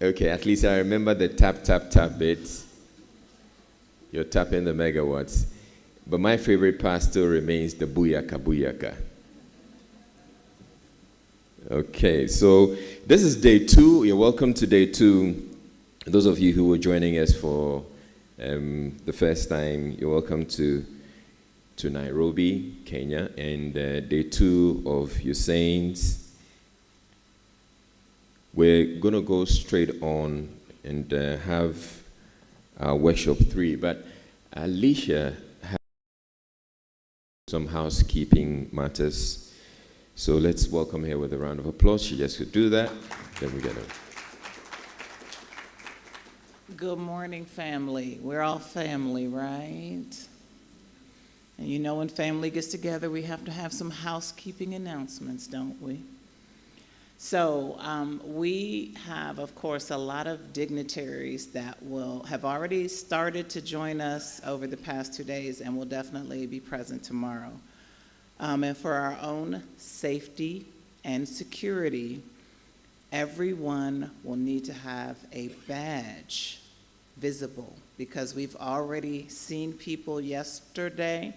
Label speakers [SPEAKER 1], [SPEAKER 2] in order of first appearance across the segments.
[SPEAKER 1] Okay, at least I remember the tap, tap, tap bit. You're tapping the megawatts. But my favorite part still remains the booyaka, booyaka. Okay, so this is day 2. You're welcome to day 2. Those of you who were joining us for the first time, you're welcome to Nairobi, Kenya, and day 2 of Usain's. We're going to go straight on and have our workshop 3, but Alicia has some housekeeping matters. So let's welcome her with a round of applause. She just could do that. Then we get her.
[SPEAKER 2] Good morning, family. We're all family, right? And you know when family gets together, we have to have some housekeeping announcements, don't we? So we have, of course, a lot of dignitaries that have already started to join us over the past 2 days and will definitely be present tomorrow. And for our own safety and security, everyone will need to have a badge visible, because we've already seen people yesterday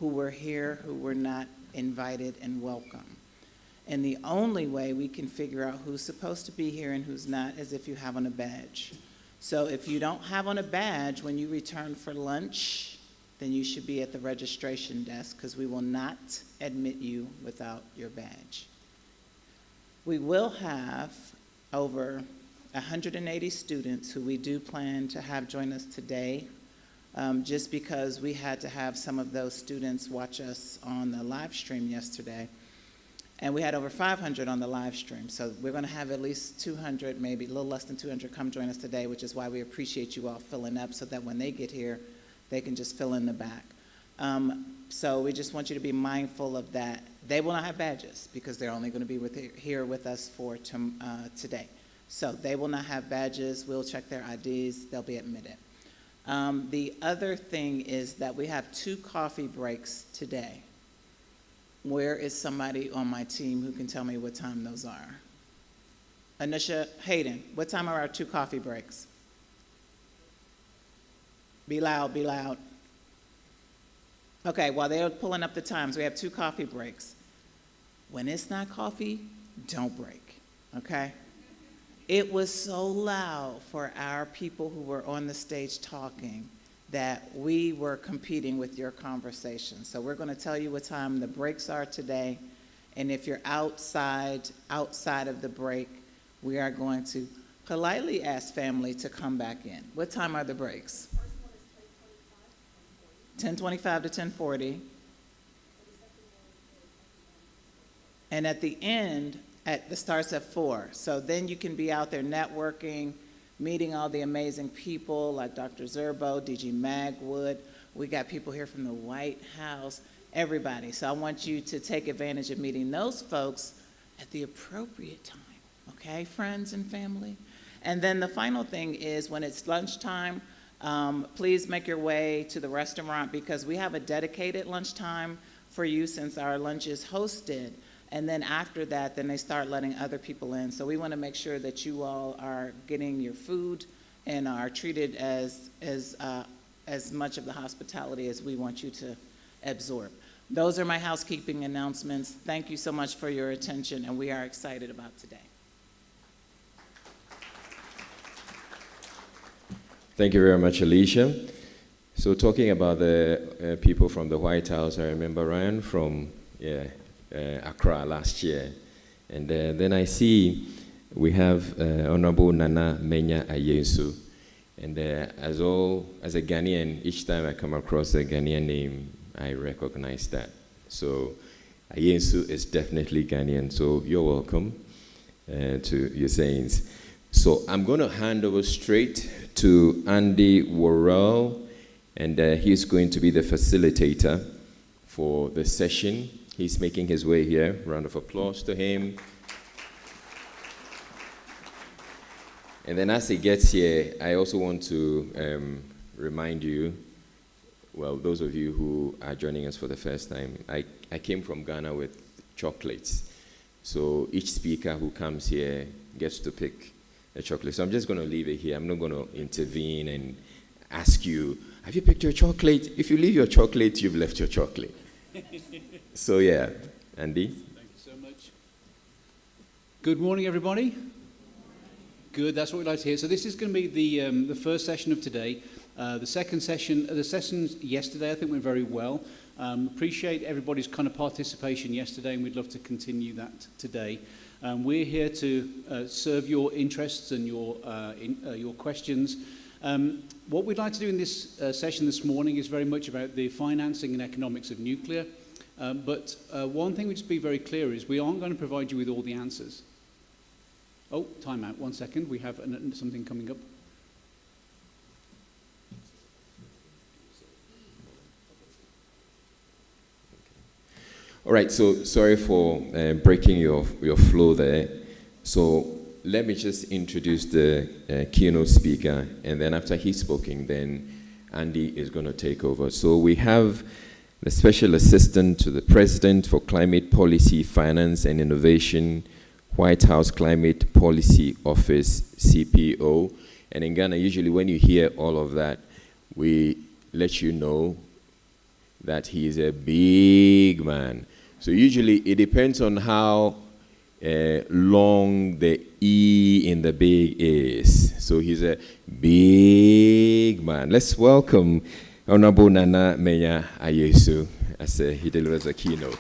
[SPEAKER 2] who were here who were not invited and welcome. And the only way we can figure out who's supposed to be here and who's not is if you have on a badge. So if you don't have on a badge when you return for lunch, then you should be at the registration desk, because we will not admit you without your badge. We will have over 180 students who we do plan to have join us today, just because we had to have some of those students watch us on the live stream yesterday. And we had over 500 on the live stream. So we're going to have at least 200, maybe a little less than 200 come join us today, which is why we appreciate you all filling up, so that when they get here, they can just fill in the back. So we just want you to be mindful of that. They will not have badges because they're only going to be here with us for today. So they will not have badges. We'll check their IDs. They'll be admitted. The other thing is that we have 2 coffee breaks today. Where is somebody on my team who can tell me what time those are? Anisha, Hayden, what time are our 2 coffee breaks? Be loud, be loud. Okay, while they're pulling up the times, we have 2 coffee breaks. When it's not coffee, don't break, okay? It was so loud for our people who were on the stage talking that we were competing with your conversation. So we're going to tell you what time the breaks are today, and if you're outside of the break, we are going to politely ask family to come back in. What time are the breaks? 10:25 to 10:40. And at the end, it starts at 4. So then you can be out there networking, meeting all the amazing people like Dr. Zerbo, DG Magwood. We got people here from the White House, everybody. So I want you to take advantage of meeting those folks at the appropriate time, okay, friends and family? And then the final thing is, when it's lunchtime, please make your way to the restaurant, because we have a dedicated lunchtime for you since our lunch is hosted. And then after that, then they start letting other people in. So we want to make sure that you all are getting your food and are treated as much of the hospitality as we want you to absorb. Those are my housekeeping announcements. Thank you so much for your attention, and we are excited about today.
[SPEAKER 1] Thank you very much, Alicia. So talking about the people from the White House, I remember Ryan from Accra last year. And then I see we have Honorable Nana Menya Ayensu. And as a Ghanaian, each time I come across a Ghanaian name, I recognize that. So Ayensu is definitely Ghanaian. So you're welcome to Usain's. So I'm going to hand over straight to Andy Worrell, and he's going to be the facilitator for the session. He's making his way here. Round of applause to him. And then as he gets here, I also want to remind you, well, those of you who are joining us for the first time, I came from Ghana with chocolates. So each speaker who comes here gets to pick a chocolate. So I'm just going to leave it here. I'm not going to intervene and ask you, have you picked your chocolate? If you leave your chocolate, you've left your chocolate. So yeah, Andy?
[SPEAKER 3] Thank you so much. Good morning, everybody. Good, that's what we'd like to hear. So this is going to be the first session of today. The second session, the sessions yesterday, I think went very well. Appreciate everybody's kind of participation yesterday, and we'd love to continue that today. We're here to serve your interests and your questions. What we'd like to do in this session this morning is very much about the financing and economics of nuclear. But one thing we just be very clear is we aren't going to provide you with all the answers. Oh, time out, 1 second. We have something coming up.
[SPEAKER 1] All right, so sorry for breaking your flow there. So let me just introduce the keynote speaker, and then after he's spoken, then Andy is going to take over. So we have the Special Assistant to the President for Climate Policy, Finance and Innovation, White House Climate Policy Office, CPO. And in Ghana, usually when you hear all of that, we let you know that he is a big man. So usually it depends on how long the E in the big is. So he's a big man. Let's welcome Honorable Nana Menya Ayesu as he delivers a keynote.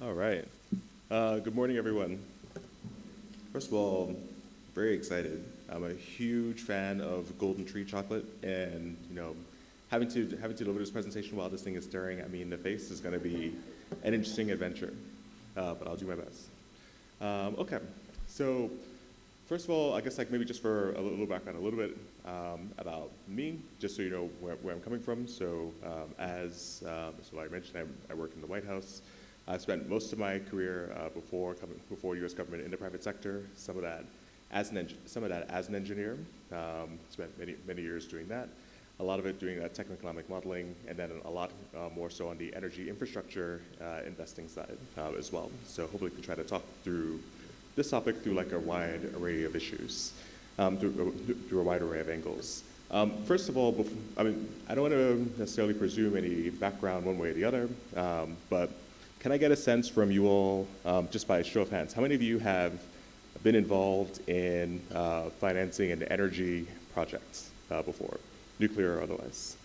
[SPEAKER 4] All right. Good morning, everyone. First of all, very excited. I'm a huge fan of Golden Tree chocolate, and having to deliver this presentation while this thing is staring at me in the face is going to be an interesting adventure. But I'll do my best. Okay. So first of all, I guess maybe just for a little background, a little bit about me, just so you know where I'm coming from. So as I mentioned, I work in the White House. I spent most of my career before U.S. government in the private sector. Some of that as an engineer. Spent many years doing that. A lot of it doing techno-economic modeling, and then a lot more so on the energy infrastructure investing side as well. So hopefully we can try to talk through this topic through a wide array of issues, through a wide array of angles. First of all, I don't want to necessarily presume any background one way or the other, but can I get a sense from you all, just by a show of hands, how many of you have been involved in financing an energy project before, nuclear or otherwise?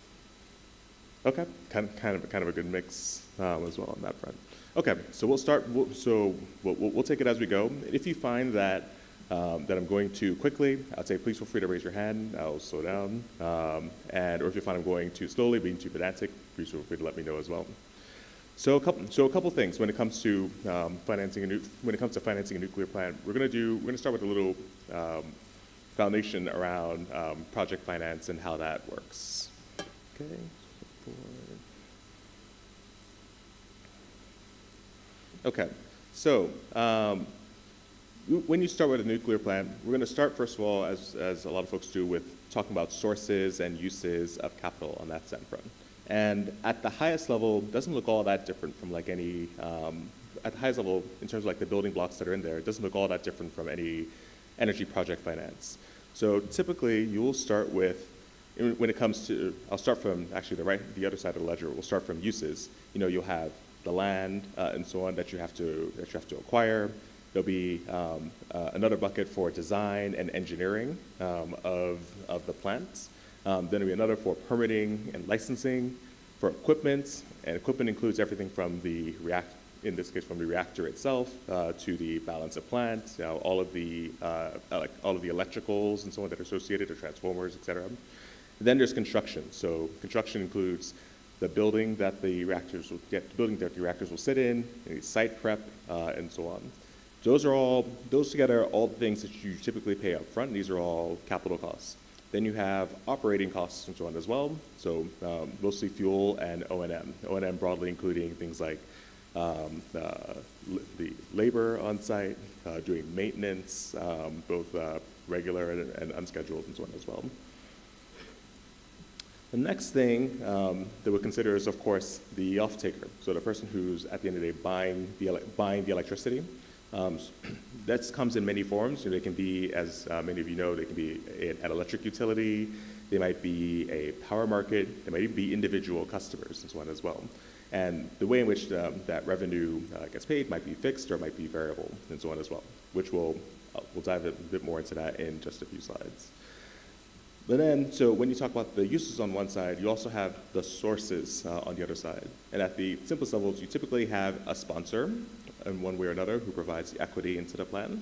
[SPEAKER 4] Okay, kind of a good mix as well on that front. Okay, so we'll start. We'll take it as we go. If you find that I'm going too quickly, I'd say please feel free to raise your hand. I'll slow down. Or if you find I'm going too slowly, being too pedantic, please feel free to let me know as well. So a couple things when it comes to financing a nuclear plant. We're going to start with a little foundation around project finance and how that works. Okay. Okay. So when you start with a nuclear plant, we're going to start first of all, as a lot of folks do, with talking about sources and uses of capital on that front. And at the highest level, it doesn't look all that different from at the highest level, in terms of the building blocks that are in there, it doesn't look all that different from any energy project finance. So typically, you will start with, when it comes to, I'll start from actually the other side of the ledger. We'll start from uses. You'll have the land and so on that you have to acquire. There'll be another bucket for design and engineering of the plants. Then there'll be another for permitting and licensing, for equipment, and equipment includes everything from in this case from the reactor itself to the balance of plant, all of the electricals and so on that are associated, or transformers, et cetera. Then there's construction. So construction includes the building that the reactors will sit in, any site prep, and so on. Those together are all the things that you typically pay up front. These are all capital costs. Then you have operating costs and so on as well. So mostly fuel and O&M. O&M broadly including things like the labor on site, doing maintenance, both regular and unscheduled and so on as well. The next thing that we'll consider is, of course, the off-taker. So the person who's, at the end of the day, buying the electricity. That comes in many forms. They can be, as many of you know, they can be an electric utility, they might be a power market, they might be individual customers and so on as well. And the way in which that revenue gets paid might be fixed or might be variable and so on as well, which we'll dive a bit more into that in just a few slides. But then, so when you talk about the uses on one side, you also have the sources on the other side. And at the simplest levels, you typically have a sponsor in one way or another who provides the equity into the plan,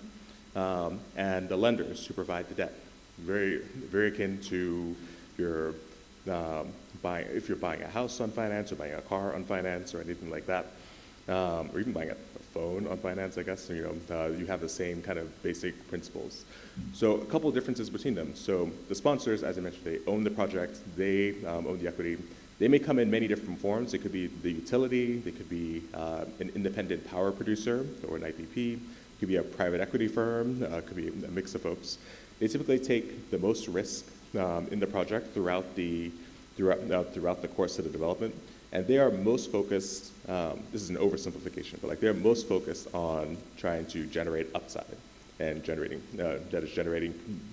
[SPEAKER 4] and the lenders who provide the debt. Very, very akin to your if you're buying a house on finance or buying a car on finance or anything like that, or even buying a phone on finance, I guess, you have the same kind of basic principles. So a couple of differences between them. So the sponsors, as I mentioned, they own the project, they own the equity. They may come in many different forms. It could be the utility, they could be an independent power producer or an IPP, it could be a private equity firm, it could be a mix of folks. They typically take the most risk in the project throughout the course of the development, and they are most focused. This is an oversimplification, but they're most focused on trying to generate upside and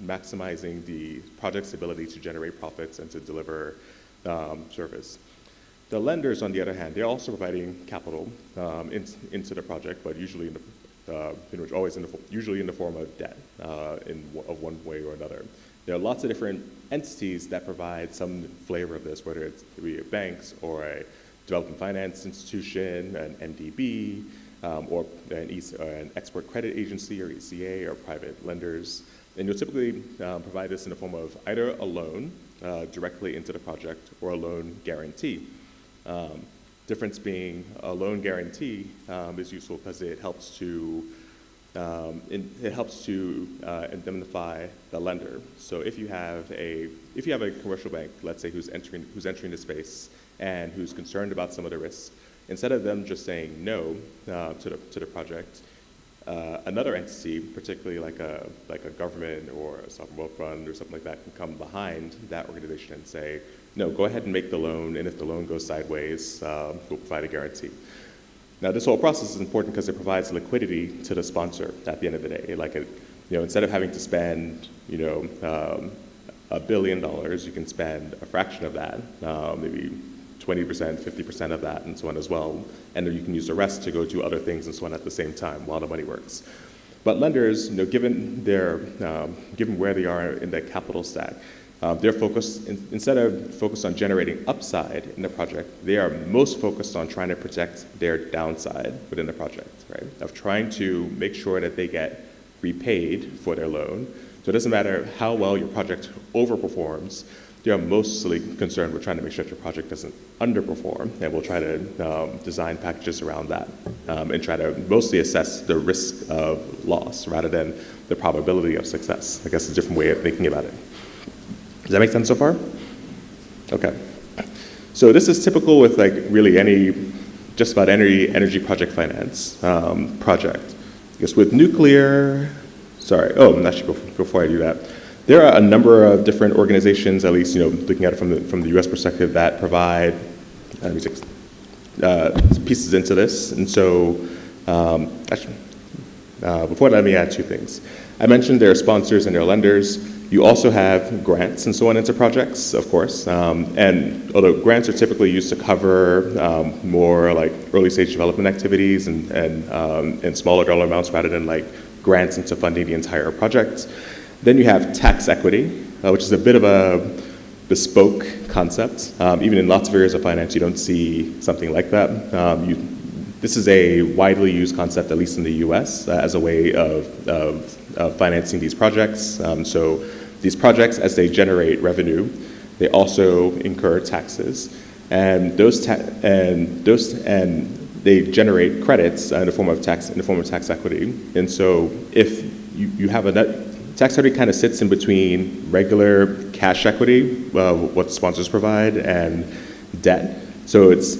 [SPEAKER 4] maximizing the project's ability to generate profits and to deliver service. The lenders, on the other hand, they're also providing capital into the project, but usually usually in the form of debt of one way or another. There are lots of different entities that provide some flavor of this, whether it's banks or a development finance institution, an NDB, or an export credit agency or ECA or private lenders. And you'll typically provide this in the form of either a loan directly into the project or a loan guarantee. Difference being a loan guarantee is useful because it helps to indemnify the lender. So if you have a commercial bank, let's say, who's entering the space and who's concerned about some of the risks, instead of them just saying no to the project, another entity, particularly like a government or a sovereign wealth fund or something like that, can come behind that organization and say, no, go ahead and make the loan, and if the loan goes sideways, we'll provide a guarantee. Now, this whole process is important because it provides liquidity to the sponsor at the end of the day. Instead of having to spend, $1 billion, you can spend a fraction of that, maybe 20%, 50% of that, and so on as well. And then you can use the rest to go do other things and so on at the same time while the money works. But lenders, given where they are in the capital stack, they're focused, instead of focused on generating upside in the project, they are most focused on trying to protect their downside within the project, right? Of trying to make sure that they get repaid for their loan. So it doesn't matter how well your project overperforms, they are mostly concerned with trying to make sure that your project doesn't underperform, and we'll try to design packages around that and try to mostly assess the risk of loss rather than the probability of success. I guess it's a different way of thinking about it. Does that make sense so far? Okay. So this is typical with just about any energy project finance project. I guess with nuclear, before I do that, there are a number of different organizations, at least looking at it from the U.S. perspective, that provide pieces into this. And so, before that, let me add two things. I mentioned there are sponsors and there are lenders. You also have grants and so on into projects, of course. And although grants are typically used to cover more like early stage development activities and smaller dollar amounts rather than grants into funding the entire project. Then you have tax equity, which is a bit of a bespoke concept. Even in lots of areas of finance, you don't see something like that. This is a widely used concept, at least in the US, as a way of financing these projects. So these projects, as they generate revenue, they also incur taxes, and they generate credits in the form of tax equity. And so if you have a net tax equity, kind of sits in between regular cash equity, what the sponsors provide, and debt. So it's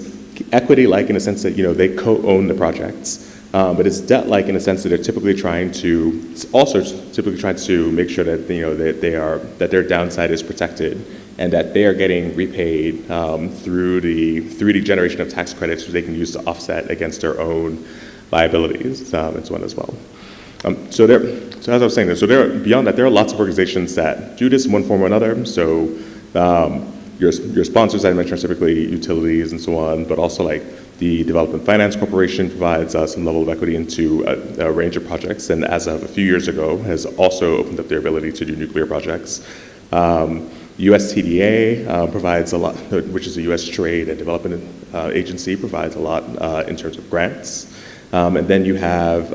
[SPEAKER 4] equity-like in the sense that they co-own the projects. But it's debt-like in the sense that they're typically trying to make sure that that their downside is protected and that they are getting repaid through the generation of tax credits which they can use to offset against their own liabilities and so on as well. So as I was saying, beyond that, there are lots of organizations that do this in one form or another. So your sponsors I mentioned are typically utilities and so on, but also like the Development Finance Corporation provides some level of equity into a range of projects, and as of a few years ago, has also opened up their ability to do nuclear projects. USTDA provides a lot, which is a U.S. Trade and Development Agency, provides a lot in terms of grants. And then you have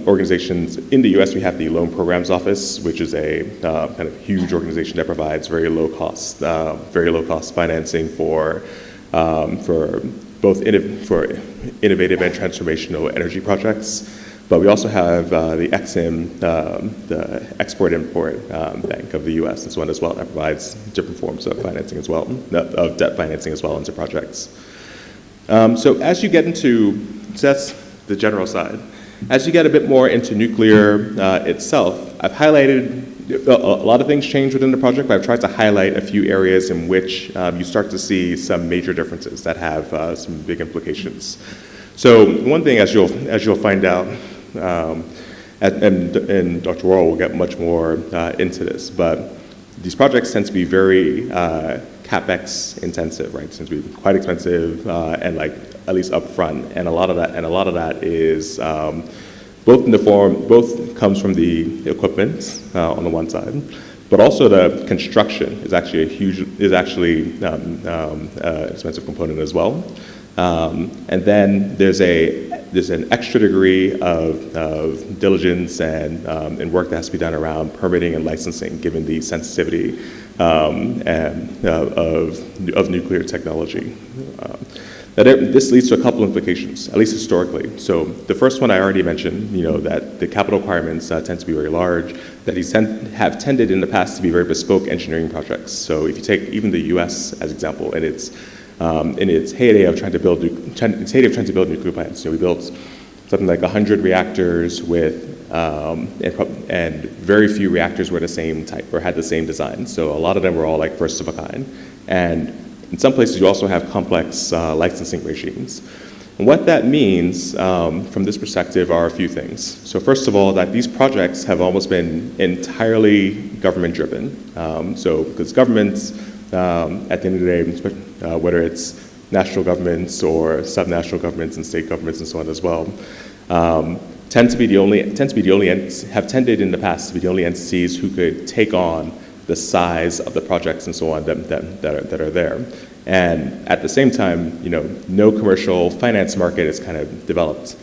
[SPEAKER 4] organizations in the U.S. We have the Loan Programs Office, which is a kind of huge organization that provides very low cost financing for both for innovative and transformational energy projects. But we also have the EXIM, the Export-Import Bank of the U.S. and so on as well, that provides different forms of financing as well, of debt financing as well into projects. So as you get into, so that's the general side. As you get a bit more into nuclear itself, I've highlighted, a lot of things change within the project, but I've tried to highlight a few areas in which you start to see some major differences that have some big implications. So one thing, as you'll find out, and Dr. Worrell will get much more into this, but these projects tend to be very CapEx intensive, right? It tends to be quite expensive and like at least upfront, and a lot of that is both comes from the equipment on the one side, but also the construction is actually expensive component as well. And then there's an extra degree of diligence and work that has to be done around permitting and licensing, given the sensitivity of nuclear technology. This leads to a couple implications, at least historically. So the first one I already mentioned, that the capital requirements tend to be very large, that these have tended in the past to be very bespoke engineering projects. So if you take even the U.S. as example, and it's in its heyday of trying to build nuclear plants. We built something like 100 reactors with, and very few reactors were the same type or had the same design. So a lot of them were all like first of a kind. And in some places you also have complex licensing regimes. And what that means from this perspective are a few things. So first of all, that these projects have almost been entirely government driven. Because governments, at the end of the day, whether it's national governments or subnational governments and state governments and so on as well, have tended in the past to be the only entities who could take on the size of the projects and so on that are there. And at the same time, no commercial finance market is kind of developed.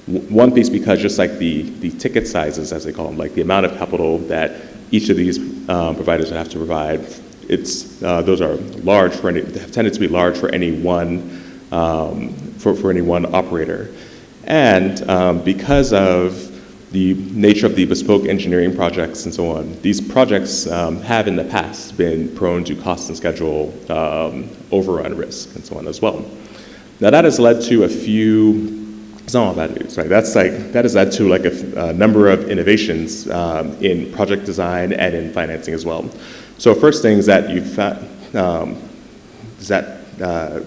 [SPEAKER 4] One piece because just like the ticket sizes, as they call them, like the amount of capital that each of these providers would have to provide, those are large have tended to be large for any one for any one operator, and because of the nature of the bespoke engineering projects and so on, these projects have in the past been prone to cost and schedule overrun risk and so on as well. Now that has led to a few. It's not all bad news, right? That has led to like a number of innovations in project design and in financing as well. So first thing is that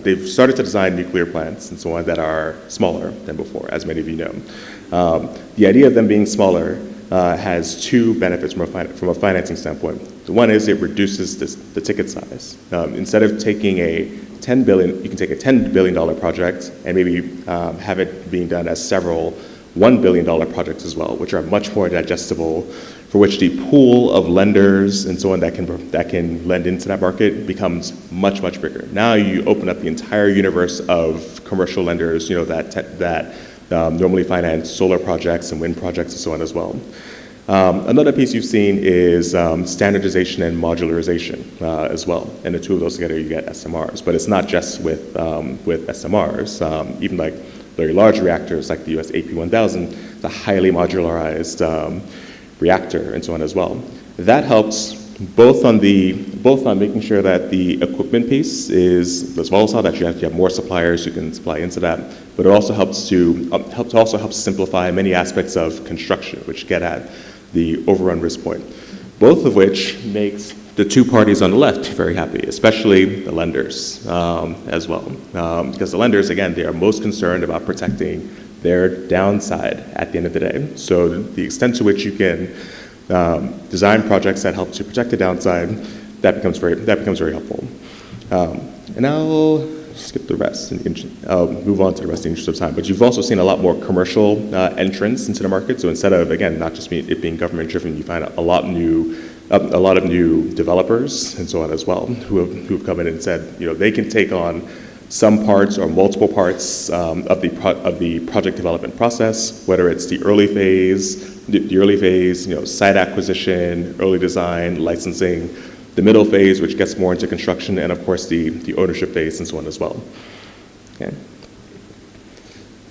[SPEAKER 4] they've started to design nuclear plants and so on that are smaller than before, as many of you know. The idea of them being smaller has two benefits from a financing standpoint. The one is it reduces the ticket size. Instead of taking you can take a $10 billion project and maybe have it being done as several $1 billion projects as well, which are much more digestible, for which the pool of lenders and so on that can lend into that market becomes much, much bigger. Now you open up the entire universe of commercial lenders, that normally finance solar projects and wind projects and so on as well. Another piece you've seen is standardization and modularization as well. And the two of those together, you get SMRs. But it's not just with SMRs. Even like very large reactors like the US AP1000, it's a highly modularized reactor and so on as well. That helps both on making sure that the equipment piece is volatile, that you have more suppliers who can supply into that, but it also helps simplify many aspects of construction, which get at the overrun risk point. Both of which makes the two parties on the left very happy, especially the lenders as well. Because the lenders, again, they are most concerned about protecting their downside at the end of the day. So the extent to which you can design projects that help to protect the downside, that becomes very helpful. And I'll skip the rest and I'll move on to the rest in the interest of time. But you've also seen a lot more commercial entrance into the market. So instead of, again, not just it being government driven, you find a lot of new developers and so on as well who've come in and said, you know, they can take on some parts or multiple parts of the project development process, whether it's the early phase, you know, site acquisition, early design, licensing, the middle phase, which gets more into construction, and of course the ownership phase and so on as well. Okay.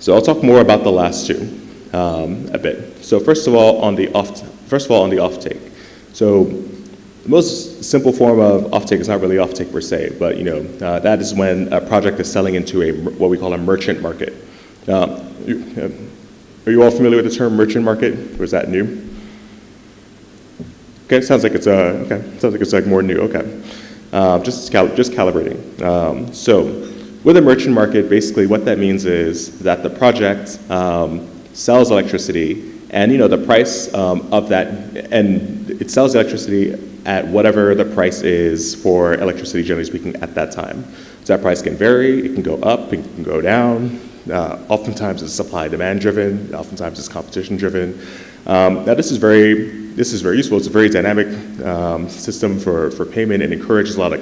[SPEAKER 4] So I'll talk more about the last two a bit. So first of all, on the offtake. So the most simple form of offtake is not really offtake per se, but you know that is when a project is selling into what we call a merchant market. Are you all familiar with the term merchant market, or is that new? Okay, sounds like it's like more new. Okay, just calibrating. So with a merchant market, basically what that means is that the project sells electricity, and you know the price of that, and it sells electricity at whatever the price is for electricity, generally speaking, at that time. So that price can vary. It can go up. It can go down. Oftentimes it's supply-demand driven. Oftentimes it's competition driven. Now this is very useful. It's a very dynamic system for payment and encourages a lot of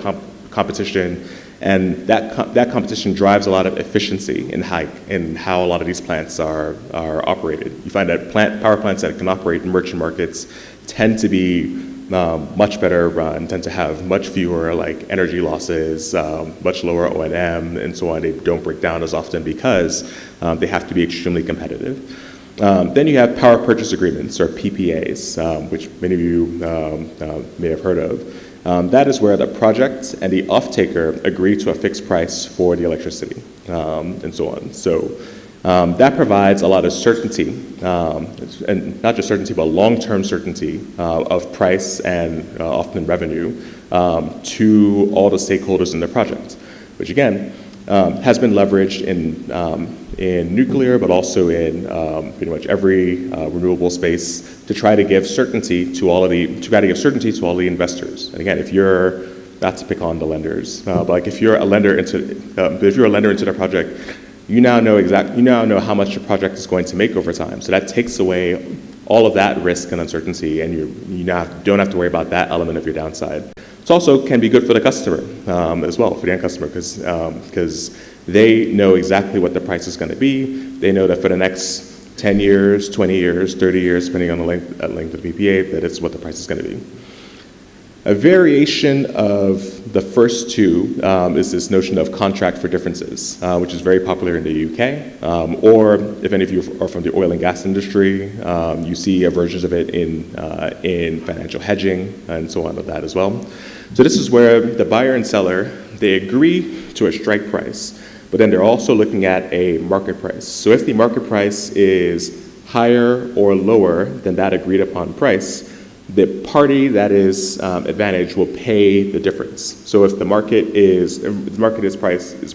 [SPEAKER 4] competition, and that competition drives a lot of efficiency in how a lot of these plants are operated. You find that power plants that can operate in merchant markets tend to be much better run, tend to have much fewer like energy losses, much lower O&M, and so on. They don't break down as often because they have to be extremely competitive. Then you have power purchase agreements, or PPAs, which many of you may have heard of. That is where the project and the off-taker agree to a fixed price for the electricity, and so on. So that provides a lot of certainty, and not just certainty, but long-term certainty of price and often revenue to all the stakeholders in the project, which again has been leveraged in nuclear, but also in pretty much every renewable space to try to give certainty to all the investors. And again, if you're not to pick on the lenders, but like if you're a lender into the project, you now know how much your project is going to make over time. So that takes away all of that risk and uncertainty, and you now don't have to worry about that element of your downside. It also can be good for the customer as well, for the end customer, because they know exactly what the price is going to be. They know that for the next 10 years, 20 years, 30 years, depending on the length of the PPA, that it's what the price is going to be. A variation of the first two is this notion of contract for differences, which is very popular in the UK. Or if any of you are from the oil and gas industry, you see versions of it in financial hedging and so on with that as well. So this is where the buyer and seller, they agree to a strike price, but then they're also looking at a market price. So if the market price is higher or lower than that agreed upon price, the party that is advantaged will pay the difference. So if the market is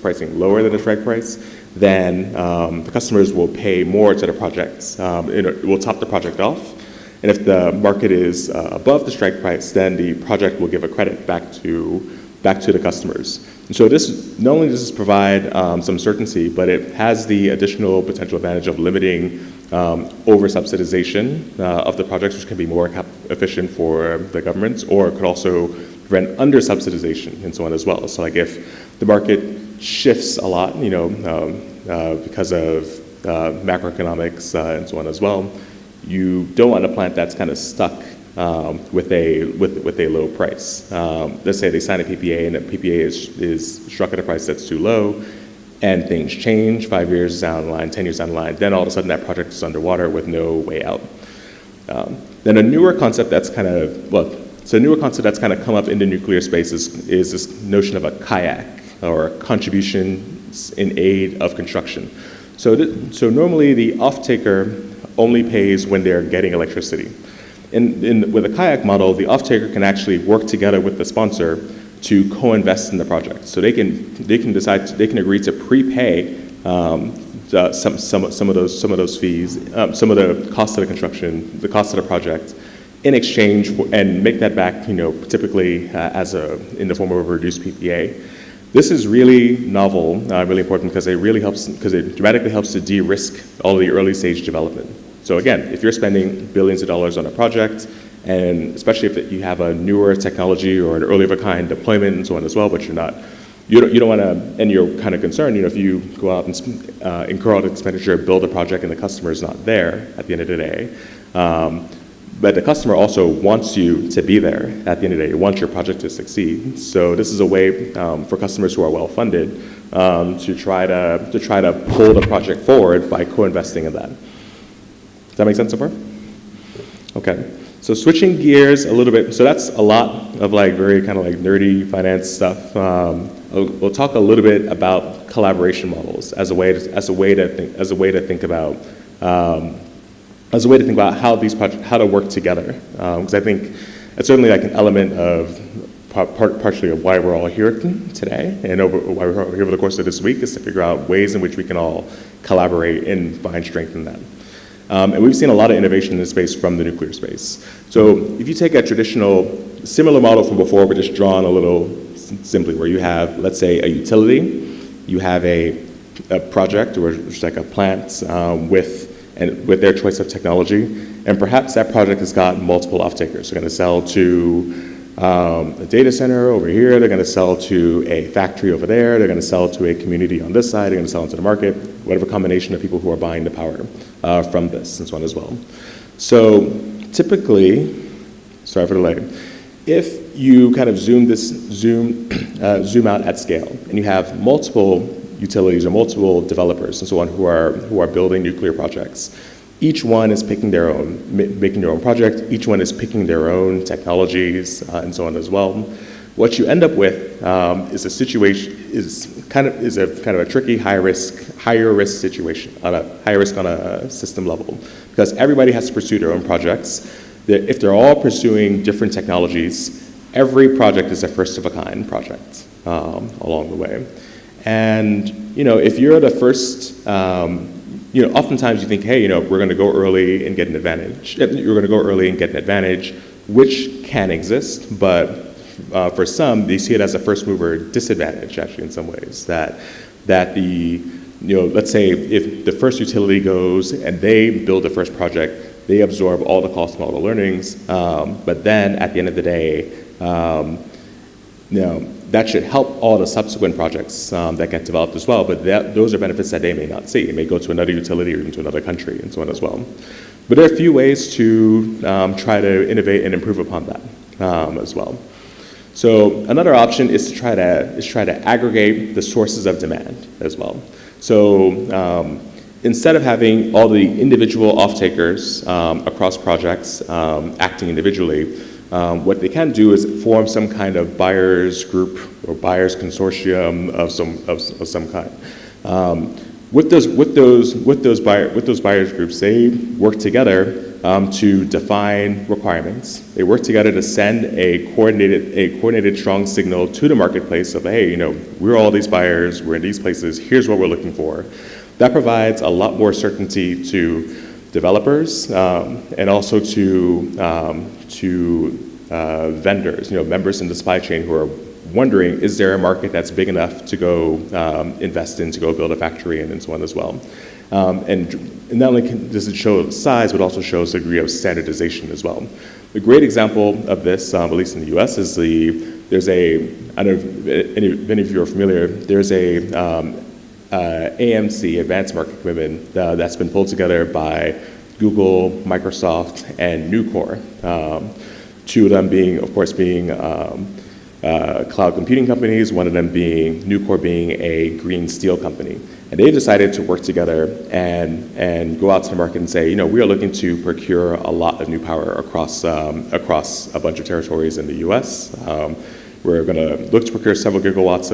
[SPEAKER 4] pricing lower than the strike price, then the customers will pay more to the project. It will top the project off. And if the market is above the strike price, then the project will give a credit back to the customers. And so this, not only does this provide some certainty, but it has the additional potential advantage of limiting over-subsidization of the projects, which can be more efficient for the governments, or it could also prevent under-subsidization and so on as well. So like if the market shifts a lot, because of macroeconomics and so on as well, you don't want a plant that's kind of stuck with a low price. Let's say they sign a PPA and the PPA is struck at a price that's too low, and things change 5 years down the line, 10 years down the line, then all of a sudden that project is underwater with no way out. Then a newer concept that's kind of come up in the nuclear space is this notion of a kayak, or contributions in aid of construction. So normally the off-taker only pays when they're getting electricity. With a kayak model, the off-taker can actually work together with the sponsor to co-invest in the project. So they can decide, they can agree to prepay some of those fees, some of the cost of the construction, the cost of the project, in exchange for, and make that back, typically in the form of a reduced PPA. This is really novel, really important because it dramatically helps to de-risk all the early stage development. So again, if you're spending billions of dollars on a project, and especially if you have a newer technology or an early of a kind deployment and so on as well, but you don't want to, and you're kind of concerned, if you go out and incur all the expenditure, build a project, and the customer is not there at the end of the day. But the customer also wants you to be there at the end of the day. They want your project to succeed. So this is a way for customers who are well funded to try to pull the project forward by co-investing in that. Does that make sense so far? Okay. So switching gears a little bit. So that's a lot of very kind of nerdy finance stuff. We'll talk a little bit about collaboration models as a way to think about how these projects, how to work together. Because I think it's certainly an element of partially of why we're all here today, and why we're here over the course of this week, is to figure out ways in which we can all collaborate and find strength in that. And we've seen a lot of innovation in this space from the nuclear space. So if you take a traditional, similar model from before, but just drawn a little simply, where you have, let's say, a utility, you have a project, or just like a plant with their choice of technology, and perhaps that project has got multiple off-takers. They're going to sell to a data center over here, they're going to sell to a factory over there, they're going to sell to a community on this side, they're going to sell into the market, whatever combination of people who are buying the power from this and so on as well. So typically, sorry for the delay, if you kind of zoom out at scale, and you have multiple utilities or multiple developers and so on who are building nuclear projects, each one is picking their own, making their own project. Each one is picking their own technologies and so on as well. What you end up with is a situation is kind of a tricky higher risk situation, higher risk on a system level, because everybody has to pursue their own projects. If they're all pursuing different technologies, every project is a first of a kind project along the way. And if you're the first. Oftentimes you think, hey, we're going to go early and get an advantage. You're going to go early and get an advantage, which can exist, but for some, they see it as a first mover disadvantage, actually, in some ways. That let's say if the first utility goes and they build the first project, they absorb all the cost and all the learnings, but then at the end of the day, that should help all the subsequent projects that get developed as well, but those are benefits that they may not see. It may go to another utility or even to another country and so on as well. But there are a few ways to try to innovate and improve upon that as well. So another option is to try to aggregate the sources of demand as well. So instead of having all the individual off-takers across projects acting individually, what they can do is form some kind of buyers group or buyers consortium of some kind. With those buyers groups, they work together to define requirements. They work together to send a coordinated strong signal to the marketplace of, hey, we're all these buyers, we're in these places, here's what we're looking for. That provides a lot more certainty to developers and also to vendors, members in the supply chain who are wondering, is there a market that's big enough to go invest in, to go build a factory in, and so on as well. And not only does it show size, but also shows a degree of standardization as well. A great example of this, at least in the US, is I don't know if many of you are familiar, there's a AMC, Advanced Market Commitment, that's been pulled together by Google, Microsoft, and Nucor. Two of them being, of course, cloud computing companies, one of them being Nucor being a green steel company. And they've decided to work together and go out to the market and say, we are looking to procure a lot of new power across a bunch of territories in the US. We're going to look to procure several gigawatts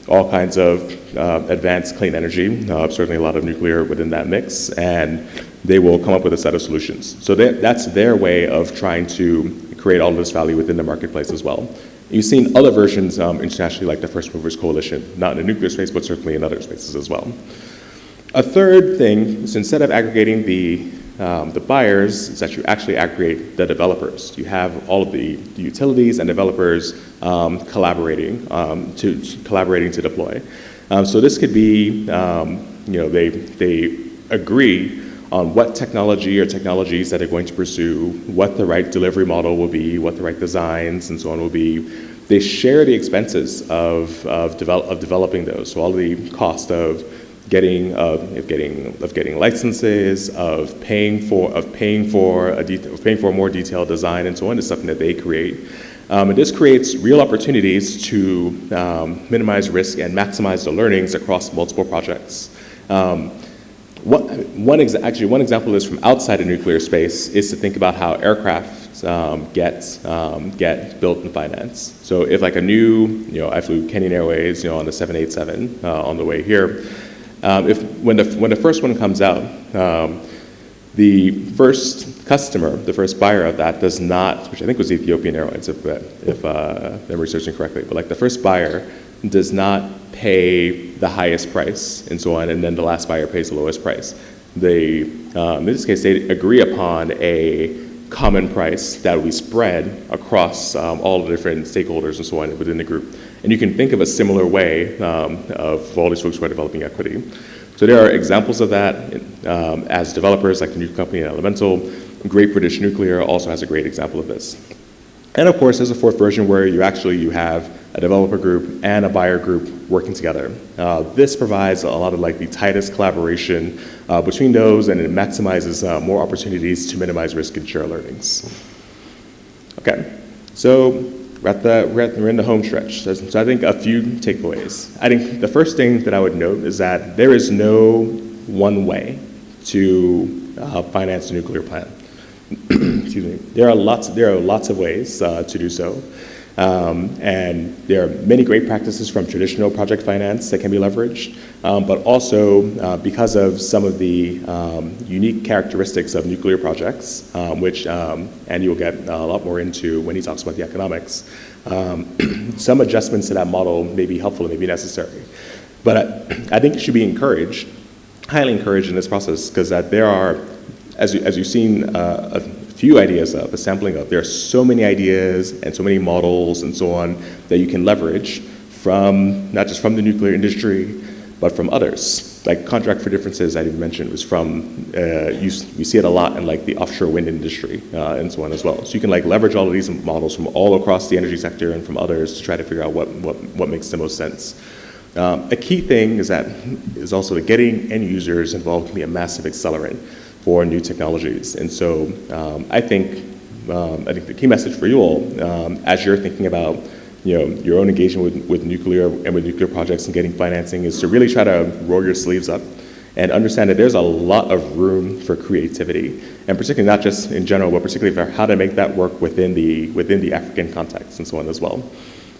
[SPEAKER 4] all kinds of advanced clean energy, certainly a lot of nuclear within that mix, and they will come up with a set of solutions. So that's their way of trying to create all of this value within the marketplace as well. You've seen other versions internationally, like the First Movers Coalition, not in the nuclear space, but certainly in other spaces as well. A third thing is, instead of aggregating the buyers, is that you actually aggregate the developers. You have all of the utilities and developers collaborating to deploy. So this could be, they agree on what technology or technologies that they're going to pursue, what the right delivery model will be, what the right designs and so on will be. They share the expenses of developing those. So all the cost of getting licenses, of paying for a more detailed design and so on is something that they create. And this creates real opportunities to minimize risk and maximize the learnings across multiple projects. One example is from outside of nuclear space is to think about how aircraft get built and financed. So if like a new, I flew Kenyan Airways, on the 787 on the way here. When the first one comes out, the first customer, the first buyer of that does not, which I think was Ethiopian Airlines, if I'm researching correctly, but like the first buyer does not pay the highest price and so on, and then the last buyer pays the lowest price. In this case, they agree upon a common price that we spread across all the different stakeholders and so on within the group. And you can think of a similar way of all these folks who are developing equity. So there are examples of that as developers, like the new company Elemental. Great British Nuclear also has a great example of this. And of course, there's a fourth version where you have a developer group and a buyer group working together. This provides a lot of like the tightest collaboration between those, and it maximizes more opportunities to minimize risk and share learnings. Okay, so we're in the home stretch. So I think a few takeaways. I think the first thing that I would note is that there is no one way to finance a nuclear plant. Excuse me. There are lots of ways to do so. And there are many great practices from traditional project finance that can be leveraged, but also because of some of the unique characteristics of nuclear projects, which Andy will get a lot more into when he talks about the economics, some adjustments to that model may be helpful and may be necessary. But I think you should be encouraged, highly encouraged in this process, because that there are, as you've seen a few ideas of, a sampling of, there are so many ideas and so many models and so on that you can leverage from, not just from the nuclear industry, but from others. Like Contract for Differences, I didn't mention, was from, you see it a lot in like the offshore wind industry and so on as well. So you can like leverage all of these models from all across the energy sector and from others to try to figure out what makes the most sense. A key thing is also that getting end users involved can be a massive accelerant for new technologies. And so I think the key message for you all, as you're thinking about your own engagement with nuclear and with nuclear projects and getting financing, is to really try to roll your sleeves up and understand that there's a lot of room for creativity, and particularly not just in general, but particularly for how to make that work within the African context and so on as well.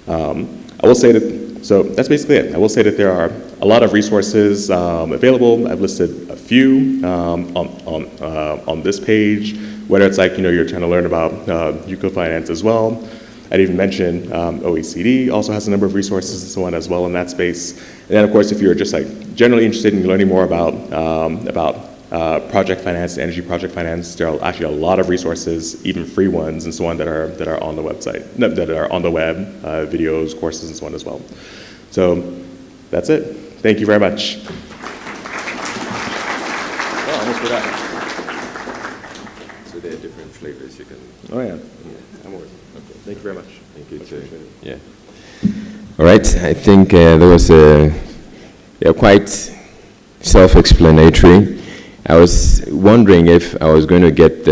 [SPEAKER 4] I will say that, so that's basically it. I will say that there are a lot of resources available. I've listed a few on this page, whether it's like, you're trying to learn about UCO finance as well. I'd even mention OECD also has a number of resources and so on as well in that space. And then of course, if you're just like generally interested in learning more about project finance, energy project finance, there are actually a lot of resources, even free ones and so on, that are on the website, that are on the web, videos, courses and so on as well. So that's it. Thank you very much.
[SPEAKER 1] Oh, almost forgot. So there are different flavors you can.
[SPEAKER 4] Oh yeah.
[SPEAKER 1] I'm always, okay.
[SPEAKER 4] Thank you very much.
[SPEAKER 1] Thank you
[SPEAKER 4] Much
[SPEAKER 1] too.
[SPEAKER 4] appreciated.
[SPEAKER 1] Yeah. All right. I think there was quite self-explanatory. I was wondering if I was going to get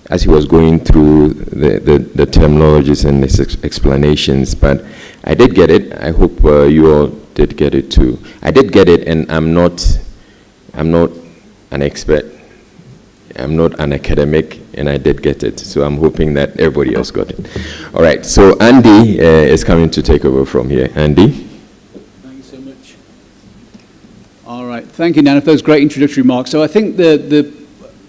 [SPEAKER 1] as he was going through the terminologies and the explanations, but I did get it. I hope you all did get it too. I did get it, and I'm not an expert. I'm not an academic, and I did get it. So I'm hoping that everybody else got it. All right. So Andy is coming to take over from here. Andy.
[SPEAKER 3] much. All right, thank you, Nana, for those great introductory remarks. So I think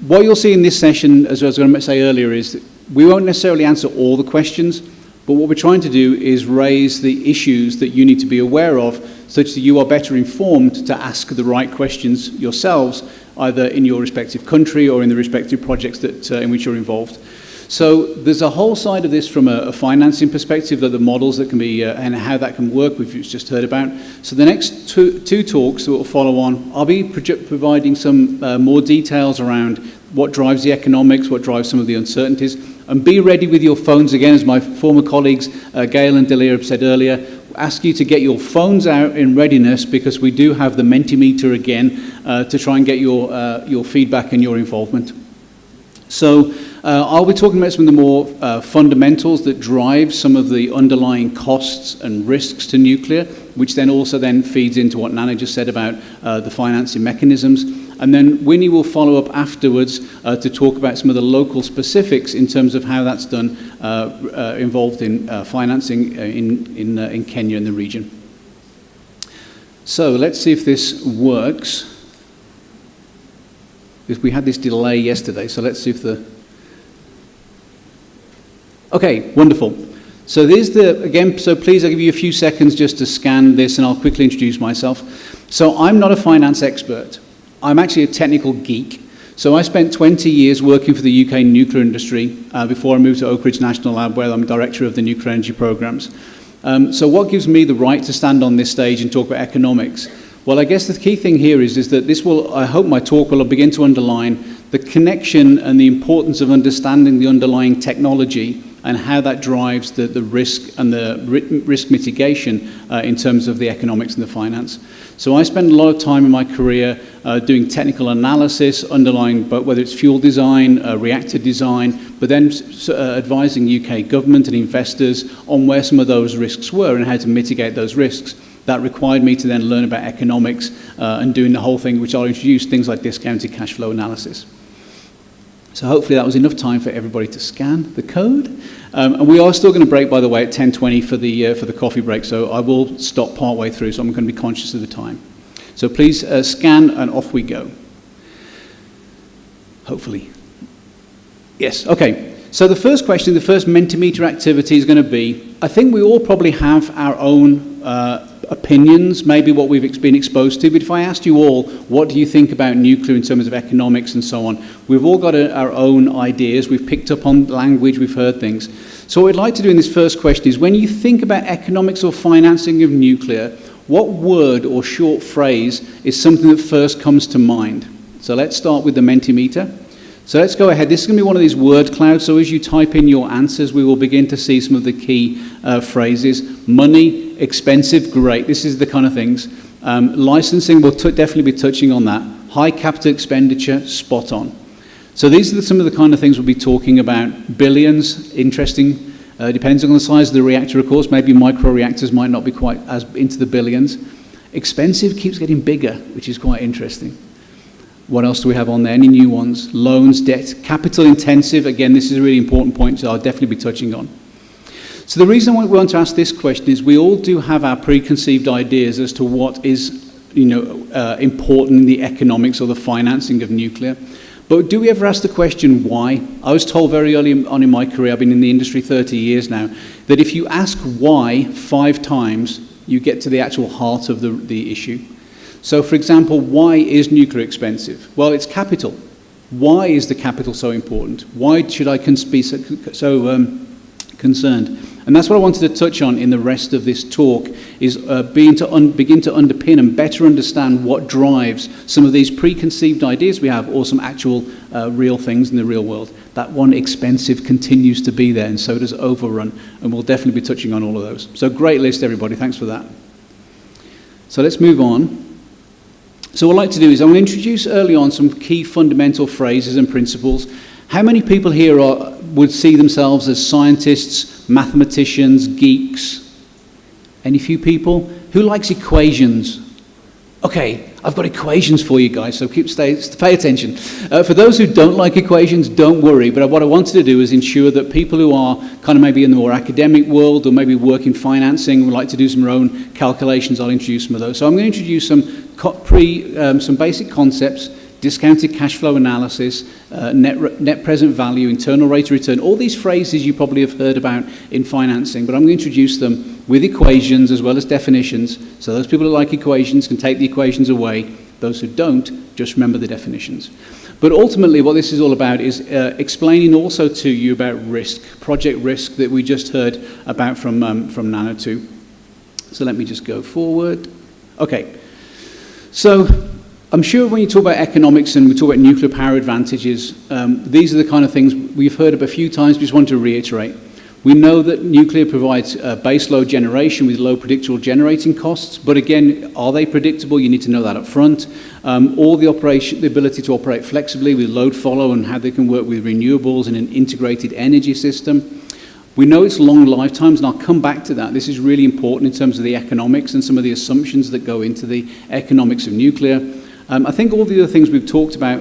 [SPEAKER 3] what you'll see in this session, as I was going to say earlier, is that we won't necessarily answer all the questions, but what we're trying to do is raise the issues that you need to be aware of, such that you are better informed to ask the right questions yourselves, either in your respective country or in the respective projects that in which you're involved. So there's a whole side of this from a financing perspective, that the models that can be and how that can work, we've just heard about. So the next two talks that will follow on, I'll be providing some more details around what drives the economics, what drives some of the uncertainties, and be ready with your phones again, as my former colleagues Gail and Delia have said earlier. Ask you to get your phones out in readiness, because we do have the Mentimeter again to try and get your feedback and your involvement. So I'll be talking about some of the more fundamentals that drive some of the underlying costs and risks to nuclear, which then also feeds into what Nana just said about the financing mechanisms. And then Winnie will follow up afterwards to talk about some of the local specifics in terms of how that's done, involved in financing in Kenya and the region. So let's see if this works. Because we had this delay yesterday, so let's see if Okay, wonderful. So so please I'll give you a few seconds just to scan this, and I'll quickly introduce myself. So I'm not a finance expert. I'm actually a technical geek. So I spent 20 years working for the UK nuclear industry before I moved to Oak Ridge National Lab, where I'm director of the nuclear energy programs. So what gives me the right to stand on this stage and talk about economics? Well, I guess the key thing here is that I hope my talk will begin to underline the connection and the importance of understanding the underlying technology and how that drives the risk and the risk mitigation in terms of the economics and the finance. So I spend a lot of time in my career doing technical analysis, underlying whether it's fuel design, reactor design, but then advising UK government and investors on where some of those risks were and how to mitigate those risks. That required me to then learn about economics and doing the whole thing, which I'll introduce, things like discounted cash flow analysis. So hopefully that was enough time for everybody to scan the code. And we are still going to break, by the way, at 10:20 for the coffee break, so I will stop partway through, so I'm going to be conscious of the time. So please scan, and off we go. Hopefully. Yes, okay. So the first question, the first Mentimeter activity is going to be, I think we all probably have our own opinions, maybe what we've been exposed to, but if I asked you all, what do you think about nuclear in terms of economics and so on, we've all got our own ideas, we've picked up on language, we've heard things. So what I'd like to do in this first question is, when you think about economics or financing of nuclear, what word or short phrase is something that first comes to mind? So let's start with the Mentimeter. So let's go ahead. This is going to be one of these word clouds, so as you type in your answers, we will begin to see some of the key phrases. Money, expensive, great. This is the kind of things. Licensing, we'll definitely be touching on that. High capital expenditure, spot on. So these are some of the kind of things we'll be talking about. Billions, interesting, depends on the size of the reactor, of course. Maybe micro-reactors might not be quite as into the billions. Expensive keeps getting bigger, which is quite interesting. What else do we have on there? Any new ones? Loans, debt, capital intensive. Again, this is a really important point, so I'll definitely be touching on. So the reason we want to ask this question is we all do have our preconceived ideas as to what is, important in the economics or the financing of nuclear. But do we ever ask the question why? I was told very early on in my career, I've been in the industry 30 years now, that if you ask why 5 times, you get to the actual heart of the issue. So, for example, why is nuclear expensive? Well, it's capital. Why is the capital so important? Why should I be so concerned? And that's what I wanted to touch on in the rest of this talk, is begin to underpin and better understand what drives some of these preconceived ideas we have, or some actual real things in the real world. That one, expensive, continues to be there, and so does overrun, and we'll definitely be touching on all of those. So great list, everybody. Thanks for that. So let's move on. So what I'd like to do is I'm going to introduce early on some key fundamental phrases and principles. How many people here would see themselves as scientists, mathematicians, geeks? Any few people? Who likes equations? Okay, I've got equations for you guys, so pay attention. For those who don't like equations, don't worry, but what I wanted to do is ensure that people who are kind of maybe in the more academic world or maybe work in financing would like to do some own calculations. I'll introduce some of those. So I'm going to introduce some basic concepts: discounted cash flow analysis, net present value, internal rate of return, all these phrases you probably have heard about in financing, but I'm going to introduce them with equations as well as definitions, so those people who like equations can take the equations away. Those who don't, just remember the definitions. But ultimately what this is all about is explaining also to you about risk, project risk that we just heard about from Nanotube. So let me just go forward. Okay, so I'm sure when you talk about economics and we talk about nuclear power advantages, these are the kind of things we've heard of a few times, but just want to reiterate. We know that nuclear provides base load generation with low predictable generating costs, but again, are they predictable? You need to know that up front. All the ability to operate flexibly with load follow and how they can work with renewables in an integrated energy system. We know it's long lifetimes, and I'll come back to that. This is really important in terms of the economics and some of the assumptions that go into the economics of nuclear. I think all the other things we've talked about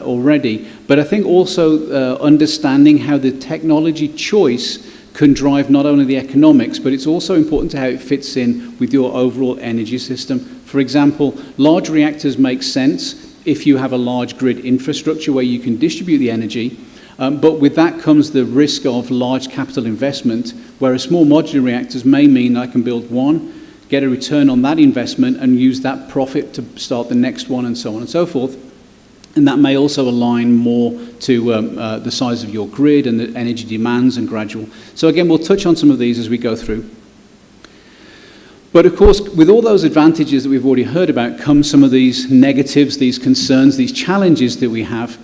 [SPEAKER 3] already, but I think also understanding how the technology choice can drive not only the economics, but it's also important to how it fits in with your overall energy system. For example, large reactors make sense if you have a large grid infrastructure where you can distribute the energy, but with that comes the risk of large capital investment, whereas small modular reactors may mean I can build one, get a return on that investment and use that profit to start the next one, and so on and so forth. And that may also align more to the size of your grid and the energy demands and gradual. So again, we'll touch on some of these as we go through. But of course, with all those advantages that we've already heard about come some of these negatives, these concerns, these challenges that we have.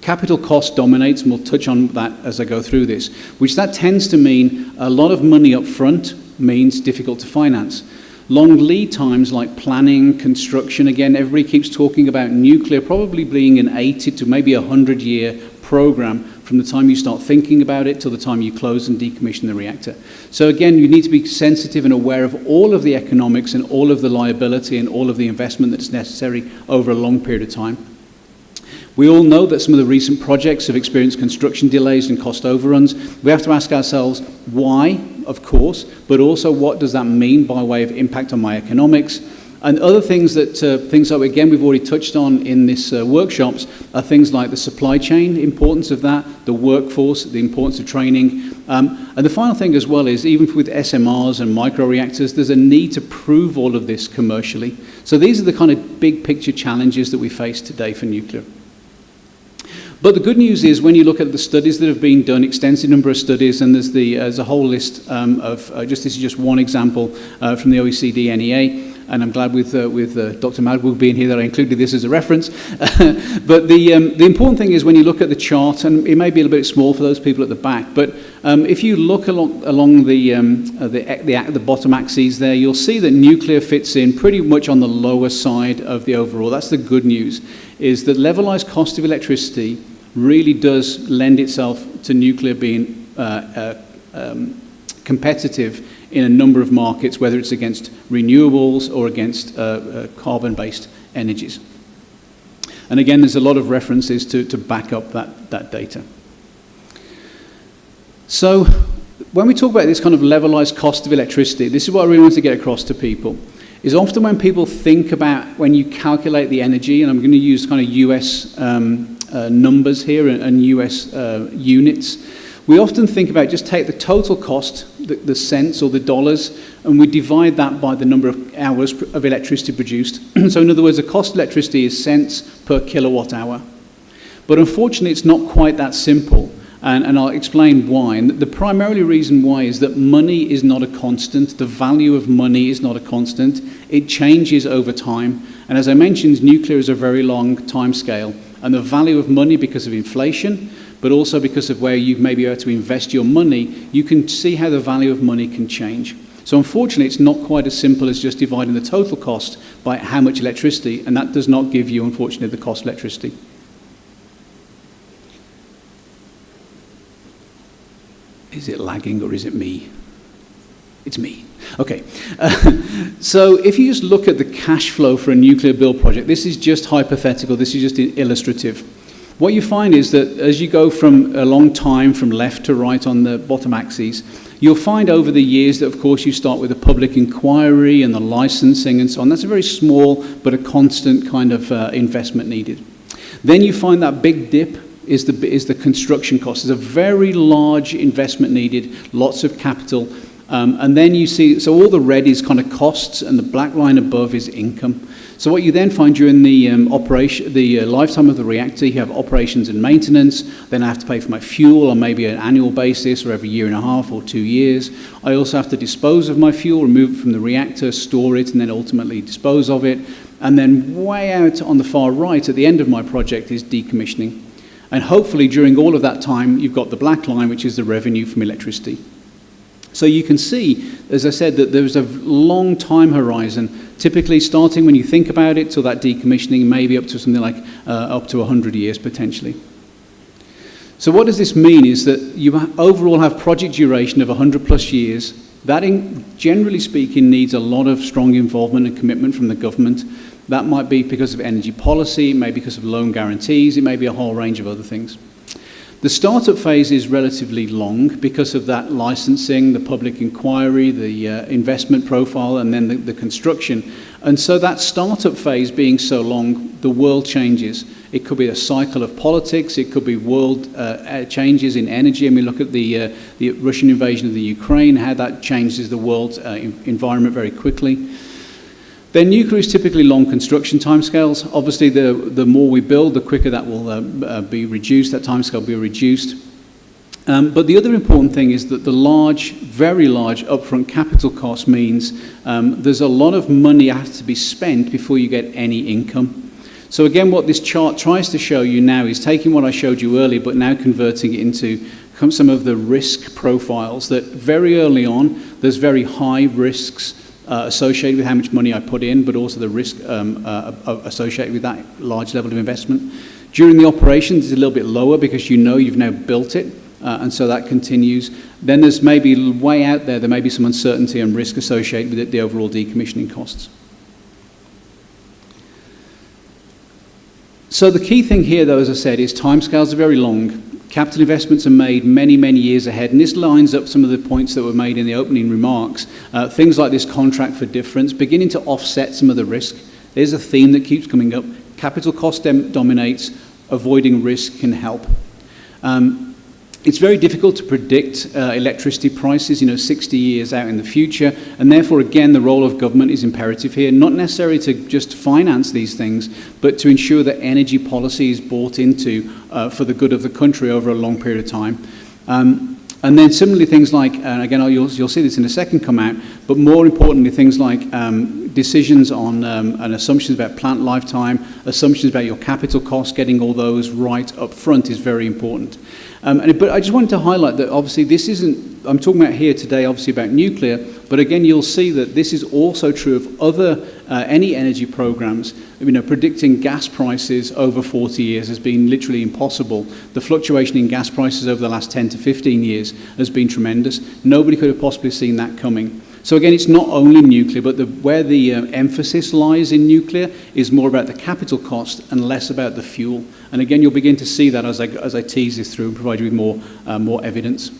[SPEAKER 3] Capital cost dominates, and we'll touch on that as I go through this, which that tends to mean a lot of money up front means difficult to finance. Long lead times like planning, construction, again, everybody keeps talking about nuclear probably being an 80 to maybe 100-year program from the time you start thinking about it till the time you close and decommission the reactor. So again, you need to be sensitive and aware of all of the economics and all of the liability and all of the investment that's necessary over a long period of time. We all know that some of the recent projects have experienced construction delays and cost overruns. We have to ask ourselves why, of course, but also what does that mean by way of impact on my economics? And other things that, again, we've already touched on in this workshops are things like the supply chain, importance of that, the workforce, the importance of training. And the final thing as well is even with SMRs and microreactors, there's a need to prove all of this commercially. So these are the kind of big picture challenges that we face today for nuclear. But the good news is when you look at the studies that have been done, extensive number of studies, and there's a whole list this is just one example from the OECD NEA, and I'm glad with Dr. Madwood being here that I included this as a reference. But the important thing is when you look at the chart, and it may be a little bit small for those people at the back, but if you look along the bottom axes there, you'll see that nuclear fits in pretty much on the lower side of the overall. That's the good news, is that levelized cost of electricity really does lend itself to nuclear being competitive in a number of markets, whether it's against renewables or against carbon-based energies. And again, there's a lot of references to back up that data. So when we talk about this kind of levelized cost of electricity, this is what I really want to get across to people, is often when people think about when you calculate the energy, and I'm going to use kind of US numbers here and US units, we often think about just take the total cost, the cents or the dollars, and we divide that by the number of hours of electricity produced. So in other words, the cost of electricity is cents per kilowatt hour. But unfortunately, it's not quite that simple. And I'll explain why. And the primary reason why is that money is not a constant. The value of money is not a constant. It changes over time. And as I mentioned, nuclear is a very long time scale. And the value of money, because of inflation, but also because of where you may be able to invest your money, you can see how the value of money can change. So unfortunately, it's not quite as simple as just dividing the total cost by how much electricity, and that does not give you, unfortunately, the cost of electricity. Is it lagging or is it me? It's me. Okay. So if you just look at the cash flow for a nuclear build project, this is just hypothetical, this is just illustrative. What you find is that as you go from a long time from left to right on the bottom axis, you'll find over the years that, of course, you start with the public inquiry and the licensing and so on. That's a very small but a constant kind of investment needed. Then you find that big dip is the construction cost. There's a very large investment needed, lots of capital. And then you see, so all the red is kind of costs and the black line above is income. So what you then find during the lifetime of the reactor, you have operations and maintenance. Then I have to pay for my fuel on maybe an annual basis or every year and a half or 2 years. I also have to dispose of my fuel, remove it from the reactor, store it, and then ultimately dispose of it. And then way out on the far right at the end of my project is decommissioning. And hopefully during all of that time, you've got the black line, which is the revenue from electricity. So you can see, as I said, that there's a long time horizon, typically starting when you think about it till that decommissioning, maybe up to something like up to 100 years potentially. So what does this mean is that you overall have project duration of 100 plus years. That, generally speaking, needs a lot of strong involvement and commitment from the government. That might be because of energy policy, it may be because of loan guarantees, it may be a whole range of other things. The startup phase is relatively long because of that licensing, the public inquiry, the investment profile, and then the construction. And so that startup phase being so long, the world changes. It could be a cycle of politics, it could be world changes in energy. And we look at the Russian invasion of the Ukraine, how that changes the world's environment very quickly. Then nuclear is typically long construction timescales. Obviously, the more we build, the quicker that will be reduced, that timescale will be reduced. But the other important thing is that the large, very large upfront capital cost means there's a lot of money that has to be spent before you get any income. So again, what this chart tries to show you now is taking what I showed you earlier, but now converting it into some of the risk profiles that very early on, there's very high risks associated with how much money I put in, but also the risk associated with that large level of investment. During the operations, it's a little bit lower because you know you've now built it, and so that continues. Then there's maybe way out there may be some uncertainty and risk associated with the overall decommissioning costs. So the key thing here, though, as I said, is timescales are very long. Capital investments are made many, many years ahead, and this lines up some of the points that were made in the opening remarks. Things like this contract for difference, beginning to offset some of the risk. There's a theme that keeps coming up. Capital cost dominates, avoiding risk can help. It's very difficult to predict electricity prices, 60 years out in the future, and therefore, again, the role of government is imperative here, not necessarily to just finance these things, but to ensure that energy policy is bought into for the good of the country over a long period of time. And then similarly things like, and again, you'll see this in a second come out, but more importantly, things like decisions on and assumptions about plant lifetime, assumptions about your capital costs, getting all those right up front is very important. But I just wanted to highlight that obviously this isn't, I'm talking about here today obviously about nuclear, but again you'll see that this is also true of other, any energy programs. Predicting gas prices over 40 years has been literally impossible. The fluctuation in gas prices over the last 10 to 15 years has been tremendous. Nobody could have possibly seen that coming. So again, it's not only nuclear, but where the emphasis lies in nuclear is more about the capital cost and less about the fuel. And again, you'll begin to see that as I tease this through and provide you with more evidence.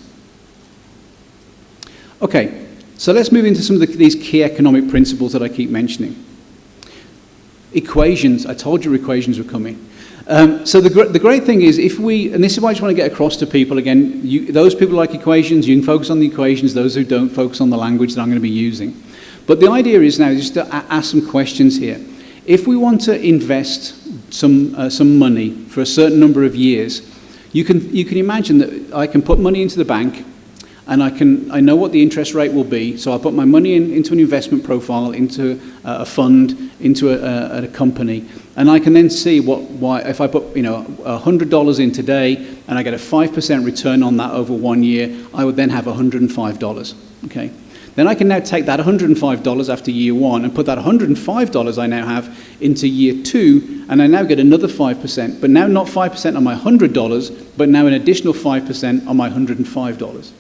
[SPEAKER 3] Okay, so let's move into some of these key economic principles that I keep mentioning. Equations, I told you equations were coming. So the great thing is if we, and this is what I just want to get across to people, again, those people like equations, you can focus on the equations, those who don't focus on the language that I'm going to be using. But the idea is now just to ask some questions here. If we want to invest some money for a certain number of years, you can imagine that I can put money into the bank, and I know what the interest rate will be, so I put my money into an investment profile, into a fund, into a company, and I can then see why if I put $100 in today and I get a 5% return on that over 1 year, I would then have $105. Okay, then I can now take that $105 after year one and put that $105 I now have into year two, and I now get another 5%, but now not 5% on my $100, but now an additional 5% on my $105.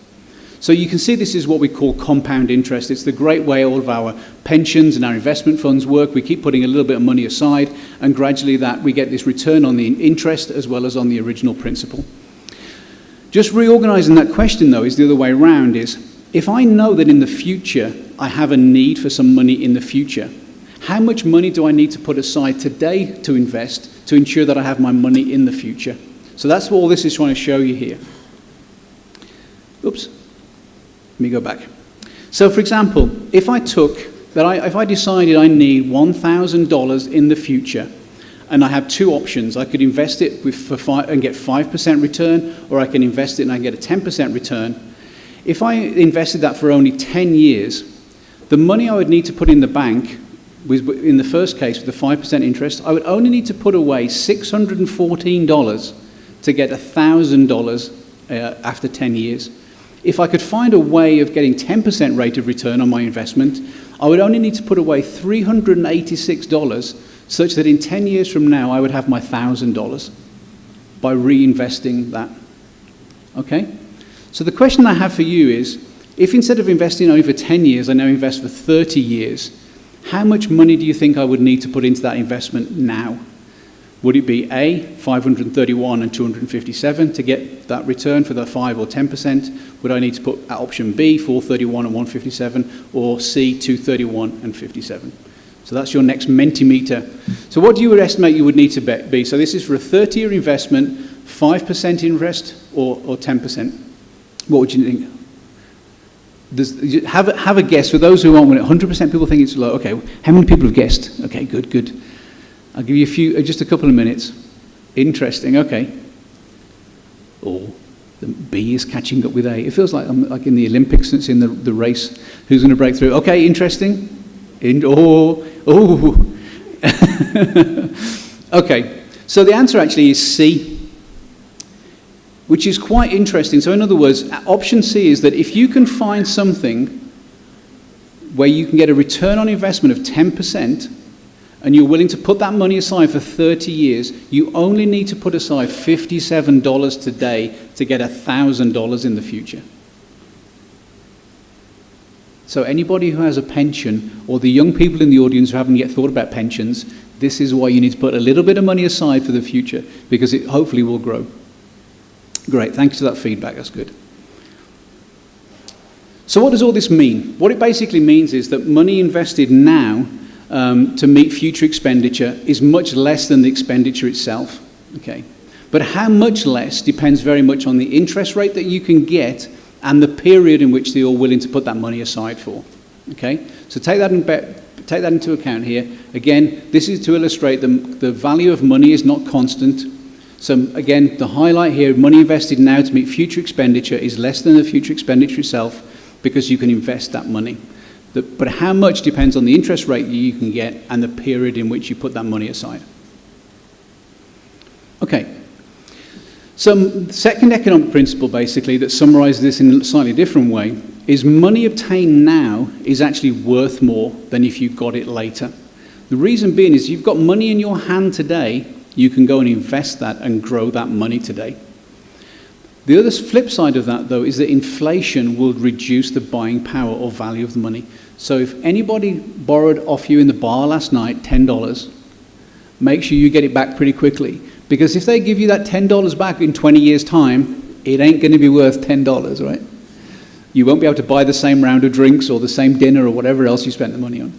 [SPEAKER 3] So you can see this is what we call compound interest. It's the great way all of our pensions and our investment funds work. We keep putting a little bit of money aside, and gradually that we get this return on the interest as well as on the original principal. Just reorganizing that question, though, is the other way around, is if I know that in the future I have a need for some money in the future, how much money do I need to put aside today to invest to ensure that I have my money in the future? So that's what all this is trying to show you here. Oops. Let me go back. So, for example, if I decided I need $1,000 in the future, and I have two options. I could invest it and get 5% return, or I can invest it and I get a 10% return. If I invested that for only 10 years, the money I would need to put in the bank, in the first case with the 5% interest, I would only need to put away $614 to get $1,000 after 10 years. If I could find a way of getting 10% rate of return on my investment, I would only need to put away $386 such that in 10 years from now, I would have my $1,000 by reinvesting that. Okay? So the question I have for you is, if instead of investing only for 10 years, I now invest for 30 years, how much money do you think I would need to put into that investment now? Would it be A, 531 and 257 to get that return for the 5 or 10%? Would I need to put option B, 431 and 157, or C, 231 and 57? So that's your next Mentimeter. So what do you estimate you would need to be? So this is for a 30-year investment, 5% interest or 10%. What would you think? Have a guess. For those who aren't, 100% people think it's low. Okay, how many people have guessed? Okay, good. I'll give you just a couple of minutes. Interesting, okay. Oh, the B is catching up with A. It feels like I'm like in the Olympics, it's in the race. Who's going to break through? Okay, interesting. Okay, so the answer actually is C, which is quite interesting. So in other words, option C is that if you can find something where you can get a return on investment of 10%, and you're willing to put that money aside for 30 years, you only need to put aside $57 today to get $1,000 in the future. So anybody who has a pension, or the young people in the audience who haven't yet thought about pensions, this is why you need to put a little bit of money aside for the future, because it hopefully will grow. Great, thanks for that feedback, that's good. So what does all this mean? What it basically means is that money invested now to meet future expenditure is much less than the expenditure itself, okay? But how much less depends very much on the interest rate that you can get and the period in which you're willing to put that money aside for, okay? So take that into account here. Again, this is to illustrate the value of money is not constant. So again, the highlight here, money invested now to meet future expenditure is less than the future expenditure itself because you can invest that money. But how much depends on the interest rate you can get and the period in which you put that money aside. Okay. Some second economic principle, basically, that summarizes this in a slightly different way, is money obtained now is actually worth more than if you got it later. The reason being is you've got money in your hand today, you can go and invest that and grow that money today. The other flip side of that, though, is that inflation will reduce the buying power or value of the money. So if anybody borrowed off you in the bar last night $10, make sure you get it back pretty quickly. Because if they give you that $10 back in 20 years' time, it ain't going to be worth $10, right? You won't be able to buy the same round of drinks or the same dinner or whatever else you spent the money on.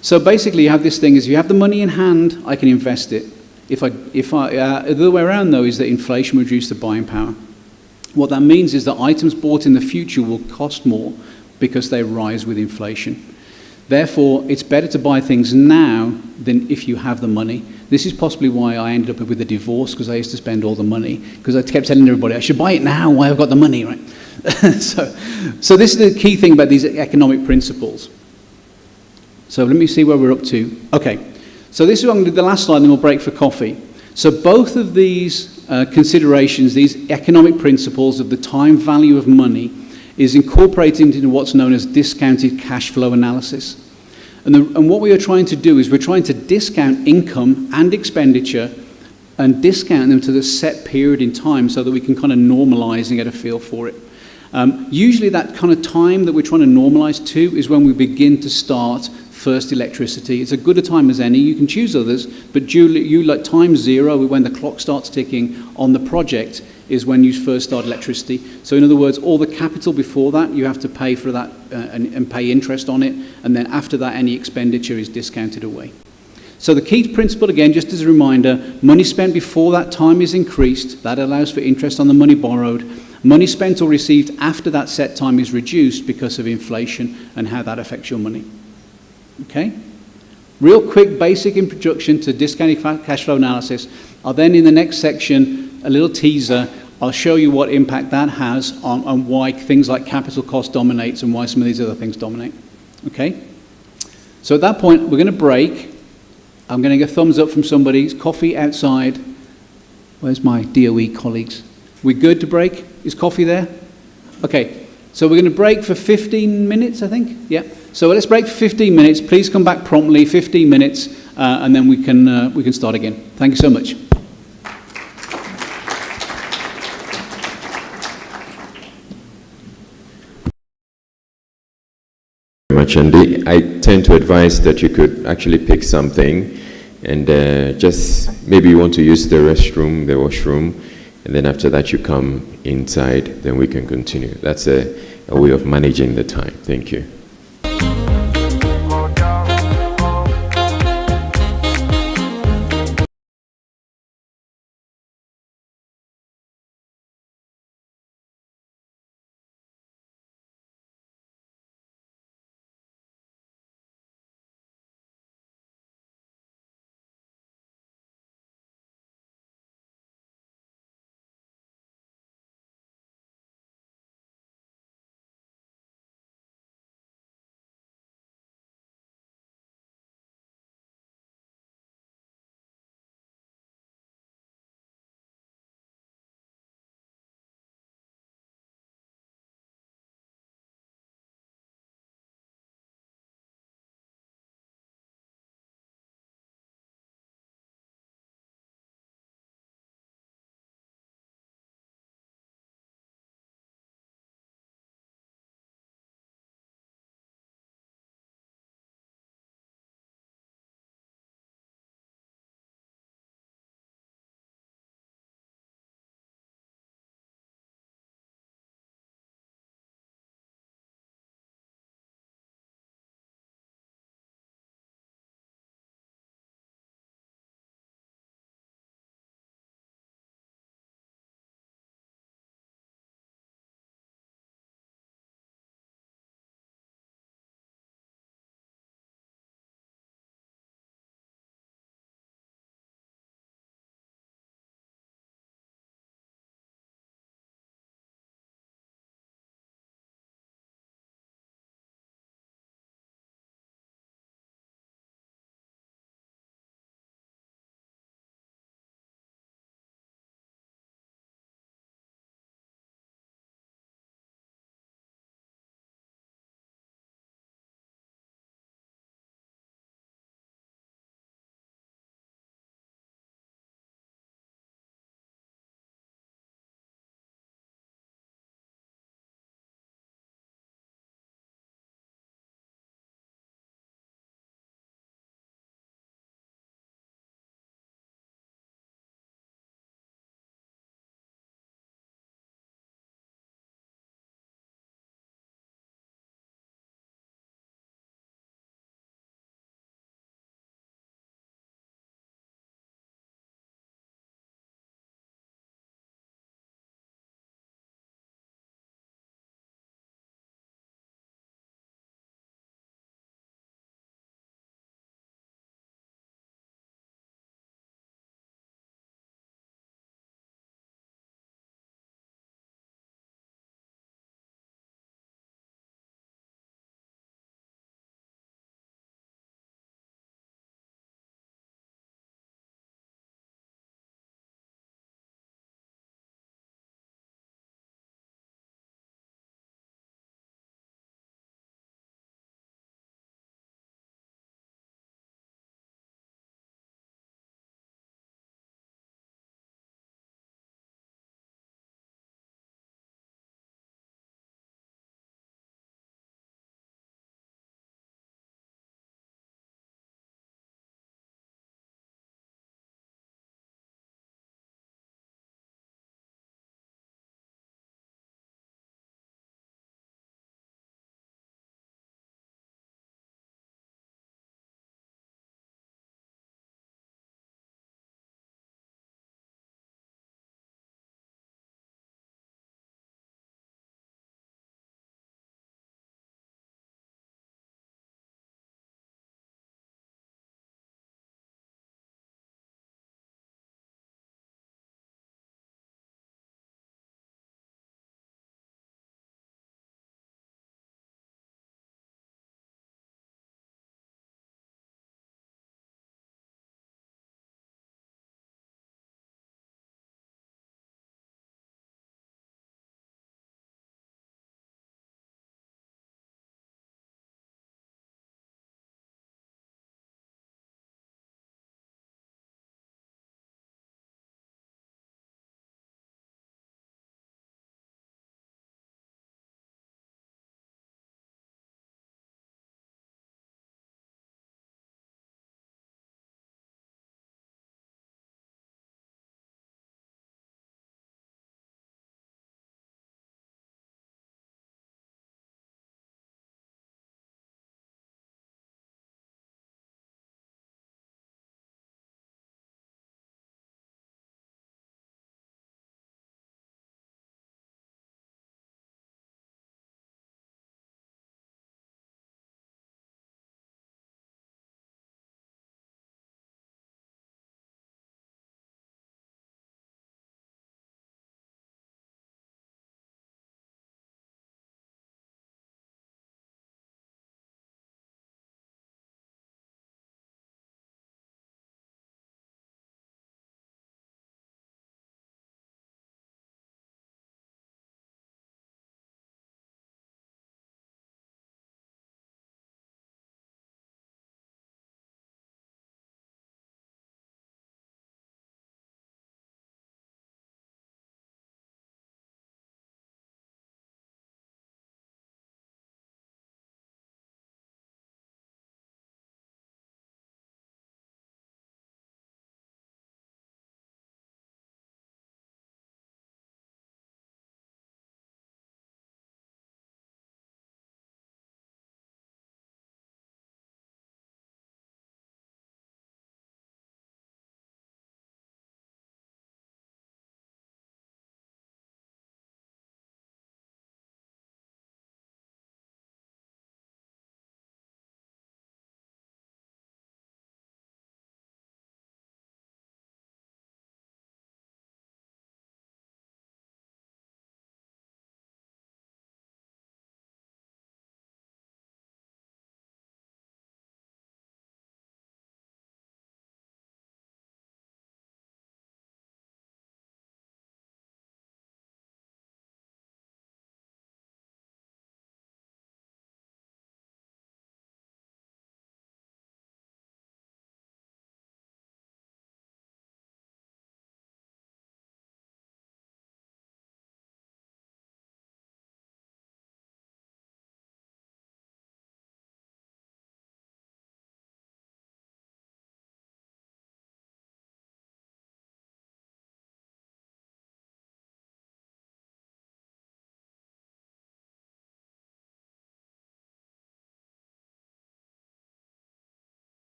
[SPEAKER 3] So basically, you have this thing: is you have the money in hand, I can invest it. The other way around, though, is that inflation will reduce the buying power. What that means is that items bought in the future will cost more because they rise with inflation. Therefore, it's better to buy things now than if you have the money. This is possibly why I ended up with a divorce, because I used to spend all the money, because I kept telling everybody, I should buy it now while I've got the money, right? So this is the key thing about these economic principles. So let me see where we're up to. Okay, so this is going to do the last slide, and then we'll break for coffee. So both of these considerations, these economic principles of the time value of money, is incorporated into what's known as discounted cash flow analysis. And what we are trying to do is we're trying to discount income and expenditure and discount them to the set period in time so that we can kind of normalize and get a feel for it. Usually that kind of time that we're trying to normalize to is when we begin to start first electricity. It's as good a time as any. You can choose others, but you like time zero, when the clock starts ticking on the project, is when you first start electricity. So in other words, all the capital before that, you have to pay for that and pay interest on it, and then after that, any expenditure is discounted away. So the key principle, again, just as a reminder, money spent before that time is increased. That allows for interest on the money borrowed. Money spent or received after that set time is reduced because of inflation and how that affects your money. Okay? Real quick basic introduction to discounted cash flow analysis. I'll then, in the next section, a little teaser, I'll show you what impact that has on why things like capital cost dominates and why some of these other things dominate. Okay? So at that point, we're going to break. I'm going to get a thumbs up from somebody. Is coffee outside? Where's my DOE colleagues? We good to break? Is coffee there? Okay. So we're going to break for 15 minutes, I think. Yeah. So let's break for 15 minutes. Please come back promptly, 15 minutes, and then we can start again. Thank you so much.
[SPEAKER 1] Much, and I tend to advise that you could actually pick something and just maybe you want to use the restroom, the washroom, and then after that you come inside, then we can continue. That's a way of managing the time. Thank you.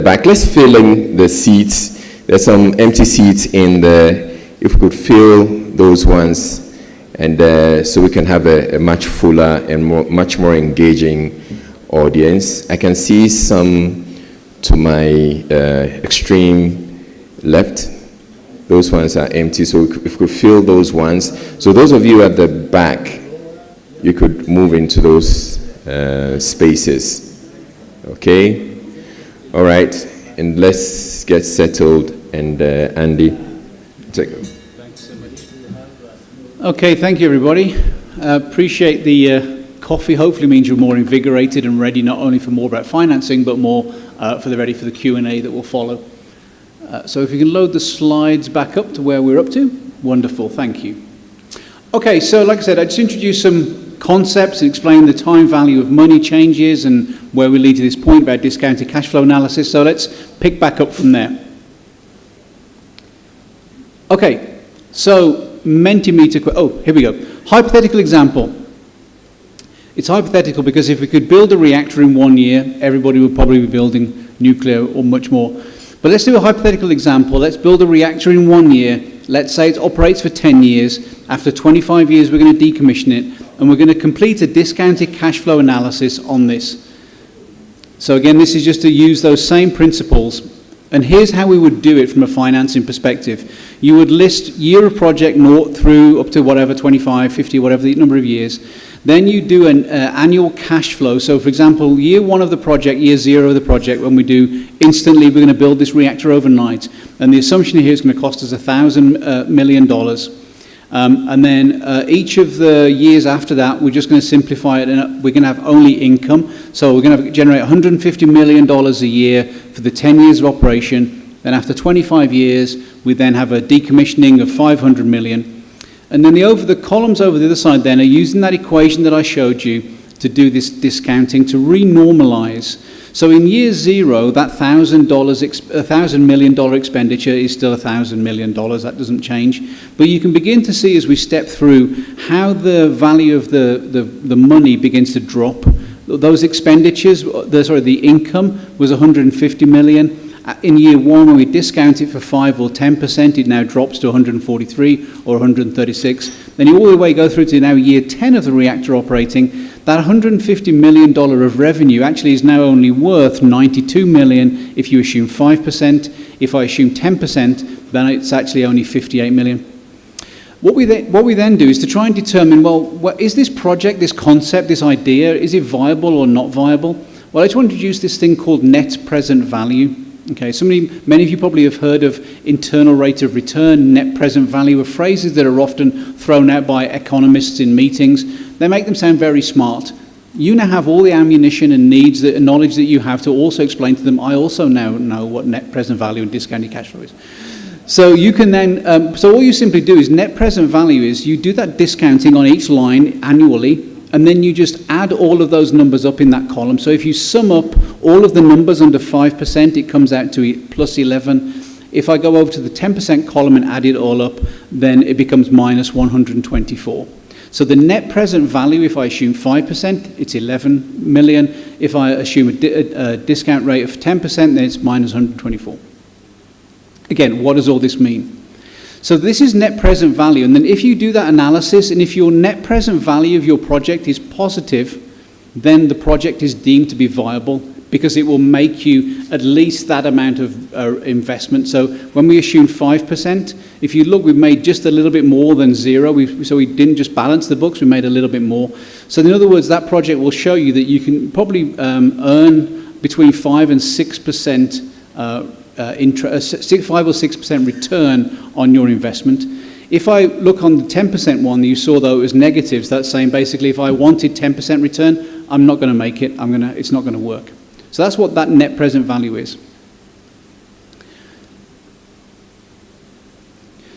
[SPEAKER 1] back. Let's fill in the seats. There's some empty seats in the, if we could fill those ones, and so we can have a much fuller and much more engaging audience. I can see some to my extreme left. Those ones are empty, so if we could fill those ones. So those of you at the back, you could move into those spaces. Okay? All right, and let's get settled. And Andy, take it.
[SPEAKER 3] Okay, thank you, everybody. Appreciate the coffee. Hopefully means you're more invigorated and ready not only for more about financing, but more ready for the Q&A that will follow. So if you can load the slides back up to where we're up to. Wonderful, thank you. Okay, so like I said, I just introduced some concepts and explain the time value of money changes and where we lead to this point about discounted cash flow analysis. So let's pick back up from there. Okay, so Mentimeter, here we go. Hypothetical example. It's hypothetical because if we could build a reactor in 1 year, everybody would probably be building nuclear or much more. But let's do a hypothetical example. Let's build a reactor in 1 year. Let's say it operates for 10 years. After 25 years, we're going to decommission it, and we're going to complete a discounted cash flow analysis on this. So again, this is just to use those same principles. And here's how we would do it from a financing perspective. You would list year of project naught through up to whatever, 25, 50, whatever the number of years. Then you do an annual cash flow. So for example, year 1 of the project, year 0 of the project, when we do instantly, we're going to build this reactor overnight. And the assumption here is going to cost us $1,000 million. And then each of the years after that, we're just going to simplify it, and we're going to have only income. So we're going to generate $150 million a year for the 10 years of operation. Then after 25 years, we then have a decommissioning of $500 million. And then the columns over the other side then are using that equation that I showed you to do this discounting, to renormalize. So in year 0, that $1,000 million expenditure is still $1,000 million. That doesn't change. But you can begin to see as we step through how the value of the money begins to drop. Those expenditures, the income was $150 million. In year 1, when we discount it for 5 or 10%, it now drops to 143 or 136. Then you all the way go through to now year 10 of the reactor operating. That $150 million of revenue actually is now only worth $92 million if you assume 5%. If I assume 10%, then it's actually only $58 million. What we then do is to try and determine, well, is this project, this concept, this idea, is it viable or not viable? Well, I just want to introduce this thing called net present value. Okay, many of you probably have heard of internal rate of return, net present value, are phrases that are often thrown out by economists in meetings. They make them sound very smart. You now have all the ammunition and knowledge that you have to also explain to them, I also now know what net present value and discounted cash flow is. So you can then, so all you simply do is net present value is you do that discounting on each line annually, and then you just add all of those numbers up in that column. So if you sum up all of the numbers under 5%, it comes out to plus 11. If I go over to the 10% column and add it all up, then it becomes minus 124. So the net present value, if I assume 5%, it's 11 million. If I assume a discount rate of 10%, then it's minus 124. Again, what does all this mean? So this is net present value, and then if you do that analysis, and if your net present value of your project is positive, then the project is deemed to be viable because it will make you at least that amount of investment. So when we assume 5%, if you look, we've made just a little bit more than 0. So we didn't just balance the books, we made a little bit more. So in other words, that project will show you that you can probably earn between 5 and 6% 5 or 6% return on your investment. If I look on the 10% one, you saw though it was negatives. That's saying basically if I wanted 10% return, I'm not going to make it. It's not going to work. So that's what that net present value is.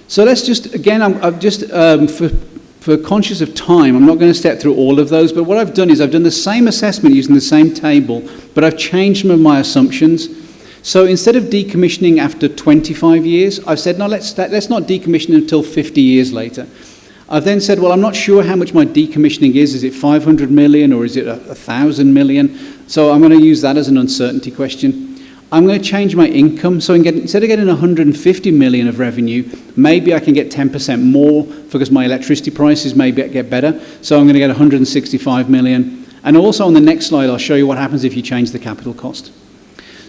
[SPEAKER 3] So let's just, again, I'm just, for conscious of time, I'm not going to step through all of those, but what I've done is I've done the same assessment using the same table, but I've changed some of my assumptions. So instead of decommissioning after 25 years, I've said, no, let's not decommission until 50 years later. I've then said, well, I'm not sure how much my decommissioning is. Is it 500 million or is it 1,000 million? So I'm going to use that as an uncertainty question. I'm going to change my income. So instead of getting 150 million of revenue, maybe I can get 10% more because my electricity prices maybe get better. So I'm going to get 165 million. And also on the next slide, I'll show you what happens if you change the capital cost.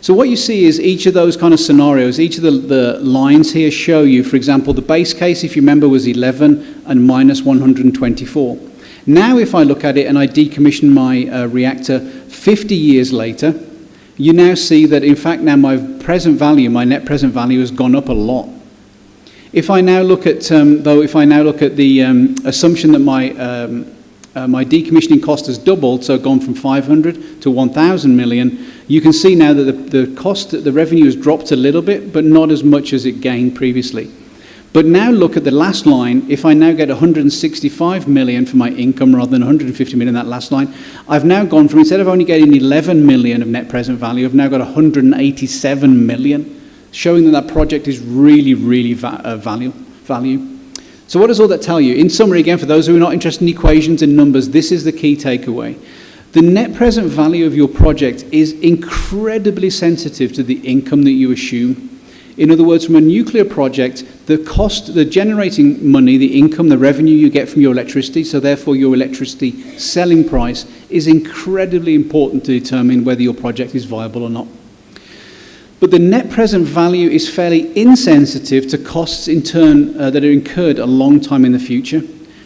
[SPEAKER 3] So what you see is each of those kind of scenarios, each of the lines here show you, for example, the base case, if you remember, was 11 and minus 124. Now if I look at it and I decommission my reactor 50 years later, you now see that in fact now my present value, my net present value has gone up a lot. If I now look at, the assumption that my decommissioning cost has doubled, so gone from 500 to 1,000 million, you can see now that the revenue has dropped a little bit, but not as much as it gained previously. But now look at the last line. If I now get 165 million for my income rather than 150 million, that last line, I've now gone from, instead of only getting 11 million of net present value, I've now got 187 million, showing that that project is really, really value. So what does all that tell you? In summary, again, for those who are not interested in equations and numbers, this is the key takeaway. The net present value of your project is incredibly sensitive to the income that you assume. In other words, from a nuclear project, the cost, the generating money, the income, the revenue you get from your electricity, so therefore your electricity selling price, is incredibly important to determine whether your project is viable or not. But the net present value is fairly insensitive to costs in turn that are incurred a long time in the future.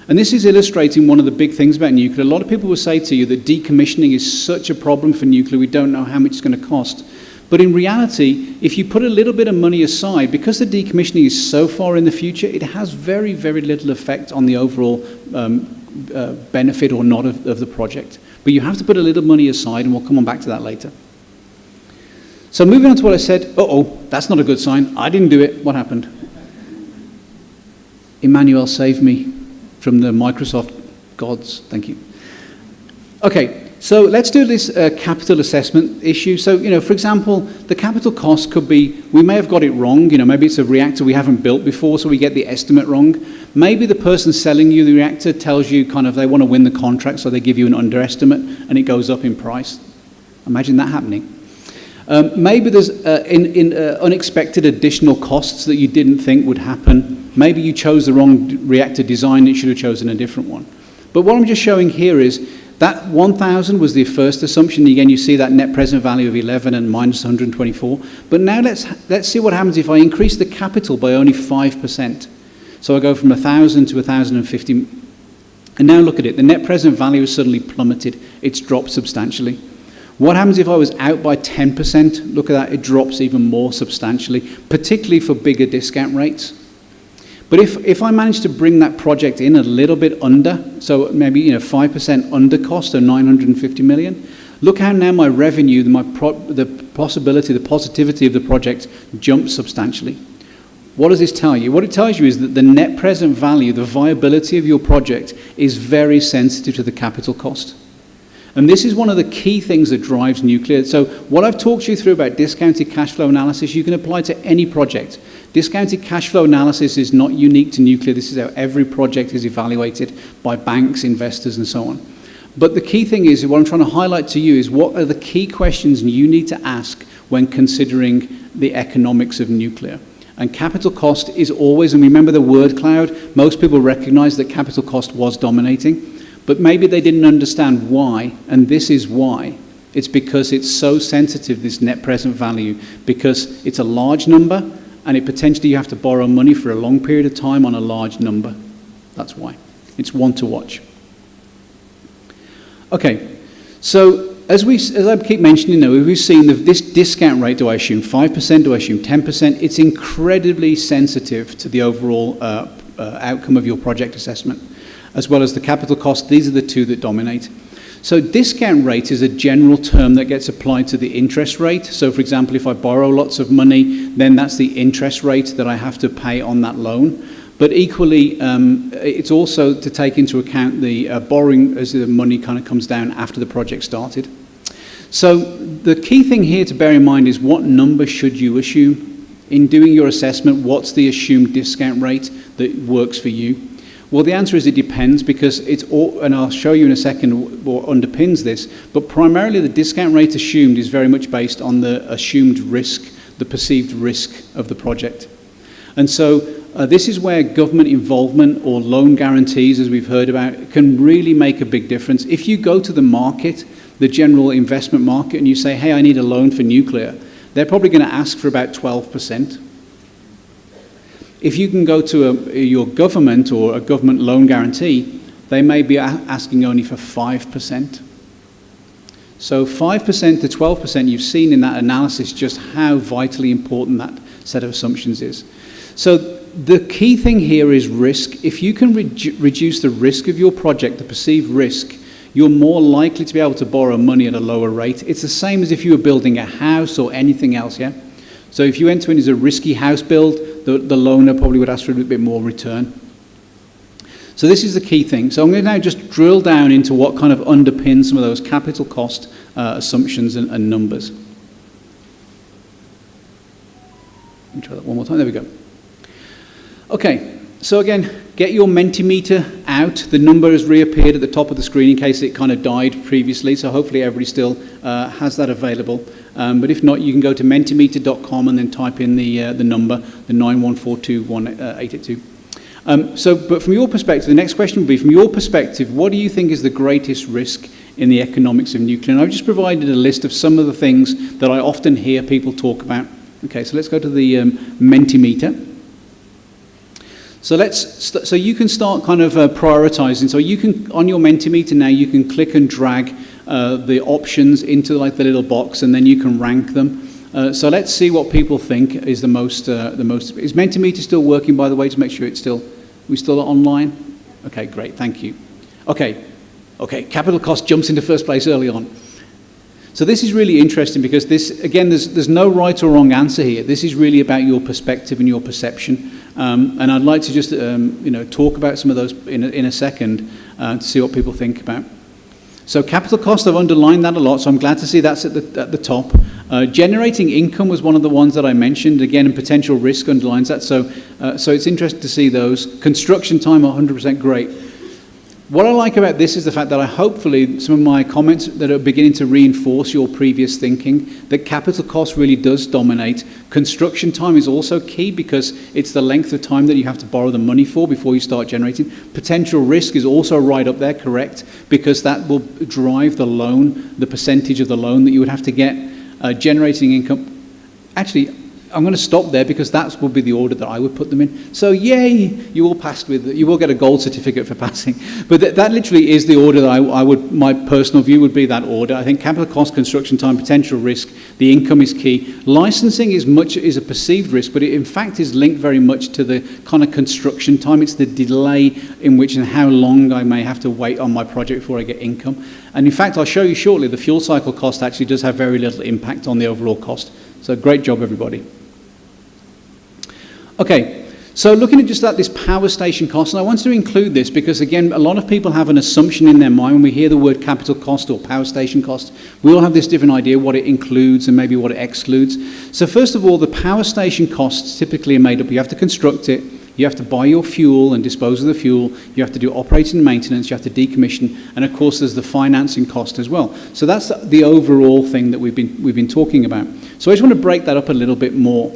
[SPEAKER 3] And this is illustrating one of the big things about nuclear. A lot of people will say to you that decommissioning is such a problem for nuclear, we don't know how much it's going to cost. But in reality, if you put a little bit of money aside, because the decommissioning is so far in the future, it has very, very little effect on the overall benefit or not of the project. But you have to put a little money aside, and we'll come on back to that later. So moving on to what I said, uh-oh, that's not a good sign. I didn't do it. What happened? Emmanuel saved me from the Microsoft gods. Thank you. Okay. So let's do this capital assessment issue. So, for example, the capital cost could be, we may have got it wrong. Maybe it's a reactor we haven't built before, so we get the estimate wrong. Maybe the person selling you the reactor tells you kind of they want to win the contract, so they give you an underestimate and it goes up in price. Imagine that happening. Maybe there's unexpected additional costs that you didn't think would happen. Maybe you chose the wrong reactor design, you should have chosen a different one. But what I'm just showing here is that 1,000 was the first assumption. Again, you see that net present value of 11 and minus 124. But now let's see what happens if I increase the capital by only 5%. So I go from 1,000 to 1,050. And now look at it. The net present value has suddenly plummeted. It's dropped substantially. What happens if I was out by 10%? Look at that. It drops even more substantially, particularly for bigger discount rates. But if I manage to bring that project in a little bit under, so maybe 5% under cost, or 950 million, look how now my revenue, the positivity of the project jumps substantially. What does this tell you? What it tells you is that the net present value, the viability of your project, is very sensitive to the capital cost. And this is one of the key things that drives nuclear. So what I've talked you through about discounted cash flow analysis, you can apply to any project. Discounted cash flow analysis is not unique to nuclear. This is how every project is evaluated by banks, investors, and so on. But the key thing is, what I'm trying to highlight to you is what are the key questions you need to ask when considering the economics of nuclear. And capital cost is always, and remember the word cloud, most people recognize that capital cost was dominating, but maybe they didn't understand why, and this is why. It's because it's so sensitive, this net present value, because it's a large number, and it potentially you have to borrow money for a long period of time on a large number. That's why. It's one to watch. Okay, so as I keep mentioning now, we've seen this discount rate, do I assume 5%, do I assume 10%? It's incredibly sensitive to the overall outcome of your project assessment, as well as the capital cost. These are the two that dominate. So discount rate is a general term that gets applied to the interest rate. So for example, if I borrow lots of money, then that's the interest rate that I have to pay on that loan. But equally, it's also to take into account the borrowing as the money kind of comes down after the project started. So the key thing here to bear in mind is what number should you assume? In doing your assessment, what's the assumed discount rate that works for you? Well, the answer is it depends, because it's all, and I'll show you in a second what underpins this, but primarily the discount rate assumed is very much based on the assumed risk, the perceived risk of the project. And so this is where government involvement or loan guarantees, as we've heard about, can really make a big difference. If you go to the market, the general investment market, and you say, hey, I need a loan for nuclear, they're probably going to ask for about 12%. If you can go to your government or a government loan guarantee, they may be asking only for 5%. So 5% to 12%, you've seen in that analysis just how vitally important that set of assumptions is. So the key thing here is risk. If you can reduce the risk of your project, the perceived risk, you're more likely to be able to borrow money at a lower rate. It's the same as if you were building a house or anything else, yeah? So if you enter in as a risky house build, the loaner probably would ask for a little bit more return. So this is the key thing. So I'm going to now just drill down into what kind of underpins some of those capital cost assumptions and numbers. Let me try that one more time. There we go. Okay, so again, get your Mentimeter out. The number has reappeared at the top of the screen in case it kind of died previously, so hopefully everybody still has that available. But if not, you can go to mentimeter.com and then type in the number, the 914218882. But from your perspective, the next question would be, from your perspective, what do you think is the greatest risk in the economics of nuclear? And I've just provided a list of some of the things that I often hear people talk about. Okay, so let's go to the Mentimeter. So you can start kind of prioritizing. So you can, on your Mentimeter now, you can click and drag the options into like the little box, and then you can rank them. So let's see what people think is the most. Is Mentimeter still working, by the way, to make sure we still online? Okay, great, thank you. Okay, capital cost jumps into first place early on. So this is really interesting because this, again, there's no right or wrong answer here. This is really about your perspective and your perception. And I'd like to just talk about some of those in a second to see what people think about. So capital cost, I've underlined that a lot, so I'm glad to see that's at the top. Generating income was one of the ones that I mentioned, again, and potential risk underlines that. So it's interesting to see those. Construction time, 100% great. What I like about this is the fact that hopefully some of my comments that are beginning to reinforce your previous thinking, that capital cost really does dominate. Construction time is also key because it's the length of time that you have to borrow the money for before you start generating. Potential risk is also right up there, correct, because that will drive the loan, the percentage of the loan that you would have to get. Generating income. Actually, I'm going to stop there because that will be the order that I would put them in. So yay, you all passed you will get a gold certificate for passing. But that literally is the order that I would, my personal view would be that order. I think capital cost, construction time, potential risk, the income is key. Licensing is a perceived risk, but it in fact is linked very much to the kind of construction time. It's the delay in which and how long I may have to wait on my project before I get income. And in fact, I'll show you shortly, the fuel cycle cost actually does have very little impact on the overall cost. So great job, everybody. Okay, so looking at just this power station cost, and I wanted to include this because, again, a lot of people have an assumption in their mind when we hear the word capital cost or power station cost. We all have this different idea what it includes and maybe what it excludes. So first of all, the power station costs typically are made up. You have to construct it, you have to buy your fuel and dispose of the fuel, you have to do operating and maintenance, you have to decommission, and of course there's the financing cost as well. So that's the overall thing that we've been talking about. So I just want to break that up a little bit more.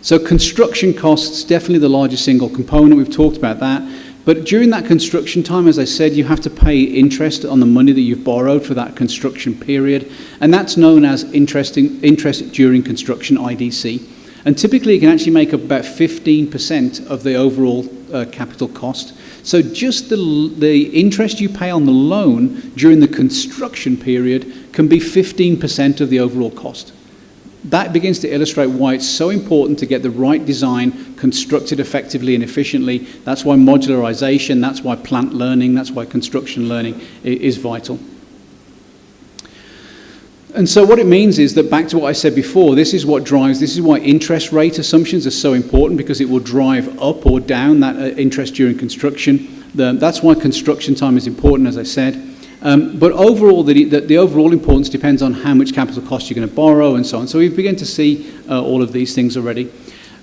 [SPEAKER 3] So construction costs, definitely the largest single component. We've talked about that. But during that construction time, as I said, you have to pay interest on the money that you've borrowed for that construction period. And that's known as interest during construction, IDC. And typically, it can actually make up about 15% of the overall capital cost. So just the interest you pay on the loan during the construction period can be 15% of the overall cost. That begins to illustrate why it's so important to get the right design constructed effectively and efficiently. That's why modularization, that's why plant learning, that's why construction learning is vital. And so what it means is that, back to what I said before, this is why interest rate assumptions are so important, because it will drive up or down that interest during construction. That's why construction time is important, as I said. But overall, the overall importance depends on how much capital cost you're going to borrow and so on. So we've begun to see all of these things already.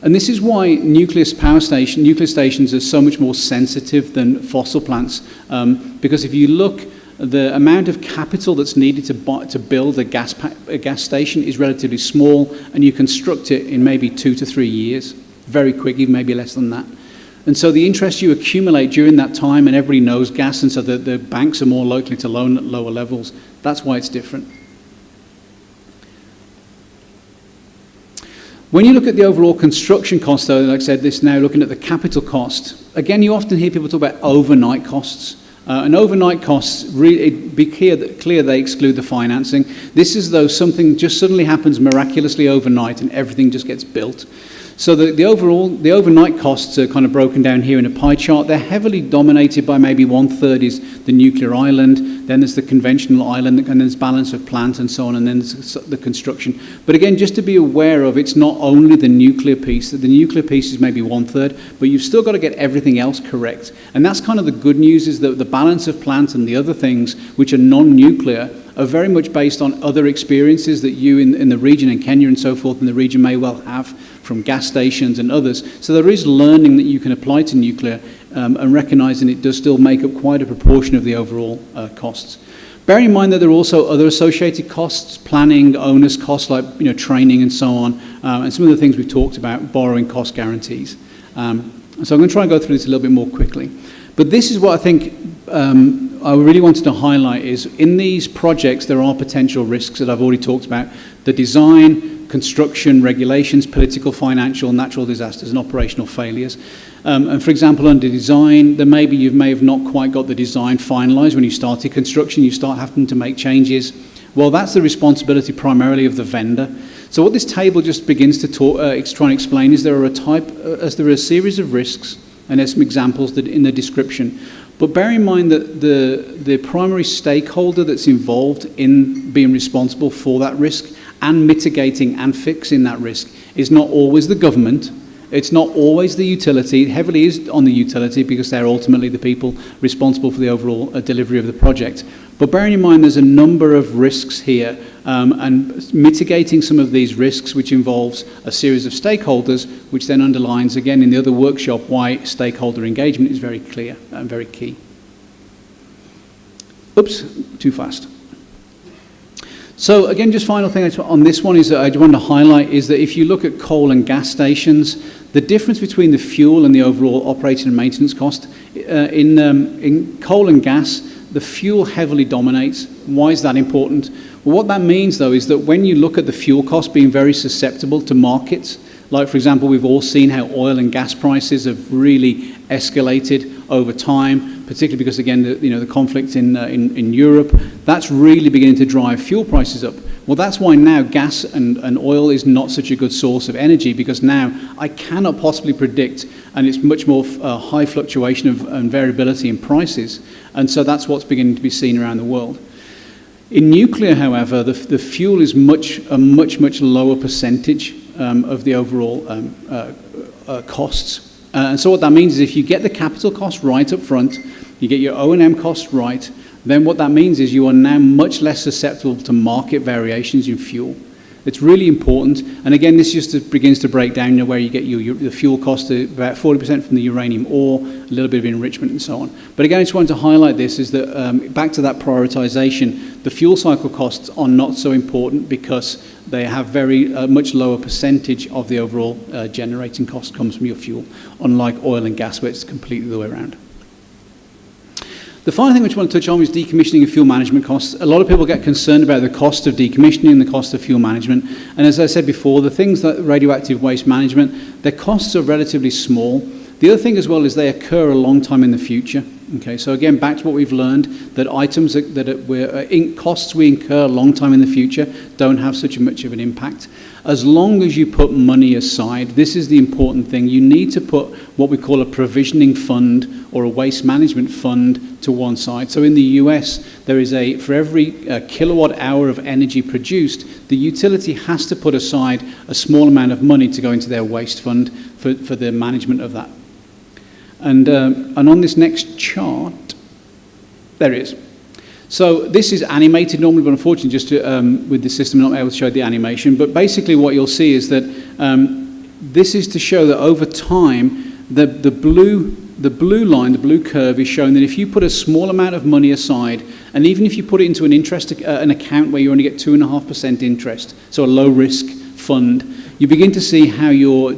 [SPEAKER 3] And this is why nuclear stations are so much more sensitive than fossil plants. Because if you look, the amount of capital that's needed to build a gas station is relatively small, and you construct it in maybe 2 to 3 years, very quick, even maybe less than that. And so the interest you accumulate during that time, and everybody knows gas, and so the banks are more likely to loan at lower levels. That's why it's different. When you look at the overall construction cost, though, like I said, this now looking at the capital cost, again, you often hear people talk about overnight costs. And overnight costs, it'd be clear they exclude the financing. This is though something just suddenly happens miraculously overnight and everything just gets built. So the overnight costs are kind of broken down here in a pie chart. They're heavily dominated by maybe 1/3 is the nuclear island, then there's the conventional island, and there's balance of plant and so on, and then there's the construction. But again, just to be aware of, it's not only the nuclear piece. The nuclear piece is maybe 1/3, but you've still got to get everything else correct. And that's kind of the good news, is that the balance of plant and the other things, which are non-nuclear, are very much based on other experiences that you in the region, in Kenya and so forth, in the region may well have from gas stations and others. So there is learning that you can apply to nuclear, and recognizing it does still make up quite a proportion of the overall costs. Bearing in mind that there are also other associated costs, planning, owners costs like training and so on, and some of the things we've talked about, borrowing cost guarantees. So I'm going to try and go through this a little bit more quickly. But this is what I think I really wanted to highlight is in these projects there are potential risks that I've already talked about. The design, construction, regulations, political, financial, natural disasters and operational failures. And for example, under design, you may have not quite got the design finalized when you started construction, you start having to make changes. Well, that's the responsibility primarily of the vendor. So what this table just begins to try and explain is there are a series of risks, and there's some examples that in the description. But bear in mind that the primary stakeholder that's involved in being responsible for that risk and mitigating and fixing that risk is not always the government. It's not always the utility. It heavily is on the utility because they're ultimately the people responsible for the overall delivery of the project. But bearing in mind there's a number of risks here, and mitigating some of these risks, which involves a series of stakeholders, which then underlines again in the other workshop why stakeholder engagement is very clear and very key. Oops, too fast. So again, just final thing on this one is that I want to highlight is that if you look at coal and gas stations, the difference between the fuel and the overall operating and maintenance cost, in coal and gas, the fuel heavily dominates. Why is that important? Well, what that means, though, is that when you look at the fuel cost being very susceptible to markets, like, for example, we've all seen how oil and gas prices have really escalated over time, particularly because, again, the conflict in Europe, that's really beginning to drive fuel prices up. Well, that's why now gas and oil is not such a good source of energy, because now I cannot possibly predict, and it's much more high fluctuation and variability in prices, and so that's what's beginning to be seen around the world. In nuclear, however, the fuel is a much lower percentage of the overall costs. And so what that means is if you get the capital cost right up front, you get your O&M costs right, then what that means is you are now much less susceptible to market variations in fuel. It's really important. And again, this just begins to break down where you get the fuel cost to about 40% from the uranium ore, a little bit of enrichment and so on. But again, I just wanted to highlight this is that back to that prioritization, the fuel cycle costs are not so important because they have very much lower percentage of the overall generating cost comes from your fuel, unlike oil and gas where it's completely the way around. The final thing which I want to touch on is decommissioning and fuel management costs. A lot of people get concerned about the cost of decommissioning and the cost of fuel management. And as I said before, the things like radioactive waste management, their costs are relatively small. The other thing as well is they occur a long time in the future. Okay, so again, back to what we've learned, that items costs we incur a long time in the future don't have such much of an impact. As long as you put money aside, this is the important thing, you need to put what we call a provisioning fund or a waste management fund to one side. So in the US, there is for every kilowatt hour of energy produced, the utility has to put aside a small amount of money to go into their waste fund for the management of that. And on this next chart, there it is. So this is animated normally, but unfortunately, just with the system, I'm not able to show the animation. But basically, what you'll see is that this is to show that over time, the blue line, the blue curve, is showing that if you put a small amount of money aside, and even if you put it into an account where you only get 2.5% interest, so a low risk fund, you begin to see how your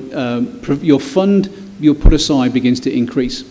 [SPEAKER 3] fund you'll put aside begins to increase.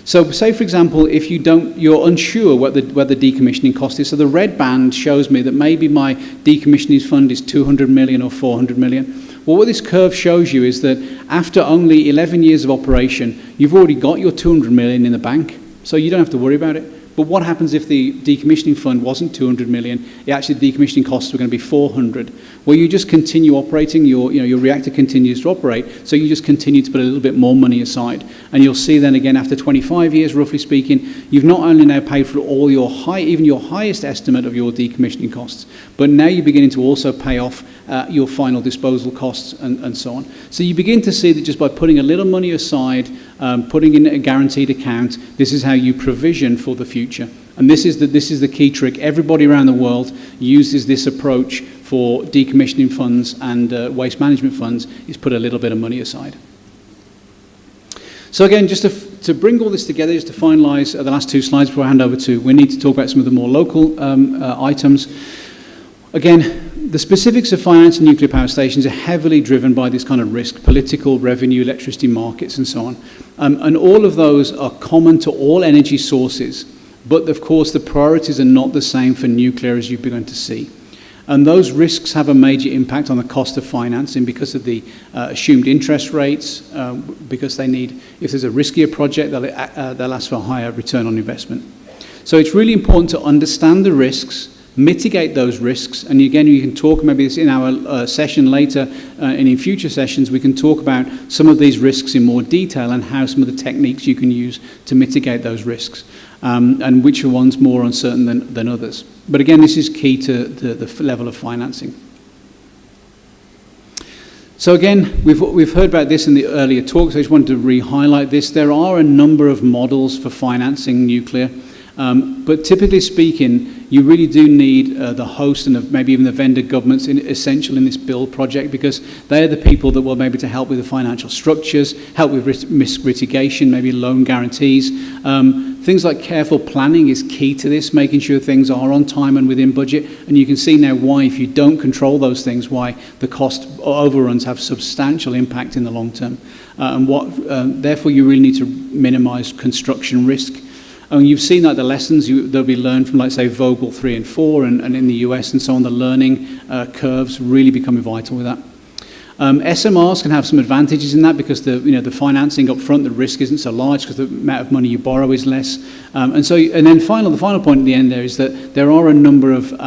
[SPEAKER 3] So say, for example, if you're unsure what the decommissioning cost is. So the red band shows me that maybe my decommissioning fund is 200 million or 400 million. Well, what this curve shows you is that after only 11 years of operation, you've already got your 200 million in the bank, so you don't have to worry about it. But what happens if the decommissioning fund wasn't 200 million? Actually, the decommissioning costs were going to be 400. Well, you just continue operating, your reactor continues to operate, so you just continue to put a little bit more money aside. And you'll see then again, after 25 years, roughly speaking, you've not only now paid for all your even your highest estimate of your decommissioning costs, but now you're beginning to also pay off your final disposal costs and so on. So you begin to see that just by putting a little money aside, putting in a guaranteed account, this is how you provision for the future. And this is the key trick. Everybody around the world uses this approach for decommissioning funds and waste management funds, is put a little bit of money aside. So again, just to bring all this together, just to finalise the last two slides before I hand over to, we need to talk about some of the more local items. Again, the specifics of financing nuclear power stations are heavily driven by this kind of risk, political, revenue, electricity markets, and so on. And all of those are common to all energy sources. But of course, the priorities are not the same for nuclear, as you've begun to see. And those risks have a major impact on the cost of financing because of the assumed interest rates, because they need, if there's a riskier project, they'll ask for a higher return on investment. So it's really important to understand the risks, mitigate those risks, and again, you can talk, maybe this in our session later, and in future sessions, we can talk about some of these risks in more detail and how some of the techniques you can use to mitigate those risks, and which are ones more uncertain than others. But again, this is key to the level of financing. So again, we've heard about this in the earlier talks. I just wanted to re-highlight this. There are a number of models for financing nuclear. But typically speaking, you really do need the host and maybe even the vendor governments essential in this build project, because they are the people that will maybe to help with the financial structures, help with risk mitigation, maybe loan guarantees. Things like careful planning is key to this, making sure things are on time and within budget. And you can see now why, if you don't control those things, why the cost overruns have substantial impact in the long term. Therefore, you really need to minimize construction risk. And you've seen that the lessons they'll be learned from, like, say, Vogtle 3 and 4, and in the US and so on, the learning curves really becoming vital with that. SMRs can have some advantages in that because the financing up front, the risk isn't so large because the amount of money you borrow is less. And then the final point at the end there is that there are a number of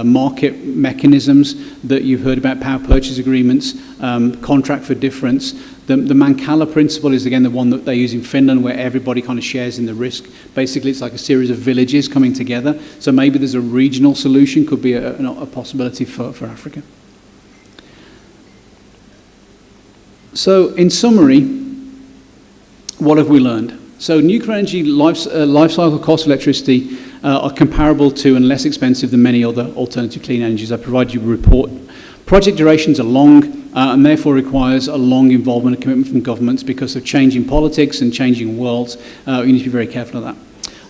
[SPEAKER 3] market mechanisms that you've heard about, power purchase agreements, contract for difference. The Mankala principle is, again, the one that they use in Finland, where everybody kind of shares in the risk. Basically, it's like a series of villages coming together. So maybe there's a regional solution, could be a possibility for Africa. So in summary, what have we learned? So nuclear energy life cycle costs of electricity are comparable to and less expensive than many other alternative clean energies. I provide you a report. Project durations are long, and therefore requires a long involvement and commitment from governments because of changing politics and changing worlds. You need to be very careful of that.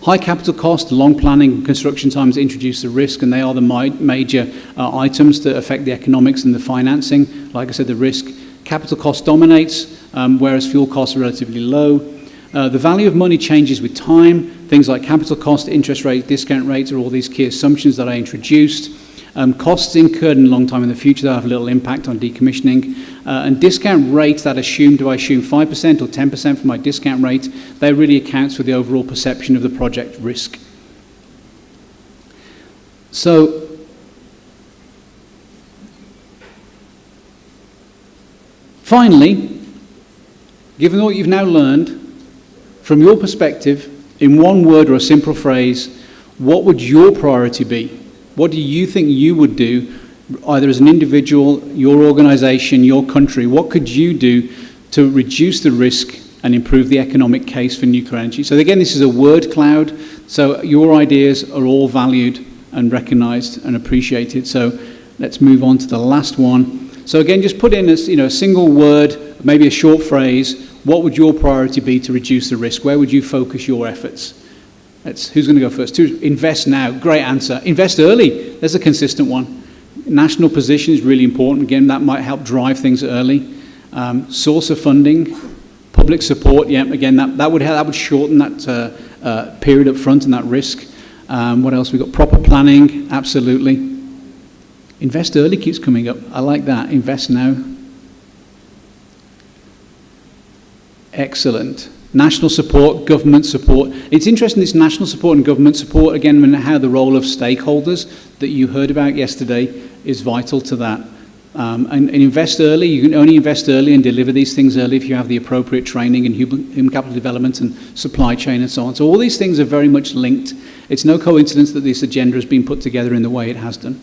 [SPEAKER 3] High capital cost, long planning and construction times introduce the risk, and they are the major items that affect the economics and the financing. Like I said, the risk. Capital cost dominates, whereas fuel costs are relatively low. The value of money changes with time. Things like capital cost, interest rate, discount rates are all these key assumptions that I introduced. Costs incurred in a long time in the future that have little impact on decommissioning. And discount rate, do I assume 5% or 10% for my discount rate? That really accounts for the overall perception of the project risk. So, finally, given what you've now learned, from your perspective, in one word or a simple phrase, what would your priority be? What do you think you would do, either as an individual, your organization, your country? What could you do to reduce the risk and improve the economic case for nuclear energy? So again, this is a word cloud. So your ideas are all valued and recognized and appreciated. So let's move on to the last one. So again, just put in a single word, maybe a short phrase. What would your priority be to reduce the risk? Where would you focus your efforts? Who's going to go first? Invest now. Great answer. Invest early. There's a consistent one. National position is really important. Again, that might help drive things early. Source of funding, public support. Yeah, again, that would shorten that period up front and that risk. What else? We've got proper planning. Absolutely. Invest early keeps coming up. I like that. Invest now. Excellent. National support, government support. It's interesting, this national support and government support, again, and how the role of stakeholders that you heard about yesterday is vital to that. And invest early. You can only invest early and deliver these things early if you have the appropriate training in human capital development and supply chain and so on. So all these things are very much linked. It's no coincidence that this agenda has been put together in the way it has done.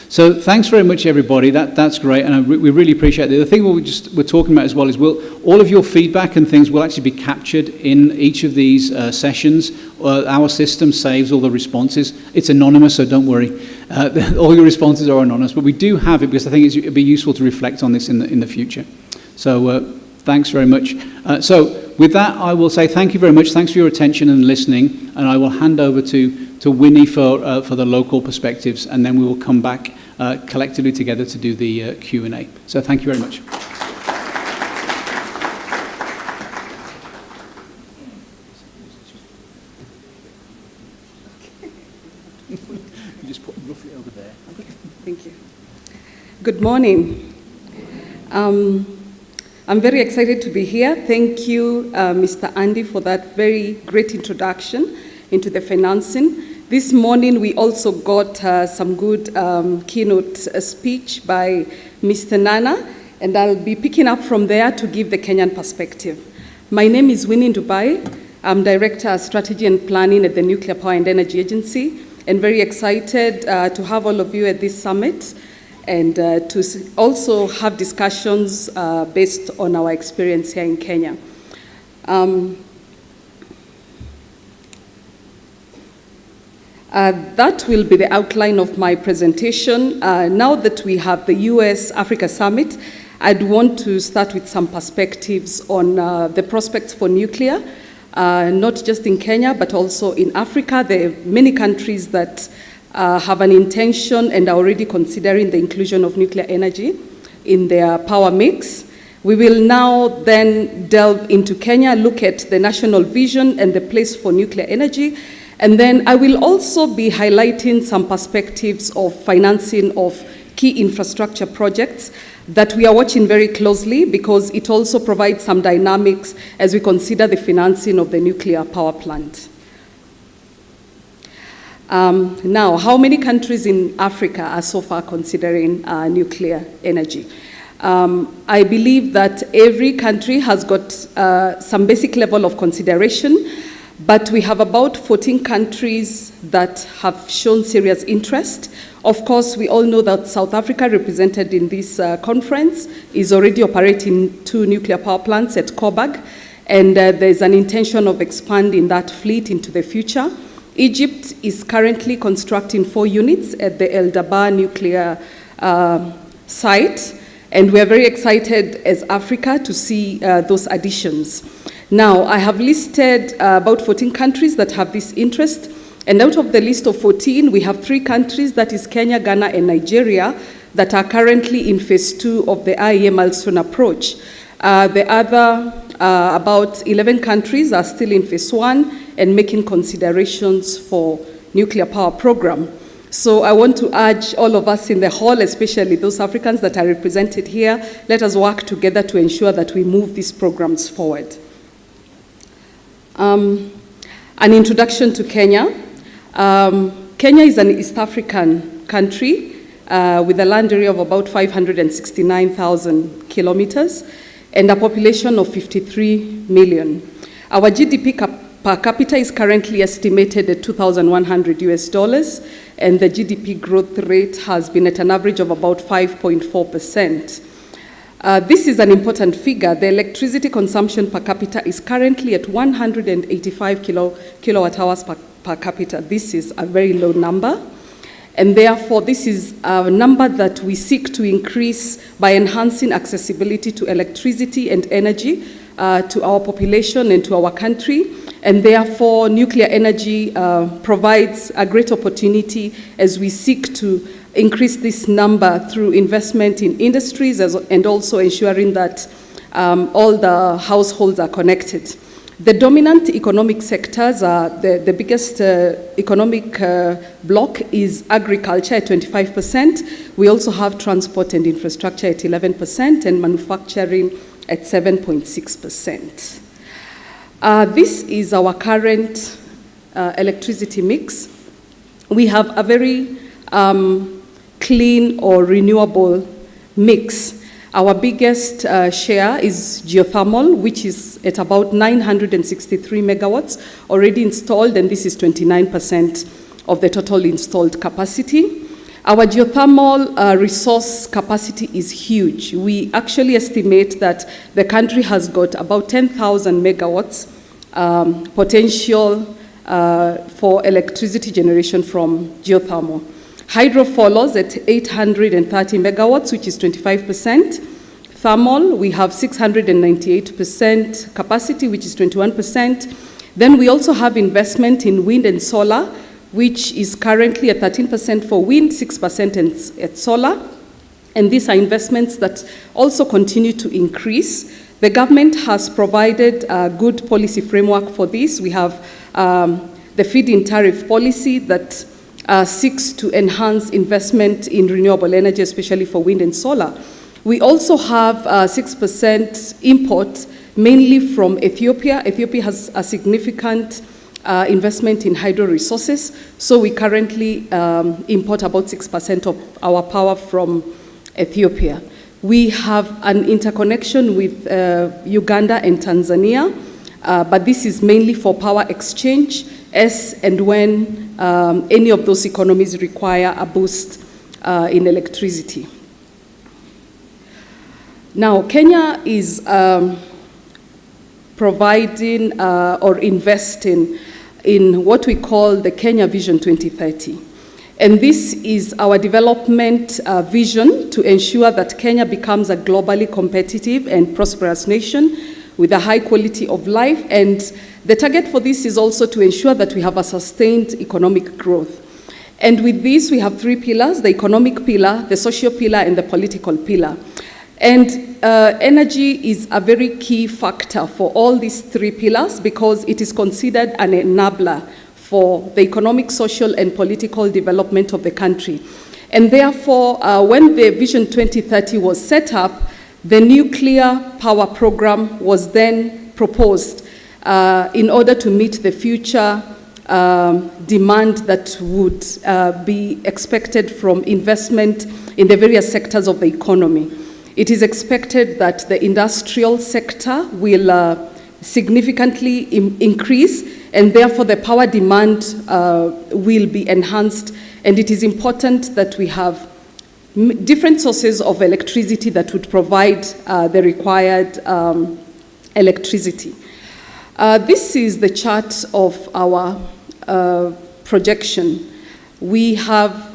[SPEAKER 3] So thanks very much, everybody. That's great, and we really appreciate it. The thing we're talking about as well is all of your feedback and things will actually be captured in each of these sessions. Our system saves all the responses. It's anonymous, so don't worry. All your responses are anonymous, but we do have it because I think it'd be useful to reflect on this in the future. So thanks very much. So with that, I will say thank you very much. Thanks for your attention and listening, and I will hand over to Winnie for the local perspectives, and then we will come back collectively together to do the Q&A. So thank you very much. You just put roughly over there.
[SPEAKER 5] Okay, thank you. Good morning. I'm very excited to be here. Thank you, Mr. Andy, for that very great introduction into the financing. This morning, we also got some good keynote speech by Mr. Nana, and I'll be picking up from there to give the Kenyan perspective. My name is Winnie Dubai. I'm Director of Strategy and Planning at the Nuclear Power and Energy Agency, and very excited to have all of you at this summit and to also have discussions based on our experience here in Kenya. That will be the outline of my presentation. Now that we have the US-Africa Summit, I'd want to start with some perspectives on the prospects for nuclear, not just in Kenya, but also in Africa. There are many countries that have an intention and are already considering the inclusion of nuclear energy in their power mix. We will now then delve into Kenya, look at the national vision and the place for nuclear energy. And then I will also be highlighting some perspectives of financing of key infrastructure projects that we are watching very closely because it also provides some dynamics as we consider the financing of the nuclear power plant. Now, how many countries in Africa are so far considering nuclear energy? I believe that every country has got some basic level of consideration, but we have about 14 countries that have shown serious interest. Of course, we all know that South Africa, represented in this conference, is already operating 2 nuclear power plants at Koburg, and there's an intention of expanding that fleet into the future. Egypt is currently constructing 4 units at the El Dabaa nuclear site, and we are very excited as Africa to see those additions. Now, I have listed about 14 countries that have this interest, and out of the list of 14, we have 3 countries, that is Kenya, Ghana, and Nigeria, that are currently in phase 2 of the IEA milestone approach. The other, about 11 countries are still in phase 1 and making considerations for nuclear power program. So I want to urge all of us in the hall, especially those Africans that are represented here, let us work together to ensure that we move these programs forward. An introduction to Kenya. Kenya is an East African country with a land area of about 569,000 kilometers and a population of 53 million. Our GDP per capita is currently estimated at $2,100, and the GDP growth rate has been at an average of about 5.4%. This is an important figure. The electricity consumption per capita is currently at 185 kilowatt hours per capita. This is a very low number. And therefore, this is a number that we seek to increase by enhancing accessibility to electricity and energy to our population and to our country. And therefore, nuclear energy provides a great opportunity as we seek to increase this number through investment in industries and also ensuring that all the households are connected. The dominant economic sectors are the biggest economic block is agriculture at 25%. We also have transport and infrastructure at 11% and manufacturing at 7.6%. This is our current electricity mix. We have a very clean or renewable mix. Our biggest share is geothermal, which is at about 963 megawatts already installed, and this is 29% of the total installed capacity. Our geothermal resource capacity is huge. We actually estimate that the country has got about 10,000 megawatts potential for electricity generation from geothermal. Hydro follows at 830 megawatts, which is 25%. Thermal, we have 698% capacity, which is 21%. Then we also have investment in wind and solar, which is currently at 13% for wind, 6% at solar. And these are investments that also continue to increase. The government has provided a good policy framework for this. We have the feed-in tariff policy that seeks to enhance investment in renewable energy, especially for wind and solar. We also have 6% import, mainly from Ethiopia. Ethiopia has a significant investment in hydro resources, so we currently import about 6% of our power from Ethiopia. We have an interconnection with Uganda and Tanzania, but this is mainly for power exchange as and when any of those economies require a boost in electricity. Now, Kenya is providing or investing in what we call the Kenya Vision 2030. And this is our development vision to ensure that Kenya becomes a globally competitive and prosperous nation with a high quality of life. And the target for this is also to ensure that we have a sustained economic growth. And with this, we have three pillars: the economic pillar, the social pillar, and the political pillar. And energy is a very key factor for all these three pillars because it is considered an enabler for the economic, social, and political development of the country. And therefore, when the Vision 2030 was set up, the nuclear power program was then proposed in order to meet the future demand that would be expected from investment in the various sectors of the economy. It is expected that the industrial sector will significantly increase, and therefore the power demand will be enhanced. And it is important that we have different sources of electricity that would provide the required electricity. This is the chart of our projection. We have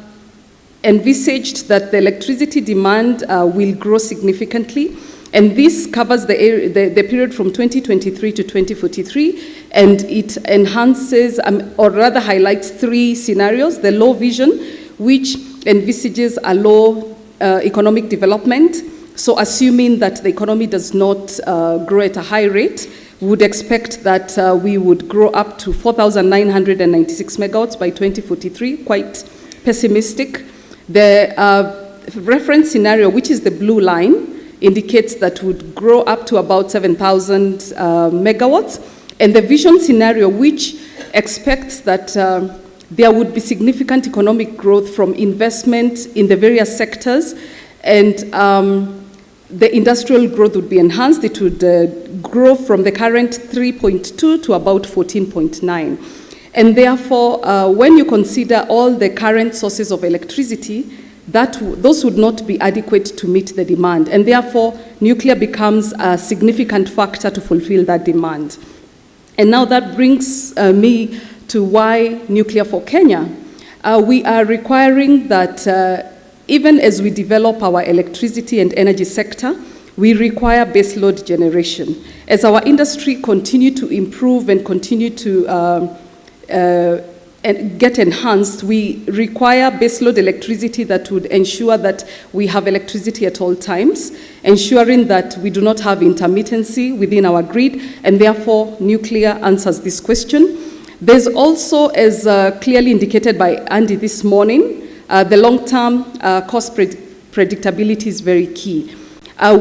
[SPEAKER 5] envisaged that the electricity demand will grow significantly, and this covers the period from 2023 to 2043, and it enhances, or rather highlights three scenarios: the low vision, which envisages a low economic development. So assuming that the economy does not grow at a high rate, we would expect that we would grow up to 4,996 megawatts by 2043, quite pessimistic. The reference scenario, which is the blue line, indicates that would grow up to about 7,000 megawatts. And the vision scenario, which expects that there would be significant economic growth from investment in the various sectors, and the industrial growth would be enhanced. It would grow from the current 3.2 to about 14.9. And therefore, when you consider all the current sources of electricity, those would not be adequate to meet the demand. And therefore, nuclear becomes a significant factor to fulfill that demand. And now that brings me to why nuclear for Kenya. we are requiring that even as we develop our electricity and energy sector, we require baseload generation. As our industry continue to improve and continue to and get enhanced, we require baseload electricity that would ensure that we have electricity at all times, ensuring that we do not have intermittency within our grid, and therefore nuclear answers this question. There's also, as clearly indicated by Andy this morning, the long-term cost predictability is very key.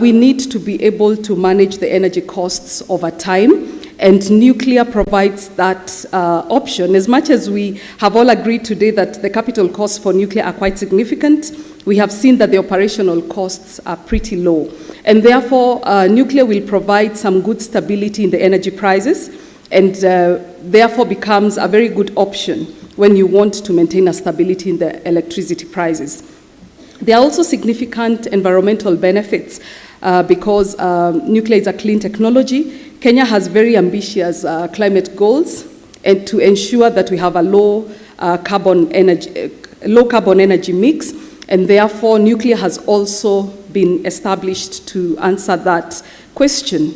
[SPEAKER 5] We need to be able to manage the energy costs over time, and nuclear provides that option. As much as we have all agreed today that the capital costs for nuclear are quite significant, we have seen that the operational costs are pretty low. And therefore, nuclear will provide some good stability in the energy prices, and therefore becomes a very good option when you want to maintain a stability in the electricity prices. There are also significant environmental benefits because nuclear is a clean technology. Kenya has very ambitious climate goals, and to ensure that we have a low carbon energy mix, and therefore nuclear has also been established to answer that question.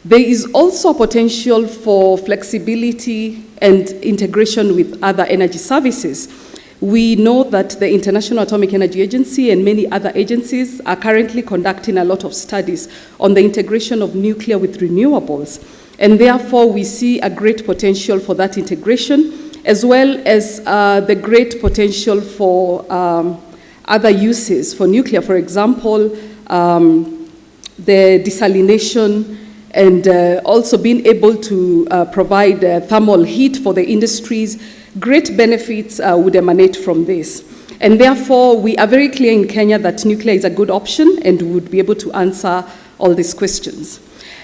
[SPEAKER 5] There is also potential for flexibility and integration with other energy services. We know that the International Atomic Energy Agency and many other agencies are currently conducting a lot of studies on the integration of nuclear with renewables. And therefore, we see a great potential for that integration, as well as the great potential for other uses for nuclear. For example, the desalination, and also being able to provide thermal heat for the industries. Great benefits would emanate from this. And therefore, we are very clear in Kenya that nuclear is a good option and would be able to answer all these questions.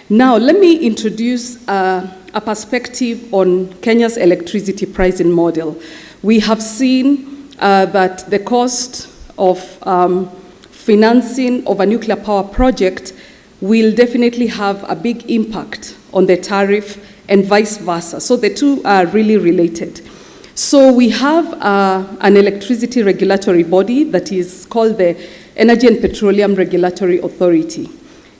[SPEAKER 5] Now, let me introduce a perspective on Kenya's electricity pricing model. We have seen that the cost of financing of a nuclear power project will definitely have a big impact on the tariff and vice versa. So the two are really related. So we have an electricity regulatory body that is called the Energy and Petroleum Regulatory Authority.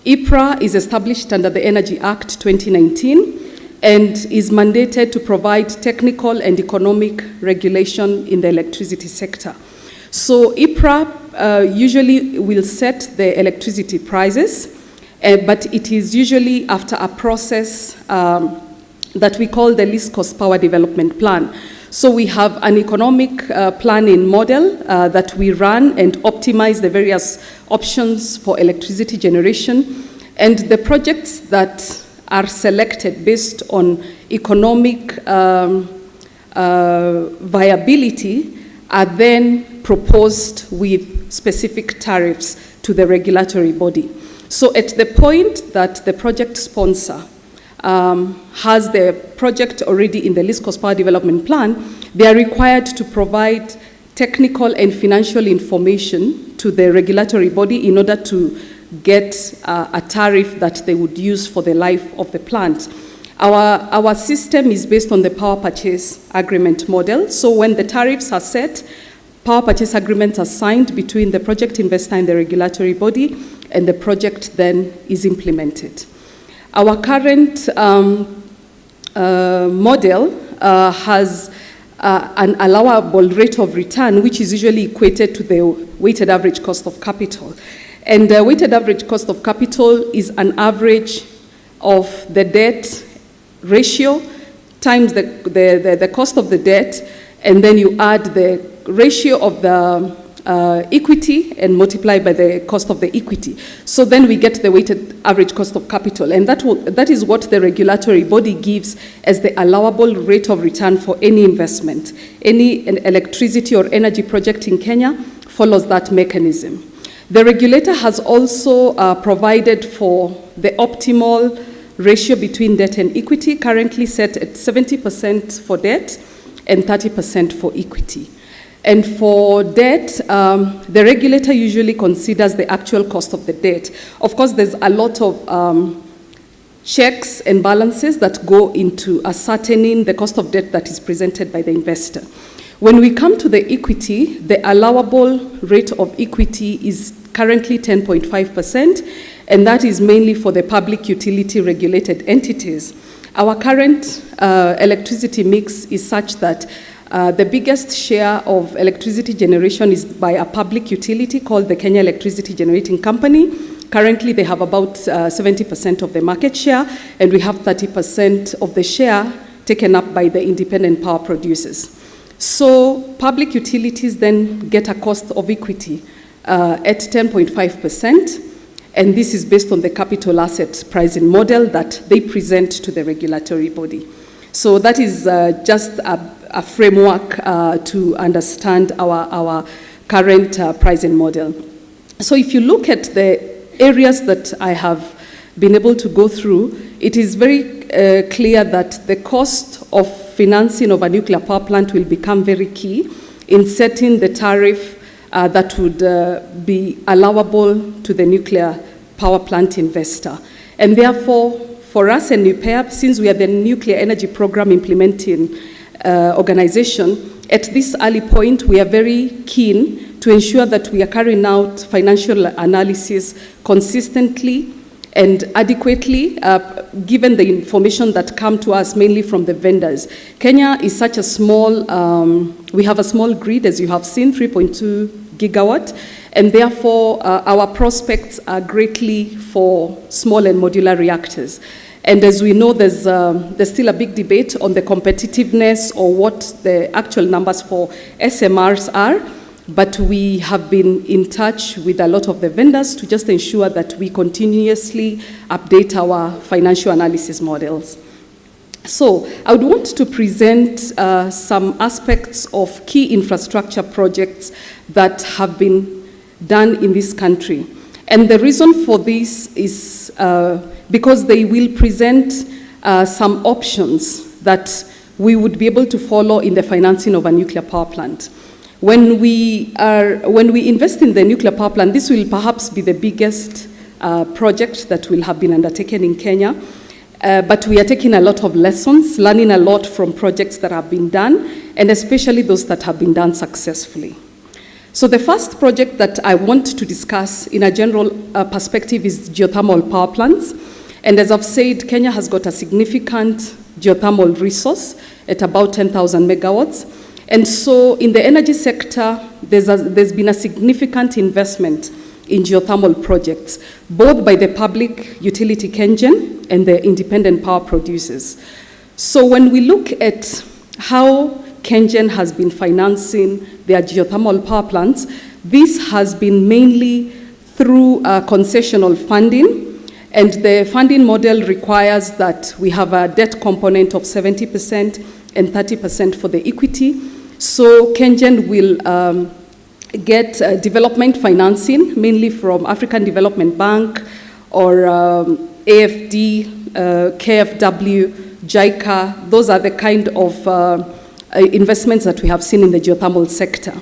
[SPEAKER 5] EPRA is established under the Energy Act 2019 and is mandated to provide technical and economic regulation in the electricity sector. So EPRA usually will set the electricity prices, but it is usually after a process that we call the least cost power development plan. So we have an economic planning model that we run and optimize the various options for electricity generation. And the projects that are selected based on economic viability are then proposed with specific tariffs to the regulatory body. So at the point that the project sponsor has the project already in the least cost power development plan, they are required to provide technical and financial information to the regulatory body in order to get a tariff that they would use for the life of the plant. Our system is based on the power purchase agreement model. So when the tariffs are set, power purchase agreements are signed between the project investor and the regulatory body, and the project then is implemented. Our current model has an allowable rate of return, which is usually equated to the weighted average cost of capital. And the weighted average cost of capital is an average of the debt ratio times the cost of the debt, and then you add the ratio of the equity and multiply by the cost of the equity. So then we get the weighted average cost of capital, and that is what the regulatory body gives as the allowable rate of return for any investment. Any electricity or energy project in Kenya follows that mechanism. The regulator has also provided for the optimal ratio between debt and equity, currently set at 70% for debt and 30% for equity. And for debt, the regulator usually considers the actual cost of the debt. Of course, there's a lot of checks and balances that go into ascertaining the cost of debt that is presented by the investor. When we come to the equity, the allowable rate of equity is currently 10.5%, and that is mainly for the public utility regulated entities. Our current electricity mix is such that the biggest share of electricity generation is by a public utility called the Kenya Electricity Generating Company. Currently, they have about 70% of the market share, and we have 30% of the share taken up by the independent power producers. So public utilities then get a cost of equity at 10.5%, and this is based on the capital asset pricing model that they present to the regulatory body. So that is just a framework to understand our current pricing model. So if you look at the areas that I have been able to go through, it is very clear that the cost of financing of a nuclear power plant will become very key in setting the tariff that would be allowable to the nuclear power plant investor. And therefore, for us and NUPEA, since we are the Nuclear Energy Program implementing organization, at this early point, we are very keen to ensure that we are carrying out financial analysis consistently and adequately, given the information that come to us mainly from the vendors. Kenya is such a small, we have a small grid, as you have seen, 3.2 gigawatt, and therefore our prospects are greatly for small and modular reactors. And as we know, there's still a big debate on the competitiveness or what the actual numbers for SMRs are. But we have been in touch with a lot of the vendors to just ensure that we continuously update our financial analysis models. So I would want to present some aspects of key infrastructure projects that have been done in this country. And the reason for this is because they will present some options that we would be able to follow in the financing of a nuclear power plant. When we invest in the nuclear power plant, this will perhaps be the biggest project that will have been undertaken in Kenya. But we are taking a lot of lessons, learning a lot from projects that have been done, and especially those that have been done successfully. So the first project that I want to discuss in a general perspective is geothermal power plants. And as I've said, Kenya has got a significant geothermal resource at about 10,000 megawatts. And so in the energy sector, there's been a significant investment in geothermal projects, both by the public utility KenGen and the independent power producers. So when we look at how KenGen has been financing their geothermal power plants, this has been mainly through concessional funding. And the funding model requires that we have a debt component of 70% and 30% for the equity. So KenGen will get development financing, mainly from African Development Bank or AFD, KFW, JICA. Those are the kind of investments that we have seen in the geothermal sector.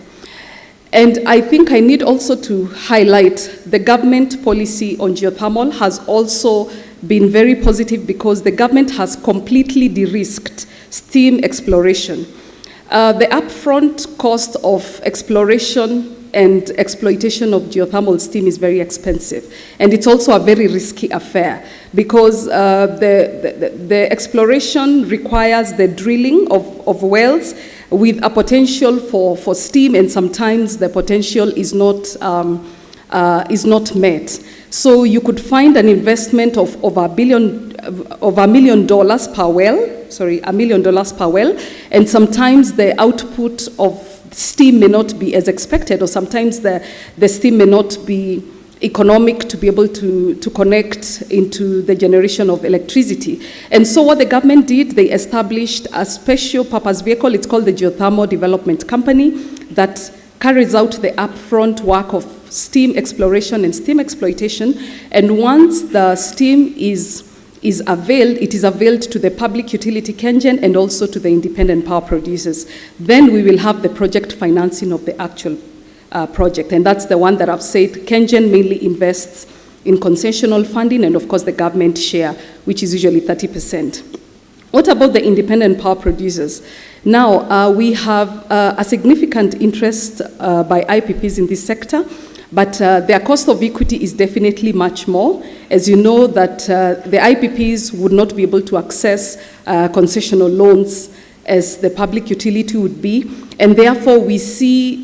[SPEAKER 5] And I think I need also to highlight the government policy on geothermal has also been very positive because the government has completely de-risked steam exploration. The upfront cost of exploration and exploitation of geothermal steam is very expensive. And it's also a very risky affair because the exploration requires the drilling of wells with a potential for steam, and sometimes the potential is not met. So you could find an investment of $1 million per well, $1 million per well, and sometimes the output of steam may not be as expected, or sometimes the steam may not be economic to be able to connect into the generation of electricity. And so what the government did, they established a special purpose vehicle. It's called the Geothermal Development Company that carries out the upfront work of steam exploration and steam exploitation. And once the steam is availed, it is availed to the public utility KenGen and also to the independent power producers. Then we will have the project financing of the actual project. And that's the one that I've said KenGen mainly invests in concessional funding and of course the government share, which is usually 30%. What about the independent power producers? Now, we have a significant interest by IPPs in this sector, but their cost of equity is definitely much more. As you know, that the IPPs would not be able to access concessional loans as the public utility would be, and therefore we see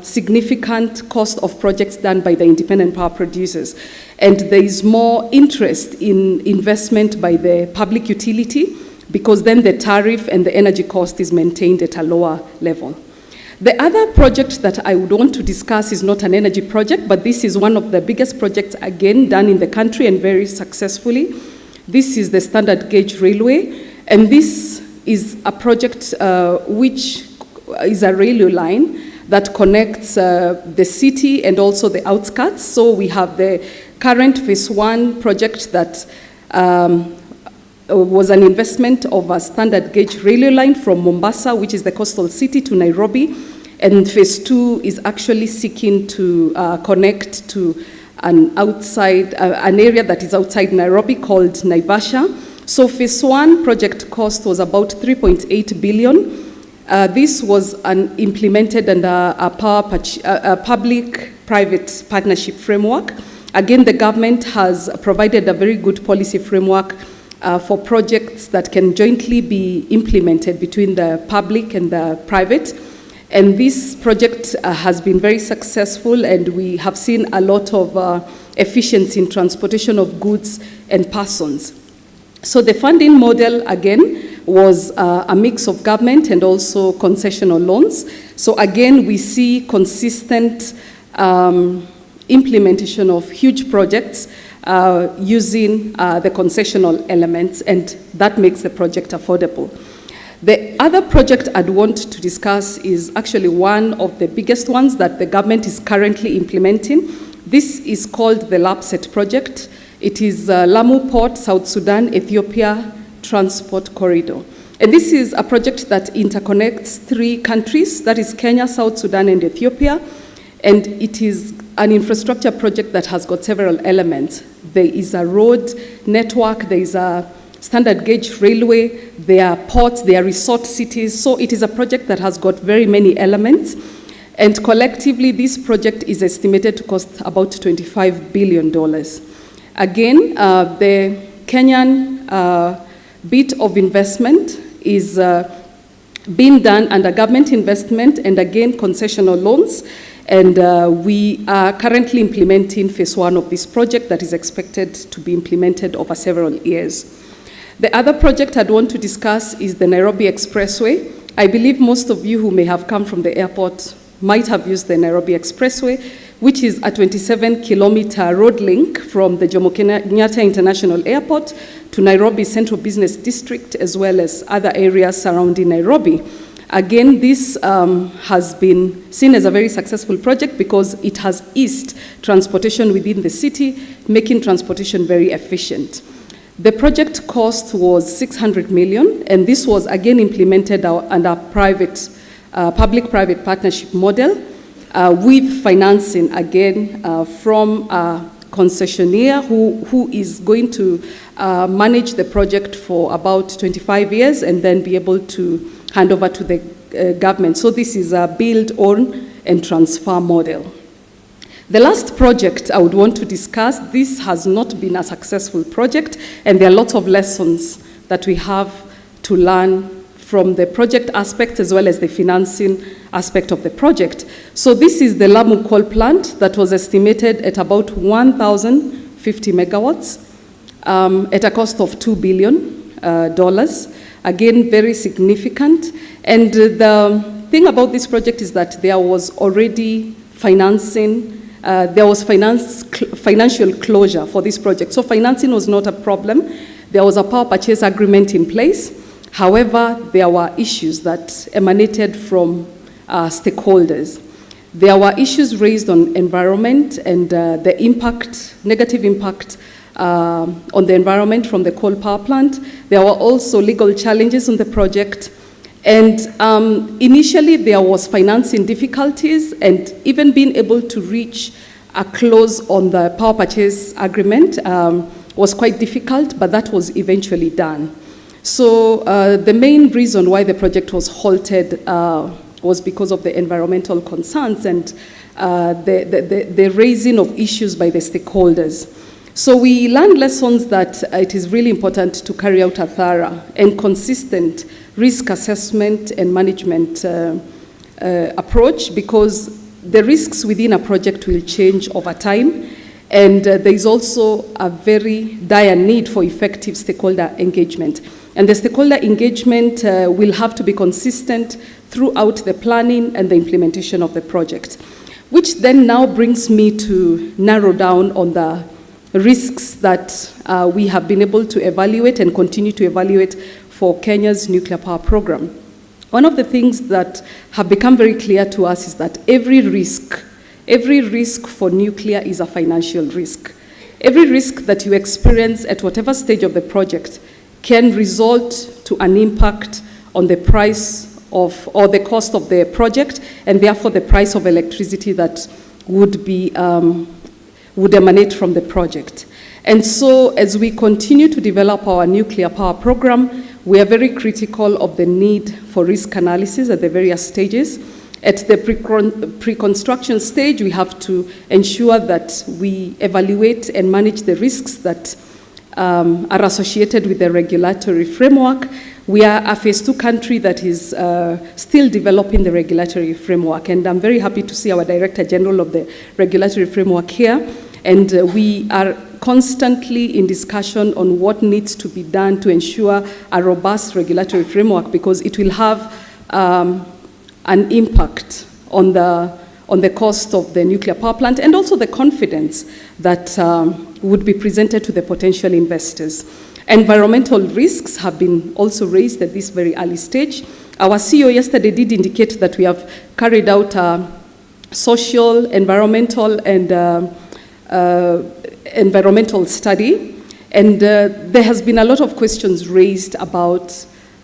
[SPEAKER 5] significant cost of projects done by the independent power producers. And there is more interest in investment by the public utility, because then the tariff and the energy cost is maintained at a lower level. The other project that I would want to discuss is not an energy project, but this is one of the biggest projects, again, done in the country and very successfully. This is the Standard Gauge Railway, and this is a project which is a railway line that connects the city and also the outskirts. So we have the current phase 1 project that was an investment of a standard gauge railway line from Mombasa, which is the coastal city, to Nairobi. And phase 2 is actually seeking to connect to an area that is outside Nairobi called Naivasha. So phase 1 project cost was about 3.8 billion. This was implemented under a public-private partnership framework. Again, the government has provided a very good policy framework for projects that can jointly be implemented between the public and the private. And this project has been very successful, and we have seen a lot of efficiency in transportation of goods and persons. So the funding model, again, was a mix of government and also concessional loans. So again, we see consistent implementation of huge projects using the concessional elements, and that makes the project affordable. The other project I'd want to discuss is actually one of the biggest ones that the government is currently implementing. This is called the LAPSET project. It is Lamu Port, South Sudan, Ethiopia Transport Corridor. And this is a project that interconnects 3 countries, that is Kenya, South Sudan, and Ethiopia. And it is an infrastructure project that has got several elements. There is a road network, there is a standard gauge railway, there are ports, there are resort cities. So it is a project that has got very many elements. And collectively, this project is estimated to cost about $25 billion. Again, the Kenyan bit of investment is being done under government investment and again concessional loans. And we are currently implementing phase 1 of this project that is expected to be implemented over several years. The other project I'd want to discuss is the Nairobi Expressway. I believe most of you who may have come from the airport might have used the Nairobi Expressway, which is a 27-kilometer road link from the Jomo Kenyatta International Airport to Nairobi Central Business District, as well as other areas surrounding Nairobi. Again, this has been seen as a very successful project because it has eased transportation within the city, making transportation very efficient. The project cost was 600 million, and this was again implemented under a public-private partnership model with financing again from a concessionaire who is going to manage the project for about 25 years and then be able to hand over to the government. So this is a build, own, and transfer model. The last project I would want to discuss, this has not been a successful project, and there are lots of lessons that we have to learn from the project aspect as well as the financing aspect of the project. So this is the Lamu coal plant that was estimated at about 1,050 megawatts at a cost of $2 billion. Again, very significant. And the thing about this project is that there was already financing, there was financial closure for this project. So financing was not a problem. There was a power purchase agreement in place. However, there were issues that emanated from stakeholders. There were issues raised on environment and the impact, negative impact on the environment from the coal power plant. There were also legal challenges on the project. And initially, there was financing difficulties, and even being able to reach a close on the power purchase agreement was quite difficult, but that was eventually done. So the main reason why the project was halted was because of the environmental concerns and the raising of issues by the stakeholders. So we learned lessons that it is really important to carry out a thorough and consistent risk assessment and management approach, because the risks within a project will change over time, and there is also a very dire need for effective stakeholder engagement. And the stakeholder engagement will have to be consistent throughout the planning and the implementation of the project, which then now brings me to narrow down on the risks that we have been able to evaluate and continue to evaluate for Kenya's nuclear power program. One of the things that have become very clear to us is that every risk for nuclear is a financial risk. Every risk that you experience at whatever stage of the project can result to an impact on the price of, or the cost of the project, and therefore the price of electricity that would be would emanate from the project. And so as we continue to develop our nuclear power program, we are very critical of the need for risk analysis at the various stages. At the pre-construction stage, we have to ensure that we evaluate and manage the risks that are associated with the regulatory framework. We are a phase 2 country that is still developing the regulatory framework, and I'm very happy to see our Director General of the regulatory framework here. And we are constantly in discussion on what needs to be done to ensure a robust regulatory framework, because it will have an impact on the cost of the nuclear power plant, and also the confidence that would be presented to the potential investors. Environmental risks have been also raised at this very early stage. Our CEO yesterday did indicate that we have carried out a social, environmental, and environmental study, and there has been a lot of questions raised about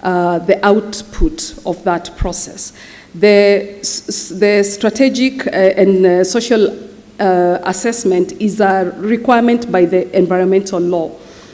[SPEAKER 5] the output of that process. The strategic and social assessment is a requirement by the environmental law.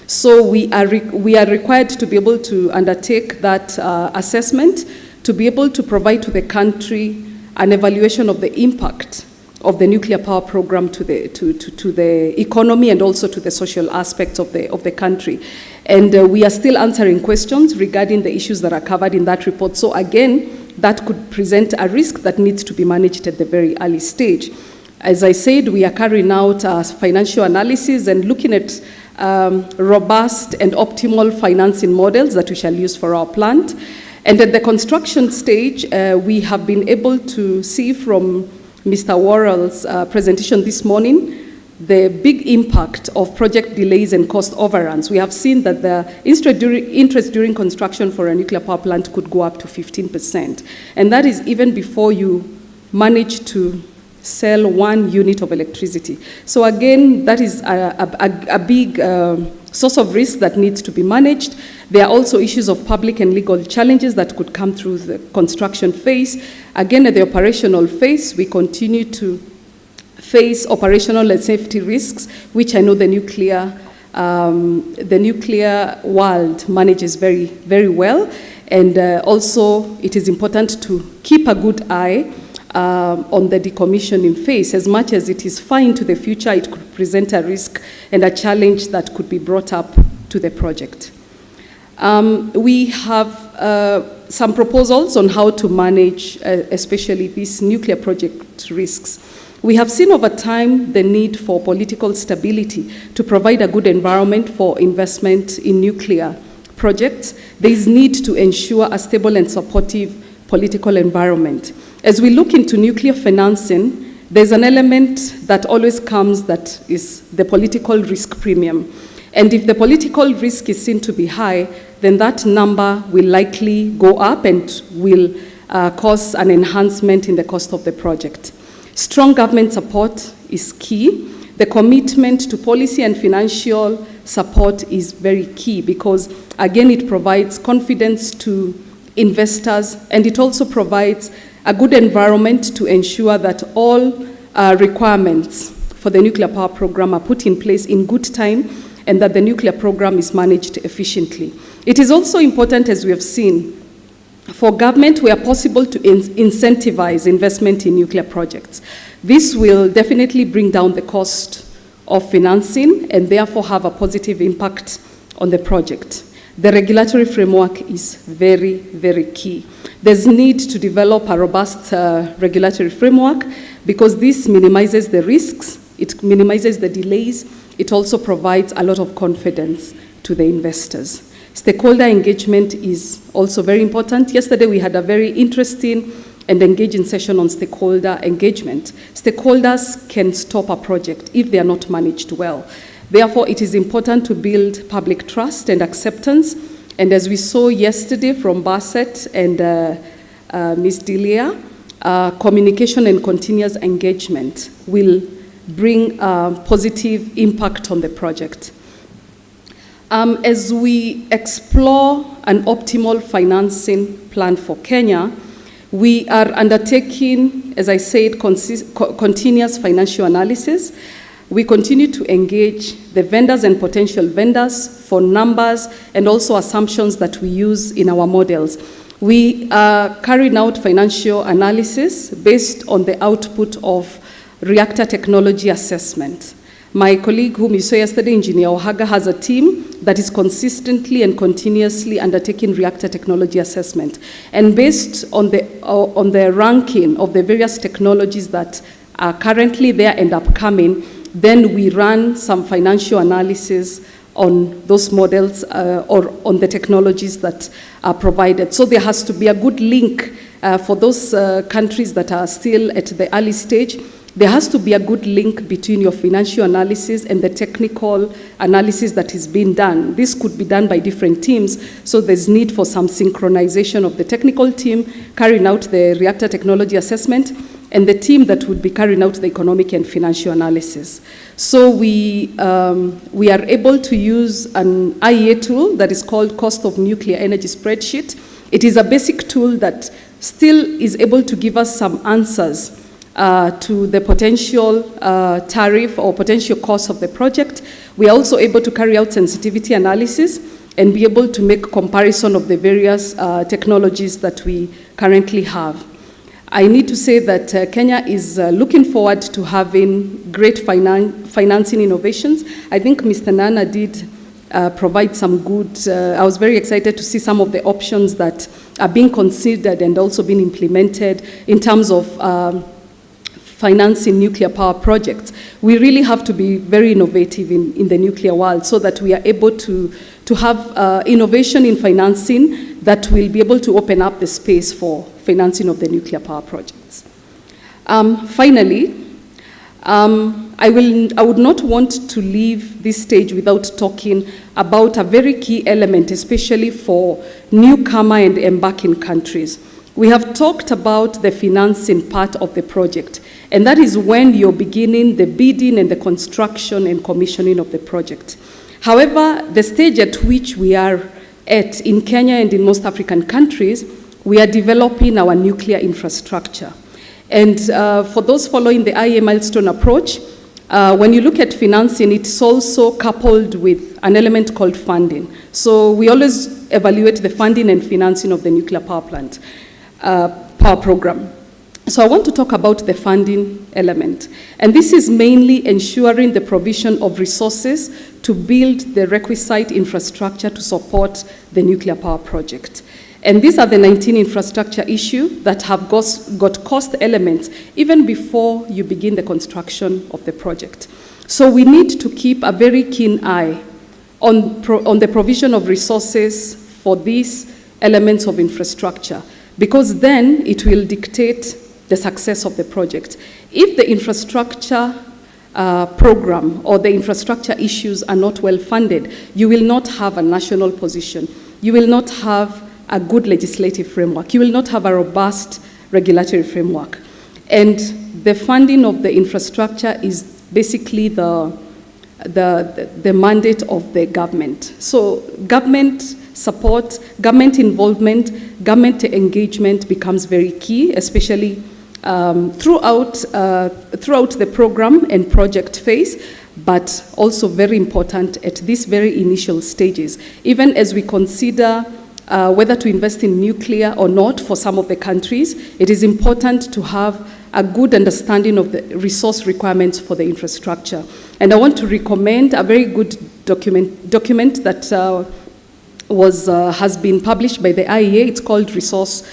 [SPEAKER 5] So we are required to be able to undertake that assessment, to be able to provide to the country an evaluation of the impact of the nuclear power program to the economy and also to the social aspects of the country. And we are still answering questions regarding the issues that are covered in that report. So again, that could present a risk that needs to be managed at the very early stage. As I said, we are carrying out financial analysis and looking at robust and optimal financing models that we shall use for our plant. And at the construction stage, we have been able to see from Mr. Worrell's presentation this morning the big impact of project delays and cost overruns. We have seen that the interest during construction for a nuclear power plant could go up to 15%. And that is even before you manage to sell 1 unit of electricity. So again, that is a big source of risk that needs to be managed. There are also issues of public and legal challenges that could come through the construction phase. Again, at the operational phase, we continue to face operational and safety risks, which I know the nuclear world manages very, very well. And also, it is important to keep a good eye on the decommissioning phase. As much as it is fine to the future, it could present a risk and a challenge that could be brought up to the project. We have some proposals on how to manage especially these nuclear project risks. We have seen over time the need for political stability to provide a good environment for investment in nuclear projects. There is need to ensure a stable and supportive political environment. As we look into nuclear financing, there's an element that always comes, that is the political risk premium. And if the political risk is seen to be high, then that number will likely go up and will cause an enhancement in the cost of the project. Strong government support is key. The commitment to policy and financial support is very key, because, again, it provides confidence to investors, and it also provides a good environment to ensure that all requirements for the nuclear power program are put in place in good time, and that the nuclear program is managed efficiently. It is also important, as we have seen, for government, where possible, to incentivize investment in nuclear projects. This will definitely bring down the cost of financing and therefore have a positive impact on the project. The regulatory framework is very, very key. There's need to develop a robust regulatory framework because this minimizes the risks, it minimizes the delays, it also provides a lot of confidence to the investors. Stakeholder engagement is also very important. Yesterday we had a very interesting and engaging session on stakeholder engagement. Stakeholders can stop a project if they are not managed well. Therefore, it is important to build public trust and acceptance. And as we saw yesterday from Bassett and Ms. Delia, communication and continuous engagement will bring positive impact on the project. As we explore an optimal financing plan for Kenya, we are undertaking, as I said, continuous financial analysis. We continue to engage the vendors and potential vendors for numbers and also assumptions that we use in our models. We are carrying out financial analysis based on the output of reactor technology assessment. My colleague whom you saw yesterday, Engineer Ohaga, has a team that is consistently and continuously undertaking reactor technology assessment. And based on the ranking of the various technologies that are currently there and upcoming, then we run some financial analysis on those models or on the technologies that are provided. So there has to be a good link for those countries that are still at the early stage. There has to be a good link between your financial analysis and the technical analysis that is being done. This could be done by different teams, so there's need for some synchronization of the technical team carrying out the reactor technology assessment and the team that would be carrying out the economic and financial analysis. So we are able to use an IEA tool that is called Cost of Nuclear Energy Spreadsheet. It is a basic tool that still is able to give us some answers to the potential tariff or potential cost of the project. We are also able to carry out sensitivity analysis and be able to make comparison of the various technologies that we currently have. I need to say that Kenya is looking forward to having great financing innovations. I think Mr. Nana did provide some good, I was very excited to see some of the options that are being considered and also being implemented in terms of financing nuclear power projects. We really have to be very innovative in the nuclear world so that we are able to have innovation in financing that will be able to open up the space for financing of the nuclear power projects. Finally, I would not want to leave this stage without talking about a very key element, especially for newcomer and embarking countries. We have talked about the financing part of the project, and that is when you're beginning the bidding and the construction and commissioning of the project. However, the stage at which we are at in Kenya and in most African countries, we are developing our nuclear infrastructure. And for those following the IEA milestone approach, when you look at financing, it's also coupled with an element called funding. So we always evaluate the funding and financing of the nuclear power plant, power program. So I want to talk about the funding element. And this is mainly ensuring the provision of resources to build the requisite infrastructure to support the nuclear power project. And these are the 19 infrastructure issues that have got cost elements even before you begin the construction of the project. So we need to keep a very keen eye on the provision of resources for these elements of infrastructure, because then it will dictate the success of the project. If the infrastructure program or the infrastructure issues are not well funded, you will not have a national position. You will not have a good legislative framework. You will not have a robust regulatory framework. And the funding of the infrastructure is basically the mandate of the government. So government support, government involvement, government engagement becomes very key, especially throughout the program and project phase, but also very important at these very initial stages. Even as we consider whether to invest in nuclear or not for some of the countries, it is important to have a good understanding of the resource requirements for the infrastructure. And I want to recommend a very good document that has been published by the IEA. It's called Resource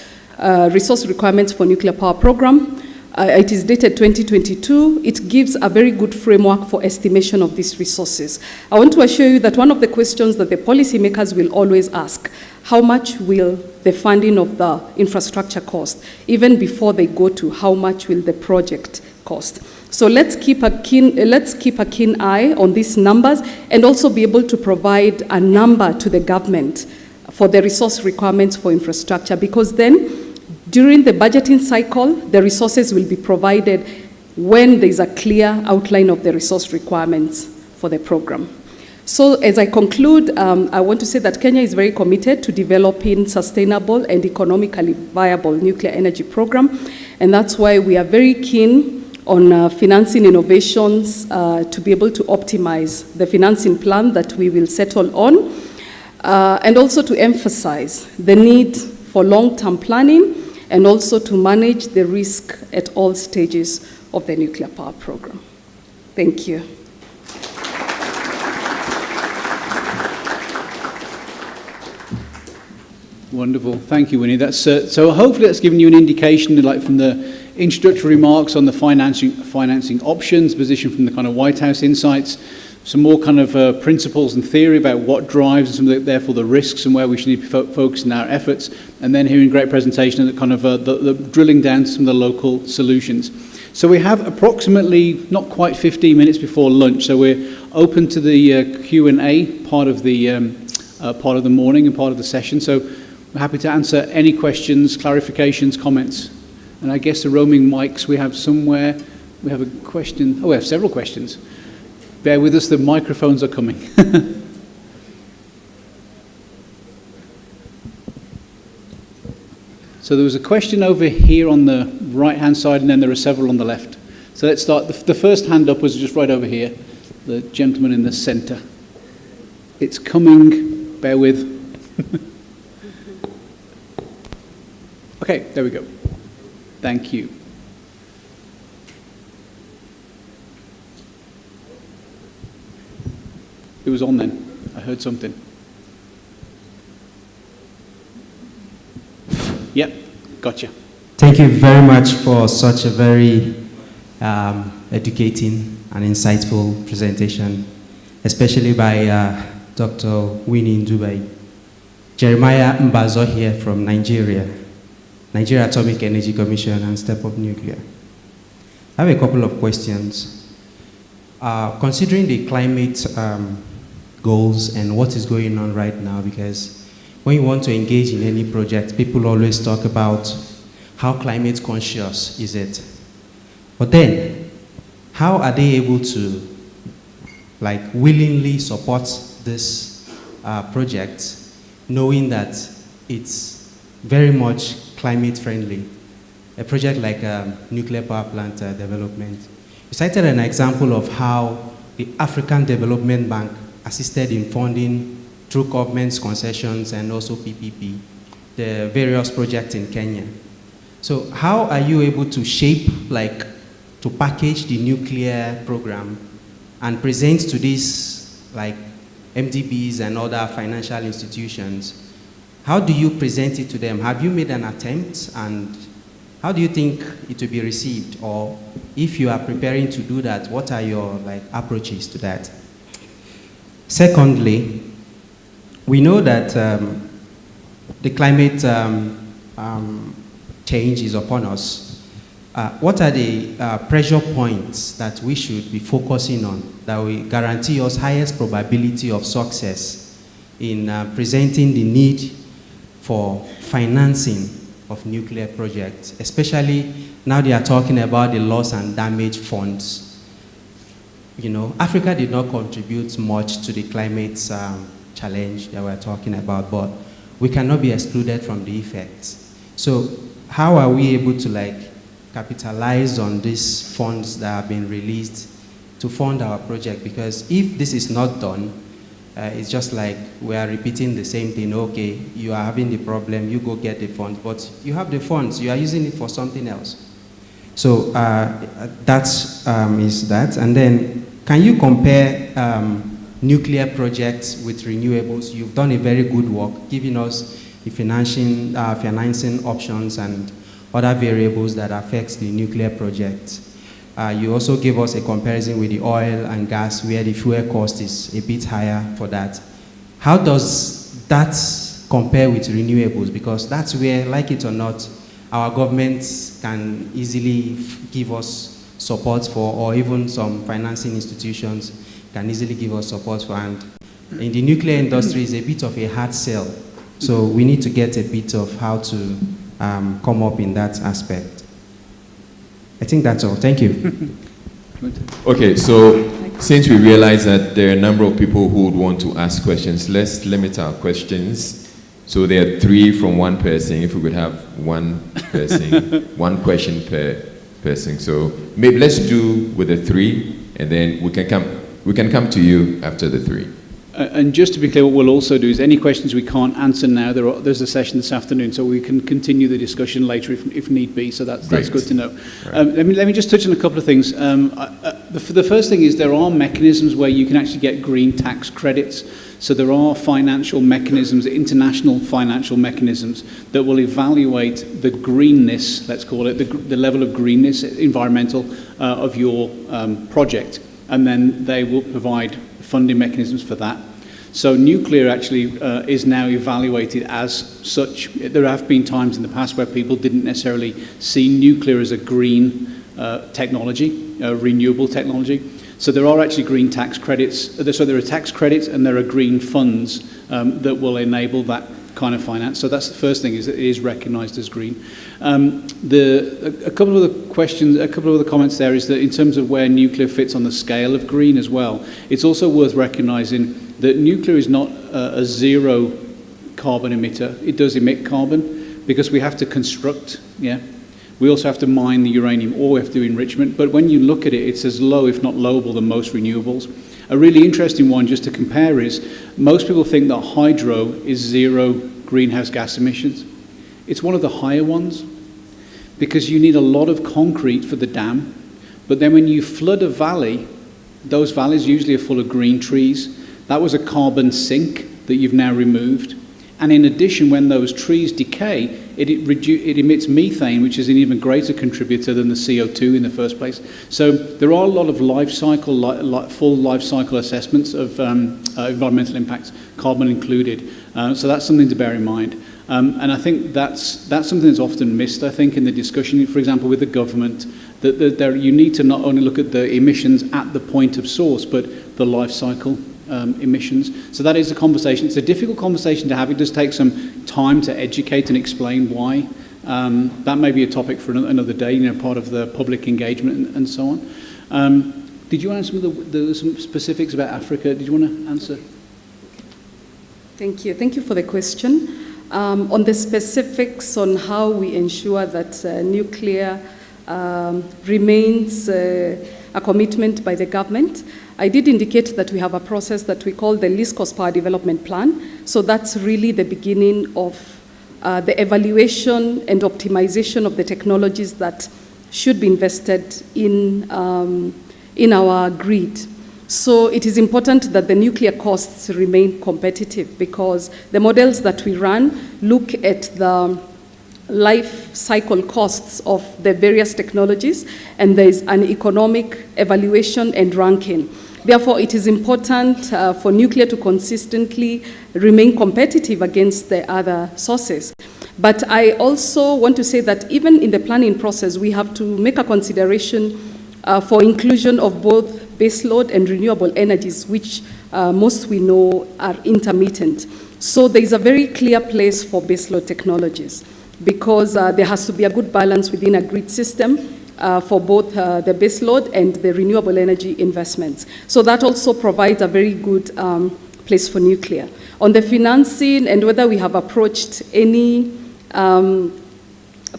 [SPEAKER 5] Requirements for Nuclear Power Program. It is dated 2022. It gives a very good framework for estimation of these resources. I want to assure you that one of the questions that the policymakers will always ask, how much will the funding of the infrastructure cost, even before they go to how much will the project cost. So let's keep a keen eye on these numbers and also be able to provide a number to the government for the resource requirements for infrastructure, because then during the budgeting cycle, the resources will be provided when there is a clear outline of the resource requirements for the program. So as I conclude, I want to say that Kenya is very committed to developing sustainable and economically viable nuclear energy program, and that's why we are very keen on financing innovations to be able to optimize the financing plan that we will settle on, and also to emphasize the need for long-term planning and also to manage the risk at all stages of the nuclear power program. Thank you.
[SPEAKER 3] Wonderful, thank you, Winnie. That's so hopefully that's given you an indication, like from the introductory remarks on the financing options, position from the kind of White House insights, some more kind of principles and theory about what drives and some of the, therefore the risks and where we should be focusing our efforts, and then hearing a great presentation of the kind of the drilling down to some of the local solutions. So we have approximately not quite 15 minutes before lunch, so we're open to the Q&A part of the morning and part of the session. So we're happy to answer any questions, clarifications, comments. And I guess the roaming mics we have somewhere. We have a question. Oh, we have several questions. Bear with us, the microphones are coming. So there was a question over here on the right-hand side, and then there are several on the left. So let's start. The first hand up was just right over here, the gentleman in the center. It's coming. Bear with. Okay, there we go. Thank you. It was on then. I heard something. Yep, gotcha.
[SPEAKER 6] Thank you very much for such a very educating and insightful presentation, especially by Dr. Winnie Ndubei. Jeremiah Mbazo here from Nigeria Atomic Energy Commission and Step Up Nuclear. I have a couple of questions. Considering the climate goals and what is going on right now, because when you want to engage in any project, people always talk about how climate conscious is it. But then, how are they able to willingly support this project, knowing that it's very much climate friendly? A project like nuclear power plant development. You cited an example of how the African Development Bank assisted in funding through government's concessions and also PPP, the various projects in Kenya. So how are you able to shape, to package the nuclear program and present to these MDBs and other financial institutions? How do you present it to them? Have you made an attempt, and how do you think it will be received? Or if you are preparing to do that, what are your approaches to that? Secondly, we know that the climate change is upon us. What are the pressure points that we should be focusing on that will guarantee us highest probability of success in presenting the need for financing of nuclear projects, especially now they are talking about the loss and damage funds? You know, Africa did not contribute much to the climate challenge that we're talking about, but we cannot be excluded from the effects. So how are we able to capitalize on these funds that have been released to fund our project, because if this is not done, it's just like we are repeating the same thing. Okay, you are having the problem, you go get the funds, but you have the funds, you are using it for something else. So that is that. And then, can you compare nuclear projects with renewables? You've done a very good work, giving us the financing options and other variables that affect the nuclear project. You also gave us a comparison with the oil and gas, where the fuel cost is a bit higher for that. How does that compare with renewables? Because that's where, like it or not, our governments can easily give us support for, or even some financing institutions can easily give us support for. And in the nuclear industry, it's a bit of a hard sell. So we need to get a bit of how to come up in that aspect. I think that's all. Thank you.
[SPEAKER 1] Okay, so since we realize that there are a number of people who would want to ask questions, let's limit our questions. So there are 3 from one person. If we could have one person, one question per person. So maybe let's do with the 3, and then we can come to you after the 3.
[SPEAKER 3] And just to be clear, what we'll also do is any questions we can't answer now, there's a session this afternoon, so we can continue the discussion later if need be, so that's good to know. Right. Let me just touch on a couple of things. The first thing is there are mechanisms where you can actually get green tax credits. So there are financial mechanisms, international financial mechanisms, that will evaluate the greenness, let's call it, the level of greenness, environmental, of your project. And then they will provide funding mechanisms for that. So nuclear actually is now evaluated as such. There have been times in the past where people didn't necessarily see nuclear as a green technology, renewable technology. So there are actually green tax credits. So there are tax credits and there are green funds that will enable that kind of finance. So that's the first thing, is that it is recognised as green. A couple of other questions, a couple of other comments there is that in terms of where nuclear fits on the scale of green as well, it's also worth recognising that nuclear is not a zero carbon emitter. It does emit carbon because we have to construct, we also have to mine the uranium, or we have to do enrichment. But when you look at it, it's as low, if not lowable, than most renewables. A really interesting one just to compare is, most people think that hydro is zero greenhouse gas emissions. It's one of the higher ones because you need a lot of concrete for the dam. But then when you flood a valley, those valleys usually are full of green trees. That was a carbon sink that you've now removed. And in addition, when those trees decay, it emits methane, which is an even greater contributor than the CO2 in the first place. So there are a lot of full life cycle assessments of environmental impacts, carbon included. So that's something to bear in mind. And I think that's something that's often missed, I think, in the discussion, for example, with the government, that you need to not only look at the emissions at the point of source, but the life cycle emissions. So that is a conversation. It's a difficult conversation to have. It does take some time to educate and explain why. That may be a topic for another day, part of the public engagement and so on. Did you answer some specifics about Africa? Did you want to answer?
[SPEAKER 5] Thank you. Thank you for the question. On the specifics on how we ensure that nuclear remains a commitment by the government, I did indicate that we have a process that we call the Least Cost Power Development Plan. So that's really the beginning of the evaluation and optimization of the technologies that should be invested in our grid. So it is important that the nuclear costs remain competitive, because the models that we run look at the life cycle costs of the various technologies, and there is an economic evaluation and ranking. Therefore, it is important for nuclear to consistently remain competitive against the other sources. But I also want to say that even in the planning process, we have to make a consideration for inclusion of both baseload and renewable energies, which most we know are intermittent. So there is a very clear place for baseload technologies, because there has to be a good balance within a grid system for both the baseload and the renewable energy investments. So that also provides a very good place for nuclear. On the financing and whether we have approached any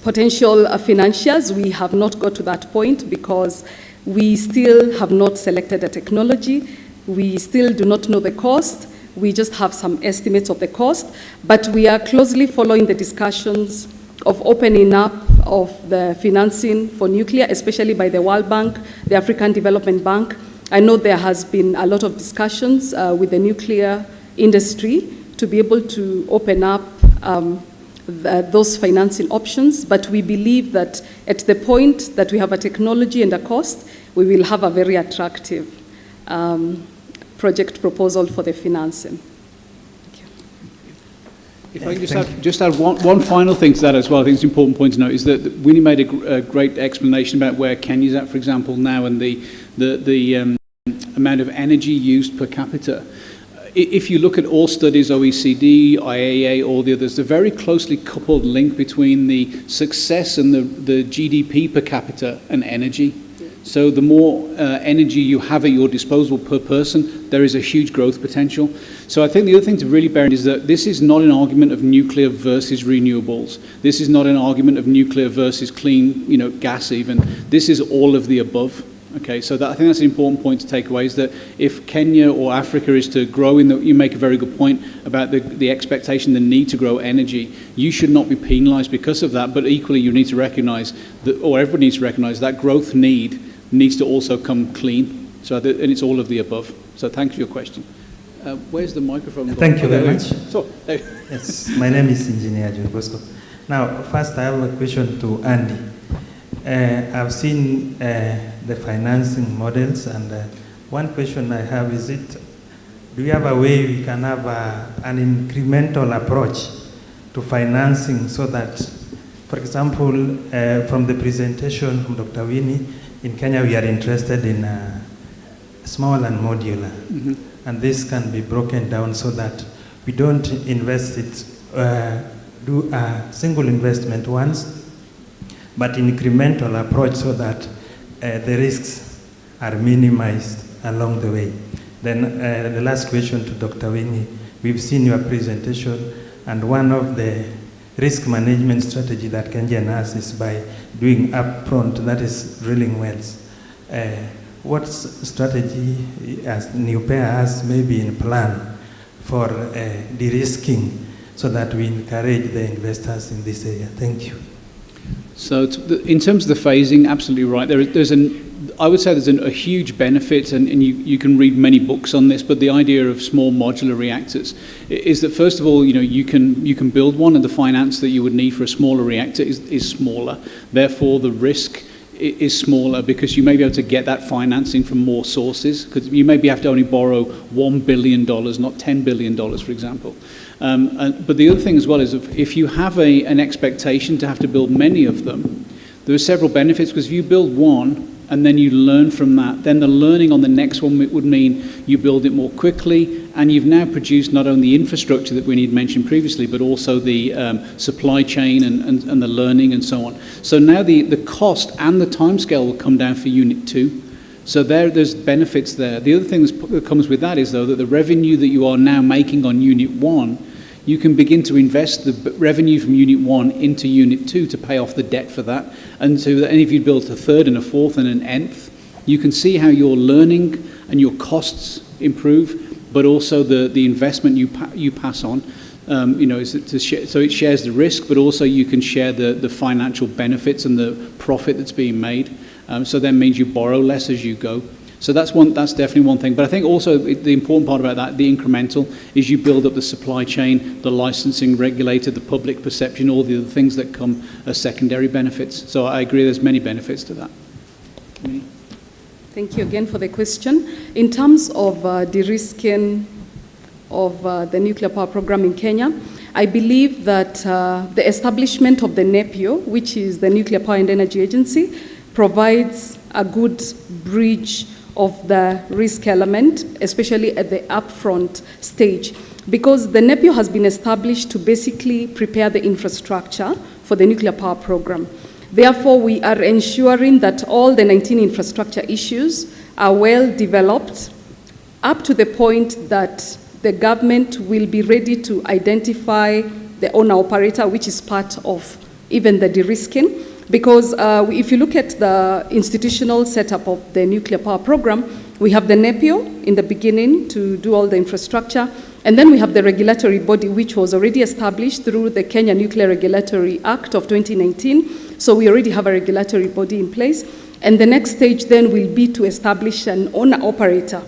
[SPEAKER 5] potential financiers. We have not got to that point because we still have not selected a technology. We still do not know the cost. We just have some estimates of the cost, but we are closely following the discussions of opening up of the financing for nuclear, especially by the World Bank, the African Development Bank. I know there has been a lot of discussions with the nuclear industry to be able to open up those financing options, but we believe that at the point that we have a technology and a cost, we will have a very attractive project proposal for the financing.
[SPEAKER 3] If I can just add one final thing to that as well, I think it's an important point to note, is that Winnie made a great explanation about where Kenya's at, for example, now, and the amount of energy used per capita. If you look at all studies, OECD, IAEA, all the others, they're very closely coupled link between the success and the GDP per capita and energy. So the more energy you have at your disposal per person, there is a huge growth potential. So I think the other thing to really bear in mind is that this is not an argument of nuclear versus renewables. This is not an argument of nuclear versus clean, gas even. This is all of the above. Okay, so I think that's an important point to take away, is that if Kenya or Africa is to grow you make a very good point about the expectation, the need to grow energy. You should not be penalised because of that, but equally you need to recognise, or everybody needs to recognise, that growth needs to also come clean. And it's all of the above. So thanks for your question. Where's the microphone?
[SPEAKER 7] Thank you very much.
[SPEAKER 3] So,
[SPEAKER 7] Yes, my name is Engineer John Bosco. Now, first I have a question to Andy. I've seen the financing models, and one question I have is do you have a way we can have an incremental approach to financing so that, for example, from the presentation from Dr. Winnie, in Kenya we are interested in small and modular, and this can be broken down so that we don't invest it, do a single investment once, but incremental approach so that the risks are minimized along the way. Then the last question to Dr. Winnie, we've seen your presentation, and one of the risk management strategy that Kenya has is by doing upfront, that is drilling wells. What strategy as NUPEA has maybe in plan for de-risking so that we encourage the investors in this area? Thank you.
[SPEAKER 3] So in terms of the phasing, absolutely right. I would say there's a huge benefit, and you can read many books on this, but the idea of small modular reactors is that, first of all, you can build one, and the finance that you would need for a smaller reactor is smaller. Therefore, the risk is smaller because you may be able to get that financing from more sources, because you maybe have to only borrow $1 billion, not $10 billion, for example. But the other thing as well is if you have an expectation to have to build many of them, there are several benefits, because if you build one and then you learn from that, then the learning on the next one would mean you build it more quickly, and you've now produced not only the infrastructure that we need mentioned previously, but also the supply chain and the learning and so on. So now the cost and the timescale will come down for Unit 2. So there's benefits there. The other thing that comes with that is, though, that the revenue that you are now making on Unit 1, you can begin to invest the revenue from Unit 1 into Unit 2 to pay off the debt for that. And if you build a third and a fourth and an nth, you can see how your learning and your costs improve, but also the investment you pass on. So it shares the risk, but also you can share the financial benefits and the profit that's being made. So that means you borrow less as you go. So that's definitely one thing. But I think also the important part about that, the incremental, is you build up the supply chain, the licensing regulator, the public perception, all the other things that come as secondary benefits. So I agree there's many benefits to that.
[SPEAKER 5] Thank you again for the question. In terms of de-risking of the nuclear power program in Kenya, I believe that the establishment of the NEPIO, which is the Nuclear Power and Energy Agency, provides a good bridge of the risk element, especially at the upfront stage, because the NEPIO has been established to basically prepare the infrastructure for the nuclear power program. Therefore, we are ensuring that all the 19 infrastructure issues are well developed up to the point that the government will be ready to identify the owner-operator, which is part of even the de-risking. Because if you look at the institutional setup of the nuclear power program, we have the NEPIO in the beginning to do all the infrastructure, and then we have the regulatory body, which was already established through the Kenya Nuclear Regulatory Act of 2019. So we already have a regulatory body in place. And the next stage then will be to establish an owner-operator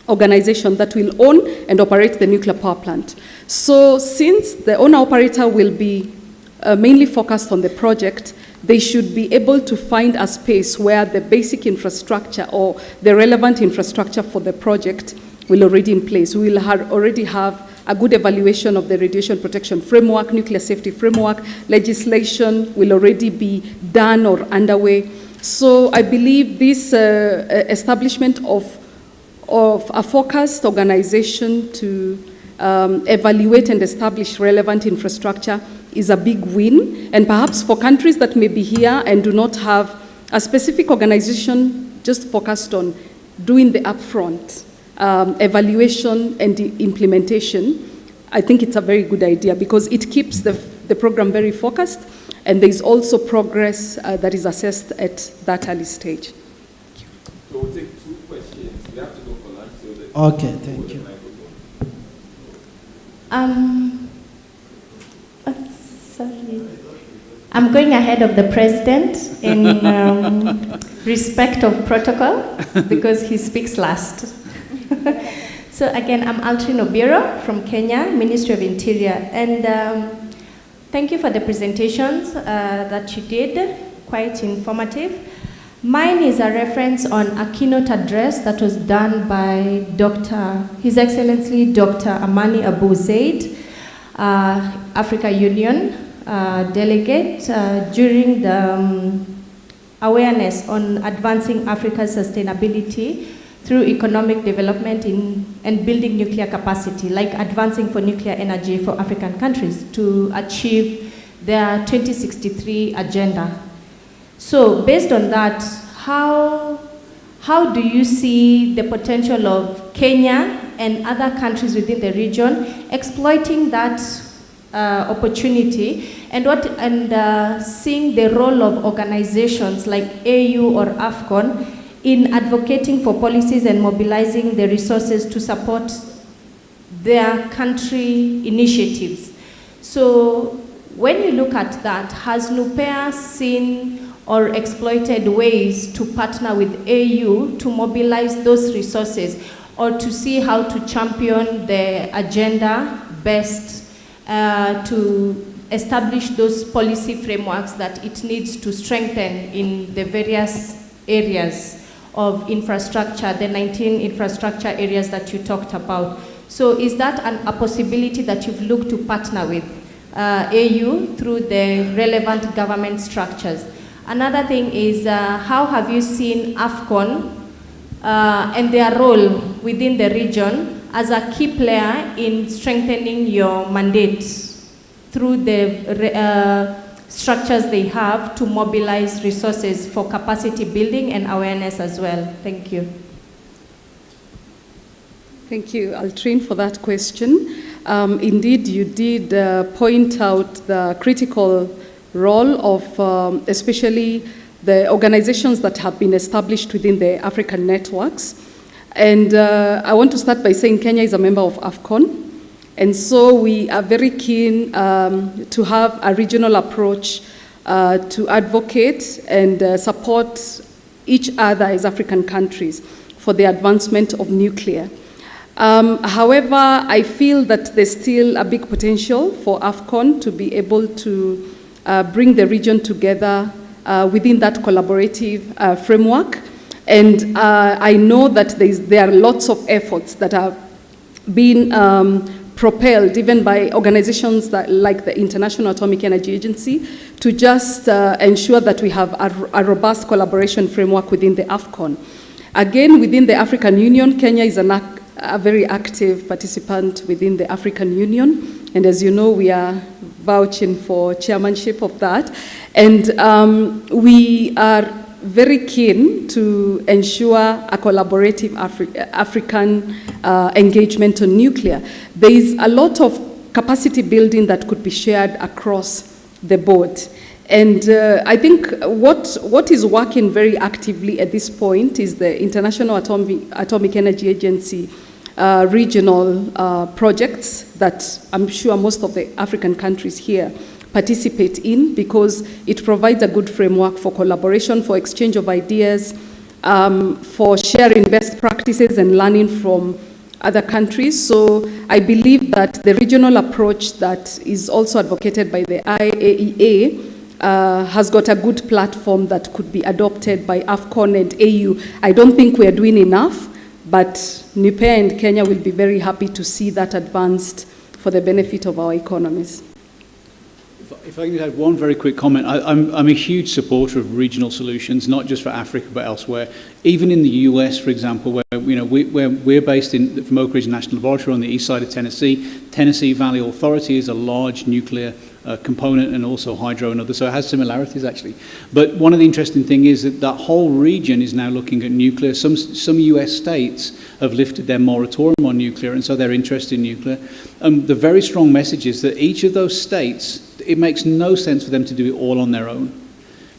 [SPEAKER 5] organization that will own and operate the nuclear power plant. So since the owner-operator will be mainly focused on the project, they should be able to find a space where the basic infrastructure or the relevant infrastructure for the project will already in place. We will already have a good evaluation of the radiation protection framework, nuclear safety framework, legislation will already be done or underway. So I believe this establishment of a focused organization to evaluate and establish relevant infrastructure is a big win. And perhaps for countries that may be here and do not have a specific organization just focused on doing the upfront evaluation and the implementation, I think it's a very good idea because it keeps the program very focused, and there is also progress that is assessed at that early stage.
[SPEAKER 1] So we'll take 2 questions. We have to go for lunch. So that
[SPEAKER 8] Okay, thank you.
[SPEAKER 9] Sorry. I'm going ahead of the president in respect of protocol because he speaks last. So again, I'm Altrin Obiro from Kenya, Ministry of Interior. And thank you for the presentations that you did, quite informative. Mine is a reference on a keynote address that was done by His Excellency Dr. Amani Abu Zaid, Africa Union delegate, during the awareness on advancing Africa's sustainability through economic development and building nuclear capacity, like advancing for nuclear energy for African countries to achieve their 2063 agenda. So based on that, how do you see the potential of Kenya and other countries within the region exploiting that opportunity and seeing the role of organizations like AU or AFCON in advocating for policies and mobilizing the resources to support their country initiatives? So when you look at that, has NUPEA seen or exploited ways to partner with AU to mobilize those resources or to see how to champion the agenda best to establish those policy frameworks that it needs to strengthen in the various areas of infrastructure, the 19 infrastructure areas that you talked about? So is that a possibility that you've looked to partner with AU through the relevant government structures? Another thing is, how have you seen AFCON and their role within the region as a key player in strengthening your mandate through the structures they have to mobilize resources for capacity building and awareness as well? Thank you.
[SPEAKER 5] Thank you, Altrin, for that question. Indeed, you did point out the critical role of especially the organizations that have been established within the African networks. And I want to start by saying Kenya is a member of AFCON. And so we are very keen to have a regional approach to advocate and support each other as African countries for the advancement of nuclear. However, I feel that there's still a big potential for AFCON to be able to bring the region together within that collaborative framework. And I know that there are lots of efforts that are being propelled even by organizations like the International Atomic Energy Agency to just ensure that we have a robust collaboration framework within the AFCON. Again, within the African Union, Kenya is a very active participant within the African Union. And as you know, we are vouching for chairmanship of that. And we are very keen to ensure a collaborative African engagement on nuclear. There is a lot of capacity building that could be shared across the board. And I think what is working very actively at this point is the International Atomic Energy Agency regional projects that I'm sure most of the African countries here participate in, because it provides a good framework for collaboration, for exchange of ideas, for sharing best practices and learning from other countries. So I believe that the regional approach that is also advocated by the IAEA has got a good platform that could be adopted by AFCON and AU. I don't think we are doing enough, but NUPEA and Kenya will be very happy to see that advanced for the benefit of our economies.
[SPEAKER 3] If I can add one very quick comment, I'm a huge supporter of regional solutions, not just for Africa but elsewhere. Even in the US, for example, where we're based from Oak Ridge National Laboratory on the east side of Tennessee. Tennessee Valley Authority is a large nuclear component, and also hydro and others, so it has similarities actually. But one of the interesting things is that that whole region is now looking at nuclear. Some US states have lifted their moratorium on nuclear, and so they're interested in nuclear. The very strong message is that each of those states, it makes no sense for them to do it all on their own,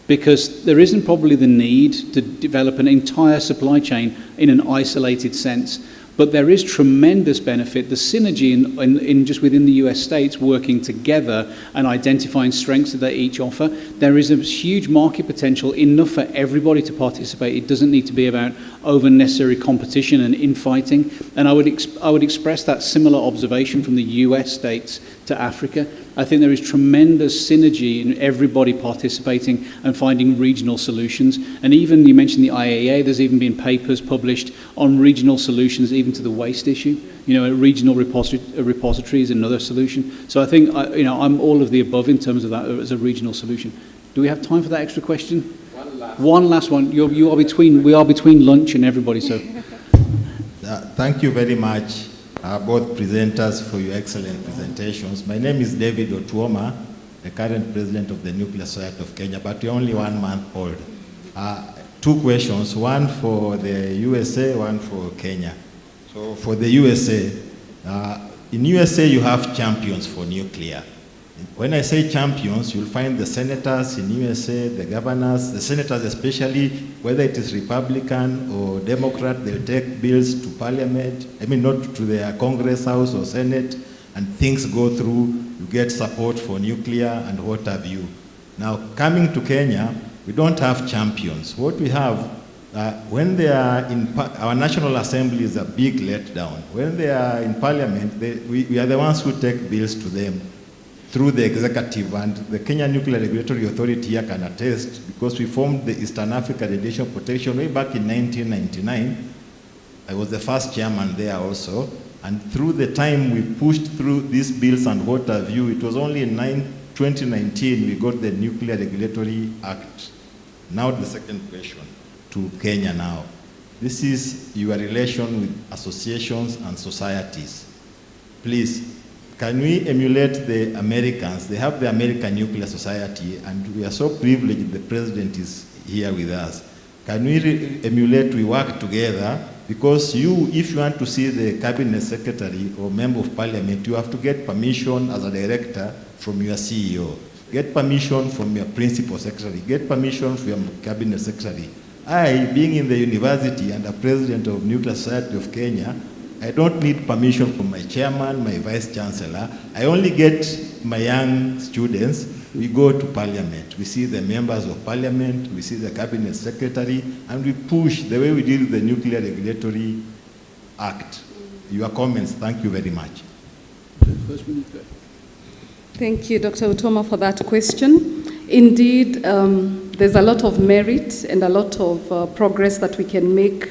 [SPEAKER 3] because there isn't probably the need to develop an entire supply chain in an isolated sense. But there is tremendous benefit, the synergy in just within the US states working together and identifying strengths that they each offer. There is a huge market potential, enough for everybody to participate. It doesn't need to be about over necessary competition and infighting. And I would express that similar observation from the US states to Africa. I think there is tremendous synergy in everybody participating and finding regional solutions. And even, you mentioned the IAEA, there's even been papers published on regional solutions, even to the waste issue. A regional repository is another solution. So I think, I'm all of the above in terms of that as a regional solution. Do we have time for that extra question? One last one. We are between lunch and everybody, so.
[SPEAKER 8] Thank you very much, both presenters, for your excellent presentations. My name is David Otuoma, the current president of the Nuclear Society of Kenya, but we're only 1 month old. Two questions, one for the USA, one for Kenya. So for the USA, in USA you have champions for nuclear. When I say champions, you'll find the senators in USA, the governors, the senators especially, whether it is Republican or Democrat, they'll take bills to Parliament, not to their Congress House or Senate, and things go through, you get support for nuclear and what have you. Now, coming to Kenya, we don't have champions. What we have, when they are in, our National Assembly is a big letdown. When they are in Parliament, we are the ones who take bills to them through the executive, and the Kenya Nuclear Regulatory Authority here can attest, because we formed the Eastern Africa Radiation Protection way back in 1999. I was the first chairman there also, and through the time we pushed through these bills and what have you, it was only in 2019 we got the Nuclear Regulatory Act. Now the second question to Kenya now. This is your relation with associations and societies. Please, can we emulate the Americans? They have the American Nuclear Society, and we are so privileged the president is here with us. Can we emulate, we work together? Because if you want to see the cabinet secretary or member of parliament, you have to get permission as a director from your CEO. Get permission from your principal secretary. Get permission from your cabinet secretary. I, being in the university and the president of Nuclear Society of Kenya, I don't need permission from my chairman, my vice chancellor. I only get my young students. We go to parliament. We see the members of parliament, we see the cabinet secretary, and we push the way we did with the Nuclear Regulatory Act. Your comments, thank you very much.
[SPEAKER 5] Thank you, Dr. Utoma, for that question. Indeed, there's a lot of merit and a lot of progress that we can make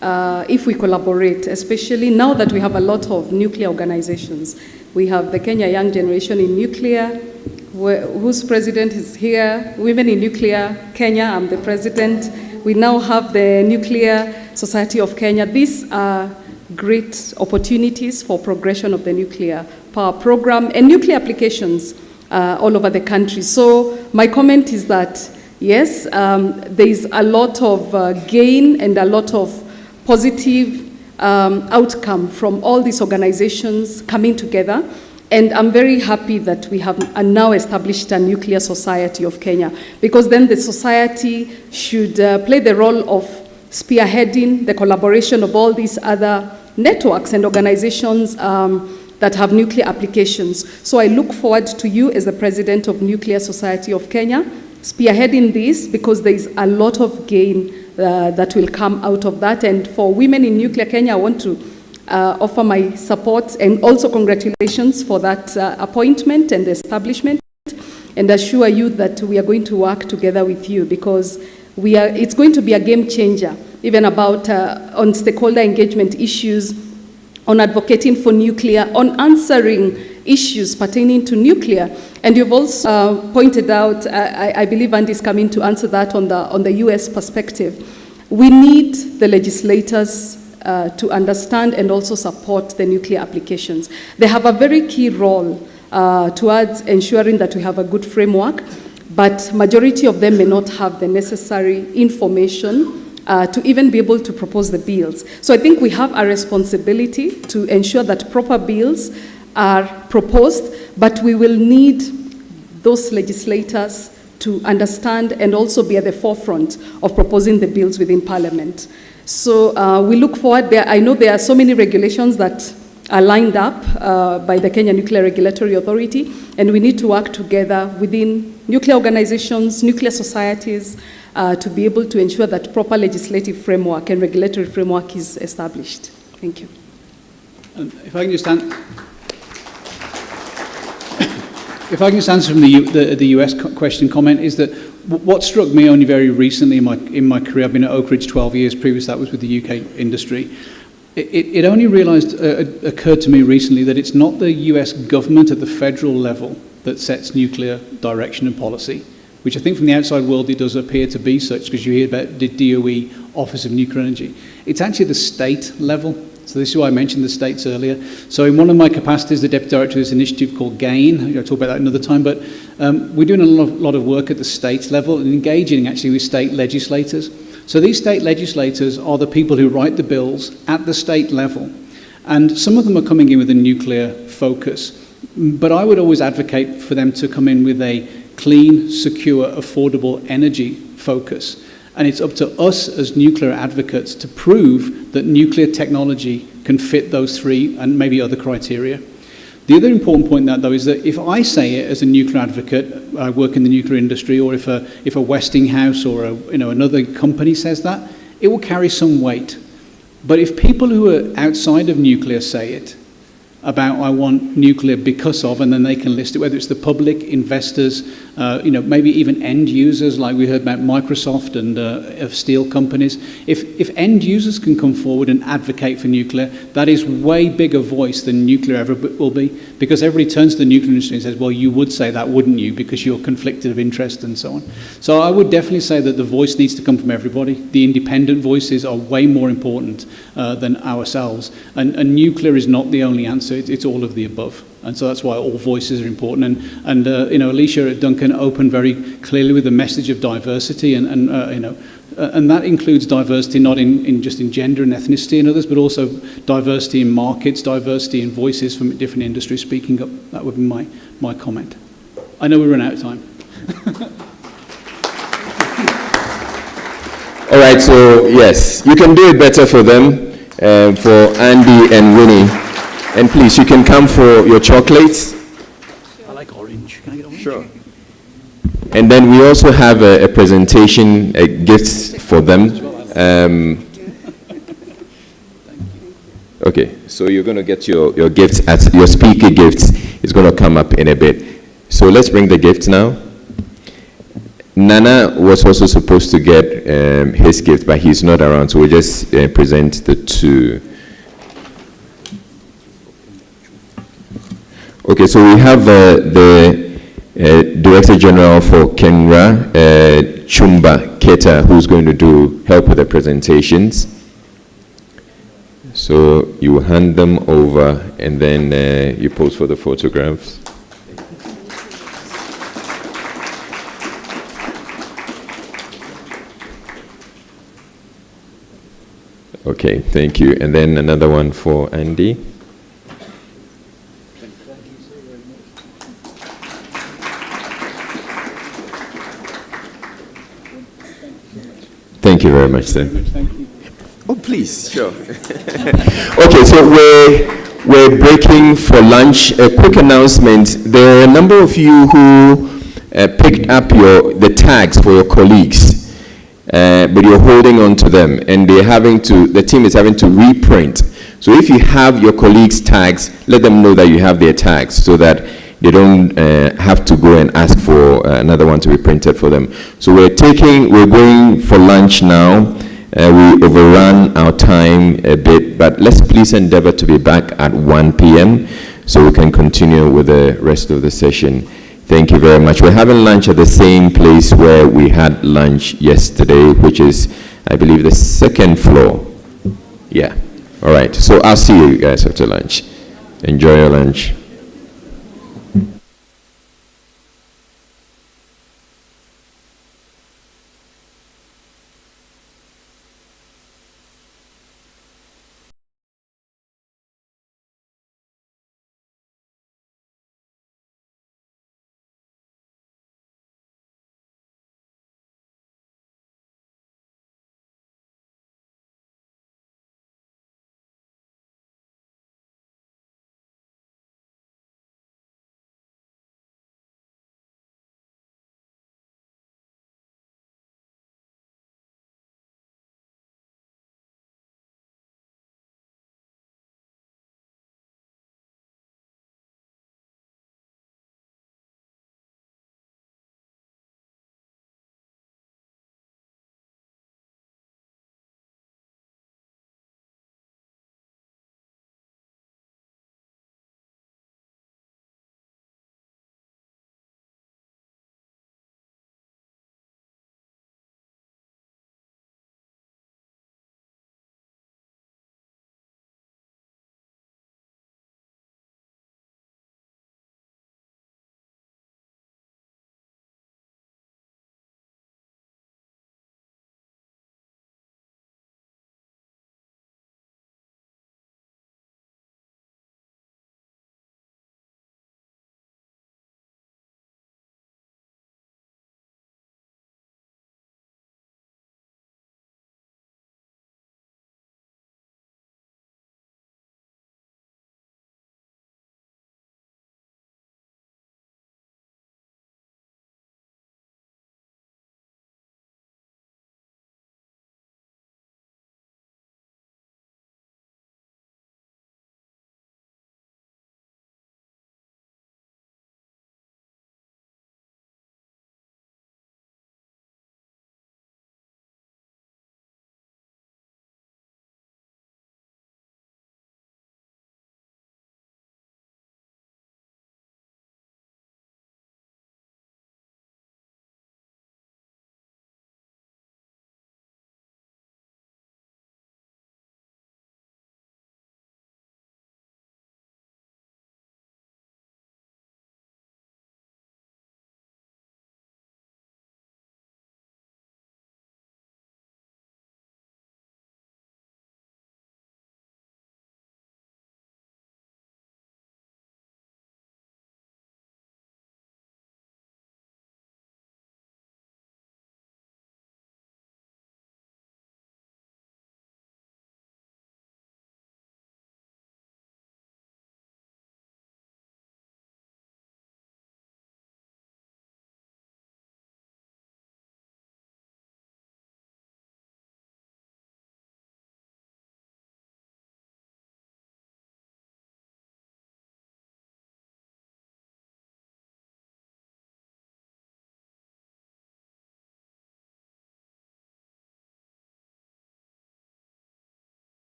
[SPEAKER 5] if we collaborate, especially now that we have a lot of nuclear organizations. We have the Kenya Young Generation in Nuclear, whose president is here, Women in Nuclear Kenya, I'm the president. We now have the Nuclear Society of Kenya. These are great opportunities for progression of the nuclear power program and nuclear applications all over the country. So my comment is that, yes, there is a lot of gain and a lot of positive outcome from all these organizations coming together. And I'm very happy that we have now established a nuclear society of Kenya, because then the society should play the role of spearheading the collaboration of all these other networks and organizations that have nuclear applications. So I look forward to you as the president of Nuclear Society of Kenya, spearheading this, because there is a lot of gain that will come out of that. And for women in nuclear Kenya, I want to offer my support and also congratulations for that appointment and establishment, and assure you that we are going to work together with you, because it's going to be a game changer, even about on stakeholder engagement issues, on advocating for nuclear, on answering issues pertaining to nuclear. And you've also pointed out, I believe Andy is coming to answer that on the US perspective. We need the legislators to understand and also support the nuclear applications. They have a very key role towards ensuring that we have a good framework, but majority of them may not have the necessary information to even be able to propose the bills. So I think we have a responsibility to ensure that proper bills are proposed, but we will need those legislators to understand and also be at the forefront of proposing the bills within Parliament. So we look forward there. I know there are so many regulations that are lined up by the Kenya Nuclear Regulatory Authority, and we need to work together within nuclear organizations, nuclear societies, to be able to ensure that proper legislative framework and regulatory framework is established. Thank you.
[SPEAKER 3] If I can just answer from the US question comment, is that what struck me only very recently in my career, I've been at Oak Ridge 12 years, previous that was with the UK industry, it only occurred to me recently that it's not the US government at the federal level that sets nuclear direction and policy, which I think from the outside world it does appear to be such, because you hear about the DOE Office of Nuclear Energy. It's actually the state level. So this is why I mentioned the states earlier. So in one of my capacities, the deputy director of this initiative called GAIN, I'll talk about that another time, but we're doing a lot of work at the state level and engaging actually with state legislators. So these state legislators are the people who write the bills at the state level. And some of them are coming in with a nuclear focus. But I would always advocate for them to come in with a clean, secure, affordable energy focus. And it's up to us as nuclear advocates to prove that nuclear technology can fit those three and maybe other criteria. The other important point in that, though, is that if I say it as a nuclear advocate, I work in the nuclear industry, or if a Westinghouse or another company says that, it will carry some weight. But if people who are outside of nuclear say it, about I want nuclear because of, and then they can list it, whether it's the public, investors, maybe even end users, like we heard about Microsoft and of steel companies. If end users can come forward and advocate for nuclear, that is way bigger voice than nuclear ever will be, because everybody turns to the nuclear industry and says, well, you would say that, wouldn't you, because you're conflicted of interest and so on. So I would definitely say that the voice needs to come from everybody. The independent voices are way more important than ourselves, and nuclear is not the only answer. It's all of the above, and so that's why all voices are important. And Alicia at Duncan opened very clearly with the message of diversity, and that includes diversity not in just in gender and ethnicity and others, but also diversity in markets, diversity in voices from different industries speaking up. That would be my comment. I know we run out of time.
[SPEAKER 1] All right, so yes, you can do it better for them, for Andy and Winnie. And please, you can come for your chocolates.
[SPEAKER 3] I like orange. Can I get orange?
[SPEAKER 1] Sure. And then we also have a presentation, gifts for them. Okay, so you're going to get your gifts, your speaker gifts is going to come up in a bit. So let's bring the gifts now. Nana was also supposed to get his gift, but he's not around, so we'll just present the two. Okay, so we have the Director General for KENRA, Chumba Keta, who's going to help with the presentations. So you hand them over, and then you pose for the photographs. Okay, thank you. And then another one for Andy. Thank you very much, sir.
[SPEAKER 3] Thank you.
[SPEAKER 1] Oh, please, sure. Okay, so we're breaking for lunch. A quick announcement. There are a number of you who picked up the tags for your colleagues, but you're holding on to them, and the team is having to reprint. So if you have your colleagues' tags, let them know that you have their tags so that they don't have to go and ask for another one to be printed for them. So we're going for lunch now. We overran our time a bit, but let's please endeavor to be back at 1 p.m. so we can continue with the rest of the session. Thank you very much. We're having lunch at the same place where we had lunch yesterday, which is, I believe, the second floor. Yeah. All right. So I'll see you guys after lunch. Enjoy your lunch.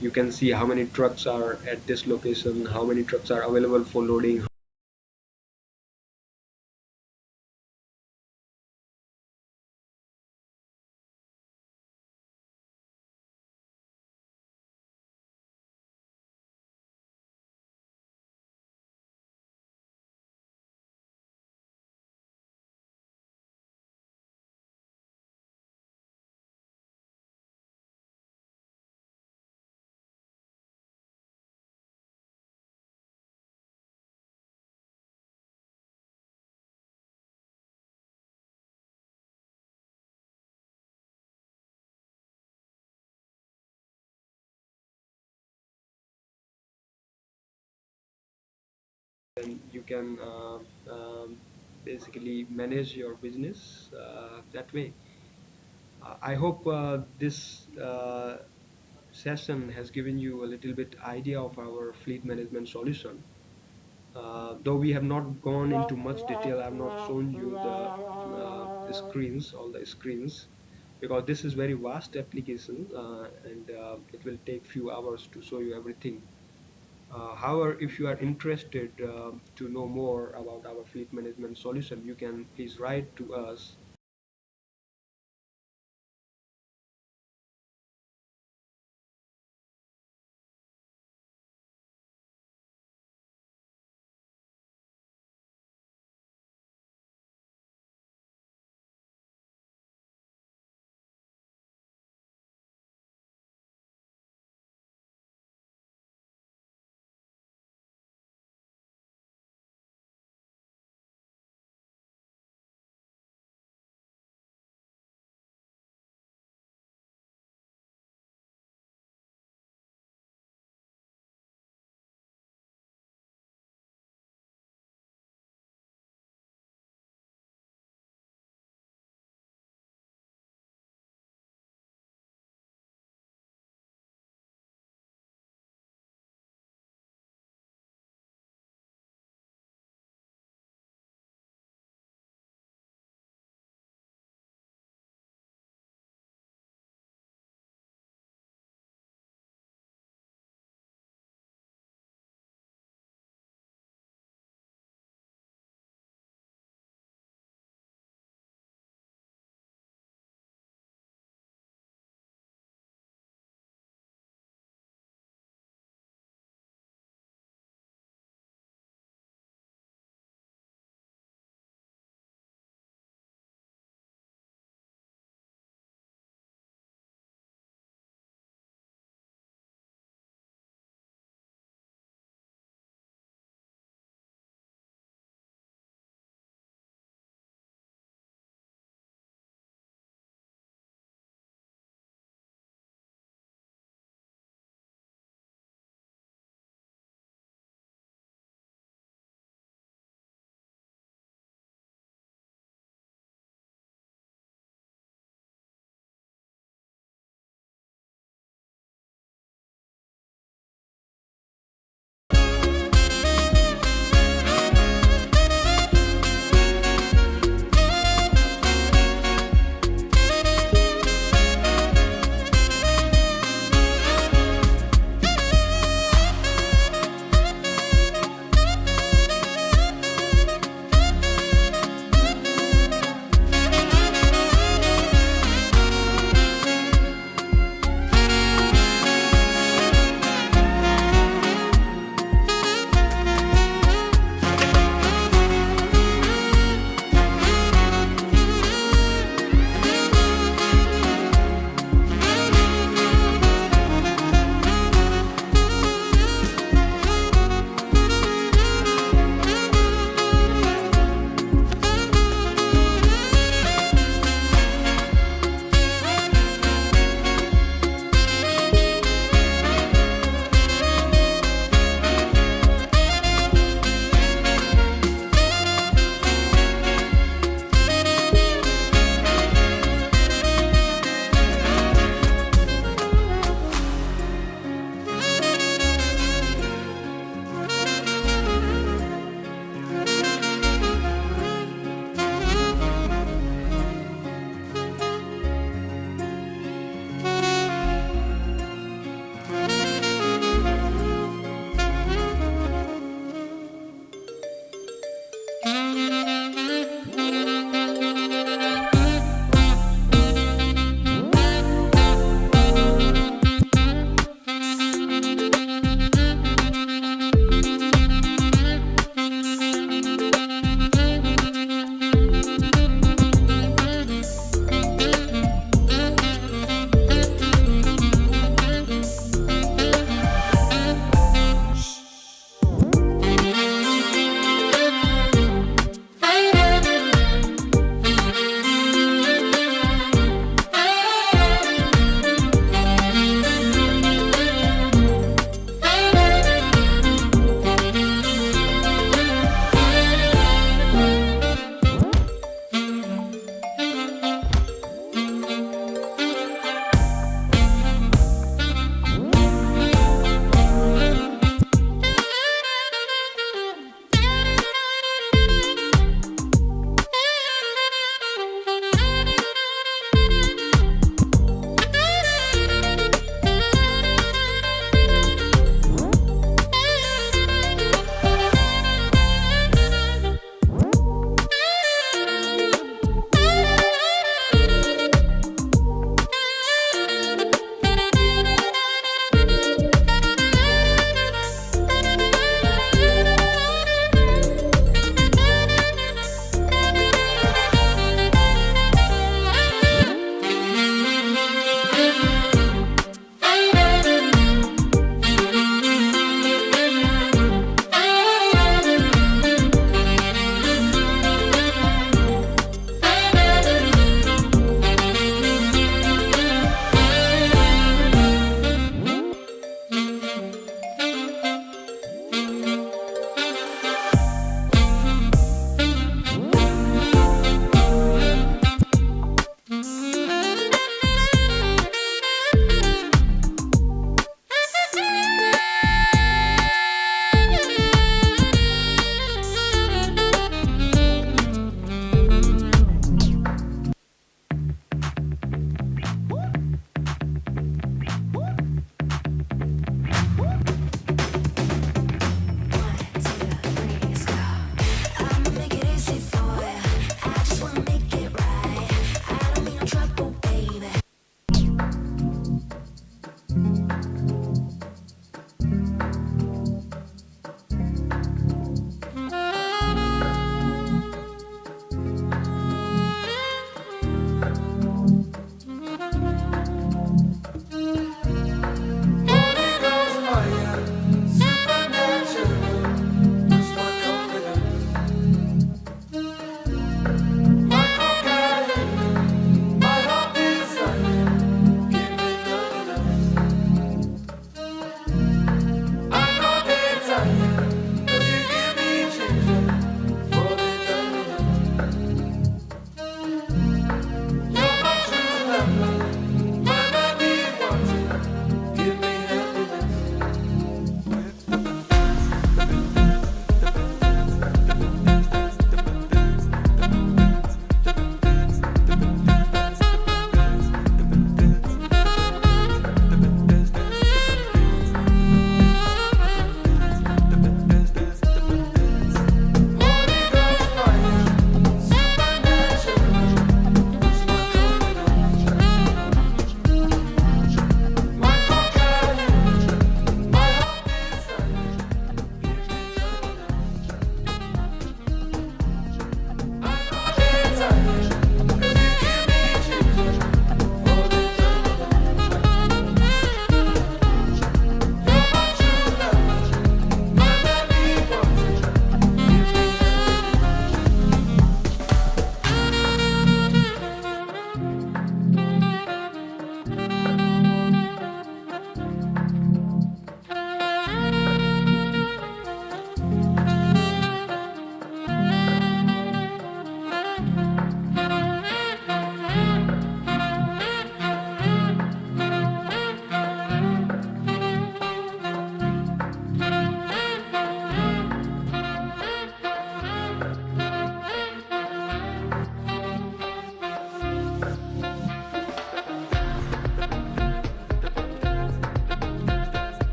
[SPEAKER 10] You can see how many trucks are at this location, how many trucks are available for loading. And you can basically manage your business that way. I hope this session has given you a little bit idea of our fleet management solution. Though we have not gone into much detail, I have not shown you the screens, all the screens, because this is very vast application and it will take few hours to show you everything. However, if you are interested to know more about our fleet management solution, you can please write to us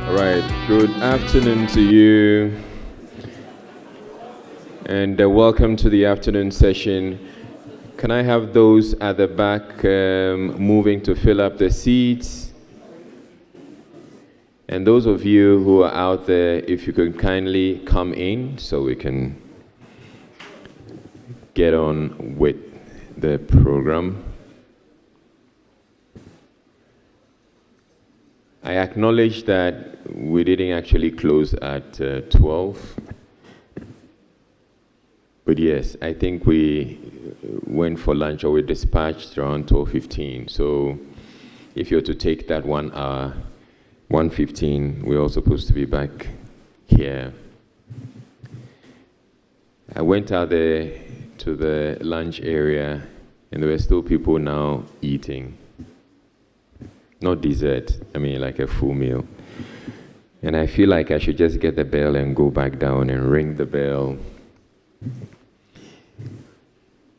[SPEAKER 1] All right, good afternoon to you, and welcome to the afternoon session. Can I have those at the back moving to fill up the seats? And those of you who are out there, if you could kindly come in so we can get on with the program. I acknowledge that we didn't actually close at 12. But yes, I think we went for lunch or we dispatched around 12:15. So if you're to take that 1 hour, 1:15, we're all supposed to be back here. I went out there to the lunch area and there were still people now eating. Not dessert, I mean like a full meal. And I feel like I should just get the bell and go back down and ring the bell.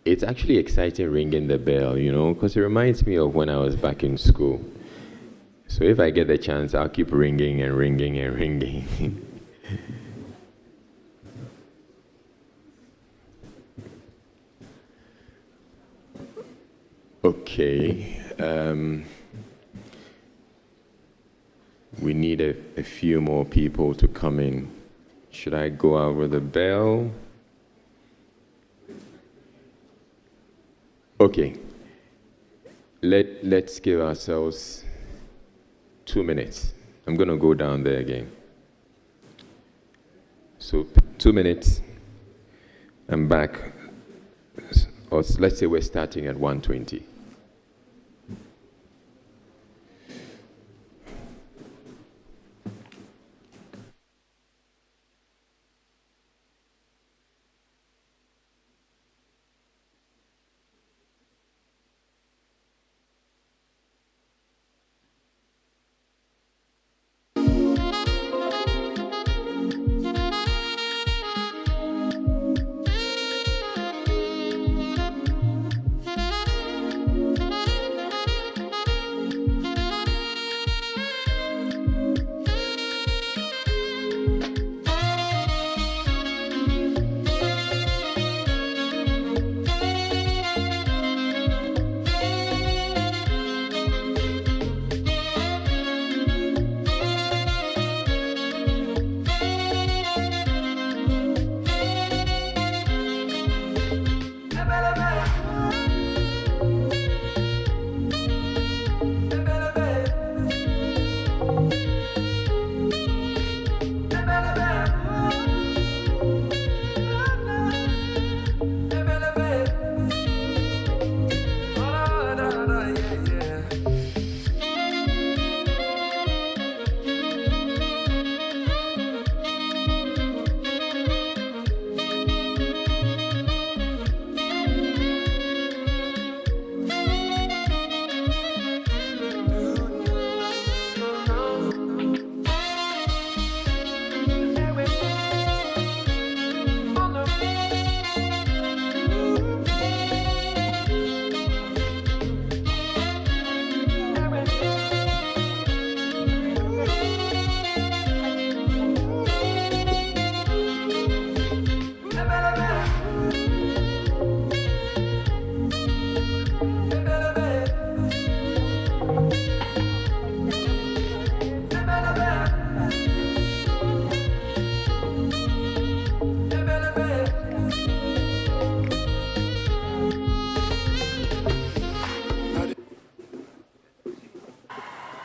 [SPEAKER 1] It's actually exciting ringing the bell, you know, because it reminds me of when I was back in school. So if I get the chance, I'll keep ringing and ringing and ringing. Okay. We need a few more people to come in. Should I go out with the bell? Okay. Let's give ourselves 2 minutes. I'm going to go down there again. So 2 minutes. I'm back. Or let's say we're starting at 1:20.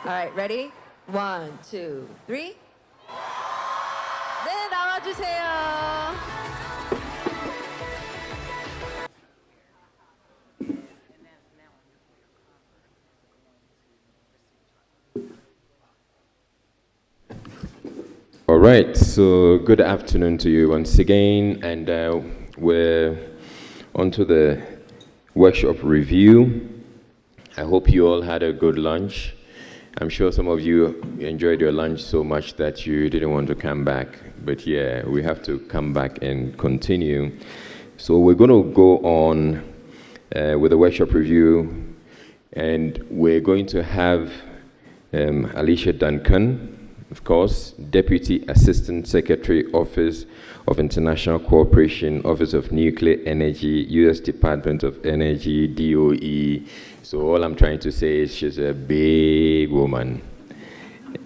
[SPEAKER 11] All right, ready? 1, 2, 3. 네, 나와주세요.
[SPEAKER 1] All right, so good afternoon to you once again, and we're on to the workshop review. I hope you all had a good lunch. I'm sure some of you enjoyed your lunch so much that you didn't want to come back, but yeah, we have to come back and continue. So we're going to go on with the workshop review, and we're going to have Alicia Duncan, of course, Deputy Assistant Secretary, Office of International Cooperation, Office of Nuclear Energy, U.S. Department of Energy, DOE. So all I'm trying to say is she's a big woman.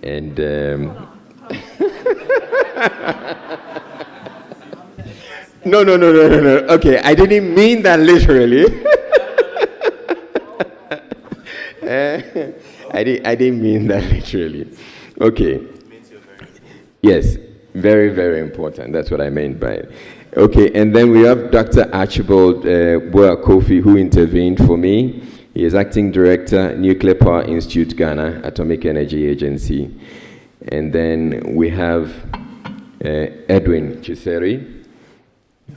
[SPEAKER 1] And no. Okay, I didn't mean that literally. I didn't mean that literally. Okay. Yes, very, very important. That's what I meant by it. Okay, and then we have Dr. Archibald Boa Kofi, who intervened for me. He is Acting Director, Nuclear Power Institute, Ghana, Atomic Energy Agency. And then we have Edwin Chiseri,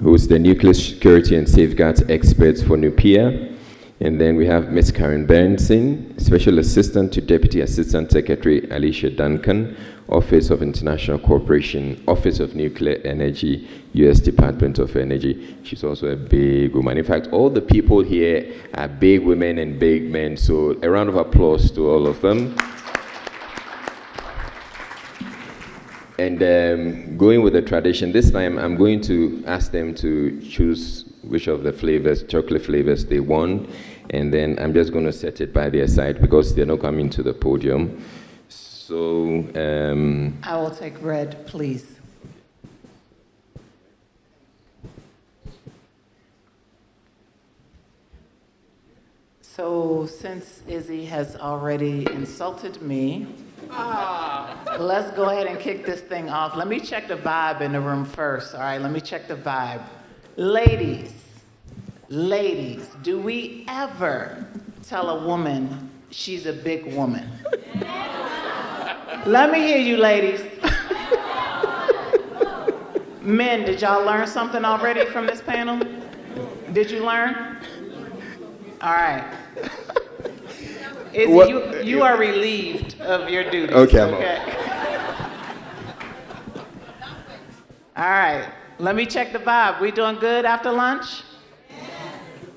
[SPEAKER 1] who is the Nuclear Security and Safeguards Expert for NUPIA. And then we have Ms. Karen Benson, Special Assistant to Deputy Assistant Secretary Alicia Duncan, Office of International Cooperation, Office of Nuclear Energy, U.S. Department of Energy. She's also a big woman. In fact, all the people here are big women and big men, so a round of applause to all of them. And going with the tradition, this time I'm going to ask them to choose which of the flavors, chocolate flavors they want, and then I'm just going to set it by their side because they're not coming to the podium. So
[SPEAKER 2] I will take red, please. So since Izzy has already insulted me, let's go ahead and kick this thing off. Let me check the vibe in the room first, all right? Let me check the vibe. Ladies, do we ever tell a woman she's a big woman? Let me hear you, ladies. Men, did y'all learn something already from this panel? Did you learn? All right. Izzy, you are relieved of your duties.
[SPEAKER 1] Okay.
[SPEAKER 2] All right. Let me check the vibe. We doing good after lunch?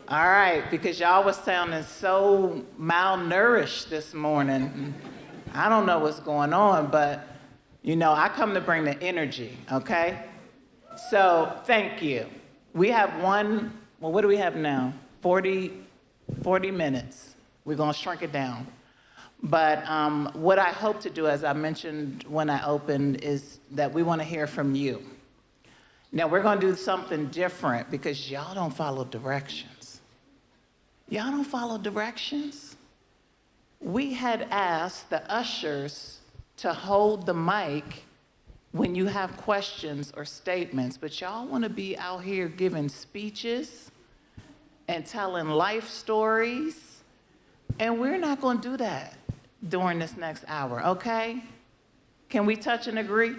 [SPEAKER 2] All right, because y'all was sounding so malnourished this morning. I don't know what's going on, but, you know, I come to bring the energy, okay? So, thank you. We have what do we have now? 40 minutes. We're going to shrink it down. But what I hope to do, as I mentioned when I opened, is that we want to hear from you. Now, we're going to do something different because y'all don't follow directions. Y'all don't follow directions? We had asked the ushers to hold the mic when you have questions or statements, but y'all want to be out here giving speeches and telling life stories, and we're not going to do that during this next hour, okay? Can we touch and agree?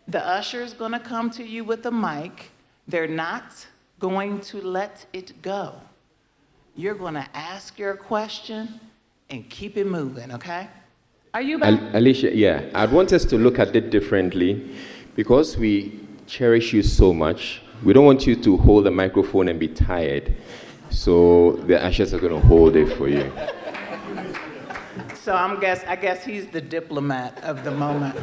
[SPEAKER 2] The usher's going to come to you with a mic. They're not going to let it go. You're going to ask your question and keep it moving, okay? Are you back?
[SPEAKER 1] Alicia, yeah, I'd want us to look at it differently because we cherish you so much. We don't want you to hold the microphone and be tired. So the ushers are going to hold it for you.
[SPEAKER 2] So I guess he's the diplomat of the moment.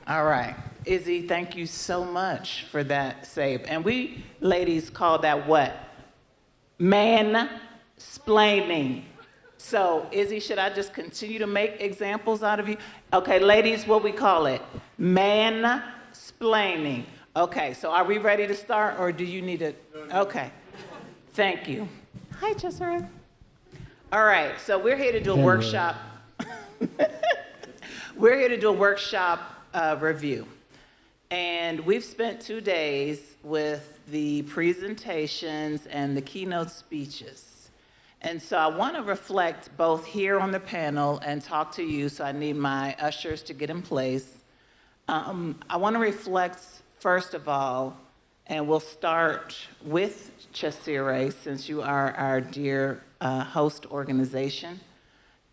[SPEAKER 2] All right. Izzy, thank you so much for that save. And we ladies call that what? Man-splaining. So, Izzy, should I just continue to make examples out of you? Okay, ladies, what we call it? Man-splaining. Okay, so are we ready to start, or do you need it? Okay, thank you. Hi, Chisara. All right, so we're here to do a workshop. We're here to do a workshop review. And we've spent 2 days with the presentations and the keynote speeches. And so I want to reflect both here on the panel and talk to you, so I need my ushers to get in place. I want to reflect, first of all, and we'll start with Chesire, since you are our dear host organization,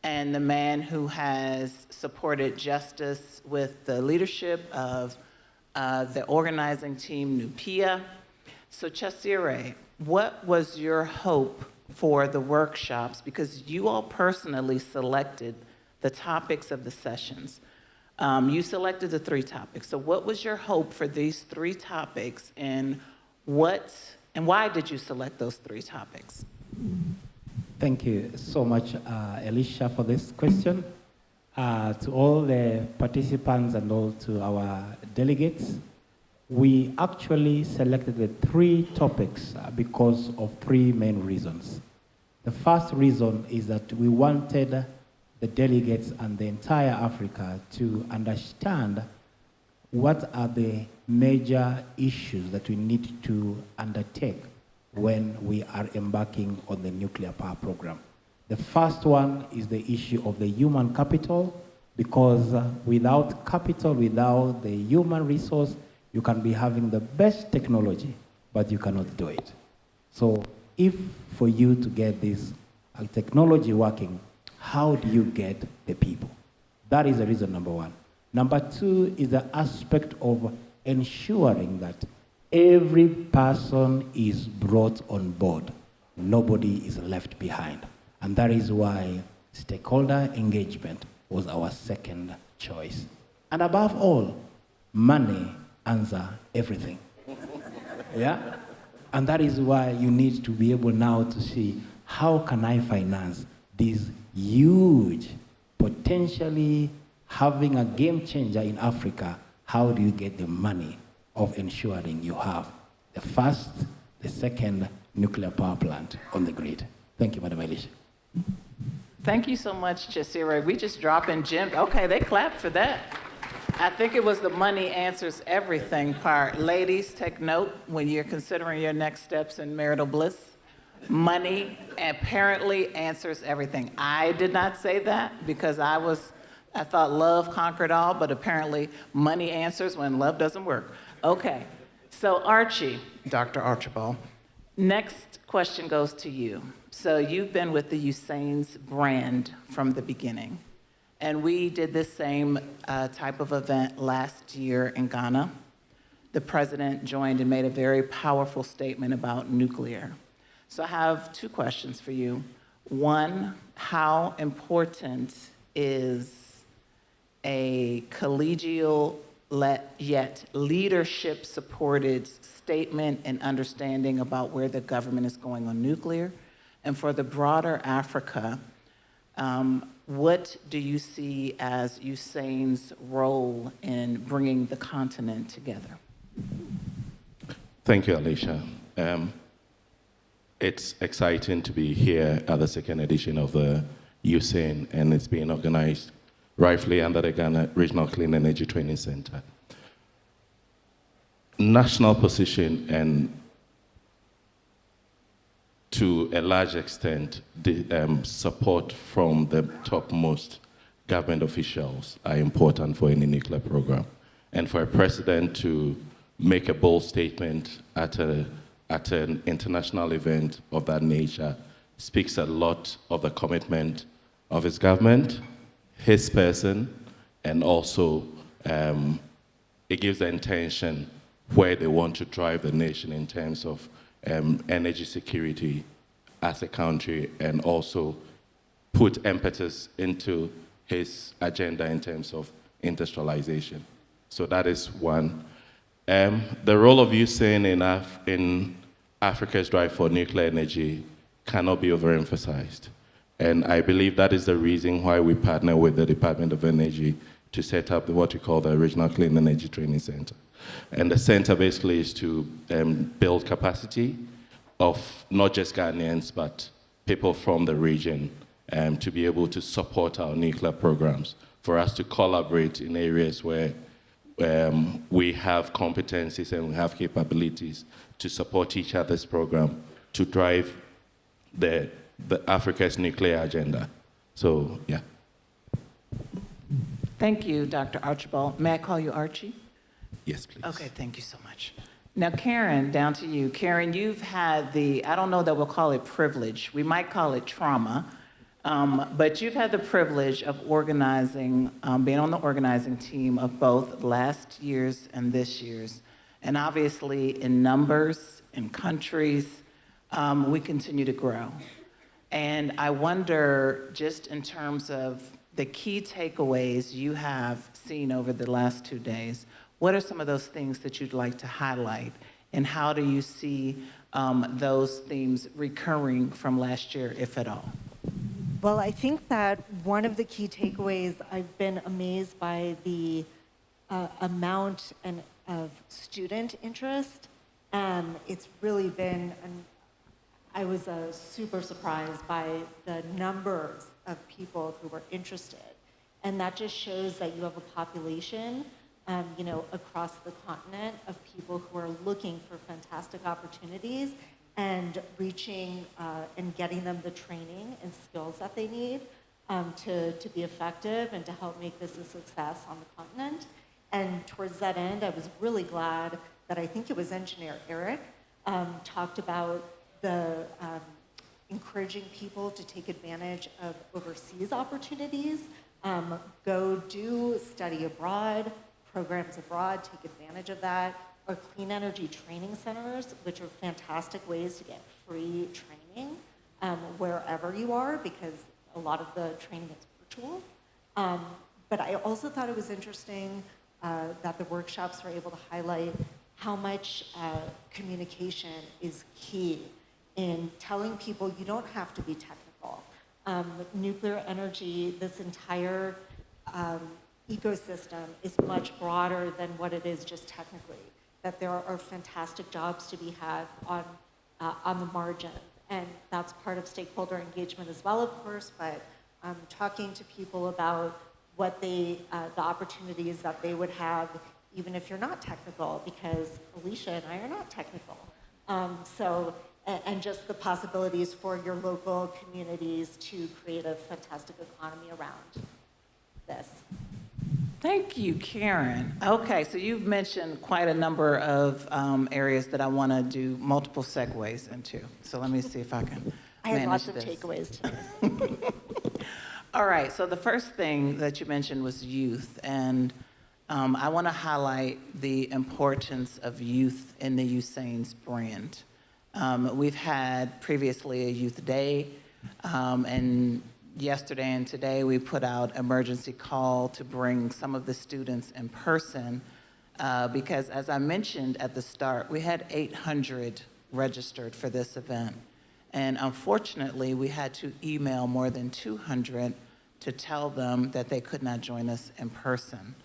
[SPEAKER 2] and the man who has supported justice with the leadership of the organizing team, NUPIA. So Chesire, what was your hope for the workshops? Because you all personally selected the topics of the sessions. You selected the 3 topics. So what was your hope for these 3 topics, and why did you select those 3 topics?
[SPEAKER 12] Thank you so much, Alicia, for this question. To all the participants and all to our delegates, we actually selected the 3 topics because of 3 main reasons. The first reason is that we wanted the delegates and the entire Africa to understand what are the major issues that we need to undertake when we are embarking on the nuclear power program. The first one is the issue of the human capital, because without capital, without the human resource, you can be having the best technology, but you cannot do it. So if for you to get this technology working, how do you get the people? That is the reason number 1. Number 2 is the aspect of ensuring that every person is brought on board. Nobody is left behind. And that is why stakeholder engagement was our second choice. And above all, money answers everything. Yeah? And that is why you need to be able now to see, how can I finance this huge, potentially having a game changer in Africa? How do you get the money of ensuring you have the first, the second nuclear power plant on the grid? Thank you, Madam Alicia.
[SPEAKER 2] Thank you so much, Chesire. We just dropping gems. Okay, they clapped for that. I think it was the money answers everything part. Ladies, take note when you're considering your next steps in marital bliss. Money apparently answers everything. I did not say that because I thought love conquered all, but apparently money answers when love doesn't work. Okay, so Archie, Dr. Archibald, next question goes to you. So you've been with the USAIN's brand from the beginning. And we did this same type of event last year in Ghana. The president joined and made a very powerful statement about nuclear. So I have 2 questions for you. 1, how important is a collegial yet leadership-supported statement and understanding about where the government is going on nuclear? And for the broader Africa, what do you see as USAIN's role in bringing the continent together?
[SPEAKER 13] Thank you, Alicia. It's exciting to be here at the 2nd edition of the USAIN, and it's being organized rightfully under the Ghana Regional Clean Energy Training Center. National position and to a large extent, the support from the topmost government officials are important for any nuclear program. And for a president to make a bold statement at an international event of that nature speaks a lot of the commitment of his government, his person, and also it gives the intention where they want to drive the nation in terms of energy security as a country, and also put impetus into his agenda in terms of industrialization. So that is one. The role of USAIN in Africa's drive for nuclear energy cannot be overemphasized. And I believe that is the reason why we partner with the Department of Energy to set up what we call the Regional Clean Energy Training Center. And the center basically is to build capacity of not just Ghanaians, but people from the region to be able to support our nuclear programs, for us to collaborate in areas where we have competencies and we have capabilities to support each other's program to drive the Africa's nuclear agenda. So, yeah.
[SPEAKER 2] Thank you, Dr. Archibald. May I call you Archie?
[SPEAKER 13] Yes, please.
[SPEAKER 2] Okay, thank you so much. Now, Karen, down to you. Karen, you've had I don't know that we'll call it privilege. We might call it trauma. But you've had the privilege of organizing, being on the organizing team of both last year's and this year's. And obviously, in numbers, in countries, we continue to grow. And I wonder, just in terms of the key takeaways you have seen over the last 2 days, what are some of those things that you'd like to highlight? And how do you see those themes recurring from last year, if at all?
[SPEAKER 14] Well, I think that one of the key takeaways, I've been amazed by the amount of student interest. It's really been, I was super surprised by the numbers of people who were interested. And that just shows that you have a population, across the continent of people who are looking for fantastic opportunities and reaching and getting them the training and skills that they need to be effective and to help make this a success on the continent. And towards that end, I was really glad that I think it was Engineer Eric talked about the encouraging people to take advantage of overseas opportunities, go do study abroad, programs abroad, take advantage of that, or clean energy training centers, which are fantastic ways to get free training wherever you are, because a lot of the training is virtual. But I also thought it was interesting that the workshops were able to highlight how much communication is key in telling people you don't have to be technical. Nuclear energy, this entire ecosystem is much broader than what it is just technically, that there are fantastic jobs to be had on the margin. And that's part of stakeholder engagement as well, of course, but talking to people about what the opportunities that they would have, even if you're not technical, because Alicia and I are not technical. And just the possibilities for your local communities to create a fantastic economy around this.
[SPEAKER 2] Thank you, Karen. Okay, so you've mentioned quite a number of areas that I want to do multiple segues into. So let me see if I can
[SPEAKER 14] I had
[SPEAKER 2] manage
[SPEAKER 14] lots of
[SPEAKER 2] this.
[SPEAKER 14] takeaways today.
[SPEAKER 2] All right, so the first thing that you mentioned was youth, and I want to highlight the importance of youth in the USAIN's brand. We've had previously a youth day, and yesterday and today we put out emergency call to bring some of the students in person because, as I mentioned at the start, we had 800 registered for this event. And unfortunately, we had to email more than 200 to tell them that they could not join us in person.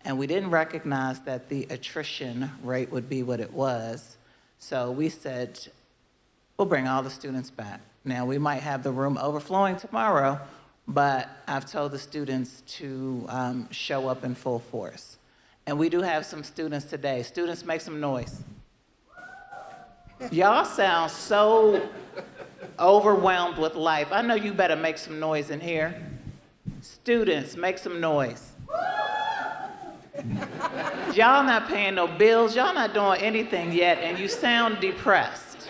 [SPEAKER 2] And we didn't recognize that the attrition rate would be what it was. So we said, we'll bring all the students back. Now, we might have the room overflowing tomorrow, but I've told the students to show up in full force. And we do have some students today. Students, make some noise. Y'all sound so overwhelmed with life. I know you better make some noise in here. Students, make some noise. Y'all not paying no bills. Y'all not doing anything yet, and you sound depressed.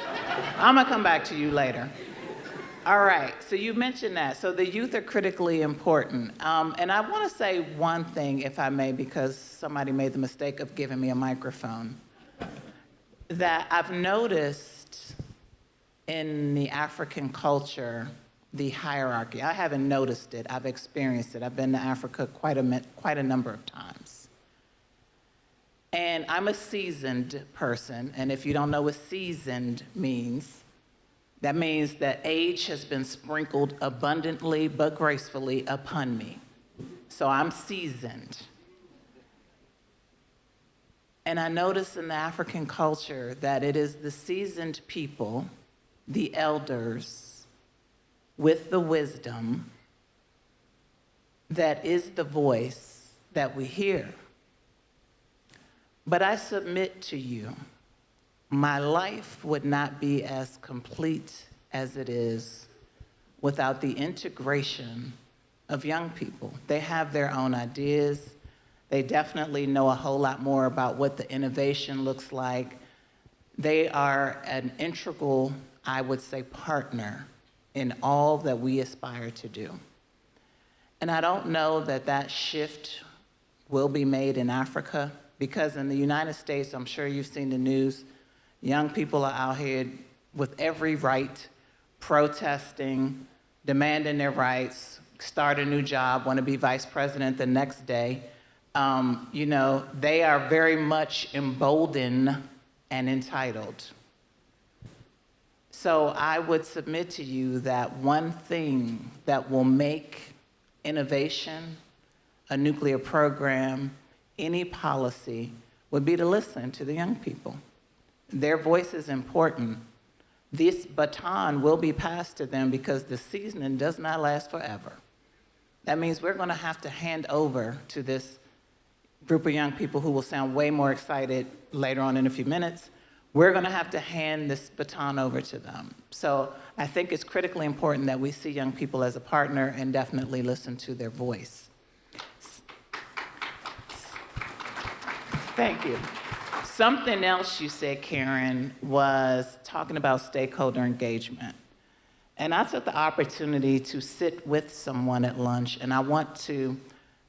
[SPEAKER 2] I'm gonna come back to you later. All right, so you mentioned that. So the youth are critically important. And I want to say one thing, if I may, because somebody made the mistake of giving me a microphone, that I've noticed in the African culture, the hierarchy. I haven't noticed it, I've experienced it. I've been to Africa quite a number of times. And I'm a seasoned person, and if you don't know what seasoned means, that means that age has been sprinkled abundantly but gracefully upon me. So I'm seasoned. And I notice in the African culture that it is the seasoned people, the elders, with the wisdom, that is the voice that we hear. But I submit to you, my life would not be as complete as it is without the integration of young people. They have their own ideas. They definitely know a whole lot more about what the innovation looks like. They are an integral, I would say, partner in all that we aspire to do. And I don't know that that shift will be made in Africa, because in the United States, I'm sure you've seen the news, young people are out here with every right, protesting, demanding their rights, start a new job, want to be vice president the next day, you know, they are very much emboldened and entitled. So I would submit to you that one thing that will make innovation, a nuclear program, any policy, would be to listen to the young people. Their voice is important. This baton will be passed to them because the seasoning does not last forever. That means we're going to have to hand over to this group of young people who will sound way more excited later on in a few minutes. We're going to have to hand this baton over to them. So I think it's critically important that we see young people as a partner and definitely listen to their voice. Thank you. Something else you said, Karen, was talking about stakeholder engagement. And I took the opportunity to sit with someone at lunch, and I want to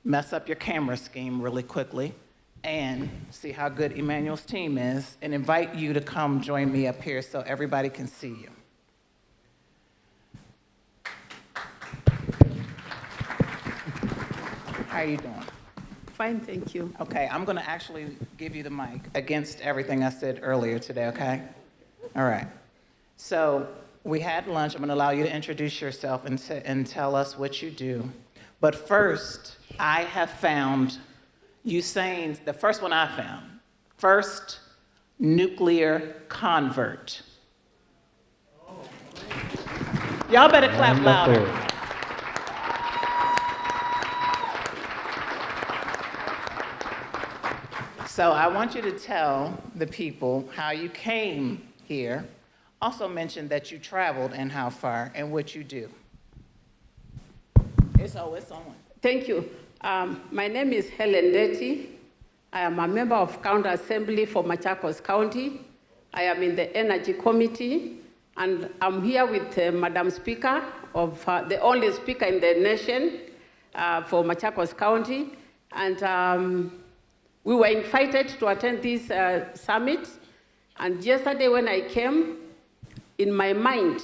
[SPEAKER 2] mess up your camera scheme really quickly and see how good Emmanuel's team is, and invite you to come join me up here so everybody can see you. How are you doing?
[SPEAKER 15] Fine, thank you.
[SPEAKER 2] Okay, I'm going to actually give you the mic against everything I said earlier today, okay? All right. So we had lunch. I'm going to allow you to introduce yourself and tell us what you do. But first, I have found Usain's, the first one I found, first nuclear convert. Y'all better clap louder. So I want you to tell the people how you came here. Also mention that you traveled and how far and what you do. It's on.
[SPEAKER 15] Thank you. My name is Helen Ndeti. I am a member of County Assembly for Machakos County. I am in the Energy Committee, and I'm here with Madam Speaker of the only speaker in the nation for Machakos County. And we were invited to attend this summit. And yesterday when I came, in my mind,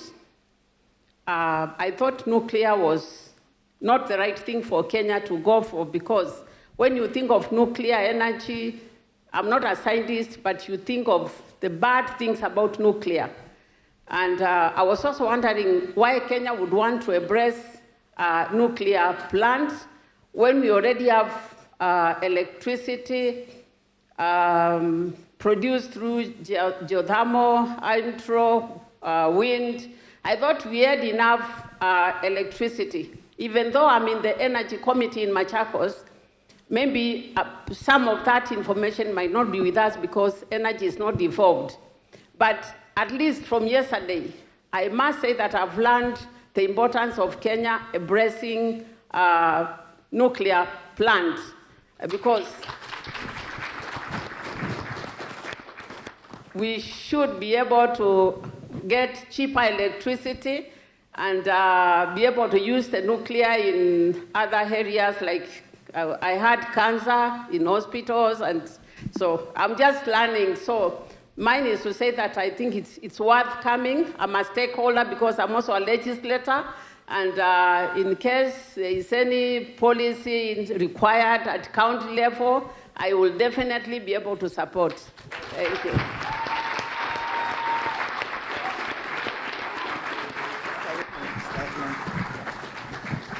[SPEAKER 15] I thought nuclear was not the right thing for Kenya to go for, because when you think of nuclear energy, I'm not a scientist, but you think of the bad things about nuclear. And I was also wondering why Kenya would want to embrace nuclear plants when we already have electricity produced through geothermal, hydro, wind. I thought we had enough electricity. Even though I'm in the Energy Committee in Machakos, maybe some of that information might not be with us because energy is not devolved. But at least from yesterday, I must say that I've learned the importance of Kenya embracing nuclear plants, because we should be able to get cheaper electricity and be able to use the nuclear in other areas, like I had cancer in hospitals, and so I'm just learning. So mine is to say that I think it's worth coming. I'm a stakeholder because I'm also a legislator, and in case there is any policy required at county level, I will definitely be able to support. Thank you.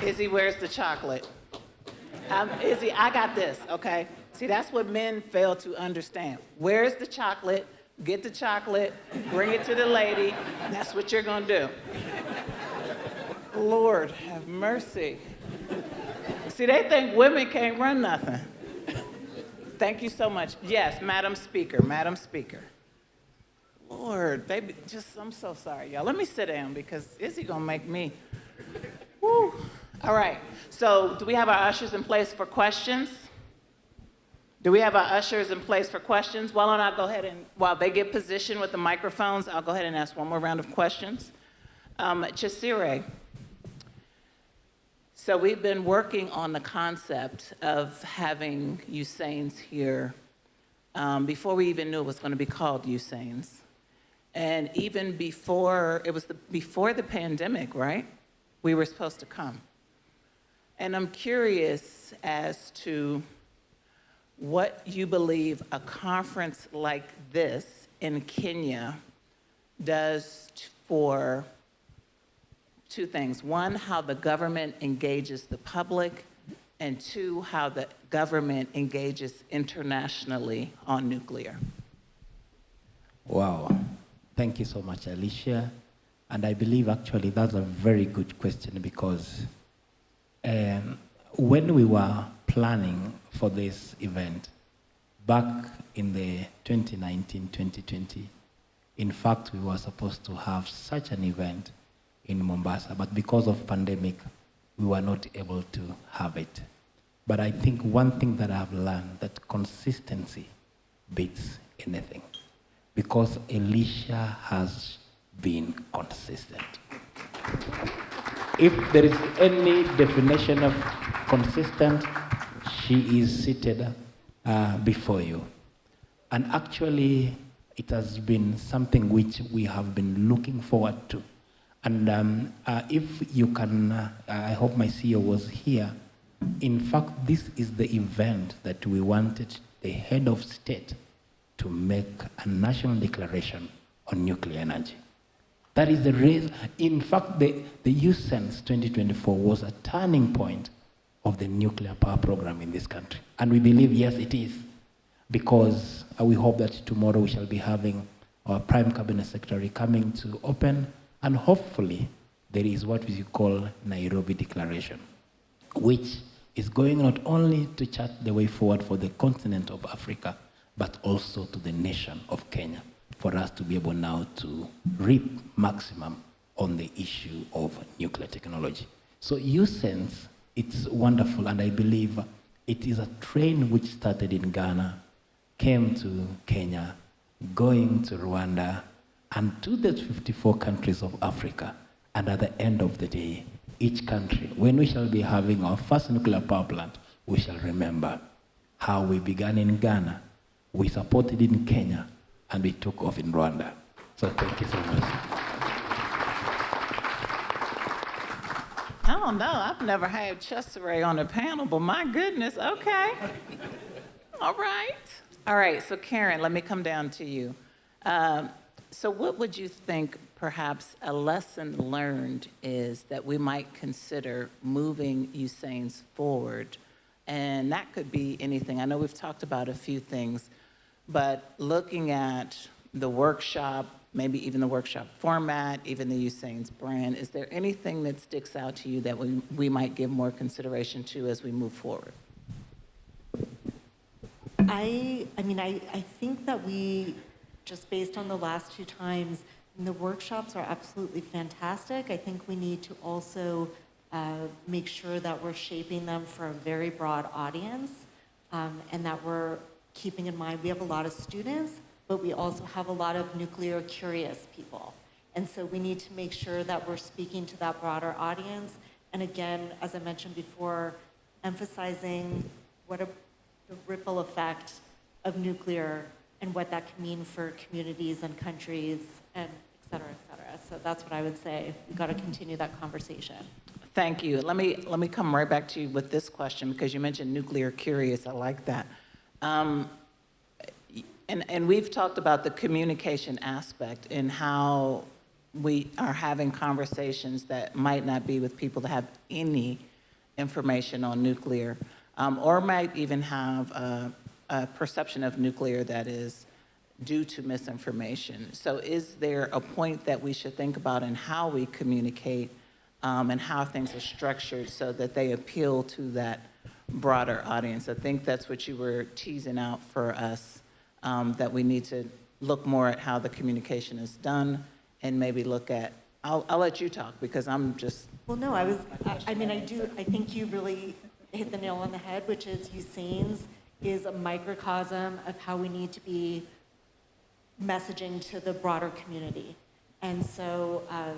[SPEAKER 2] Izzy, where's the chocolate? Izzy, I got this, okay? See, that's what men fail to understand. Where's the chocolate? Get the chocolate, bring it to the lady. That's what you're gonna do. Lord, have mercy. See, they think women can't run nothing. Thank you so much. Yes, Madam Speaker, Madam Speaker. Lord, baby, I'm so sorry, y'all. Let me sit down because Izzy gonna make me, woo. All right, so do we have our ushers in place for questions? Do we have our ushers in place for questions? Why don't I go ahead and, while they get positioned with the microphones, I'll go ahead and ask one more round of questions. Chesire, so we've been working on the concept of having Usain's here before we even knew it was going to be called Usain's. And even before, before the pandemic, right? We were supposed to come. And I'm curious as to what you believe a conference like this in Kenya does for two things. One, how the government engages the public, and two, how the government engages internationally on nuclear.
[SPEAKER 12] Wow. Thank you so much, Alicia. And I believe actually that's a very good question because when we were planning for this event back in the 2019-2020, in fact, we were supposed to have such an event in Mombasa, but because of pandemic, we were not able to have it. But I think one thing that I've learned, that consistency beats anything, because Alicia has been consistent. If there is any definition of consistent, she is seated before you. And actually, it has been something which we have been looking forward to. And if you can, I hope my CEO was here. In fact, this is the event that we wanted the head of state to make a national declaration on nuclear energy. That is the reason. In fact, the USENS 2024 was a turning point of the nuclear power program in this country. And we believe, yes, it is, because we hope that tomorrow we shall be having our Prime Cabinet Secretary coming to open, and hopefully there is what we call Nairobi Declaration, which is going not only to chart the way forward for the continent of Africa, but also to the nation of Kenya, for us to be able now to reap maximum on the issue of nuclear technology. So USENS, it's wonderful, and I believe it is a train which started in Ghana, came to Kenya, going to Rwanda, and to the 54 countries of Africa. And at the end of the day, each country, when we shall be having our first nuclear power plant, we shall remember how we began in Ghana, we supported in Kenya, and we took off in Rwanda. So thank you so much.
[SPEAKER 2] I don't know, I've never had Chesere on a panel, but my goodness, okay. All right. All right, so Karen, let me come down to you. So what would you think perhaps a lesson learned is that we might consider moving USENS forward? And that could be anything. I know we've talked about a few things, but looking at the workshop, maybe even the workshop format, even the USENS brand, is there anything that sticks out to you that we might give more consideration to as we move forward?
[SPEAKER 14] I think that we, just based on the last two times, and the workshops are absolutely fantastic. I think we need to also make sure that we're shaping them for a very broad audience, and that we're keeping in mind we have a lot of students, but we also have a lot of nuclear curious people. And so we need to make sure that we're speaking to that broader audience. And again, as I mentioned before, emphasizing the ripple effect of nuclear and what that can mean for communities and countries, and et cetera, et cetera. So that's what I would say. We've got to continue that conversation.
[SPEAKER 2] Thank you. Let me come right back to you with this question, because you mentioned nuclear curious. I like that. And we've talked about the communication aspect and how we are having conversations that might not be with people that have any information on nuclear, or might even have a perception of nuclear that is due to misinformation. So is there a point that we should think about in how we communicate and how things are structured so that they appeal to that broader audience? I think that's what you were teasing out for us, that we need to look more at how the communication is done and maybe look at, I'll let you talk because I'm just.
[SPEAKER 14] Well, no, I think you really hit the nail on the head, which is USENS is a microcosm of how we need to be messaging to the broader community. And so, I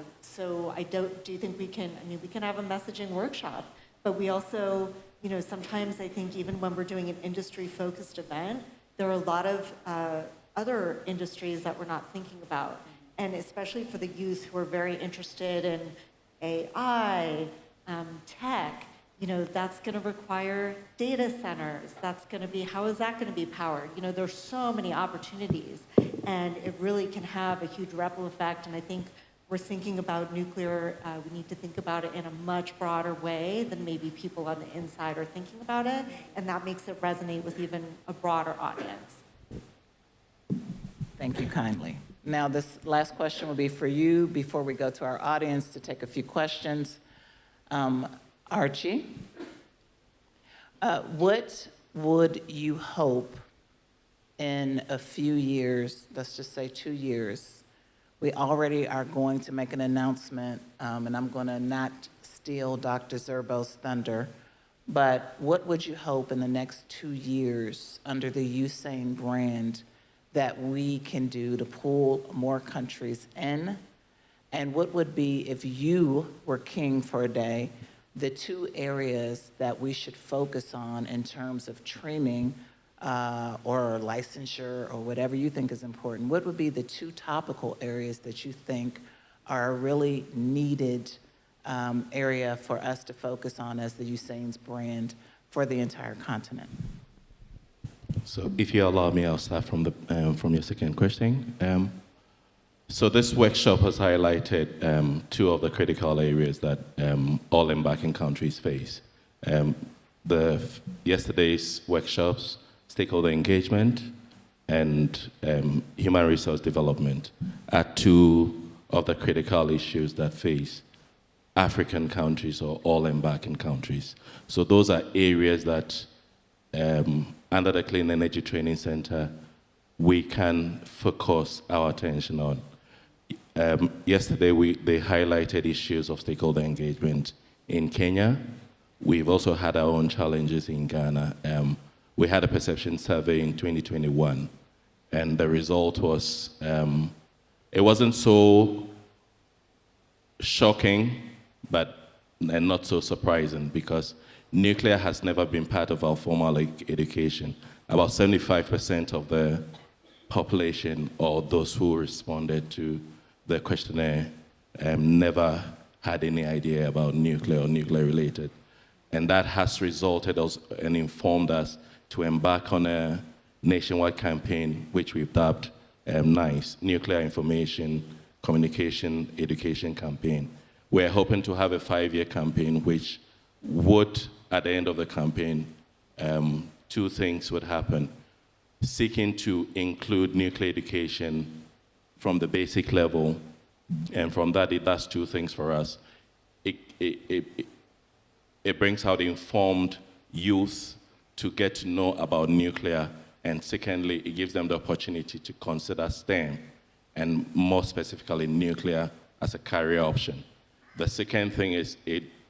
[SPEAKER 14] do think we can have a messaging workshop, but we also, sometimes I think even when we're doing an industry-focused event, there are a lot of other industries that we're not thinking about. And especially for the youth who are very interested in AI, tech, that's going to require data centers. That's going to be, how is that going to be powered? There's so many opportunities, and it really can have a huge ripple effect. And I think we're thinking about nuclear, we need to think about it in a much broader way than maybe people on the inside are thinking about it, and that makes it resonate with even a broader audience.
[SPEAKER 2] Thank you kindly. Now, this last question will be for you before we go to our audience to take a few questions. Archie, what would you hope in a few years, let's just say 2 years, we already are going to make an announcement, and I'm going to not steal Dr. Zerbo's thunder, but what would you hope in the next 2 years under the USAIN brand that we can do to pull more countries in? And what would be, if you were king for a day, the 2 areas that we should focus on in terms of training or licensure or whatever you think is important? What would be the 2 topical areas that you think are a really needed area for us to focus on as the USAIN's brand for the entire continent?
[SPEAKER 13] So if you allow me, I'll start from your second question. So this workshop has highlighted 2 of the critical areas that all embarking countries face. Yesterday's workshops, stakeholder engagement and human resource development, are 2 of the critical issues that face African countries or all embarking countries. So those are areas that under the Clean Energy Training Center, we can focus our attention on. Yesterday, they highlighted issues of stakeholder engagement in Kenya. We've also had our own challenges in Ghana. We had a perception survey in 2021, and the result was, it wasn't so shocking, and not so surprising, because nuclear has never been part of our formal education. About 75% of the population, or those who responded to the questionnaire, never had any idea about nuclear or nuclear related. And that has resulted us and informed us to embark on a nationwide campaign, which we've dubbed NICE, Nuclear Information, Communication, Education Campaign. We're hoping to have a 5-year campaign, which would, at the end of the campaign, 2 things would happen. Seeking to include nuclear education from the basic level, and from that, it does 2 things for us. It brings out informed youth to get to know about nuclear, and secondly, it gives them the opportunity to consider STEM, and more specifically nuclear, as a career option. The second thing is,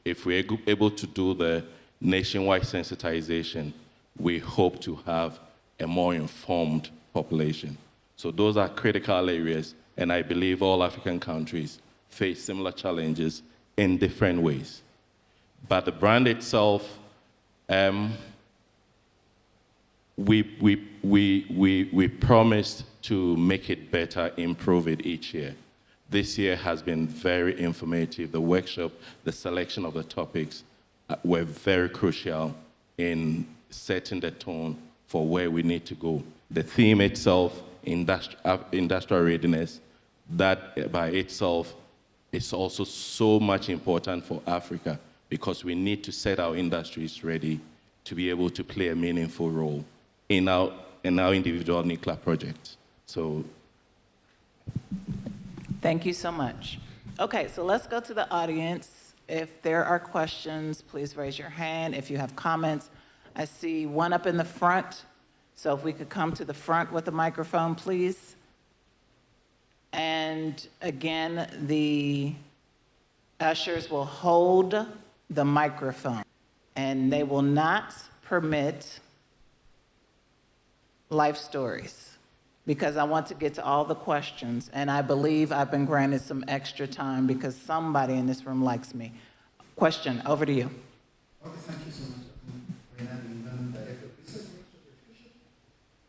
[SPEAKER 13] if we're able to do the nationwide sensitization, we hope to have a more informed population. So those are critical areas, and I believe all African countries face similar challenges in different ways. But the brand itself, we promised to make it better, improve it each year. This year has been very informative. The workshop, the selection of the topics were very crucial in setting the tone for where we need to go. The theme itself, industrial readiness, that by itself is also so much important for Africa, because we need to set our industries ready to be able to play a meaningful role in our individual nuclear projects. So,
[SPEAKER 2] thank you so much. Okay, so let's go to the audience. If there are questions, please raise your hand. If you have comments, I see one up in the front. So if we could come to the front with the microphone, please. And again, the ushers will hold the microphone, and they will not permit life stories, because I want to get to all the questions, and I believe I've been granted some extra time because somebody in this room likes me. Question, over to you.
[SPEAKER 16] Okay, thank you so much. Director.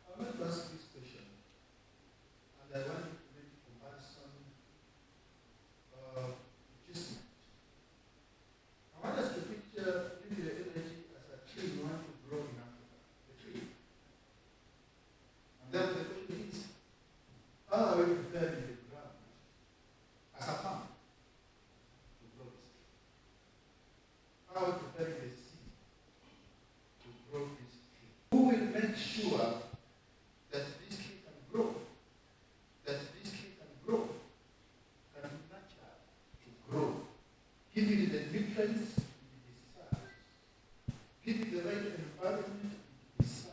[SPEAKER 16] I want to ask this question, and I want to make a comparison. I want us to picture maybe the make sure that this tree can grow, that this tree can grow, can be nurtured to grow, give it the nutrients it deserves, give it the right environment it deserves,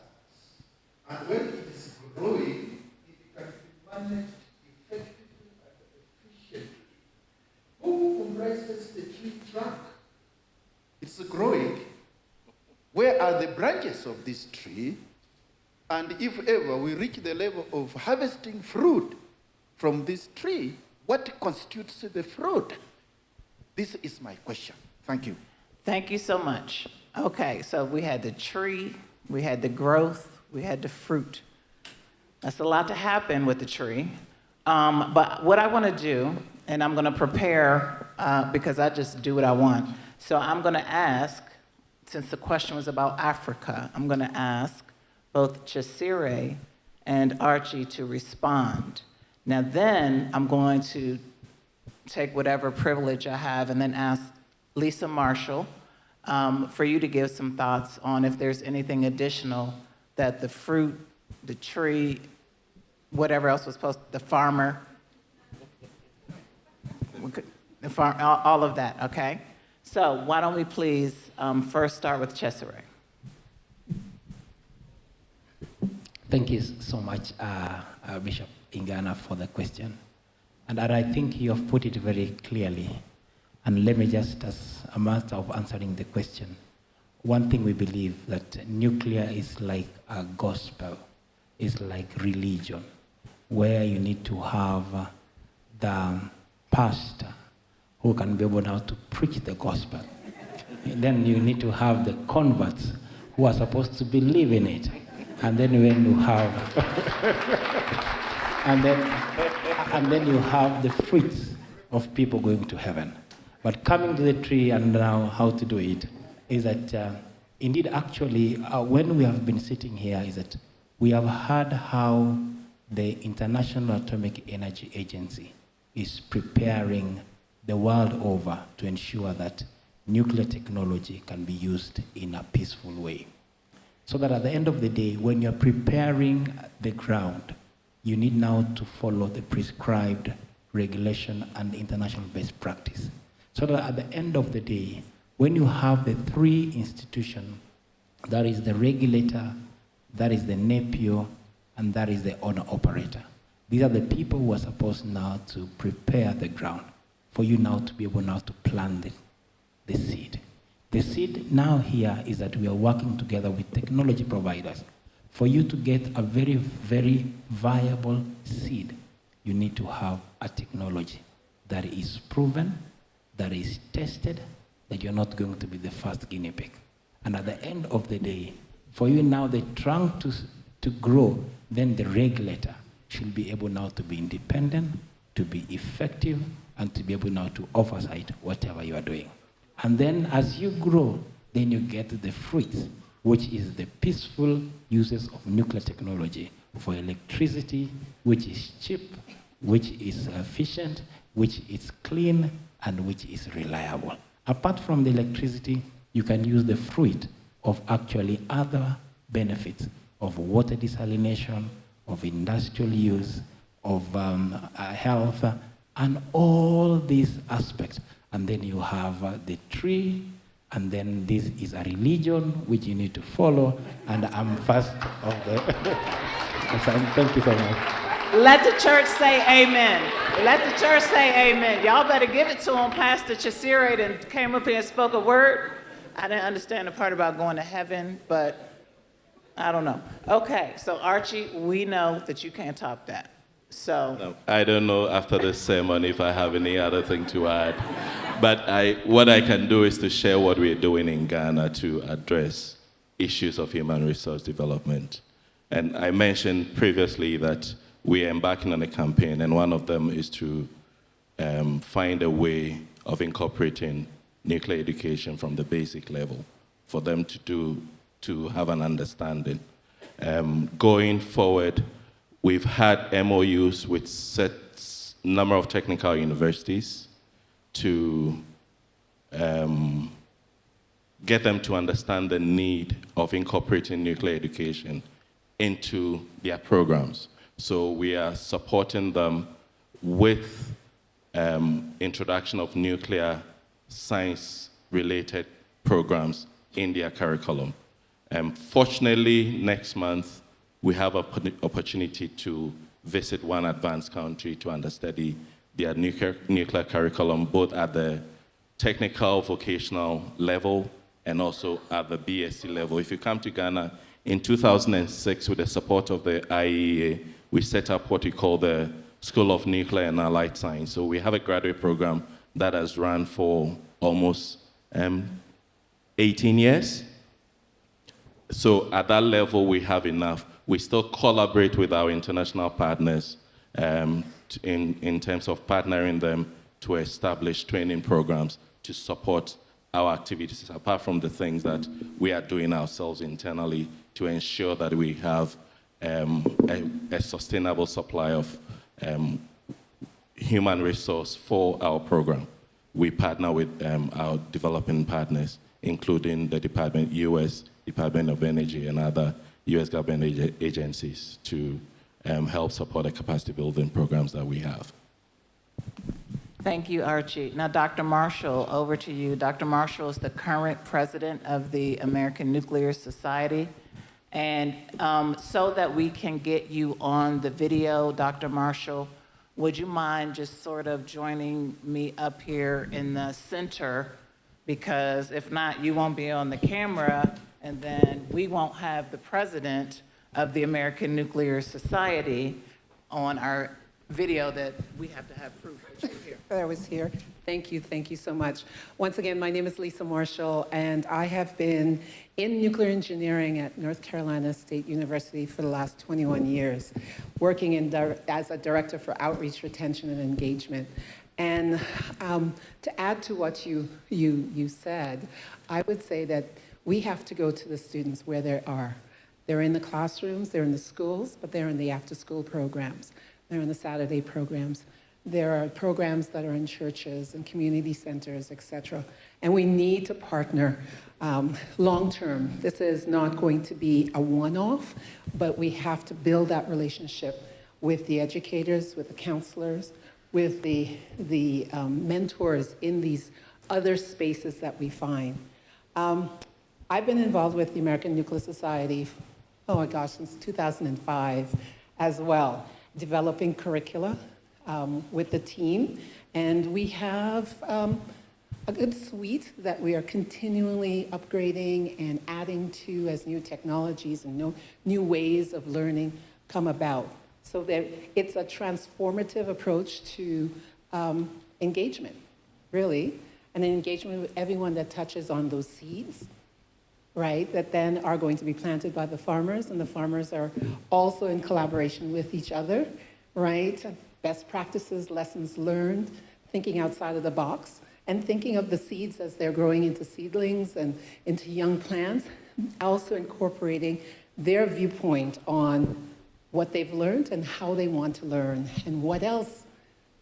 [SPEAKER 16] and when it is growing, it can be managed effectively and efficiently. Who comprises the tree trunk? It's growing. Where are the branches of this tree? And if ever we reach the level of harvesting fruit from this tree, what constitutes the fruit? This is my question. Thank you.
[SPEAKER 2] Thank you so much. Okay, so we had the tree, we had the growth, we had the fruit. That's a lot to happen with the tree. But what I want to do, and I'm going to prepare because I just do what I want. So I'm going to ask, since the question was about Africa, I'm going to ask both Chesire and Archie to respond. Now then, I'm going to take whatever privilege I have and then ask Lisa Marshall for you to give some thoughts on if there's anything additional that the fruit, the tree, whatever else was supposed, the farmer, all of that, okay? So why don't we please first start with Chesire.
[SPEAKER 12] Thank you so much, Bishop Ingana, for the question. And I think you have put it very clearly. And let me just, as a matter of answering the question, one thing we believe that nuclear is like a gospel, is like religion, where you need to have the pastor who can be able now to preach the gospel. And then you need to have the converts who are supposed to believe in it. And then when you have, and then you have the fruits of people going to heaven. But coming to the tree and now how to do it is that indeed actually when we have been sitting here is that we have heard how the International Atomic Energy Agency is preparing the world over to ensure that nuclear technology can be used in a peaceful way. So that at the end of the day, when you're preparing the ground, you need now to follow the prescribed regulation and international best practice. So that at the end of the day, when you have the three institutions, that is the regulator, that is the NEPIO, and that is the owner operator. These are the people who are supposed now to prepare the ground for you now to be able now to plant the seed. The seed now here is that we are working together with technology providers. For you to get a very, very viable seed, you need to have a technology that is proven, that is tested, that you're not going to be the first guinea pig. And at the end of the day, for you now the trunk to grow, then the regulator should be able now to be independent, to be effective, and to be able now to oversight whatever you are doing. And then as you grow, then you get the fruits, which is the peaceful uses of nuclear technology for electricity, which is cheap, which is efficient, which is clean, and which is reliable. Apart from the electricity, you can use the fruit of actually other benefits of water desalination, of industrial use, of health, and all these aspects. And then you have the tree, and then this is a religion which you need to follow, and I'm first of the... Thank you so much.
[SPEAKER 2] Let the church say amen. Let the church say amen. Y'all better give it to him. Pastor Chesire and came up here and spoke a word. I didn't understand the part about going to heaven, but I don't know. Okay, so Archie, we know that you can't top that. So
[SPEAKER 13] no, I don't know after this sermon if I have any other thing to add. But what I can do is to share what we're doing in Ghana to address issues of human resource development. And I mentioned previously that we're embarking on a campaign, and one of them is to find a way of incorporating nuclear education from the basic level for them to have an understanding. Going forward, we've had MOUs with set number of technical universities to get them to understand the need of incorporating nuclear education into their programs. So we are supporting them with introduction of nuclear science-related programs in their curriculum. Fortunately, next month, we have an opportunity to visit one advanced country to understudy their nuclear curriculum, both at the technical vocational level and also at the BSc level. If you come to Ghana, in 2006, with the support of the IEA, we set up what we call the School of Nuclear and Allied Science. So we have a graduate program that has run for almost 18 years. So at that level, we have enough. We still collaborate with our international partners in terms of partnering them to establish training programs to support our activities, apart from the things that we are doing ourselves internally to ensure that we have a sustainable supply of human resource for our program. We partner with our developing partners, including the U.S. Department of Energy and other U.S. government agencies to help support the capacity building programs that we have.
[SPEAKER 2] Thank you, Archie. Now, Dr. Marshall, over to you. Dr. Marshall is the current president of the American Nuclear Society. And so that we can get you on the video, Dr. Marshall, would you mind just sort of joining me up here in the center? Because if not, you won't be on the camera, and then we won't have the president of the American Nuclear Society on our video that we have to have proof that you're here.
[SPEAKER 17] That I was here. Thank you so much. Once again, my name is Lisa Marshall, and I have been in nuclear engineering at North Carolina State University for the last 21 years, working as a director for outreach, retention, and engagement. And to add to what you said, I would say that we have to go to the students where they are. They're in the classrooms, they're in the schools, but they're in the after-school programs. They're in the Saturday programs. There are programs that are in churches and community centers, et cetera. And we need to partner long-term. This is not going to be a one-off, but we have to build that relationship with the educators, with the counselors, with the mentors in these other spaces that we find. I've been involved with the American Nuclear Society, oh my gosh, since 2005 as well, developing curricula with the team. And we have a good suite that we are continually upgrading and adding to as new technologies and new ways of learning come about. So that it's a transformative approach to engagement, really, and an engagement with everyone that touches on those seeds, right, that then are going to be planted by the farmers, and the farmers are also in collaboration with each other, right? Best practices, lessons learned, thinking outside of the box, and thinking of the seeds as they're growing into seedlings and into young plants, also incorporating their viewpoint on what they've learned and how they want to learn, and what else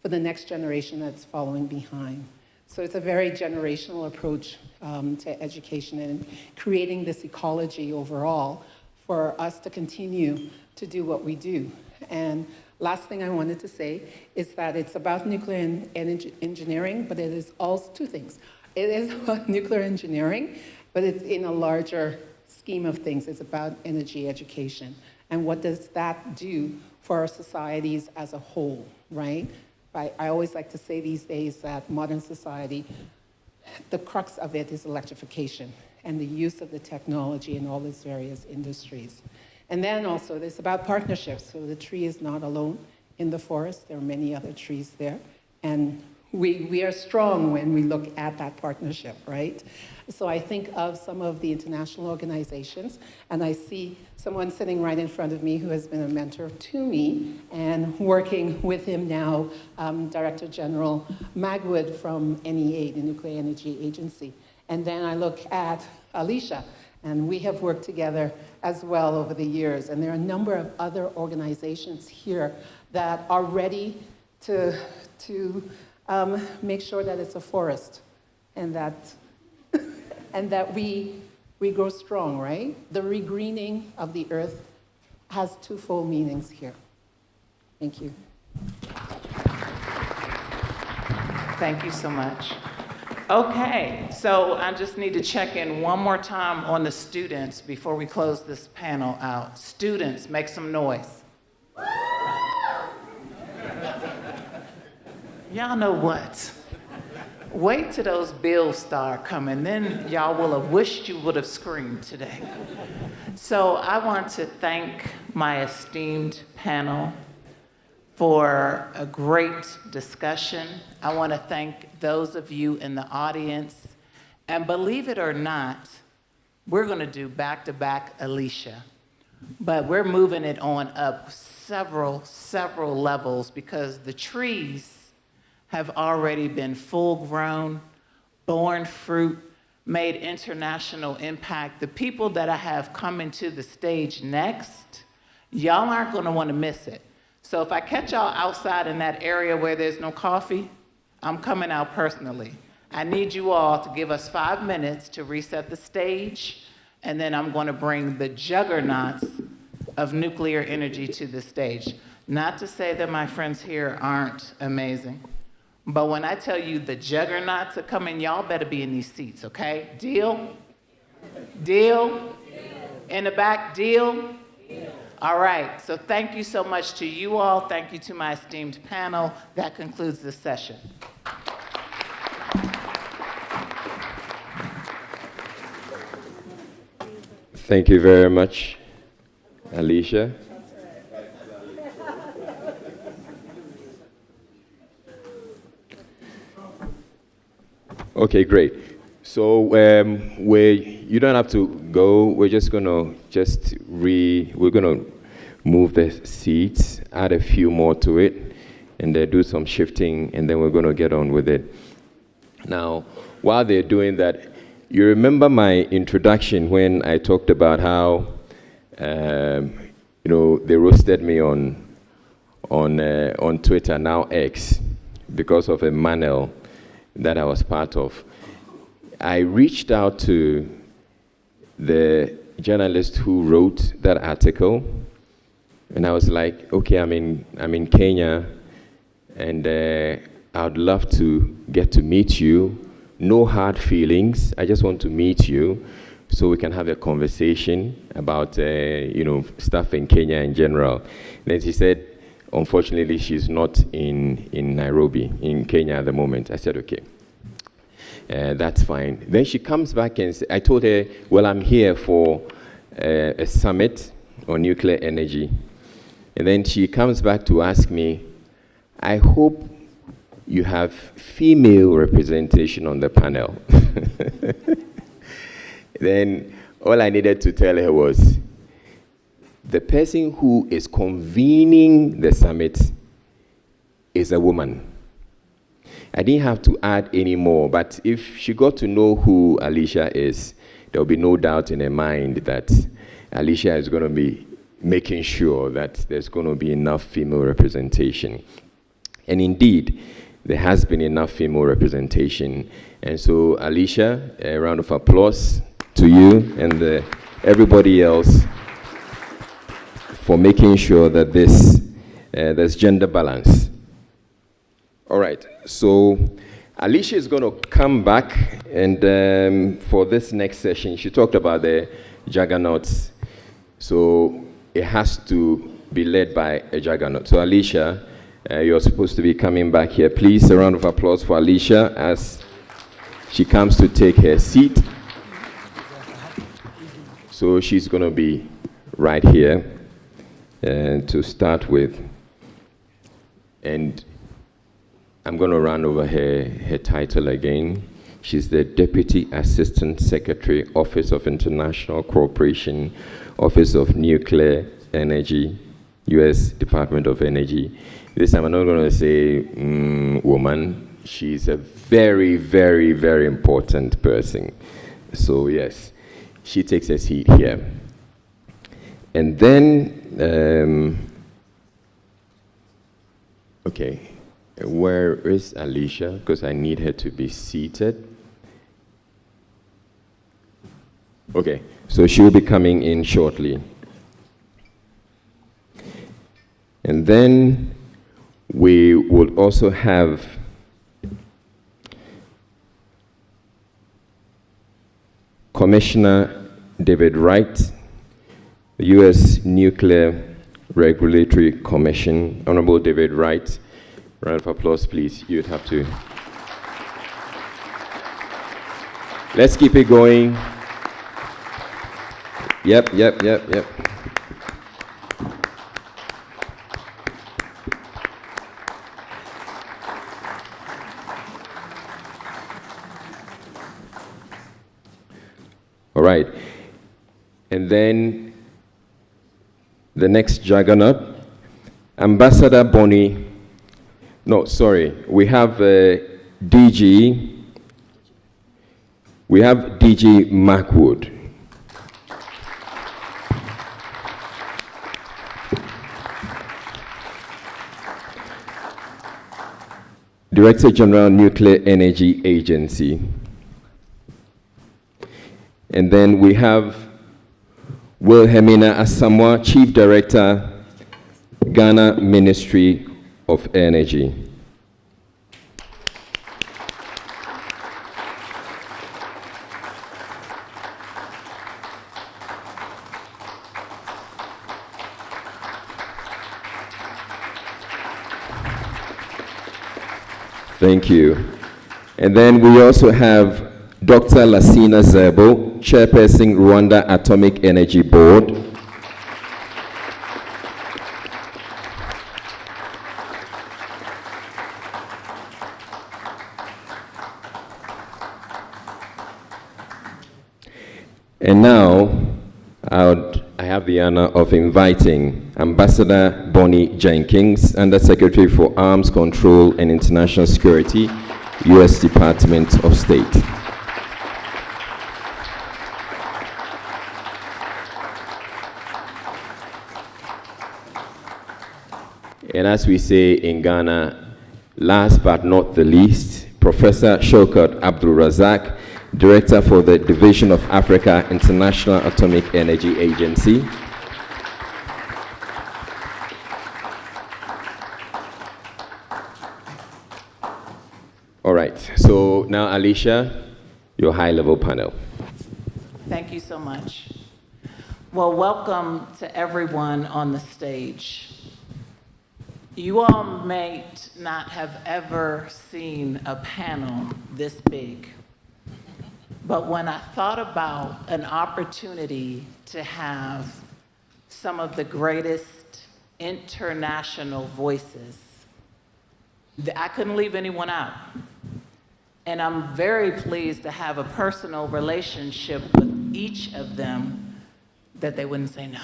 [SPEAKER 17] for the next generation that's following behind. So it's a very generational approach to education and creating this ecology overall for us to continue to do what we do. And last thing I wanted to say is that it's about nuclear engineering, but it is also two things. It is about nuclear engineering, but it's in a larger scheme of things. It's about energy education. And what does that do for our societies as a whole, right? I always like to say these days that modern society, the crux of it is electrification and the use of the technology in all its various industries. And then also, it's about partnerships. So the tree is not alone in the forest. There are many other trees there. And we are strong when we look at that partnership, right? So I think of some of the international organizations, and I see someone sitting right in front of me who has been a mentor to me, and working with him now, Director General Magwood from NEA, the Nuclear Energy Agency. And then I look at Alicia, and we have worked together as well over the years. And there are a number of other organizations here that are ready to make sure that it's a forest and that we grow strong, right? The regreening of the earth has twofold meanings here. Thank you.
[SPEAKER 2] Thank you so much. Okay, so I just need to check in one more time on the students before we close this panel out. Students, make some noise. Y'all know what? Wait till those bills start coming, then y'all will have wished you would have screamed today. So I want to thank my esteemed panel for a great discussion. I want to thank those of you in the audience. And believe it or not, we're going to do back-to-back Alicia. But we're moving it on up several levels because the trees have already been full grown, borne fruit, made international impact. The people that I have coming to the stage next, y'all aren't going to want to miss it. So if I catch y'all outside in that area where there's no coffee, I'm coming out personally. I need you all to give us 5 minutes to reset the stage, and then I'm going to bring the juggernauts of nuclear energy to the stage. Not to say that my friends here aren't amazing, but when I tell you the juggernauts are coming, y'all better be in these seats, okay? Deal? Deal? In the back, deal? All right, so thank you so much to you all. Thank you to my esteemed panel. That concludes this session.
[SPEAKER 1] Thank you very much, Alicia. Okay, great. So you don't have to go. We're just gonna we're gonna move the seats, add a few more to it, and then do some shifting, and then we're gonna get on with it. Now, while they're doing that, you remember my introduction when I talked about how they roasted me on Twitter, now X, because of a manel that I was part of. I reached out to the journalist who wrote that article, and I was like, okay, I'm in Kenya, and I'd love to get to meet you. No hard feelings. I just want to meet you so we can have a conversation about stuff in Kenya in general. Then she said, unfortunately, she's not in Nairobi, in Kenya at the moment. I said, okay, that's fine. Then she comes back and I told her, well, I'm here for a summit on nuclear energy. And then she comes back to ask me, I hope you have female representation on the panel. Then all I needed to tell her was, the person who is convening the summit is a woman. I didn't have to add any more, but if she got to know who Alicia is, there will be no doubt in her mind that Alicia is going to be making sure that there's going to be enough female representation. And indeed, there has been enough female representation. And so, Alicia, a round of applause to you and everybody else for making sure that there's gender balance. All right, so Alicia is going to come back, and for this next session, she talked about the juggernauts. So it has to be led by a juggernaut. So Alicia, you're supposed to be coming back here. Please, a round of applause for Alicia as she comes to take her seat. So she's going to be right here to start with. And I'm going to run over her title again. She's the Deputy Assistant Secretary, Office of International Cooperation, Office of Nuclear Energy, U.S. Department of Energy. This time I'm not going to say woman. She's a very, very, very important person. So yes, she takes a seat here. And then, okay. Where is Alicia? Because I need her to be seated. Okay, so she'll be coming in shortly. And then we would also have Commissioner David Wright, the U.S. Nuclear Regulatory Commission. Honorable David Wright, round of applause, please. You'd have to. Let's keep it going. Yep. All right. And then the next juggernaut, Ambassador Bonnie. No, sorry. We have DG. We have DG Macwood. Director General, Nuclear Energy Agency. And then we have Wilhelmina Asamoah, Chief Director, Ghana Ministry of Energy. Thank you. And then we also have Dr. Lassina Zerbo, Chairperson, Rwanda Atomic Energy Board. And now, I have the honor of inviting Ambassador Bonnie Jenkins, Undersecretary for Arms Control and International Security, U.S. Department of State. And as we say in Ghana, last but not the least, Professor Shaukat Abdul Razak, Director for the Division of Africa, International Atomic Energy Agency. All right, so now Alicia, your high-level panel.
[SPEAKER 2] Thank you so much. Well, welcome to everyone on the stage. You all may not have ever seen a panel this big, but when I thought about an opportunity to have some of the greatest international voices, I couldn't leave anyone out. And I'm very pleased to have a personal relationship with each of them that they wouldn't say no.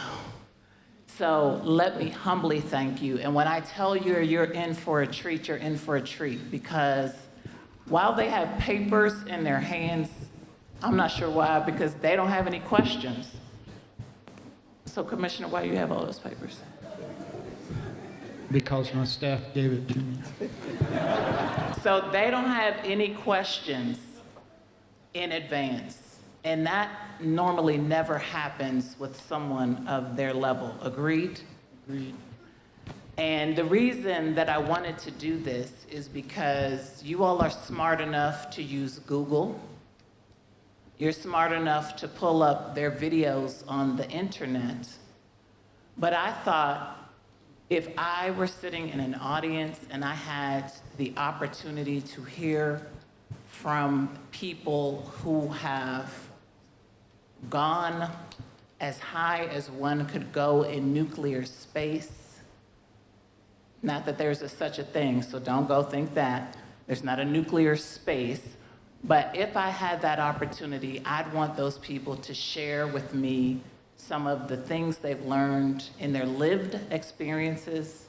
[SPEAKER 2] So let me humbly thank you. And when I tell you you're in for a treat, you're in for a treat, because while they have papers in their hands, I'm not sure why, because they don't have any questions. So Commissioner, why do you have all those papers?
[SPEAKER 18] Because my staff gave it to me.
[SPEAKER 2] So they don't have any questions in advance. And that normally never happens with someone of their level. Agreed?
[SPEAKER 18] Agreed.
[SPEAKER 2] And the reason that I wanted to do this is because you all are smart enough to use Google. You're smart enough to pull up their videos on the internet. But I thought, if I were sitting in an audience and I had the opportunity to hear from people who have gone as high as one could go in nuclear space, not that there's such a thing, so don't go think that. There's not a nuclear space. But if I had that opportunity, I'd want those people to share with me some of the things they've learned in their lived experiences,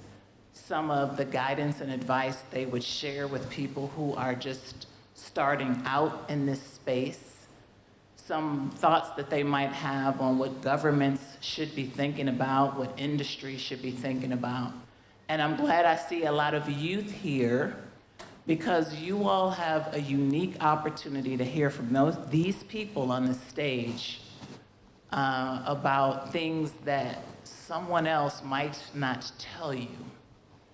[SPEAKER 2] some of the guidance and advice they would share with people who are just starting out in this space, some thoughts that they might have on what governments should be thinking about, what industry should be thinking about. And I'm glad I see a lot of youth here, because you all have a unique opportunity to hear from these people on the stage about things that someone else might not tell you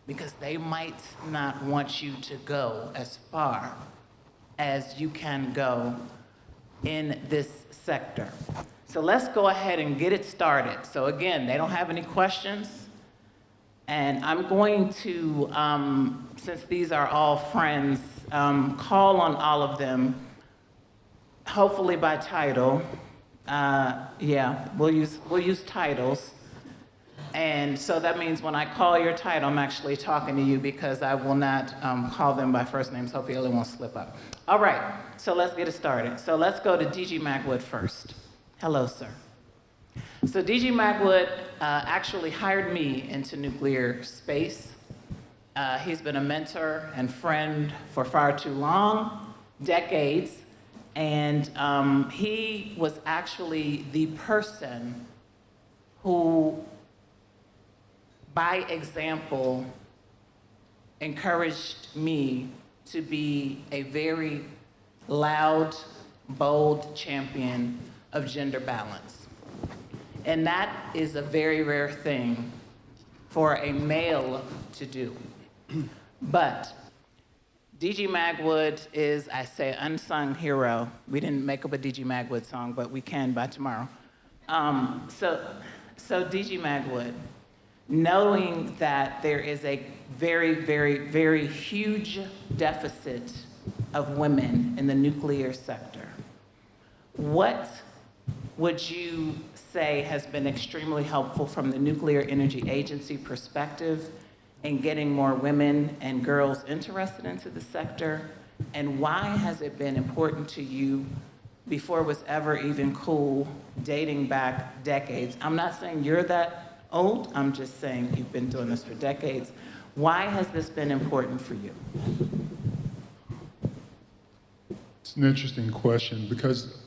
[SPEAKER 2] because they might not want you to go as far as you can go in this sector. So let's go ahead and get it started. So again, they don't have any questions. And I'm going to, since these are all friends, call on all of them, hopefully by title. Yeah, we'll use titles. And so that means when I call your title, I'm actually talking to you because I will not call them by first names. Hopefully it won't slip up. All right, so let's get it started. So let's go to DG Magwood first. Hello, sir. So DG Magwood actually hired me into nuclear space. He's been a mentor and friend for far too long, decades. And he was actually the person who, by example, encouraged me to be a very loud, bold champion of gender balance. And that is a very rare thing for a male to do. But DG Magwood is, I say, unsung hero. We didn't make up a DG Magwood song, but we can by tomorrow. So DG Magwood, knowing that there is a very, very, very huge deficit of women in the nuclear sector, what would you say has been extremely helpful from the Nuclear Energy Agency perspective in getting more women and girls interested into the sector? And why has it been important to you before it was ever even cool, dating back decades? I'm not saying you're that old, I'm just saying you've been doing this for decades. Why has this been important for you?
[SPEAKER 19] It's an interesting question because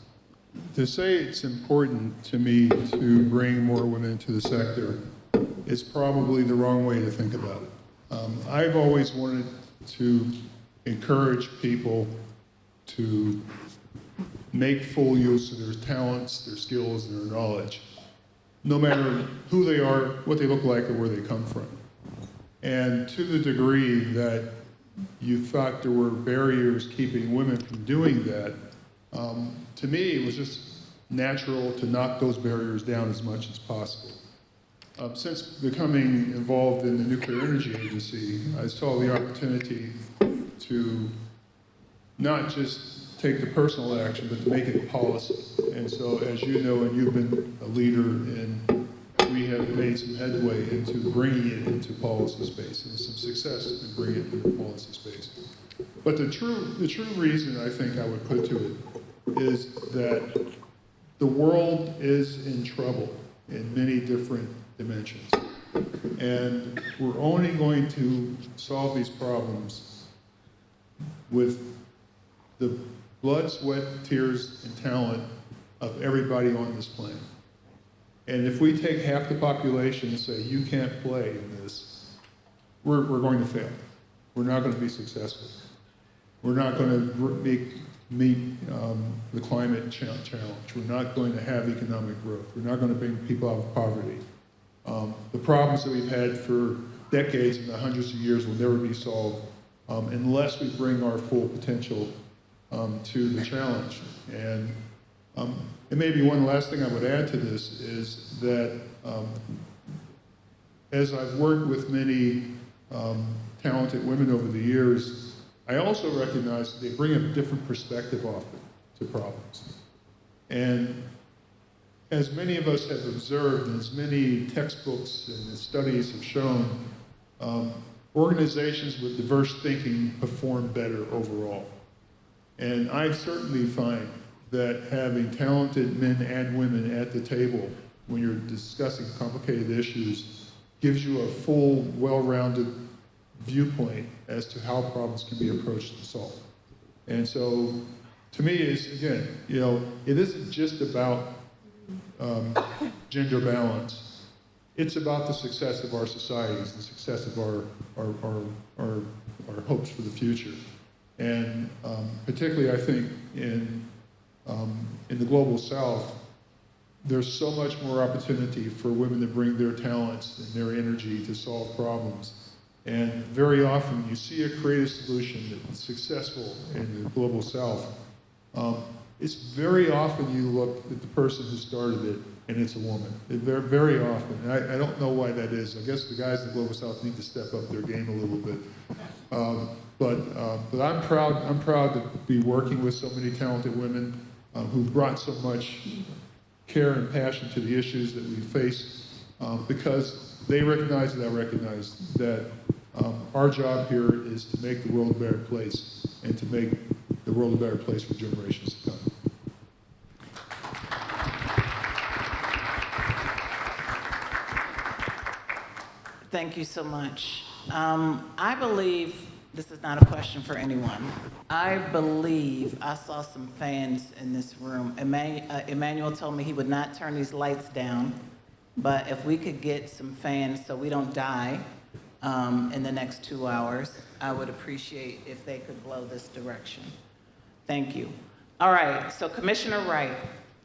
[SPEAKER 19] to say it's important to me to bring more women into the sector is probably the wrong way to think about it. I've always wanted to encourage people to make full use of their talents, their skills, and their knowledge, no matter who they are, what they look like, or where they come from. And to the degree that you thought there were barriers keeping women from doing that, to me, it was just natural to knock those barriers down as much as possible. Since becoming involved in the Nuclear Energy Agency, I saw the opportunity to not just take the personal action, but to make it a policy. And so, as you know, and you've been a leader in, we have made some headway into bringing it into policy space and some success in bringing it into policy space. But the true reason I think I would put to it is that the world is in trouble in many different dimensions. And we're only going to solve these problems with the blood, sweat, tears, and talent of everybody on this planet. And if we take half the population and say, you can't play in this, we're going to fail. We're not going to be successful. We're not going to meet the climate challenge. We're not going to have economic growth. We're not going to bring people out of poverty. The problems that we've had for decades and the hundreds of years will never be solved unless we bring our full potential to the challenge. And maybe one last thing I would add to this is that as I've worked with many talented women over the years, I also recognize that they bring a different perspective often to problems. And as many of us have observed, and as many textbooks and studies have shown, organizations with diverse thinking perform better overall. And I certainly find that having talented men and women at the table when you're discussing complicated issues gives you a full, well-rounded viewpoint as to how problems can be approached and solved. And so, to me, it's, again, it isn't just about gender balance. It's about the success of our societies, the success of our hopes for the future. And particularly, I think, in the Global South, there's so much more opportunity for women to bring their talents and their energy to solve problems. And very often you see a creative solution that's successful in the global south. It's very often you look at the person who started it and it's a woman. Very, very often. And I don't know why that is. I guess the guys in the global south need to step up their game a little bit. But I'm proud to be working with so many talented women who brought so much care and passion to the issues that we face, because they recognize and I recognize that our job here is to make the world a better place and to make the world a better place for generations to come.
[SPEAKER 2] Thank you so much. I believe, this is not a question for anyone. I believe I saw some fans in this room. Emmanuel told me he would not turn these lights down, but if we could get some fans so we don't die in the next 2 hours, I would appreciate if they could blow this direction. Thank you. All right, so Commissioner Wright.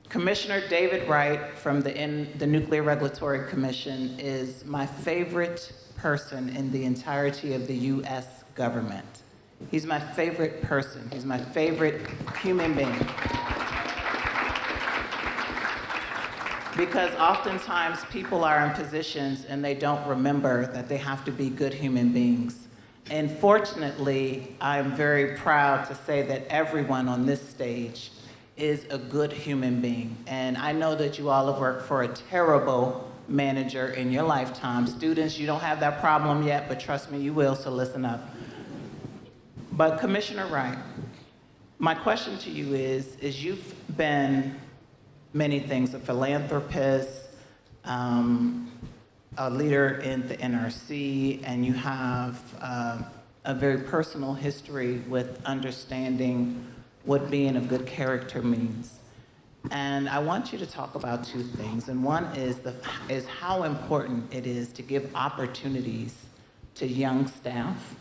[SPEAKER 2] Commissioner David Wright from the Nuclear Regulatory Commission is my favorite person in the entirety of the U.S. government. He's my favorite person. He's my favorite human being. Because oftentimes people are in positions and they don't remember that they have to be good human beings. And fortunately, I'm very proud to say that everyone on this stage is a good human being. And I know that you all have worked for a terrible manager in your lifetime. Students, you don't have that problem yet, but trust me, you will, so listen up. But Commissioner Wright, my question to you is you've been many things, a philanthropist, a leader in the NRC, and you have a very personal history with understanding what being of good character means. And I want you to talk about two things. And one is how important it is to give opportunities to young staff.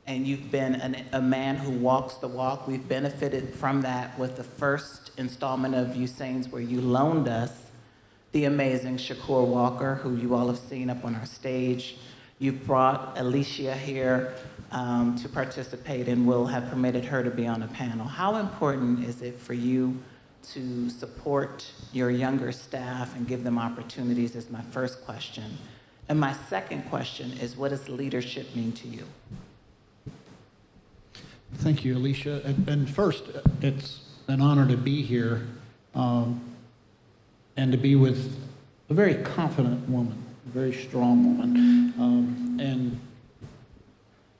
[SPEAKER 2] And you've been a man who walks the walk. We've benefited from that with the first installment of Usain's, where you loaned us the amazing Shakur Walker, who you all have seen up on our stage. You've brought Alicia here to participate, and will have permitted her to be on a panel. How important is it for you to support your younger staff and give them opportunities, is my first question. And my second question is, what does leadership mean to you?
[SPEAKER 20] Thank you, Alicia. And first, it's an honor to be here and to be with a very confident woman, a very strong woman. And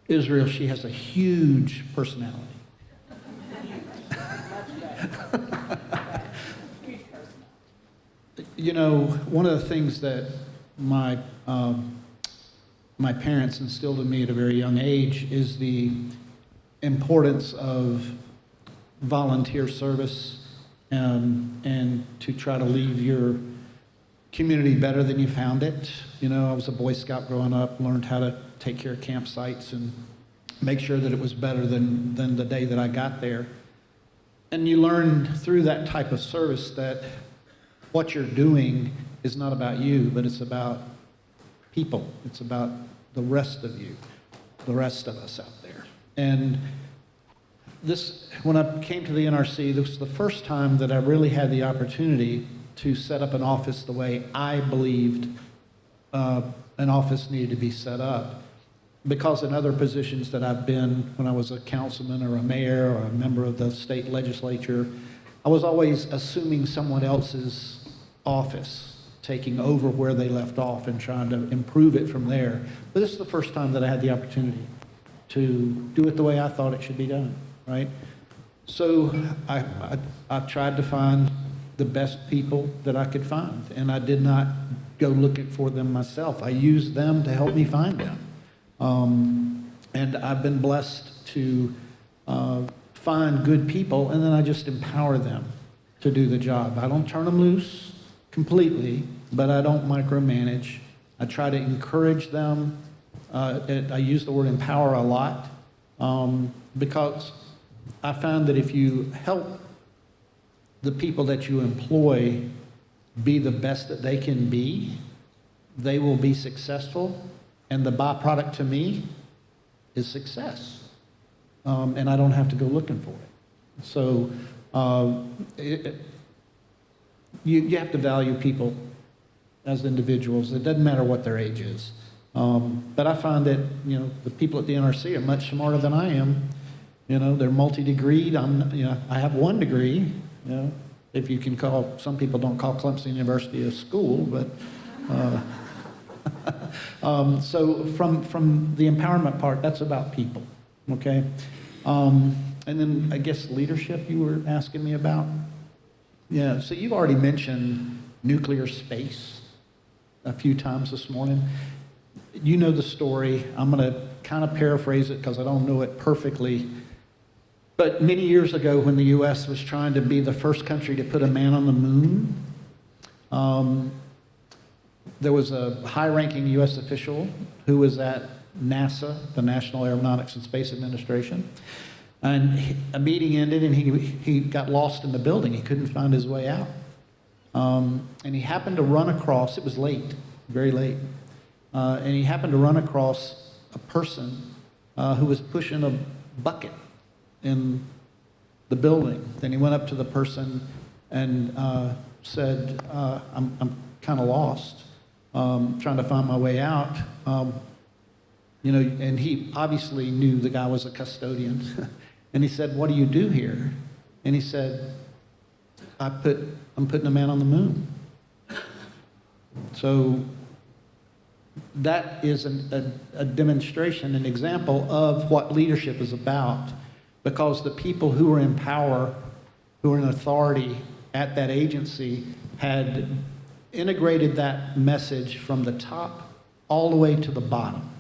[SPEAKER 20] Israel, she has a huge personality. You know, one of the things that my parents instilled in me at a very young age is the importance of volunteer service and to try to leave your community better than you found it. You know, I was a Boy Scout growing up, learned how to take care of campsites and make sure that it was better than the day that I got there. And you learn through that type of service that what you're doing is not about you, but it's about people. It's about the rest of you, the rest of us out there. And this, when I came to the NRC, this was the first time that I really had the opportunity to set up an office the way I believed an office needed to be set up. Because in other positions that I've been, when I was a councilman or a mayor or a member of the state legislature, I was always assuming someone else's office, taking over where they left off and trying to improve it from there. But this is the first time that I had the opportunity to do it the way I thought it should be done, right? So I tried to find the best people that I could find, and I did not go looking for them myself. I used them to help me find them. And I've been blessed to find good people, and then I just empower them to do the job. I don't turn them loose completely, but I don't micromanage. I try to encourage them. I use the word empower a lot because I found that if you help the people that you employ be the best that they can be, they will be successful, and the byproduct to me is success. And I don't have to go looking for it. So you have to value people as individuals. It doesn't matter what their age is. But I find that, the people at the NRC are much smarter than I am. They're multi-degreed. I have one degree, if you can call, some people don't call Clemson University a school, but so from the empowerment part, that's about people, okay? And then I guess leadership you were asking me about. Yeah, so you've already mentioned nuclear space a few times this morning. You know the story. I'm going to kind of paraphrase it because I don't know it perfectly. But many years ago, when the U.S. was trying to be the first country to put a man on the moon, there was a high-ranking U.S. official who was at NASA, the National Aeronautics and Space Administration. And a meeting ended, and he got lost in the building. He couldn't find his way out. And he happened to run across, it was late, very late, and he happened to run across a person who was pushing a bucket in the building. Then he went up to the person and said, I'm kind of lost, trying to find my way out. And he obviously knew the guy was a custodian. And he said, what do you do here? And he said, I'm putting a man on the moon. So that is a demonstration, an example of what leadership is about, because the people who are in power, who are in authority at that agency, had integrated that message from the top all the way to the bottom,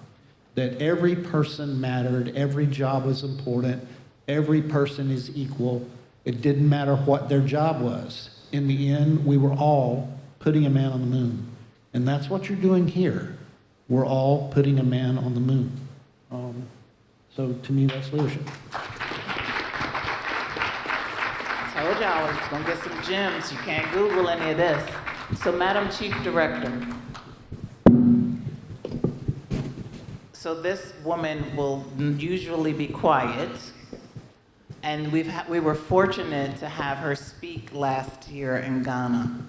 [SPEAKER 20] that every person mattered, every job was important, every person is equal. It didn't matter what their job was. In the end, we were all putting a man on the moon. And that's what you're doing here. We're all putting a man on the moon. So to me, that's leadership.
[SPEAKER 2] I told y'all I was gonna get some gems. You can't Google any of this. So Madam Chief Director. So this woman will usually be quiet. And we were fortunate to have her speak last year in Ghana.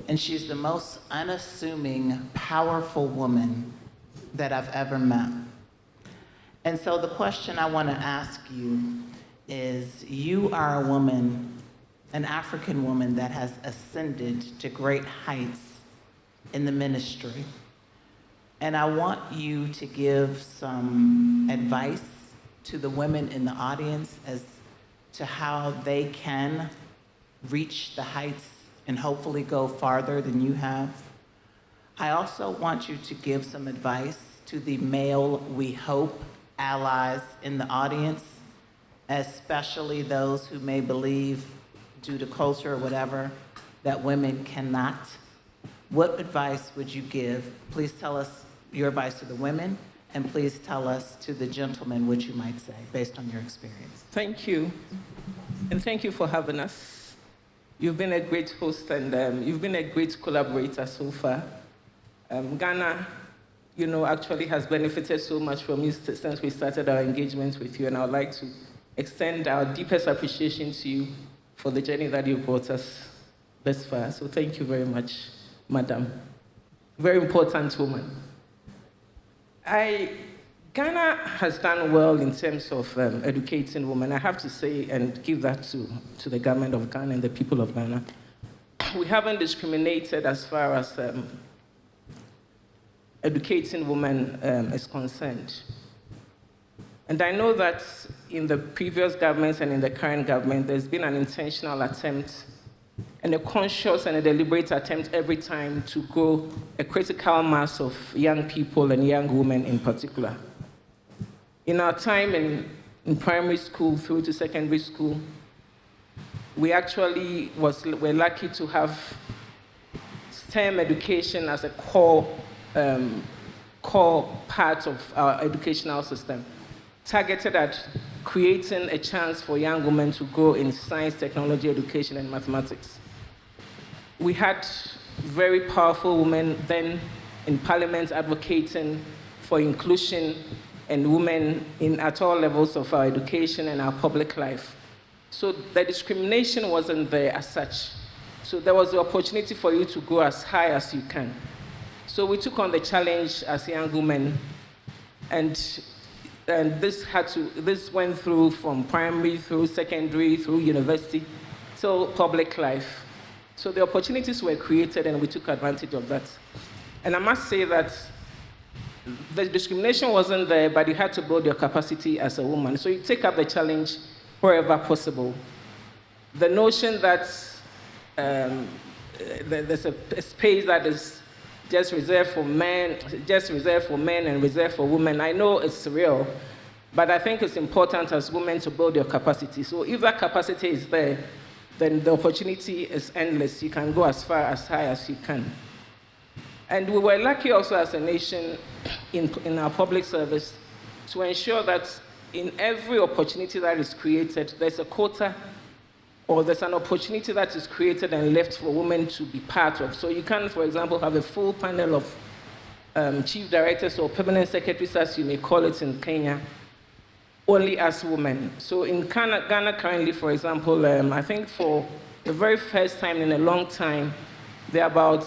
[SPEAKER 2] And she's the most unassuming, powerful woman that I've ever met. And so the question I want to ask you is, you are a woman, an African woman that has ascended to great heights in the ministry. And I want you to give some advice to the women in the audience as to how they can reach the heights and hopefully go farther than you have. I also want you to give some advice to the male, we hope, allies in the audience, especially those who may believe, due to culture or whatever, that women cannot. What advice would you give? Please tell us your advice to the women, and please tell us to the gentlemen what you might say, based on your experience.
[SPEAKER 19] Thank you. And thank you for having us. You've been a great host, and you've been a great collaborator so far. Ghana, actually has benefited so much from you since we started our engagement with you, and I would like to extend our deepest appreciation to you for the journey that you've brought us this far. So thank you very much, Madam. Very important woman. Ghana has done well in terms of educating women. I have to say and give that to the government of Ghana and the people of Ghana. We haven't discriminated as far as educating women is concerned. And I know that in the previous governments and in the current government, there's been an intentional attempt and a conscious and a deliberate attempt every time to grow a critical mass of young people and young women in particular. In our time in primary school through to secondary school, we actually were lucky to have STEM education as a core part of our educational system, targeted at creating a chance for young women to grow in science, technology, education, and mathematics. we had very powerful women then in Parliament advocating for inclusion and women at all levels of our education and our public life. So the discrimination wasn't there as such. So there was the opportunity for you to go as high as you can. So we took on the challenge as young women, and this went through from primary through secondary through university till public life. So the opportunities were created and we took advantage of that. And I must say that the discrimination wasn't there, but you had to build your capacity as a woman. So you take up the challenge wherever possible. The notion that there's a space that is just reserved for men and reserved for women, I know it's real, but I think it's important as women to build your capacity. So if that capacity is there, then the opportunity is endless. You can go as far as high as you can. And we were lucky also as a nation in our public service to ensure that in every opportunity that is created, there's a quota or there's an opportunity that is created and left for women to be part of. So you can, for example, have a full panel of chief directors or permanent secretaries, as you may call it in Kenya, only as women. So in Ghana currently, for example, I think for the very first time in a long time, there are about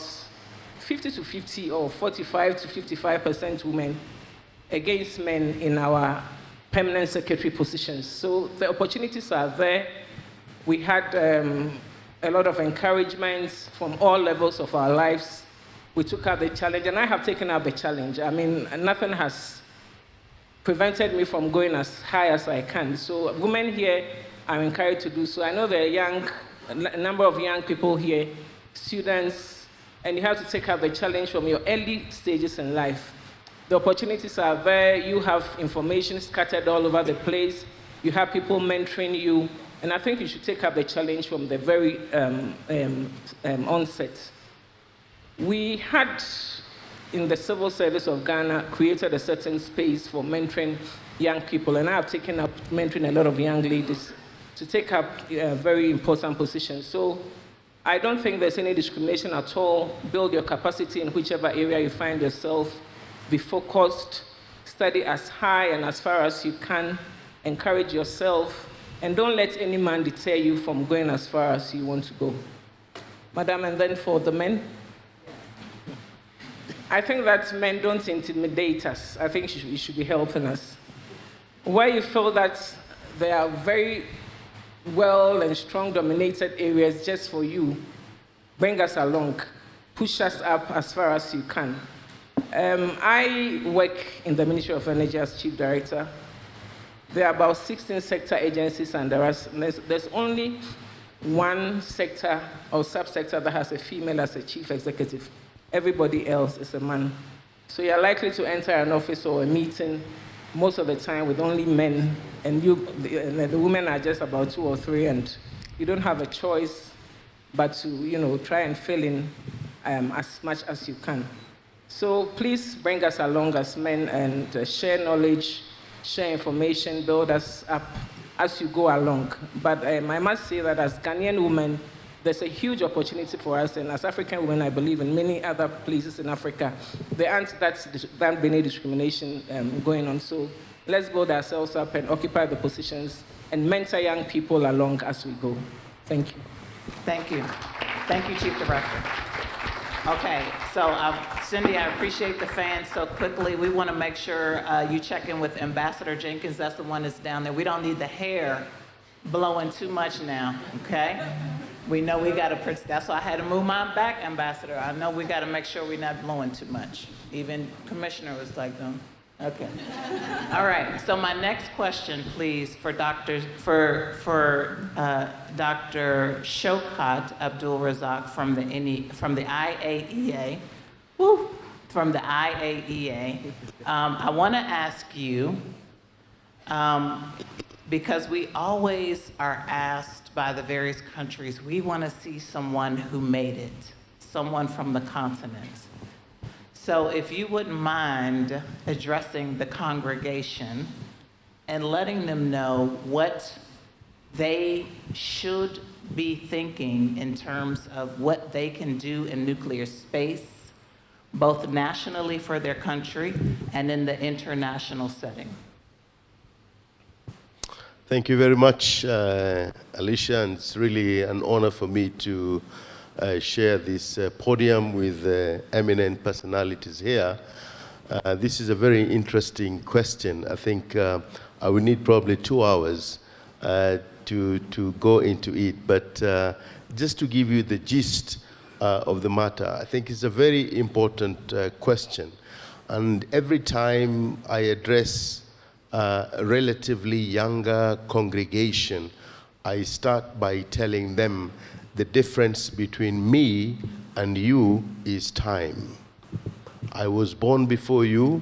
[SPEAKER 19] 50 to 50 or 45 to 55% women against men in our permanent secretary positions. So the opportunities are there. We had a lot of encouragement from all levels of our lives. We took up the challenge, and I have taken up the challenge. I mean, nothing has prevented me from going as high as I can. So women here are encouraged to do so. I know there are a number of young people here, students, and you have to take up the challenge from your early stages in life. The opportunities are there. You have information scattered all over the place. You have people mentoring you. And I think you should take up the challenge from the very onset. We had, in the civil service of Ghana, created a certain space for mentoring young people. And I have taken up mentoring a lot of young ladies to take up very important positions. So I don't think there's any discrimination at all. Build your capacity in whichever area you find yourself. Be focused. Study as high and as far as you can. Encourage yourself. And don't let any man deter you from going as far as you want to go. Madam, and then for the men? I think that men don't intimidate us. I think you should be helping us. Where you feel that there are very well and strong dominated areas just for you, bring us along. Push us up as far as you can. I work in the Ministry of Energy as Chief Director. There are about 16 sector agencies under us. There's only one sector or subsector that has a female as a chief executive. Everybody else is a man. So you're likely to enter an office or a meeting most of the time with only men, and the women are just about 2 or 3, and you don't have a choice but to try and fill in as much as you can. So please bring us along as men and share knowledge, share information, build us up as you go along. But I must say that as Ghanaian women, there's a huge opportunity for us, and as African women, I believe in many other places in Africa, there aren't that many discrimination going on. So let's build ourselves up and occupy the positions and mentor young people along as we go. Thank you.
[SPEAKER 2] Thank you. Thank you, Chief Director. Okay, so Cindy, I appreciate the fans so quickly. We want to make sure you check in with Ambassador Jenkins. That's the one that's down there. We don't need the hair blowing too much now, okay? We know we got to, that's why I had to move mine back, Ambassador. I know we got to make sure we're not blowing too much. Even Commissioner was like, okay. All right, so my next question, please, for Dr. Shaukat Abdul Razak from the IAEA. Woo, from the IAEA. I want to ask you, because we always are asked by the various countries, we want to see someone who made it, someone from the continent. So if you wouldn't mind addressing the congregation and letting them know what they should be thinking in terms of what they can do in nuclear space, both nationally for their country and in the international setting?
[SPEAKER 19] Thank you very much, Alicia, and it's really an honor for me to share this podium with eminent personalities here. This is a very interesting question. I think I will need probably 2 hours to go into it, but just to give you the gist of the matter, I think it's a very important question. And every time I address a relatively younger congregation, I start by telling them the difference between me and you is time. I was born before you,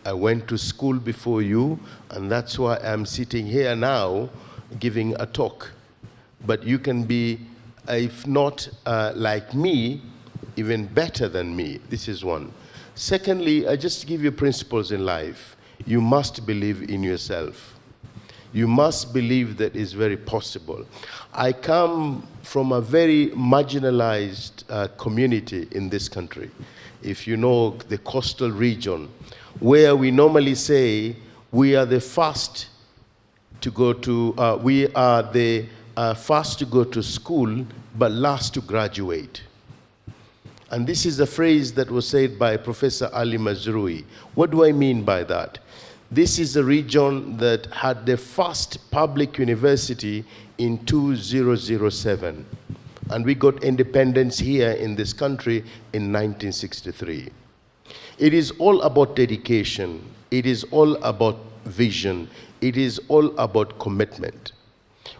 [SPEAKER 19] I went to school before you, and that's why I'm sitting here now giving a talk. But you can be, if not like me, even better than me. This is one. Secondly, I just give you principles in life. You must believe in yourself. You must believe that it's very possible. I come from a very marginalized community in this country. If you know the coastal region, where we normally say we are the first to go to, we are the first to go to school, but last to graduate. And this is a phrase that was said by Professor Ali Mazrui. What do I mean by that? This is a region that had the first public university in 2007. And we got independence here in this country in 1963. It is all about dedication. It is all about vision. It is all about commitment.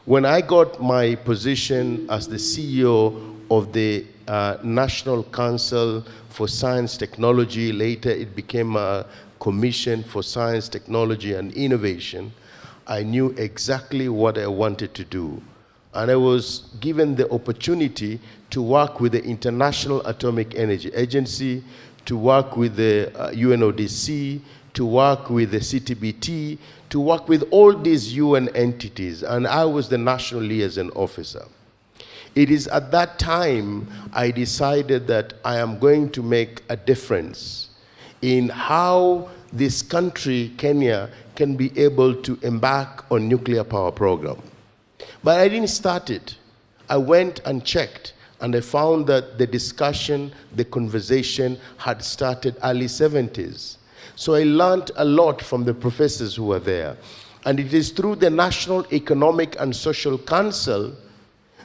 [SPEAKER 19] When I got my position as the CEO of the National Council for Science Technology, later it became a Commission for Science, Technology and Innovation, I knew exactly what I wanted to do. And I was given the opportunity to work with the International Atomic Energy Agency, to work with the UNODC, to work with the CTBT, to work with all these UN entities, and I was the National Liaison Officer. It is at that time I decided that I am going to make a difference in how this country, Kenya, can be able to embark on nuclear power program. But I didn't start it. I went and checked, and I found that the discussion, the conversation had started early 70s. So I learned a lot from the professors who were there. And it is through the National Economic and Social Council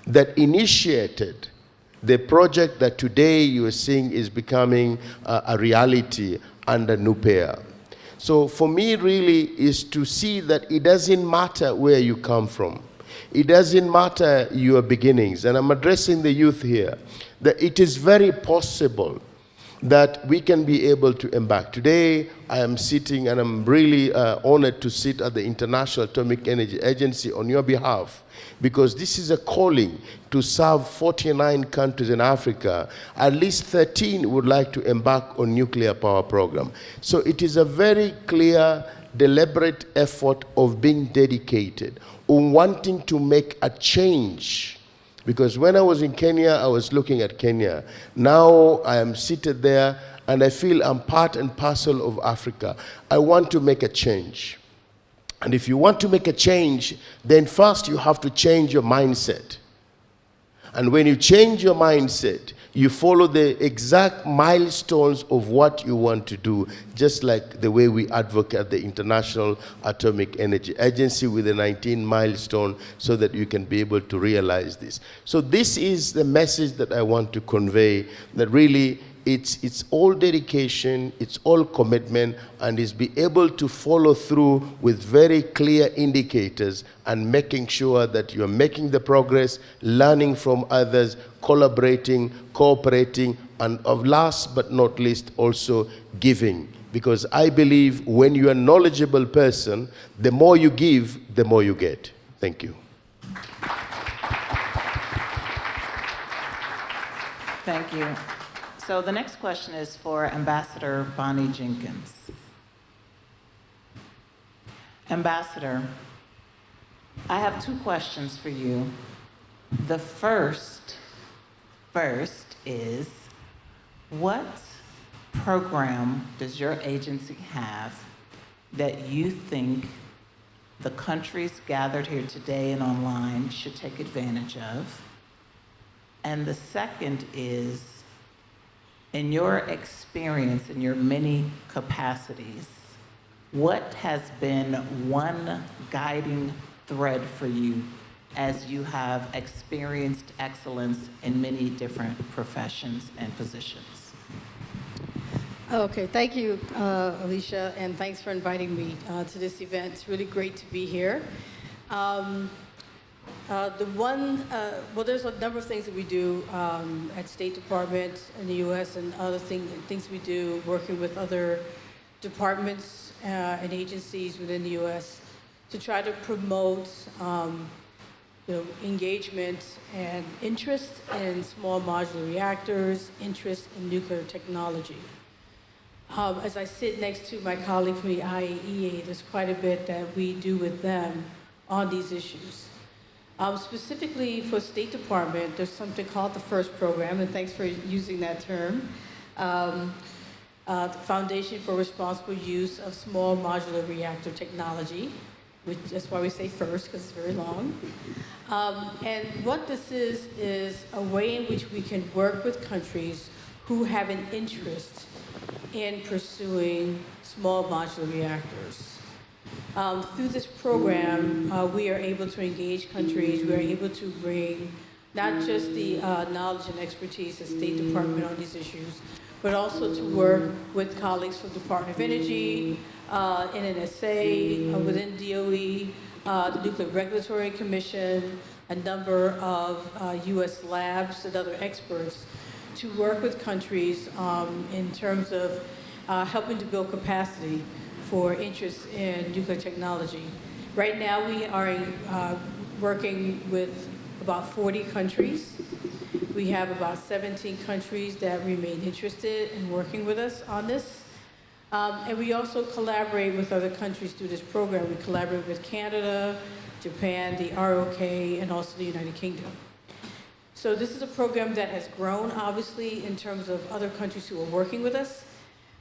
[SPEAKER 19] that initiated the project that today you are seeing is becoming a reality under NUPEA. So for me really is to see that it doesn't matter where you come from. It doesn't matter your beginnings. And I'm addressing the youth here, that it is very possible that we can be able to embark. Today, I am sitting and I'm really honored to sit at the International Atomic Energy Agency on your behalf, because this is a calling to serve 49 countries in Africa. At least 13 would like to embark on nuclear power program. So it is a very clear, deliberate effort of being dedicated, on wanting to make a change. Because when I was in Kenya, I was looking at Kenya. Now I am seated there and I feel I'm part and parcel of Africa. I want to make a change. And if you want to make a change, then first you have to change your mindset. And when you change your mindset, you follow the exact milestones of what you want to do, just like the way we advocate at the International Atomic Energy Agency with the 19 milestone, so that you can be able to realize this. So this is the message that I want to convey, that really it's all dedication, it's all commitment, and is be able to follow through with very clear indicators and making sure that you're making the progress, learning from others, collaborating, cooperating, and of last but not least, also giving. Because I believe when you're a knowledgeable person, the more you give, the more you get. Thank you.
[SPEAKER 2] Thank you. So the next question is for Ambassador Bonnie Jenkins. Ambassador, I have two questions for you. The first is, what program does your agency have that you think the countries gathered here today and online should take advantage of? And the second is, in your experience, in your many capacities, what has been one guiding thread for you as you have experienced excellence in many different professions and positions?
[SPEAKER 19] Okay, thank you, Alicia, and thanks for inviting me to this event. It's really great to be here. Well, there's a number of things that we do at State Department in the U.S. and other things we do working with other departments and agencies within the U.S. to try to promote engagement and interest in small modular reactors, interest in nuclear technology. As I sit next to my colleague from the IAEA, there's quite a bit that we do with them on these issues. Specifically for State Department, there's something called the FIRST program, and thanks for using that term. The Foundation for Responsible Use of Small Modular Reactor Technology, which that's why we say FIRST, because it's very long. And what this is a way in which we can work with countries who have an interest in pursuing small modular reactors. Through this program, we are able to engage countries, we are able to bring not just the knowledge and expertise of State Department on these issues, but also to work with colleagues from the Department of Energy, NNSA, within DOE, the Nuclear Regulatory Commission, a number of U.S. labs and other experts to work with countries in terms of helping to build capacity for interest in nuclear technology. Right now we are working with about 40 countries. We have about 17 countries that remain interested in working with us on this. And we also collaborate with other countries through this program. We collaborate with Canada, Japan, the ROK, and also the United Kingdom. So this is a program that has grown, obviously, in terms of other countries who are working with us.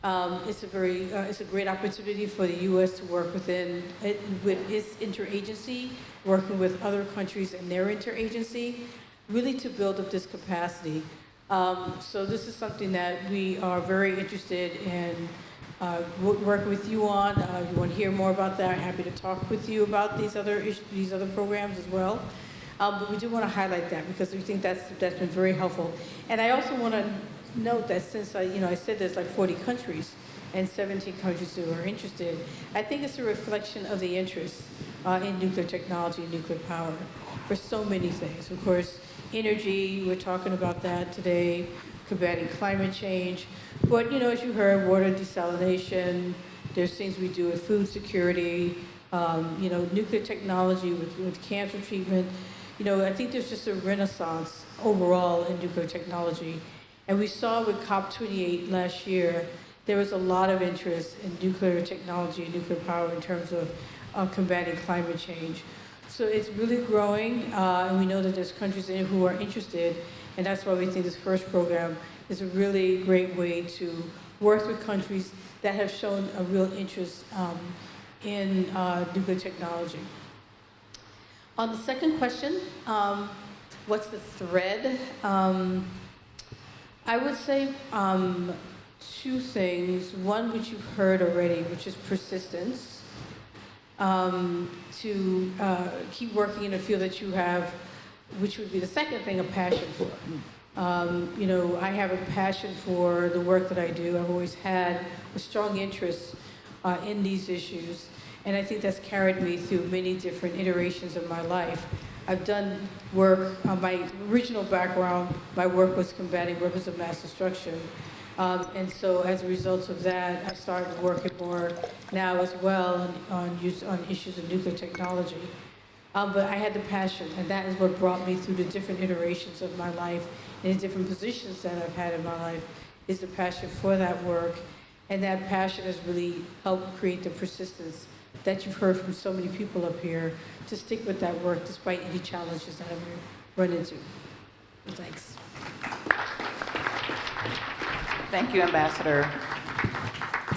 [SPEAKER 19] It's a great opportunity for the U.S. to work with its interagency, working with other countries and their interagency, really to build up this capacity. So this is something that we are very interested in working with you on. If you want to hear more about that, I'm happy to talk with you about these other programs as well. But we do want to highlight that because we think that's been very helpful. And I also want to note that since I said there's like 40 countries and 17 countries who are interested, I think it's a reflection of the interest in nuclear technology and nuclear power for so many things. Of course, energy, we're talking about that today, combating climate change. But as you heard, water desalination, there's things we do with food security, nuclear technology with cancer treatment. I think there's just a renaissance overall in nuclear technology. And we saw with COP28 last year, there was a lot of interest in nuclear technology and nuclear power in terms of combating climate change. So it's really growing, and we know that there's countries in it who are interested, and that's why we think this FIRST program is a really great way to work with countries that have shown a real interest in nuclear technology. On the second question, what's the thread? I would say two things. One, which you've heard already, which is persistence. To keep working in a field that you have, which would be the second thing, a passion for. I have a passion for the work that I do. I've always had a strong interest in these issues, and I think that's carried me through many different iterations of my life. I've done work, my original background, my work was combating weapons of mass destruction. And so as a result of that, I started working more now as well on issues of nuclear technology. But I had the passion, and that is what brought me through the different iterations of my life and the different positions that I've had in my life, is the passion for that work. And that passion has really helped create the persistence that you've heard from so many people up here to stick with that work despite any challenges that
[SPEAKER 11] run into. Thanks.
[SPEAKER 2] Thank you, Ambassador.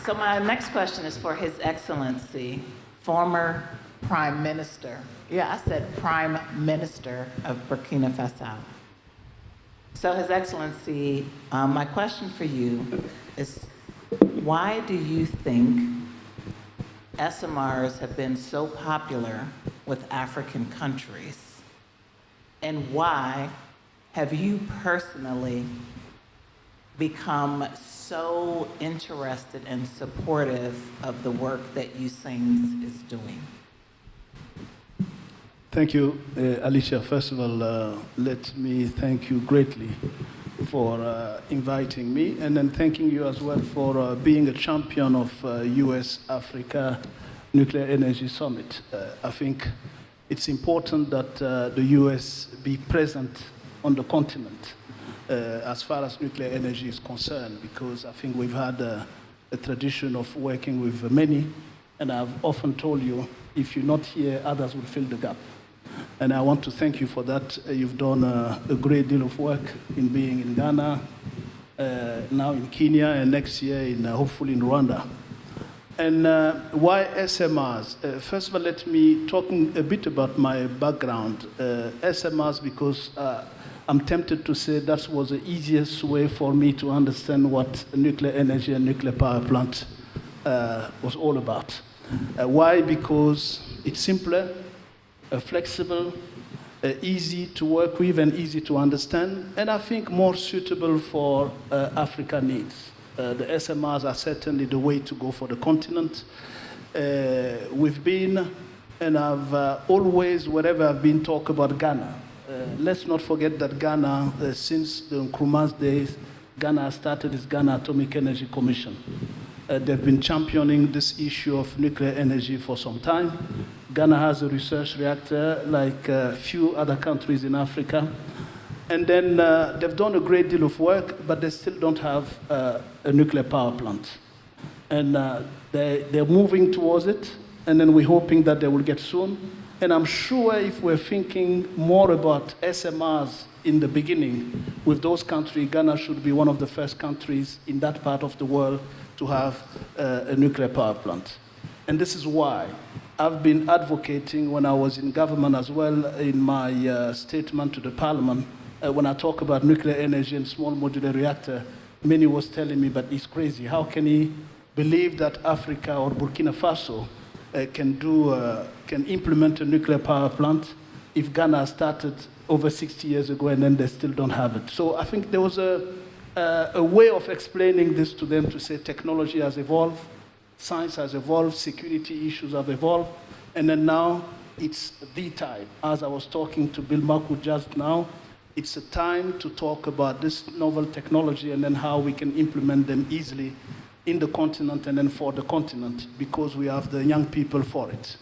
[SPEAKER 2] So my next question is for His Excellency, former Prime Minister. Yeah, I said Prime Minister of Burkina Faso. So His Excellency, my question for you is, why do you think SMRs have been so popular with African countries? And why have you personally become so interested and supportive of the work that USAINS is doing?
[SPEAKER 19] Thank you, Alicia. First of all, let me thank you greatly for inviting me, and then thanking you as well for being a champion of US-Africa Nuclear Energy Summit. I think it's important that the US be present on the continent as far as nuclear energy is concerned, because I think we've had a tradition of working with many, and I've often told you, if you're not here, others will fill the gap. And I want to thank you for that. You've done a great deal of work in being in Ghana, now in Kenya, and next year in hopefully in Rwanda. And why SMRs? First of all, let me talk a bit about my background. SMRs, because I'm tempted to say that was the easiest way for me to understand what nuclear energy and nuclear power plant was all about. Why? Because it's simpler, flexible, easy to work with and easy to understand, and I think more suitable for African needs. The SMRs are certainly the way to go for the continent. We've been, and I've always, wherever I've been, talk about Ghana. Let's not forget that Ghana, since the Nkrumah's days, Ghana has started its Ghana Atomic Energy Commission. They've been championing this issue of nuclear energy for some time. Ghana has a research reactor like a few other countries in Africa. And then they've done a great deal of work, but they still don't have a nuclear power plant. And they're moving towards it, and then we're hoping that they will get soon. And I'm sure if we're thinking more about SMRs in the beginning, with those countries, Ghana should be one of the first countries in that part of the world to have a nuclear power plant. And this is why I've been advocating when I was in government as well in my statement to the parliament. When I talk about nuclear energy and small modular reactor, many was telling me, but he's crazy. How can he believe that Africa or Burkina Faso can implement a nuclear power plant if Ghana started over 60 years ago and then they still don't have it? So I think there was a way of explaining this to them, to say technology has evolved, science has evolved, security issues have evolved, and then now it's the time. As I was talking to Bill Maku just now, it's a time to talk about this novel technology and then how we can implement them easily in the continent and then for the continent, because we have the young people for it.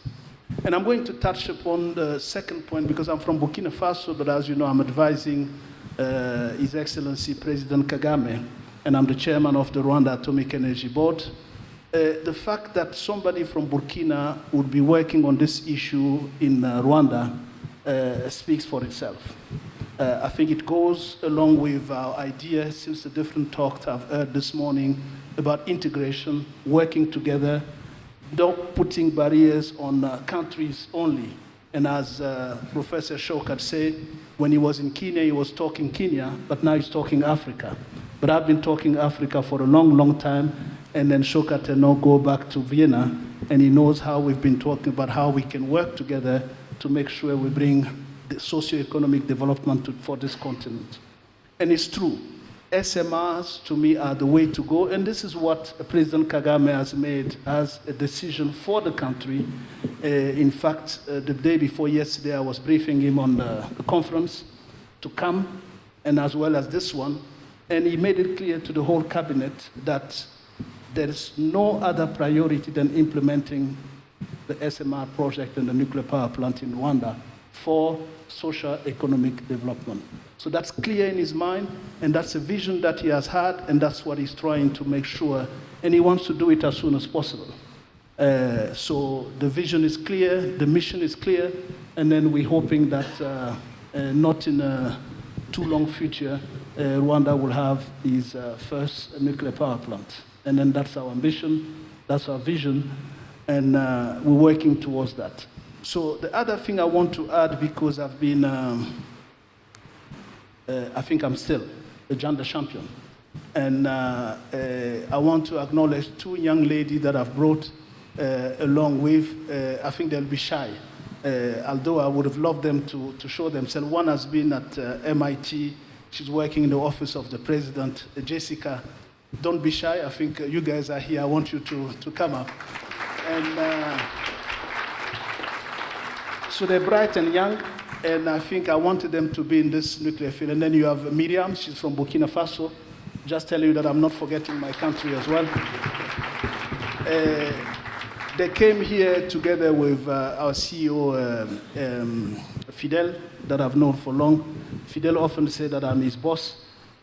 [SPEAKER 19] And I'm going to touch upon the second point because I'm from Burkina Faso, but as you know, I'm advising His Excellency President Kagame, and I'm the chairman of the Rwanda Atomic Energy Board. The fact that somebody from Burkina would be working on this issue in Rwanda speaks for itself. I think it goes along with our idea, since the different talks I've heard this morning, about integration, working together, not putting barriers on countries only. And as Professor Shaukat said, when he was in Kenya, he was talking Kenya, but now he's talking Africa. But I've been talking Africa for a long, long time, and then Shaukat now go back to Vienna, and he knows how we've been talking about how we can work together to make sure we bring the socio-economic development for this continent. And it's true. SMRs, to me, are the way to go, and this is what President Kagame has made as a decision for the country. In fact, the day before yesterday, I was briefing him on the conference to come, and as well as this one, and he made it clear to the whole cabinet that there is no other priority than implementing the SMR project and the nuclear power plant in Rwanda for socio-economic development. So that's clear in his mind, and that's a vision that he has had, and that's what he's trying to make sure, and he wants to do it as soon as possible. So the vision is clear, the mission is clear, and then we're hoping that
[SPEAKER 20] not in a too long future, Rwanda will have its first nuclear power plant. And then that's our ambition, that's our vision, and we're working towards that. So the other thing I want to add, because I've been, I think I'm still a gender champion. And I want to acknowledge two young ladies that I've brought along with. I think they'll be shy, although I would have loved them to show themselves. One has been at MIT. She's working in the office of the president. Jessica, don't be shy. I think you guys are here. I want you to come up. And so they're bright and young, and I think I wanted them to be in this nuclear field. And then you have Miriam. She's from Burkina Faso. Just tell you that I'm not forgetting my country as well. They came here together with our CEO, Fidel, that I've known for long. Fidel often said that I'm his boss.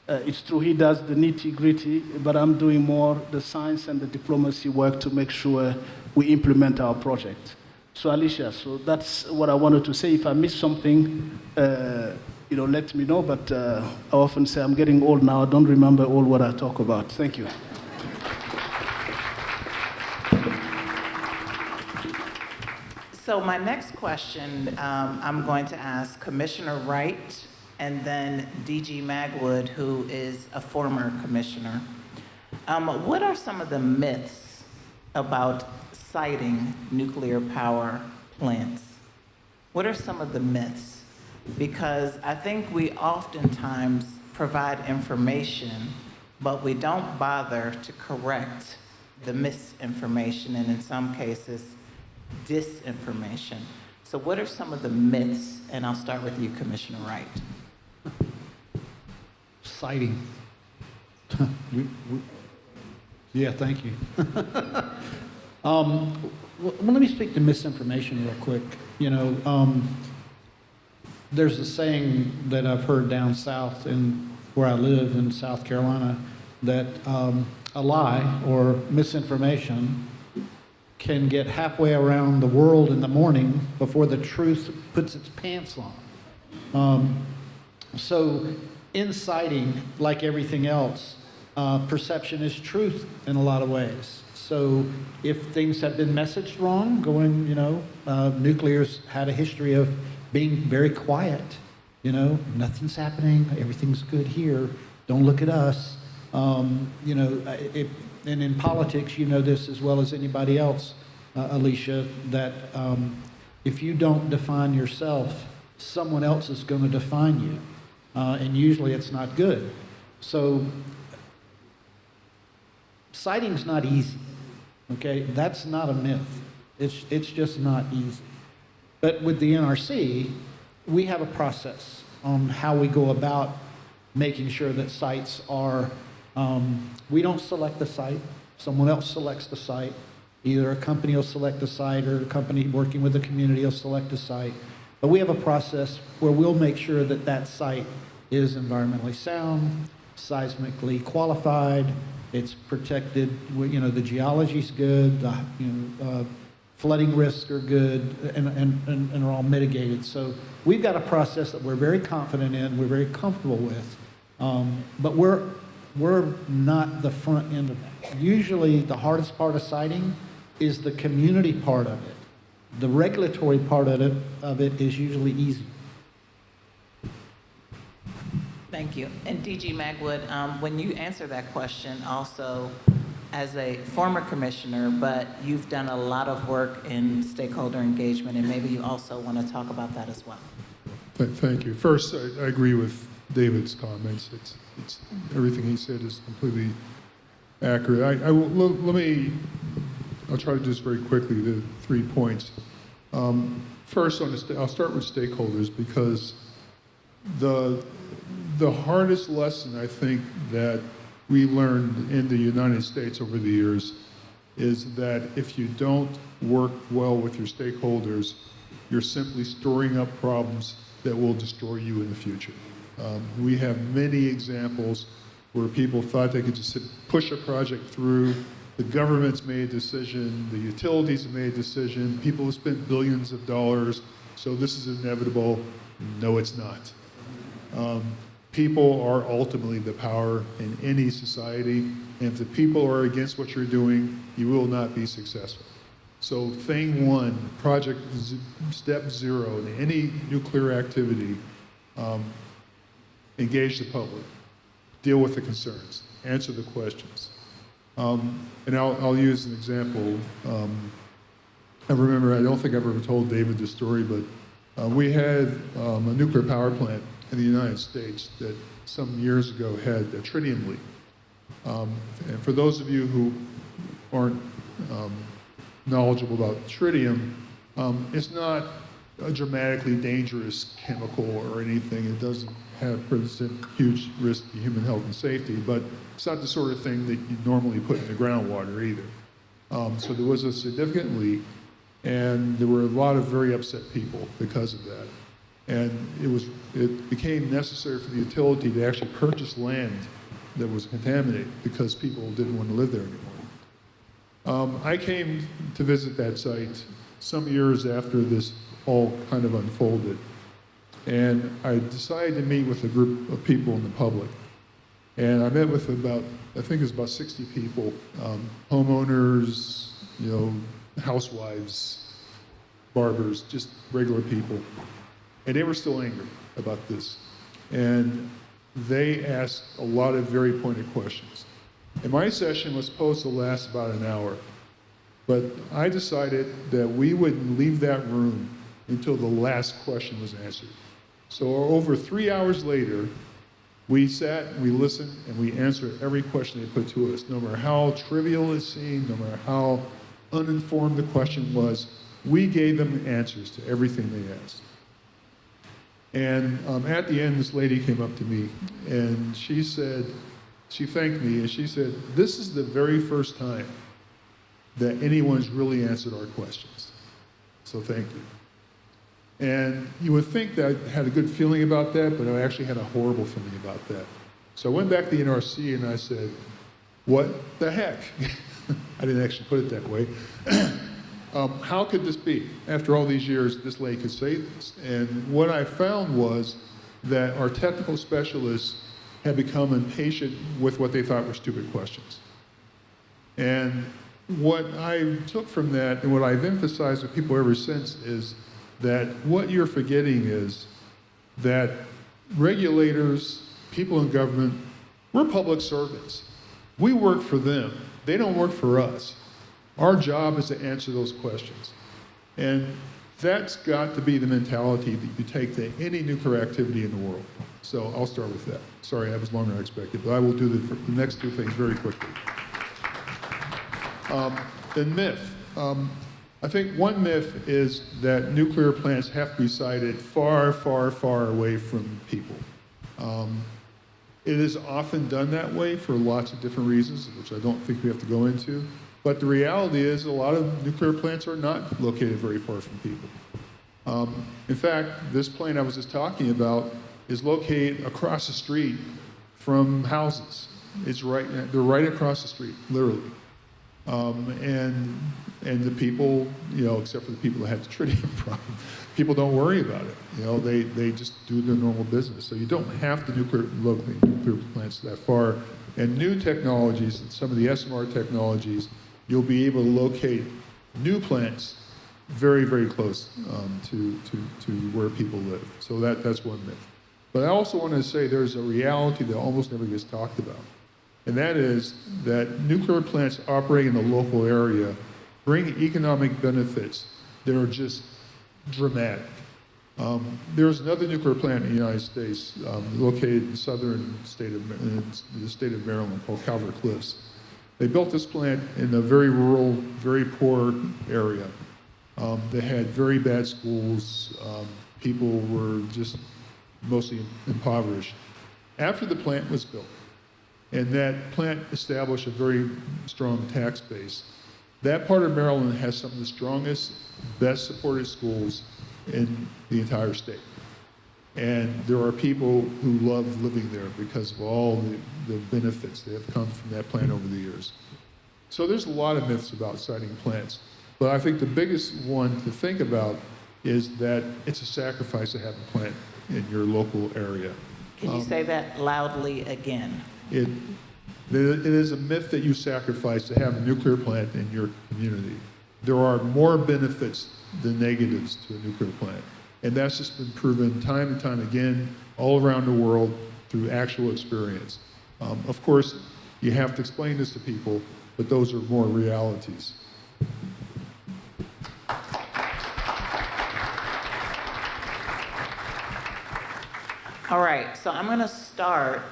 [SPEAKER 20] It's true, he does the nitty-gritty, but I'm doing more the science and the diplomacy work to make sure we implement our project. So Alicia, so that's what I wanted to say. If I missed something, let me know, but I often say I'm getting old now. I don't remember all what I talk about. Thank you.
[SPEAKER 2] So my next question, I'm going to ask Commissioner Wright and then DG Magwood, who is a former commissioner. What are some of the myths about siting nuclear power plants? What are some of the myths? Because I think we oftentimes provide information, but we don't bother to correct the misinformation, and in some cases, disinformation. So what are some of the myths? And I'll start with you, Commissioner Wright.
[SPEAKER 20] Siting. Yeah, thank you. Well, let me speak to misinformation real quick. There's a saying that I've heard down south where I live in South Carolina that a lie or misinformation can get halfway around the world in the morning before the truth puts its pants on. So in siting, like everything else, perception is truth in a lot of ways. So if things have been messaged wrong, nuclear's had a history of being very quiet. Nothing's happening, everything's good here, don't look at us. And in politics, you know this as well as anybody else, Alicia, that if you don't define yourself, someone else is going to define you. And usually it's not good. So siting's not easy, okay? That's not a myth. It's just not easy. But with the NRC, we have a process on how we go about making sure that sites are, we don't select the site, someone else selects the site. Either a company will select the site or a company working with the community will select a site. But we have a process where we'll make sure that that site is environmentally sound, seismically qualified, it's protected, the geology's good, the flooding risks are good, and are all mitigated. So we've got a process that we're very confident in, we're very comfortable with, but we're not the front end of that. Usually the hardest part of siting is the community part of it. The regulatory part of it is usually easy.
[SPEAKER 2] Thank you. And DG Magwood, when you answer that question, also as a former commissioner, but you've done a lot of work in stakeholder engagement, and maybe you also want to talk about that as well.
[SPEAKER 19] Thank you. First, I agree with David's comments. It's everything he said is completely accurate. I'll try to do this very quickly, the 3 points. First, I'll start with stakeholders, because the hardest lesson I think that we learned in the United States over the years is that if you don't work well with your stakeholders, you're simply storing up problems that will destroy you in the future. We have many examples where people thought they could just push a project through. The government's made a decision, the utilities have made a decision, people have spent billions of dollars, so this is inevitable. No, it's not. People are ultimately the power in any society, and if the people are against what you're doing, you will not be successful. So thing one, step zero in any nuclear activity, engage the public, deal with the concerns, answer the questions. And I'll use an example. I remember, I don't think I've ever told David this story, but we had a nuclear power plant in the United States that some years ago had a tritium leak. And for those of you who aren't knowledgeable about tritium, it's not a dramatically dangerous chemical or anything. It doesn't present huge risk to human health and safety, but it's not the sort of thing that you normally put in the groundwater either. So there was a significant leak, and there were a lot of very upset people because of that. And it became necessary for the utility to actually purchase land that was contaminated because people didn't want to live there anymore. I came to visit that site some years after this all kind of unfolded. And I decided to meet with a group of people in the public. And I met with I think it was about 60 people, homeowners, housewives, barbers, just regular people. And they were still angry about this. And they asked a lot of very pointed questions. And my session was supposed to last about an hour. But I decided that we wouldn't leave that room until the last question was answered. So over 3 hours later, we sat, we listened, and we answered every question they put to us. No matter how trivial it seemed, no matter how uninformed the question was, we gave them answers to everything they asked. And at the end, this lady came up to me, and she thanked me, and she said, "This is the very first time that anyone's really answered our questions. So thank you." And you would think that I had a good feeling about that, but I actually had a horrible feeling about that. So I went back to the NRC and I said, "What the heck?" I didn't actually put it that way. How could this be? After all these years, this lady could say this. And what I found was that our technical specialists had become impatient with what they thought were stupid questions. And what I took from that, and what I've emphasized with people ever since, is that what you're forgetting is that regulators, people in government, we're public servants. We work for them. They don't work for us. Our job is to answer those questions. And that's got to be the mentality that you take to any nuclear activity in the world. So I'll start with that. Sorry, that was longer than I expected, but I will do the next two things very quickly. The myth. I think one myth is that nuclear plants have to be sited far, far, far away from people. It is often done that way for lots of different reasons, which I don't think we have to go into. But the reality is a lot of nuclear plants are not located very far from people. In fact, this plant I was just talking about is located across the street from houses. They're right across the street, literally. And the people, except for the people that had the tritium problem, people don't worry about it. They just do their normal business. So you don't have to locate nuclear plants that far. And new technologies, some of the SMR technologies, you'll be able to locate new plants very, very close to where people live. So that's one myth. But I also want to say there's a reality that almost never gets talked about. And that is that nuclear plants operating in the local area bring economic benefits that are just dramatic. There's another nuclear plant in the United States located in the state of Maryland called Calvert Cliffs. They built this plant in a very rural, very poor area. They had very bad schools. People were just mostly impoverished. After the plant was built, and that plant established a very strong tax base, that part of Maryland has some of the strongest, best supported schools in the entire state. And there are people who love living there because of all the benefits that have come from that plant over the years. So there's a lot of myths about siting plants. But I think the biggest one to think about is that it's a sacrifice to have a plant. in your local area.
[SPEAKER 2] Can you say that loudly again?
[SPEAKER 19] It is a myth that you sacrifice to have a nuclear plant in your community. There are more benefits than negatives to a nuclear plant. And that's just been proven time and time again all around the world through actual experience. Of course, you have to explain this to people, but those are more realities.
[SPEAKER 2] All right, so I'm going to start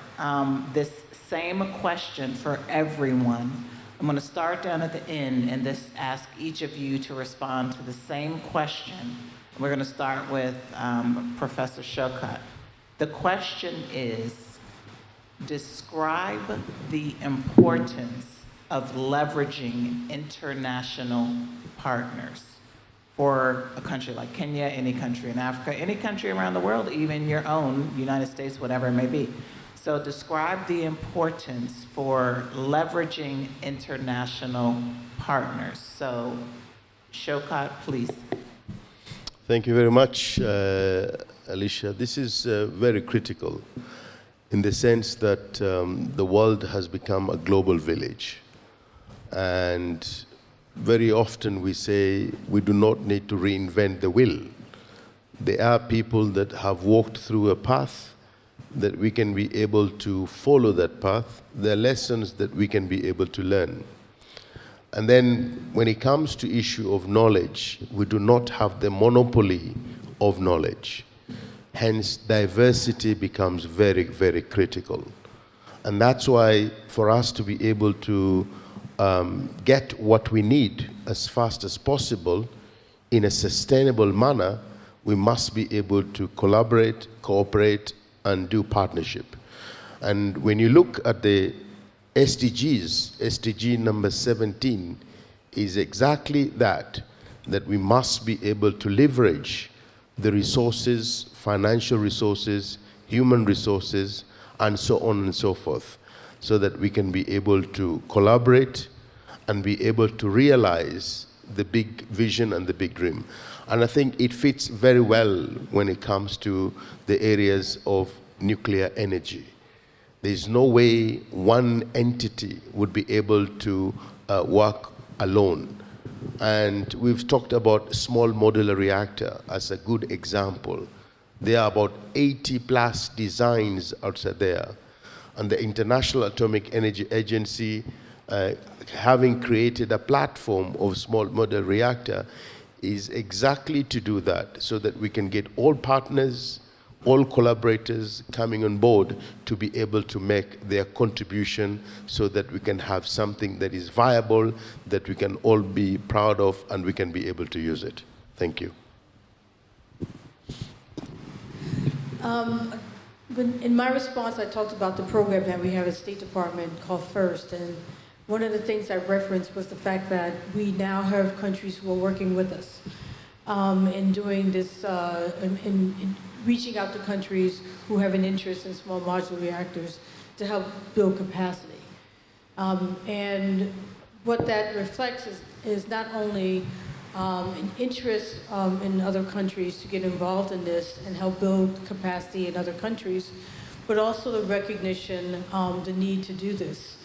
[SPEAKER 2] this same question for everyone. I'm going to start down at the end and just ask each of you to respond to the same question. We're going to start with Professor Shaukat. The question is, describe the importance of leveraging international partners for a country like Kenya, any country in Africa, any country around the world, even your own, United States, whatever it may be. So describe the importance for leveraging international partners. So Shaukat, please.
[SPEAKER 19] Thank you very much, Alicia. This is very critical in the sense that the world has become a global village. And very often we say we do not need to reinvent the wheel. There are people that have walked through a path that we can be able to follow that path. There are lessons that we can be able to learn. And then when it comes to issue of knowledge, we do not have the monopoly of knowledge. Hence, diversity becomes very, very critical. And that's why for us to be able to get what we need as fast as possible in a sustainable manner, we must be able to collaborate, cooperate, and do partnership. And when you look at the SDGs, SDG number 17 is exactly that we must be able to leverage the resources, financial resources, human resources, and so on and so forth, so that we can be able to collaborate and be able to realize the big vision and the big dream. And I think it fits very well when it comes to the areas of nuclear energy. There's no way one entity would be able to work alone. And we've talked about small modular reactor as a good example. There are about 80 plus designs outside there. And the International Atomic Energy Agency, having created a platform of small modular reactor, is exactly to do that, so that we can get all partners, all collaborators coming on board to be able to make their contribution, so that we can have something that is viable, that we can all be proud of, and we can be able to use it. Thank you.
[SPEAKER 11] In my response, I talked about the program that we have at State Department called FIRST, and one of the things I referenced was the fact that we now have countries who are working with us in doing this, in reaching out to countries who have an interest in small modular reactors to help build capacity. And what that reflects is not only an interest in other countries to get involved in this and help build capacity in other countries, but also the recognition, the need to do this.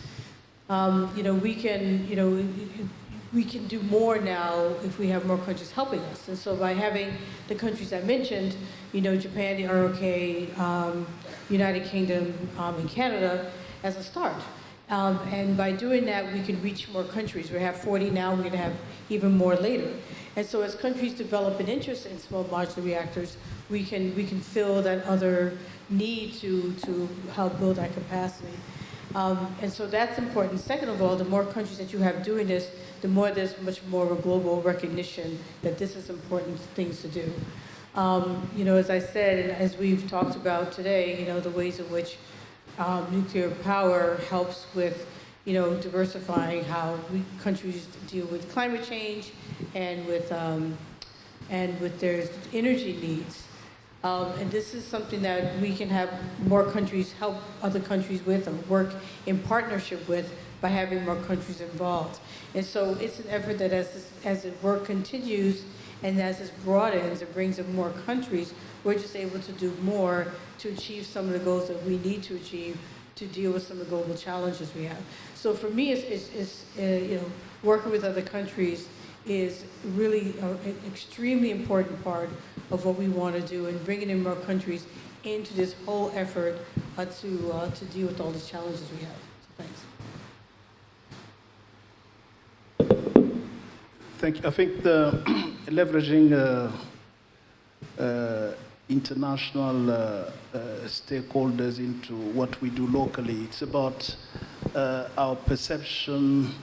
[SPEAKER 11] We can do more now if we have more countries helping us. And so by having the countries I mentioned, Japan, the ROK, United Kingdom, and Canada as a start. And by doing that, we can reach more countries. We have 40 now, we're gonna have even more later. And so as countries develop an interest in small modular reactors, we can fill that other need to help build that capacity. And so that's important. Second of all, the more countries that you have doing this, the more there's much more of a global recognition that this is important things to do. As I said, and as we've talked about today, the ways in which nuclear power helps with, diversifying how countries deal with climate change and with their energy needs. And this is something that we can have more countries help other countries with, or work in partnership with, by having more countries involved. And so it's an effort that as the work continues and as this broadens and brings in more countries, we're just able to do more to achieve some of the goals that we need to achieve to deal with some of the global challenges we have. So for me, it's working with other countries is really an extremely important part of what we want to do, and bringing in more countries into this whole effort to deal with all the challenges we have. So thanks.
[SPEAKER 18] Thank you. I think the leveraging international stakeholders into what we do locally, it's about our perception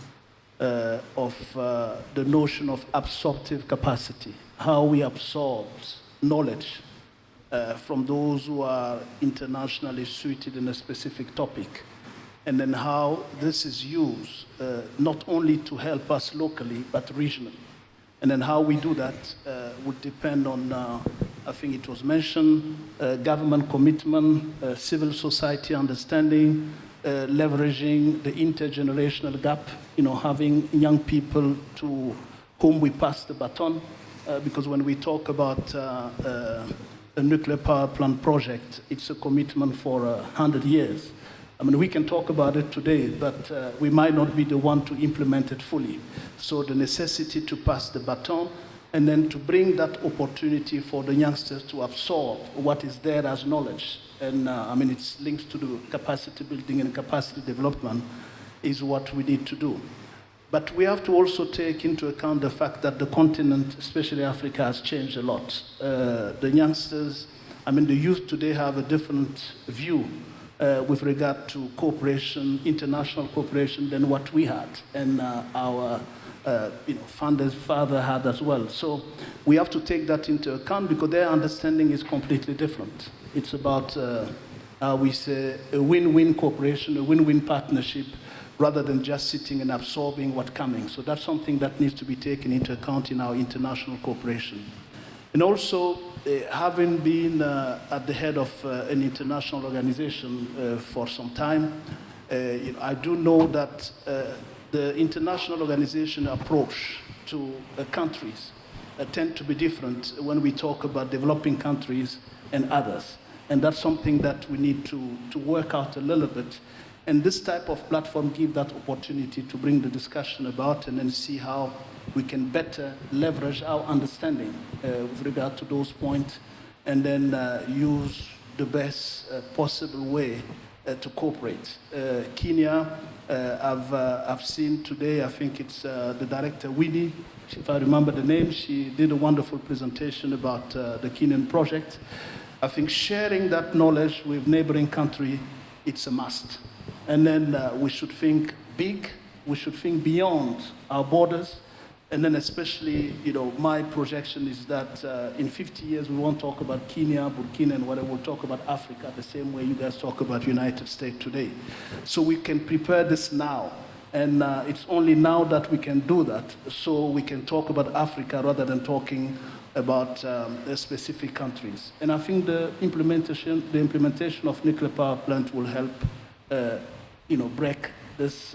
[SPEAKER 18] of the notion of absorptive capacity, how we absorb knowledge from those who are internationally suited in a specific topic, and then how this is used not only to help us locally, but regionally. And then how we do that would depend on, I think it was mentioned, government commitment, civil society understanding, leveraging the intergenerational gap, having young people to whom we pass the baton. Because when we talk about a nuclear power plant project, it's a commitment for 100 years. I mean, we can talk about it today, but we might not be the one to implement it fully. So the necessity to pass the baton and then to bring that opportunity for the youngsters to absorb what is there as knowledge. And I mean, it's linked to the capacity building and capacity development is what we need to do. But we have to also take into account the fact that the continent, especially Africa, has changed a lot. The youngsters, I mean, the youth today have a different view with regard to cooperation, international cooperation, than what we had and our founder's father had as well. So we have to take that into account because their understanding is completely different. It's about, we say, a win-win cooperation, a win-win partnership, rather than just sitting and absorbing what's coming. So that's something that needs to be taken into account in our international cooperation. And also, having been at the head of an international organization for some time, I do know that the international organization approach to countries tend to be different when we talk about developing countries and others. And that's something that we need to work out a little bit. And this type of platform gives that opportunity to bring the discussion about and then see how we can better leverage our understanding with regard to those points and then use the best possible way to cooperate. Kenya, I've seen today, I think it's the director, Winnie, if I remember the name, she did a wonderful presentation about the Kenyan project. I think sharing that knowledge with neighboring country, it's a must. And then we should think big, we should think beyond our borders, and then especially, my projection is that in 50 years we won't talk about Kenya, Burkina, and whatever, we'll talk about Africa the same way you guys talk about United States today. So we can prepare this now, and it's only now that we can do that, so we can talk about Africa rather than talking about specific countries. And I think the implementation of nuclear power plant will help break this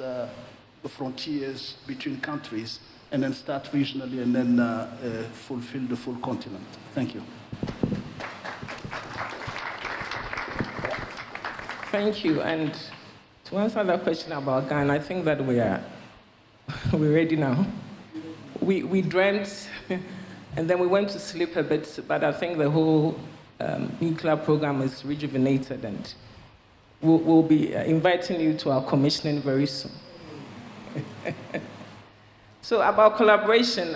[SPEAKER 18] frontiers between countries and then start regionally and then fulfill the full continent. Thank you.
[SPEAKER 19] Thank you. And to answer that question about Ghana, I think that we're ready now. We dreamt and then we went to sleep a bit, but I think the whole nuclear program is rejuvenated, and we'll be inviting you to our commissioning very soon. So about collaboration,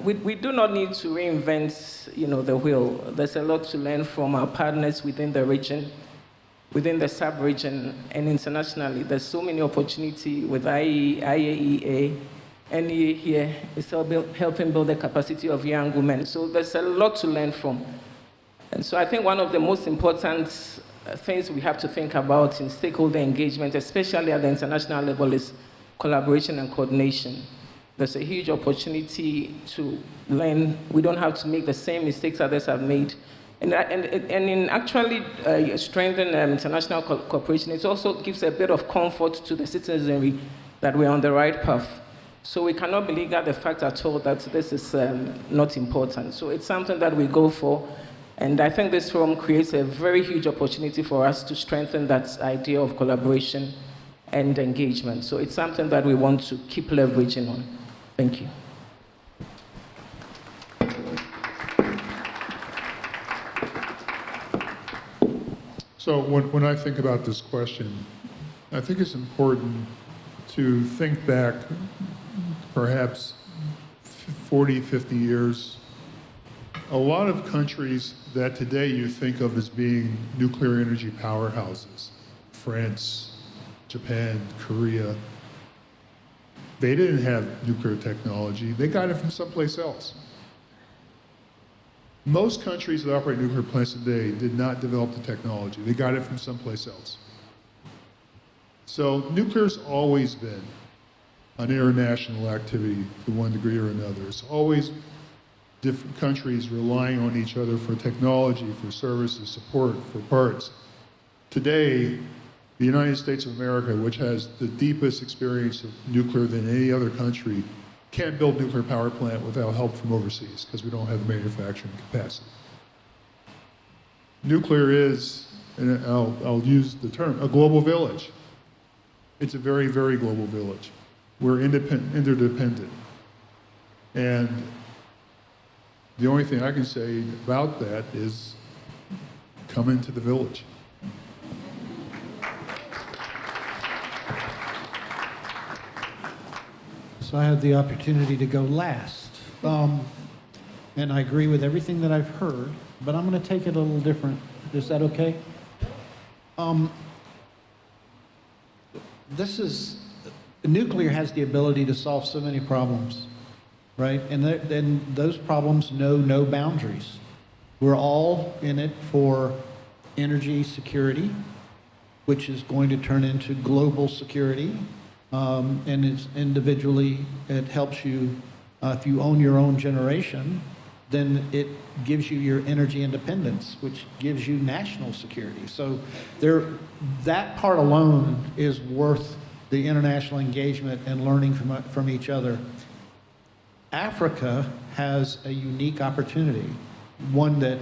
[SPEAKER 19] we do not need to reinvent, the wheel. There's a lot to learn from our partners within the region, within the sub-region, and internationally. There's so many opportunities with IAEA, IAEA, NEA here is helping build the capacity of young women. So there's a lot to learn from. And so I think one of the most important things we have to think about in stakeholder engagement, especially at the international level, is collaboration and coordination. There's a huge opportunity to learn. We don't have to make the same mistakes others have made. And in actually strengthening international cooperation, it also gives a bit of comfort to the citizenry
[SPEAKER 21] that we're on the right path. So we cannot beleaguer the fact at all that this is not important. So it's something that we go for. And I think this forum creates a very huge opportunity for us to strengthen that idea of collaboration and engagement. So it's something that we want to keep leveraging on. Thank you.
[SPEAKER 19] So when I think about this question, I think it's important to think back perhaps 40, 50 years. A lot of countries that today you think of as being nuclear energy powerhouses, France, Japan, Korea, they didn't have nuclear technology. They got it from someplace else. Most countries that operate nuclear plants today did not develop the technology. They got it from someplace else. So nuclear's always been an international activity to one degree or another. It's always different countries relying on each other for technology, for services, support, for parts. Today, the United States of America, which has the deepest experience of nuclear than any other country, can't build a nuclear power plant without help from overseas because we don't have the manufacturing capacity. Nuclear is, and I'll use the term, a global village. It's a very, very global village. We're interdependent. And the only thing I can say about that is come into the village.
[SPEAKER 20] So I had the opportunity to go last. And I agree with everything that I've heard, but I'm going to take it a little different. Is that okay? Nuclear has the ability to solve so many problems, right? And then those problems know no boundaries. We're all in it for energy security, which is going to turn into global security. And it's individually, it helps you, if you own your own generation, then it gives you your energy independence, which gives you national security. So that part alone is worth the international engagement and learning from each other. Africa has a unique opportunity, one that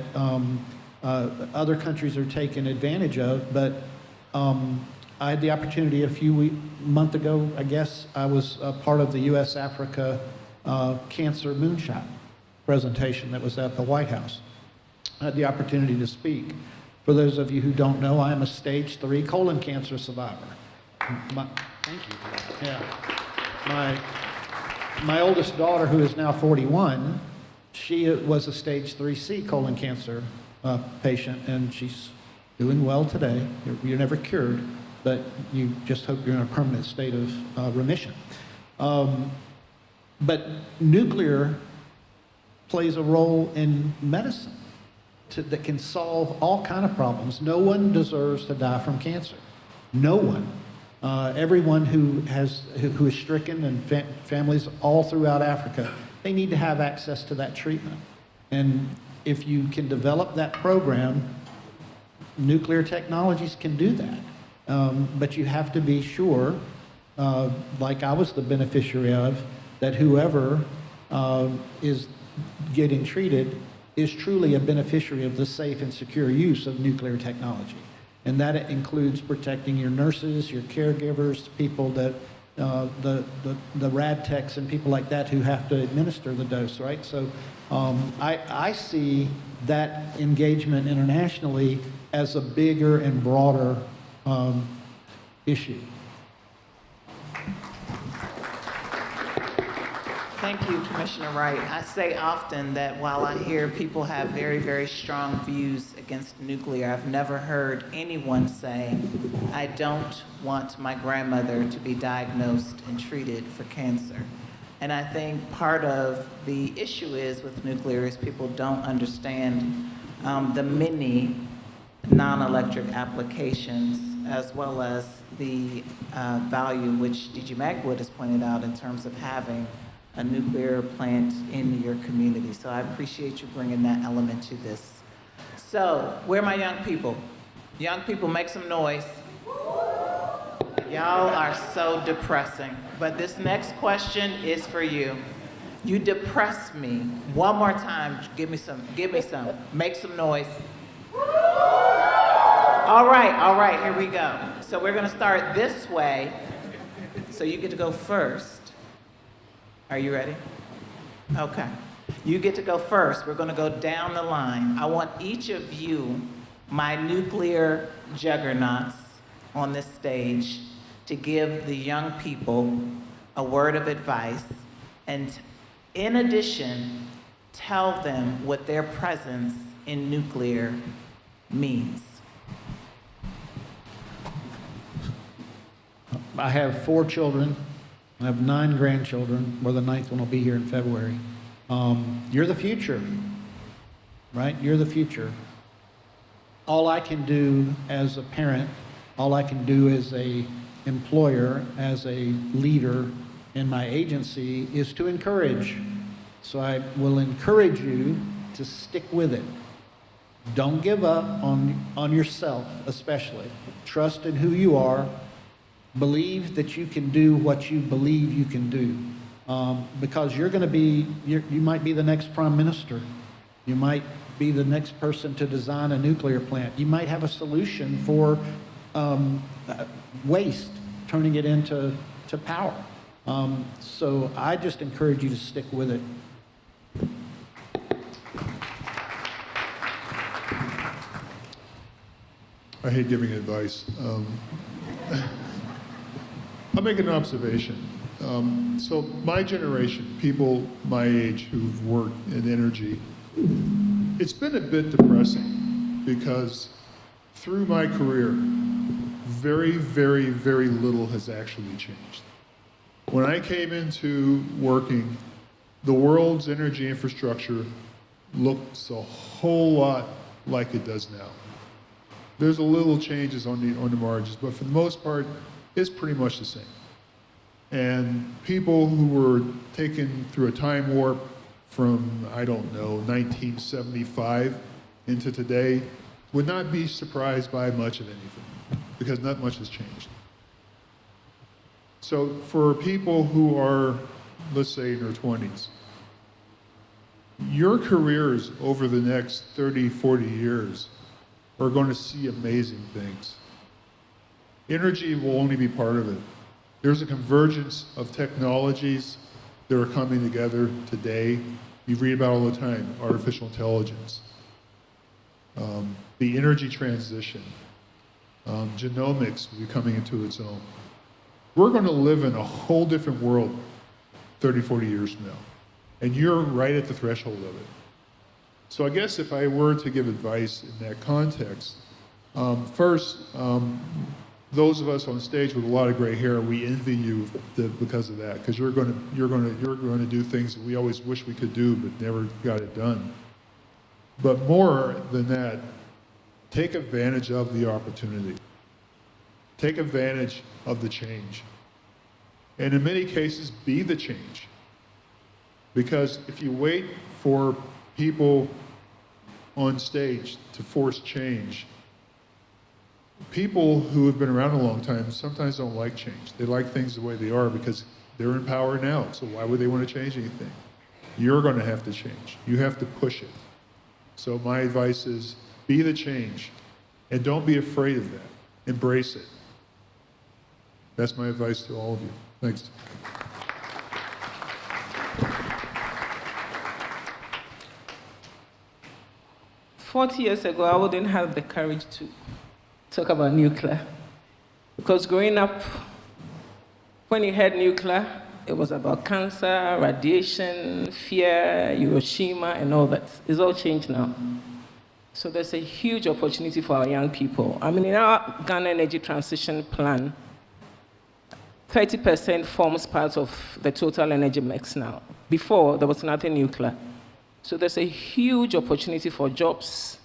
[SPEAKER 20] other countries are taking advantage of, but I had the opportunity a month ago, I guess, I was part of the U.S.-Africa Cancer Moonshot presentation that was at the White House. I had the opportunity to speak. For those of you who don't know, I am a stage 3 colon cancer survivor. Thank you for that. Yeah. My oldest daughter, who is now 41, she was a stage 3C colon cancer patient, and she's doing well today. You're never cured, but you just hope you're in a permanent state of remission. But nuclear plays a role in medicine that can solve all kinds of problems. No one deserves to die from cancer. No one. Everyone who is stricken, and families all throughout Africa, they need to have access to that treatment. And if you can develop that program, nuclear technologies can do that. But you have to be sure, like I was the beneficiary of, that whoever is getting treated is truly a beneficiary of the safe and secure use of nuclear technology. And that includes protecting your nurses, your caregivers, people that, the rad techs and people like that who have to administer the dose, right? So I see that engagement internationally as a bigger and broader issue.
[SPEAKER 2] Thank you, Commissioner Wright. I say often that while I hear people have very, very strong views against nuclear, I've never heard anyone say, I don't want my grandmother to be diagnosed and treated for cancer. And I think part of the issue is with nuclear is people don't understand the many non-electric applications, as well as the value which DG Magwood has pointed out in terms of having a nuclear plant in your community. So I appreciate you bringing that element to this. So, where are my young people? Young people, make some noise. Y'all are so depressing. But this next question is for you. You depress me. One more time. Give me some. Make some noise. All right, here we go. So we're gonna start this way. So you get to go first. Are you ready? Okay. You get to go first. We're gonna go down the line. I want each of you, my nuclear juggernauts on this stage, to give the young people a word of advice, and in addition, tell them what their presence in nuclear means.
[SPEAKER 20] I have 4 children. I have 9 grandchildren, where the 9th one will be here in February. You're the future, right? You're the future. All I can do as a parent, all I can do as a employer, as a leader in my agency, is to encourage. So I will encourage you to stick with it. Don't give up on yourself, especially. Trust in who you are. Believe that you can do what you believe you can do. Because you're going to be, you might be the next prime minister. You might be the next person to design a nuclear plant. You might have a solution for waste, turning it into power. So I just encourage you to stick with it.
[SPEAKER 19] I hate giving advice. I'll make an observation. So my generation, people my age who've worked in energy, it's been a bit depressing because through my career, very, very, very little has actually changed. When I came into working, the world's energy infrastructure looks a whole lot like it does now. There's a little changes on the margins, but for the most part, it's pretty much the same. And people who were taken through a time warp from, I don't know, 1975 into today would not be surprised by much of anything, because not much has changed. So for people who are, let's say, in their 20s, your careers over the next 30, 40 years are going to see amazing things. Energy will only be part of it. There's a convergence of technologies that are coming together today. You read about all the time, artificial intelligence, the energy transition, genomics will be coming into its own. We're going to live in a whole different world 30, 40 years from now. And you're right at the threshold of it. So I guess if I were to give advice in that context, first, those of us on stage with a lot of gray hair, we envy you because of that, because you're going to do things that we always wish we could do but never got it done. But more than that, take advantage of the opportunity. Take advantage of the change. And in many cases, be the change. Because if you wait for people on stage to force change, people who have been around a long time sometimes don't like change. They like things the way they are because they're in power now. So why would they want to change anything? You're going to have to change. You have to push it. So my advice is be the change and don't be afraid of that. Embrace it. That's my advice to all of you. Thanks.
[SPEAKER 21] "40 years ago, I wouldn't have the courage to talk about nuclear. Because growing up, when you heard nuclear, it was about cancer, radiation, fear, Hiroshima, and all that. It's all changed now. So there's a huge opportunity for our young people. I mean, in our Ghana Energy Transition Plan, 30% forms part of the total energy mix now. Before, there was nothing nuclear. So there's a huge opportunity for jobs,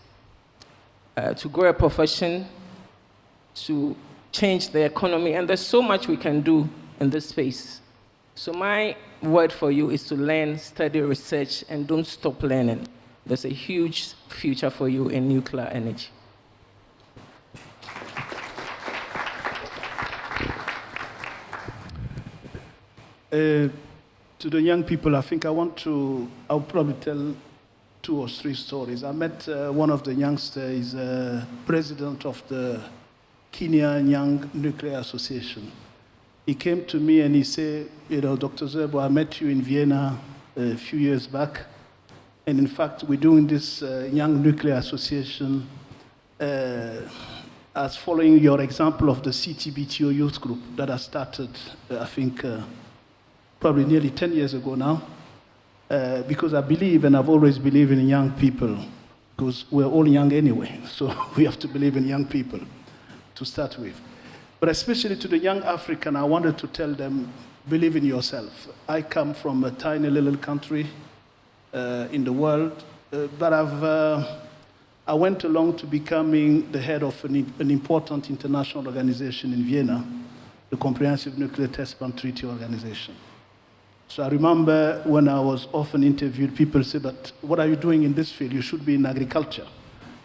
[SPEAKER 21] to grow a profession, to change the economy, and there's so much we can do in this space. So my word for you is to learn, study, research, and don't stop learning. There's a huge future for you in nuclear energy.
[SPEAKER 18] To the young people, I think I'll probably tell 2 or 3 stories. I met one of the youngsters, president of the Kenyan Young Nuclear Association. He came to me and he said, Dr. Zebo, I met you in Vienna a few years back. And in fact, we're doing this Young Nuclear Association as following your example of the CTBTO youth group that I started, I think, probably nearly 10 years ago now. Because I believe, and I've always believed in young people, because we're all young anyway, so we have to believe in young people to start with. But especially to the young African, I wanted to tell them, believe in yourself. I come from a tiny little country in the world, but I went along to becoming the head of an important international organization in Vienna, the Comprehensive Nuclear Test Ban Treaty Organization. So I remember when I was often interviewed, people said, but what are you doing in this field? You should be in agriculture.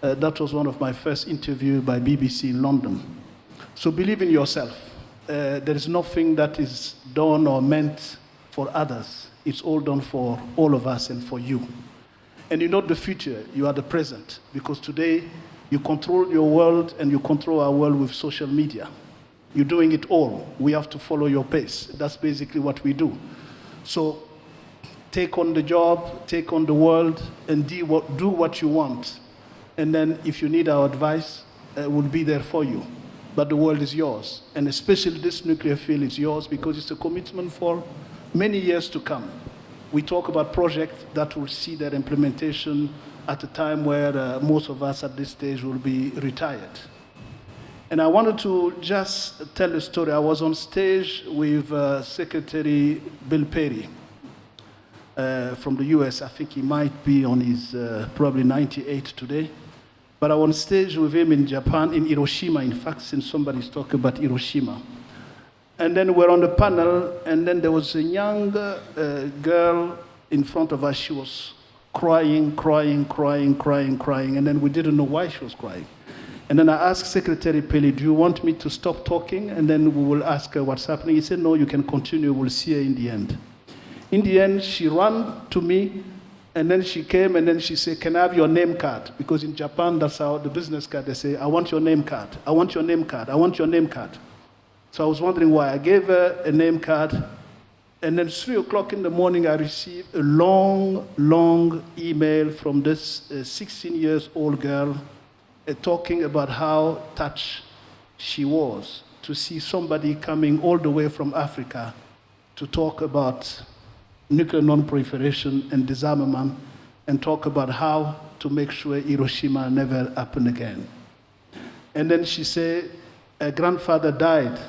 [SPEAKER 18] That was one of my first interviews by BBC in London. So believe in yourself. There is nothing that is done or meant for others. It's all done for all of us and for you. And you're not the future, you are the present. Because today, you control your world and you control our world with social media. You're doing it all. We have to follow your pace. That's basically what we do. So take on the job, take on the world, and do what you want. And then if you need our advice, we'll be there for you. But the world is yours. And especially this nuclear field is yours because it's a commitment for many years to come. We talk about projects that will see their implementation at a time where most of us at this stage will be retired. And I wanted to just tell a story. I was on stage with Secretary Bill Perry from the US. I think he might be on his probably 98 today. But I was on stage with him in Japan, in Hiroshima, in fact, since somebody's talking about Hiroshima. And then we're on the panel, and then there was a young girl in front of us. She was crying, and then we didn't know why she was crying. And then I asked Secretary Peli, do you want me to stop talking? And then we will ask her what's happening. He said, no, you can continue. We'll see her in the end. In the end, she ran to me, and then she came, and then she said, can I have your name card? Because in Japan, that's how the business card, they say, I want your name card. I want your name card. I want your name card. So I was wondering why. I gave her a name card, and then 3 o'clock in the morning, I received a long email from this 16-year-old girl talking about how touched she was to see somebody coming all the way from Africa to talk about nuclear non-proliferation and disarmament and talk about how to make sure Hiroshima never happen again. And then she said her grandfather died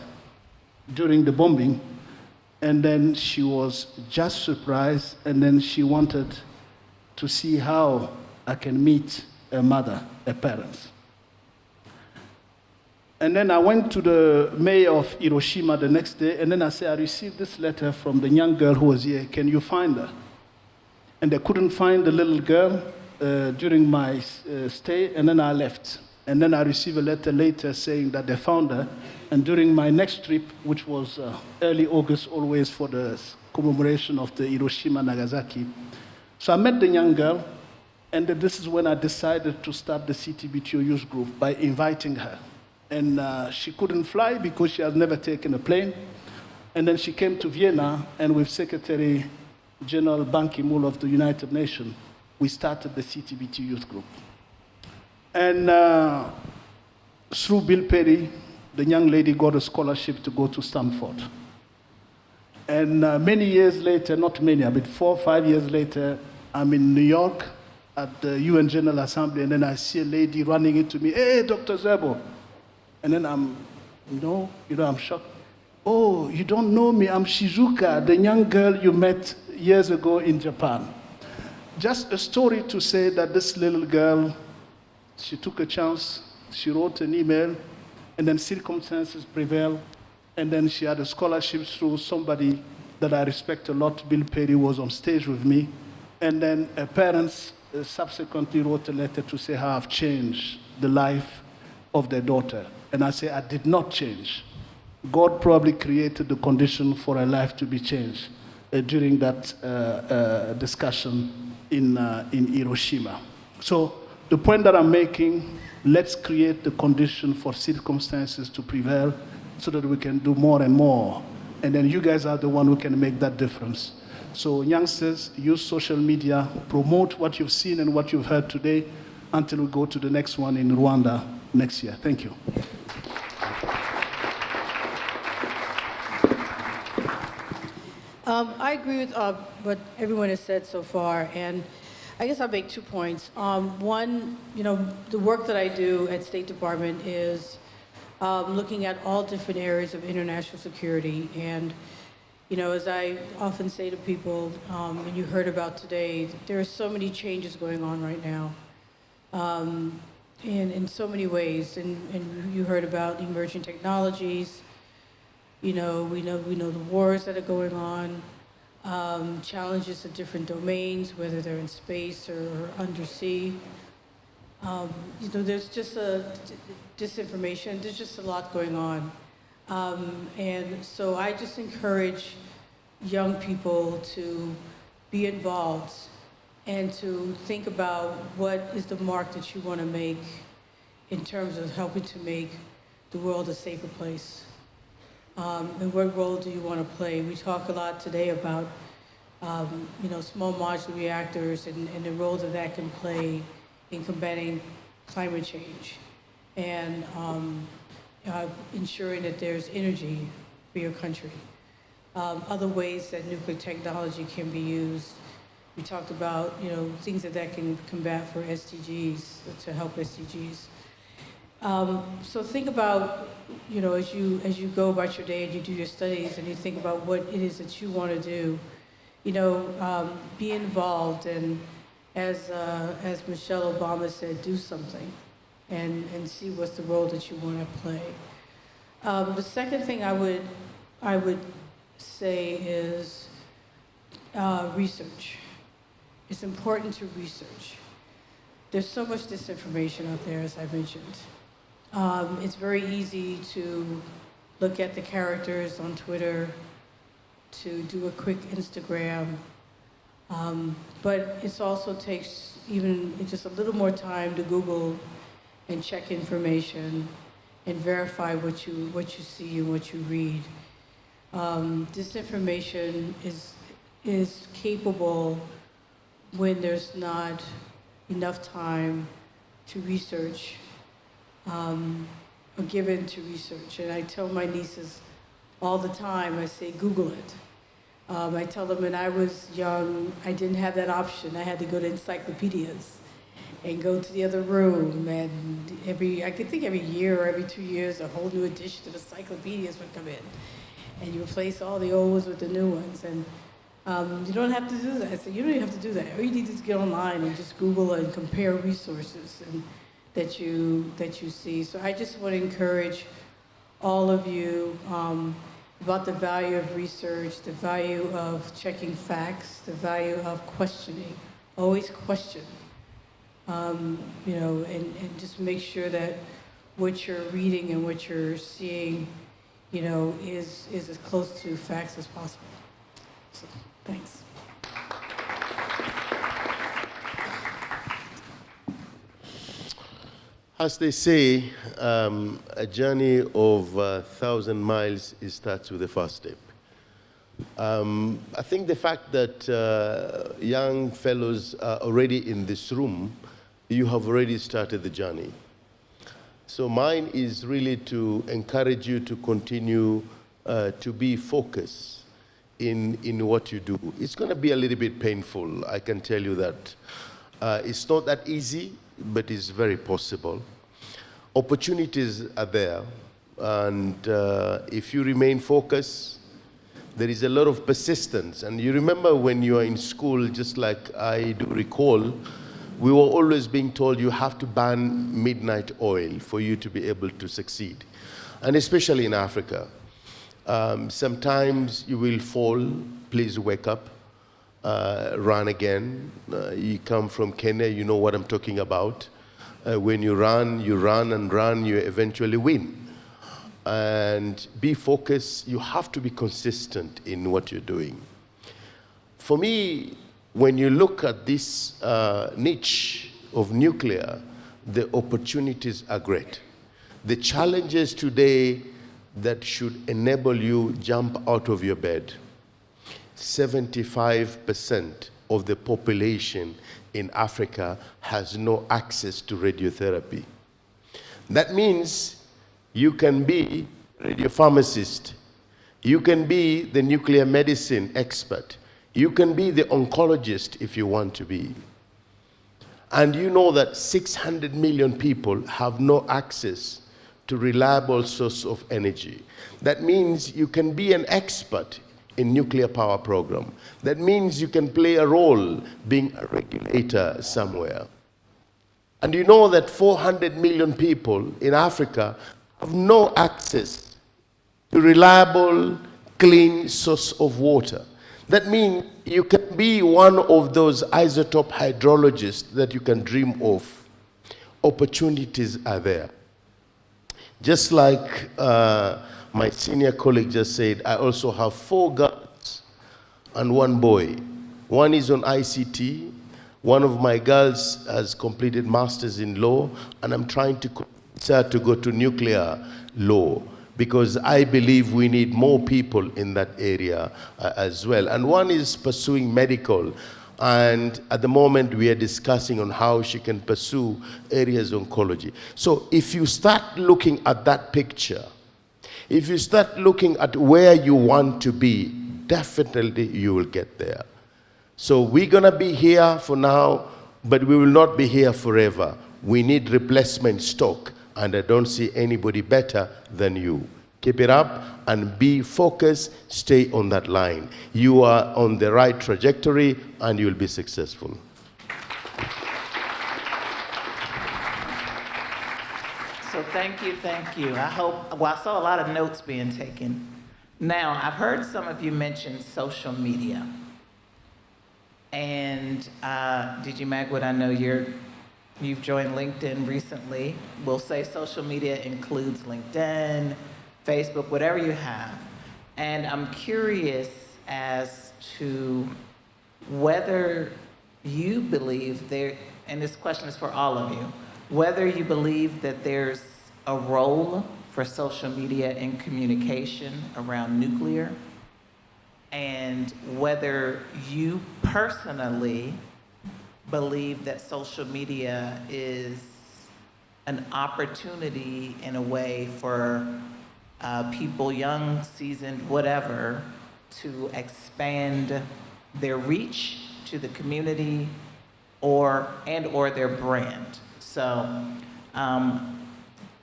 [SPEAKER 18] during the bombing, and then she was just surprised, and then she wanted to see how I can meet her mother, her parents. And then I went to the mayor of Hiroshima the next day, and then I said, I received this letter from the young girl who was here. Can you find her? And they couldn't find the little girl during my stay, and then I left. And then I received a letter later saying that they found her. And during my next trip, which was early August, always for the commemoration of the Hiroshima Nagasaki, so I met the young girl, and this is when I decided to start the CTBTO youth group by inviting her. And she couldn't fly because she has never taken a plane. And then she came to Vienna, and with Secretary General Ban Ki-moon of the United Nations, we started the CTBTO youth group. And through Bill Perry, the young lady got a scholarship to go to Stanford. And many years later, not many, I mean 4 or 5 years later, I'm in New York at the UN General Assembly, and then I see a lady running into me, hey, Dr. Zebo. And then I'm shocked. Oh, you don't know me, I'm Shizuka, the young girl you met years ago in Japan. Just a story to say that this little girl, she took a chance, she wrote an email, and then circumstances prevailed, and then she had a scholarship through somebody that I respect a lot. Bill Perry was on stage with me, and then her parents subsequently wrote a letter to say how I've changed the life of their daughter. And I say, I did not change. God probably created the condition for a life to be changed during that discussion in Hiroshima. So the point that I'm making, let's create the condition for circumstances to prevail so that we can do more and more. And then you guys are the one who can make that difference. So youngsters, use social media, promote what you've seen and what you've heard today until we go to the next one in Rwanda next year. Thank you.
[SPEAKER 11] I agree with what everyone has said so far, and I guess I'll make 2 points. One, the work that I do at State Department is looking at all different areas of international security. And, as I often say to people, and you heard about today, there are so many changes going on right now, in so many ways. And you heard about emerging technologies. We know the wars that are going on, challenges in different domains, whether they're in space or undersea. There's just disinformation. There's just a lot going on. And so I just encourage young people to be involved and to think about what is the mark that you want to make in terms of helping to make the world a safer place. And what role do you want to play? We talk a lot today about, small modular reactors and the role that can play in combating climate change and ensuring that there's energy for your country. Other ways that nuclear technology can be used. We talked about, things that can combat for SDGs, to help SDGs. So think about, as you go about your day and you do your studies and you think about what it is that you want to do, be involved, and as Michelle Obama said, do something and see what's the role that you want to play. The second thing I would say is research. It's important to research. There's so much disinformation out there, as I mentioned. It's very easy to look at the characters on Twitter, to do a quick Instagram, but it also takes even just a little more time to Google and check information and verify what you see and what you read. Disinformation is capable when there's not enough time to research or given to research. And I tell my nieces all the time, I say, Google it. I tell them when I was young, I didn't have that option. I had to go to encyclopedias and go to the other room. And I could think every year or every 2 years, a whole new edition of encyclopedias would come in. And you replace all the old ones with the new ones. And you don't have to do that. So you don't even have to do that. All you need is get online and just Google and compare resources that you see. So I just want to encourage all of you about the value of research, the value of checking facts, the value of questioning. Always question. And just make sure that what you're reading and what you're seeing, is as close to facts as possible. So, thanks.
[SPEAKER 4] As they say, a journey of 1,000 miles starts with the first step. I think the fact that young fellows are already in this room, you have already started the journey. So mine is really to encourage you to continue to be focused in what you do. It's going to be a little bit painful, I can tell you that. It's not that easy, but it's very possible. Opportunities are there, and if you remain focused, there is a lot of persistence. And you remember when you are in school, just like I do recall, we were always being told you have to burn midnight oil for you to be able to succeed. And especially in Africa. Sometimes you will fall, please wake up, run again. You come from Kenya, you know what I'm talking about. When you run and run, you eventually win. and be focused. You have to be consistent in what you're doing. For me, when you look at this niche of nuclear, the opportunities are great. The challenges today that should enable you jump out of your bed. 75% of the population in Africa has no access to radiotherapy. That means you can be a radiopharmacist, you can be the nuclear medicine expert, you can be the oncologist if you want to be. And you know that 600 million people have no access to reliable source of energy. That means you can be an expert in nuclear power program. That means you can play a role being a regulator somewhere. And you know that 400 million people in Africa have no access to reliable, clean source of water. That means you can be one of those isotope hydrologists that you can dream of. Opportunities are there. Just like my senior colleague just said, I also have 4 girls and 1 boy. One is on ICT. One of my girls has completed masters in law, and I'm trying to convince her to go to nuclear law, because I believe we need more people in that area as well. And one is pursuing medical, and at the moment we are discussing on how she can pursue areas of oncology. So if you start looking at that picture, if you start looking at where you want to be, definitely you will get there. So we're gonna be here for now, but we will not be here forever. We need replacement stock, and I don't see anybody better than you. Keep it up and be focused, stay on that line. You are on the right trajectory and you'll be successful.
[SPEAKER 2] So thank you. I saw a lot of notes being taken. Now, I've heard some of you mention social media. And DG Magwood, I know you've joined LinkedIn recently. We'll say social media includes LinkedIn, Facebook, whatever you have. And I'm curious as to whether you believe and this question is for all of you, whether you believe that there's a role for social media in communication around nuclear, and whether you personally believe that social media is an opportunity in a way for people, young, seasoned, whatever, to expand their reach to the community or their brand. So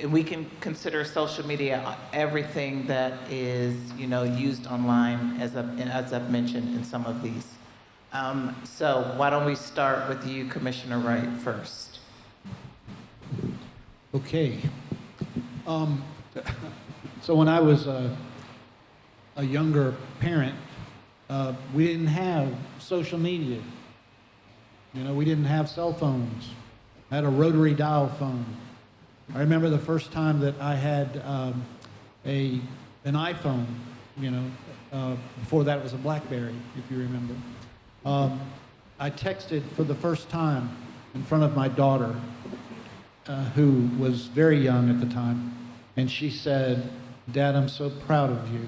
[SPEAKER 2] we can consider social media everything that is, used online, as I've mentioned in some of these. So why don't we start with you, Commissioner Wright, first?
[SPEAKER 20] Okay. So when I was a younger parent, we didn't have social media. We didn't have cell phones. I had a rotary dial phone. I remember the first time that I had an iPhone, before that it was a BlackBerry, if you remember. I texted for the first time in front of my daughter, who was very young at the time, and she said, "Dad, I'm so proud of you."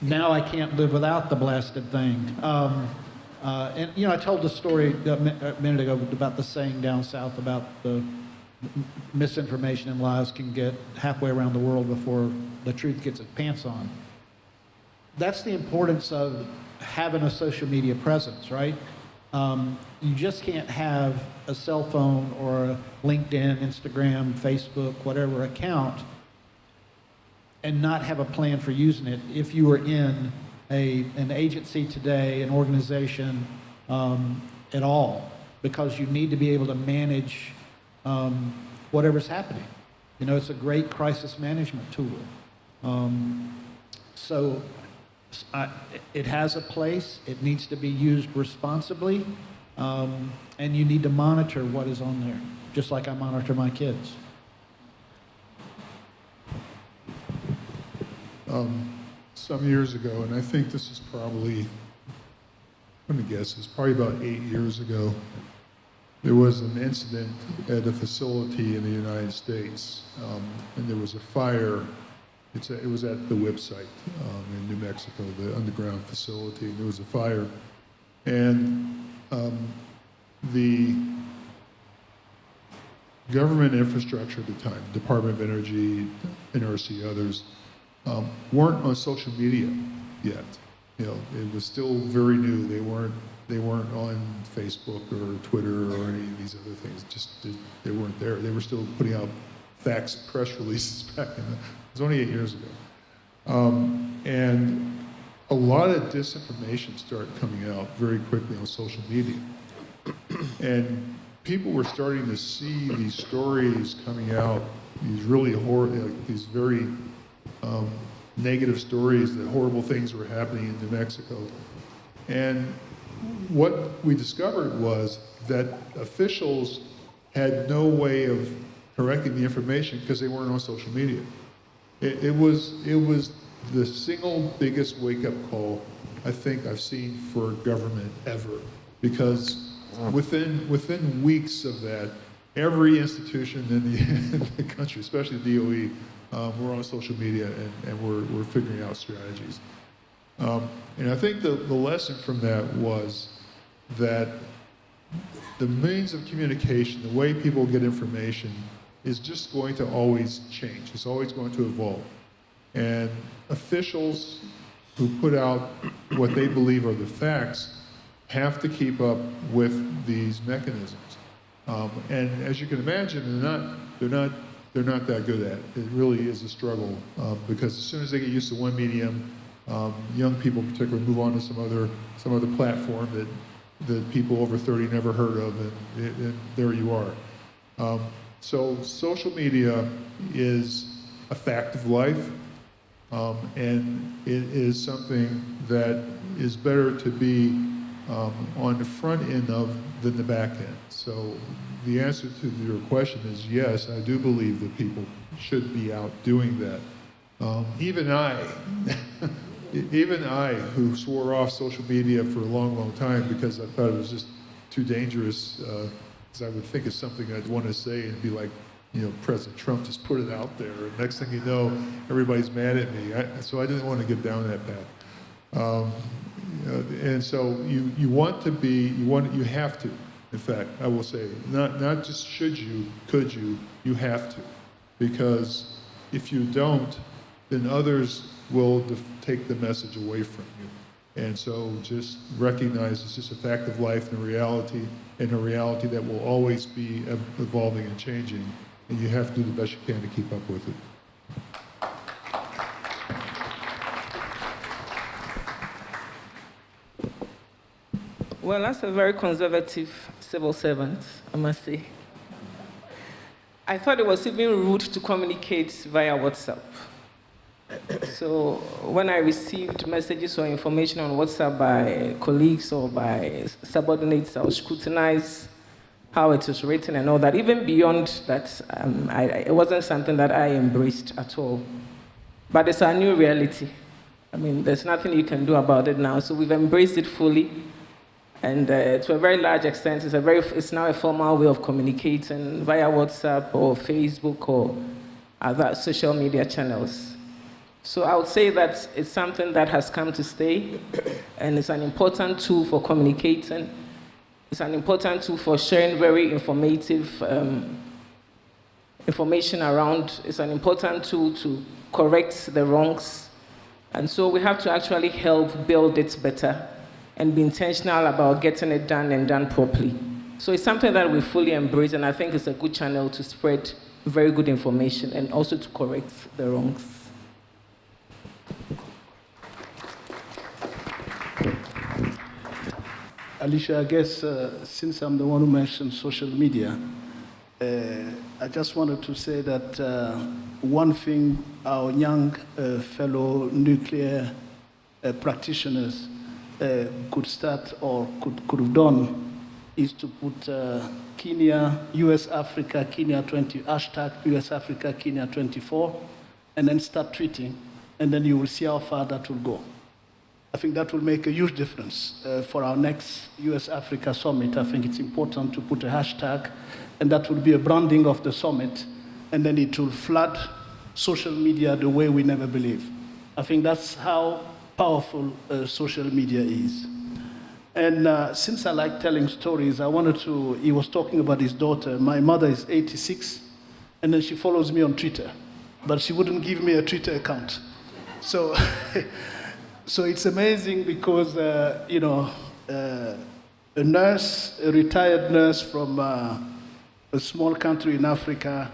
[SPEAKER 20] Now I can't live without the blasted thing. And I told the story a minute ago about the saying down south about the misinformation and lies can get halfway around the world before the truth gets its pants on. That's the importance of having a social media presence, right? You just can't have a cell phone or a LinkedIn, Instagram, Facebook, whatever account and not have a plan for using it if you are in an agency today, an organization at all, because you need to be able to manage whatever's happening. It's a great crisis management tool. So it has a place. It needs to be used responsibly, and you need to monitor what is on there, just like I monitor my kids.
[SPEAKER 19] some years ago, and I think this is probably, I'm going to guess, it's probably about 8 years ago. There was an incident at a facility in the United States, and there was a fire. It was at the WIP site in New Mexico, the underground facility, and there was a fire. And the government infrastructure at the time, Department of Energy, NRC, others, weren't on social media yet. You know, it was still very new. They weren't on Facebook or Twitter or any of these other things. They weren't there. They were still putting out fax press releases back in it was only 8 years ago. And a lot of disinformation started coming out very quickly on social media. And people were starting to see these stories coming out, these really these very negative stories that horrible things were happening in New Mexico. And what we discovered was that officials had no way of correcting the information because they weren't on social media. It was the single biggest wake-up call I think I've seen for government ever, because within weeks of that, every institution in the country, especially DOE, we're on social media and we're figuring out strategies. And I think the lesson from that was that the means of communication, the way people get information, is just going to always change. It's always going to evolve. And officials who put out what they believe are the facts have to keep up with these mechanisms. And as you can imagine, they're not that good at it. It really is a struggle because as soon as they get used to one medium, young people particularly move on to some other platform that people over 30 never heard of, and there you are. So social media is a fact of life, and it is something that is better to be on the front end of than the back end. So the answer to your question is yes, I do believe that people should be out doing that. Even I, who swore off social media for a long, long time because I thought it was just too dangerous, because I would think it's something I'd want to say and be like, you know, President Trump just put it out there, and next thing you know, everybody's mad at me. So I didn't want to get down that path. And so you want to be, you have to. In fact, I will say, not just should you, could you, you have to. Because if you don't, then others will take the message away from you. And so just recognize it's just a fact of life and a reality that will always be evolving and changing. And you have to do the best you can to keep up with it.
[SPEAKER 21] Well, as a very conservative civil servant, I must say, I thought it was even rude to communicate via WhatsApp. So when I received messages or information on WhatsApp by colleagues or by subordinates, I would scrutinize how it was written and all that. Even beyond that, it wasn't something that I embraced at all. But it's our new reality. I mean, there's nothing you can do about it now. So we've embraced it fully. And to a very large extent, it's now a formal way of communicating via WhatsApp or Facebook or other social media channels. So I would say that it's something that has come to stay, and it's an important tool for communicating. It's an important tool for sharing very informative information around. It's an important tool to correct the wrongs. And so we have to actually help build it better and be intentional about getting it done and done properly. So it's something that we fully embrace, and I think it's a good channel to spread very good information and also to correct the wrongs.
[SPEAKER 18] Alicia, I guess since I'm the one who mentioned social media, I just wanted to say that one thing our young fellow nuclear practitioners could start or could have done is to put Kenya, US Africa, Kenya 20, hashtag US Africa, Kenya 24, and then start tweeting and then you will see how far that will go. I think that will make a huge difference for our next US-Africa summit. I think it's important to put a hashtag, and that will be a branding of the summit, and then it will flood social media the way we never believe. I think that's how powerful social media is. And since I like telling stories, he was talking about his daughter. My mother is 86, and then she follows me on Twitter, but she wouldn't give me a Twitter account. So, so it's amazing because, a nurse, a retired nurse from a small country in Africa,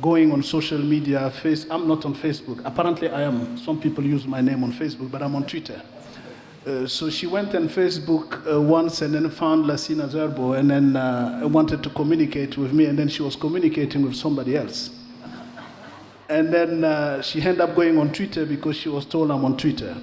[SPEAKER 18] going on social media. I'm not on Facebook. Apparently I am. Some people use my name on Facebook, but I'm on Twitter. So she went on Facebook once and then found Lassina Zerbo and then wanted to communicate with me, and then she was communicating with somebody else. And then she ended up going on Twitter because she was told I'm on Twitter.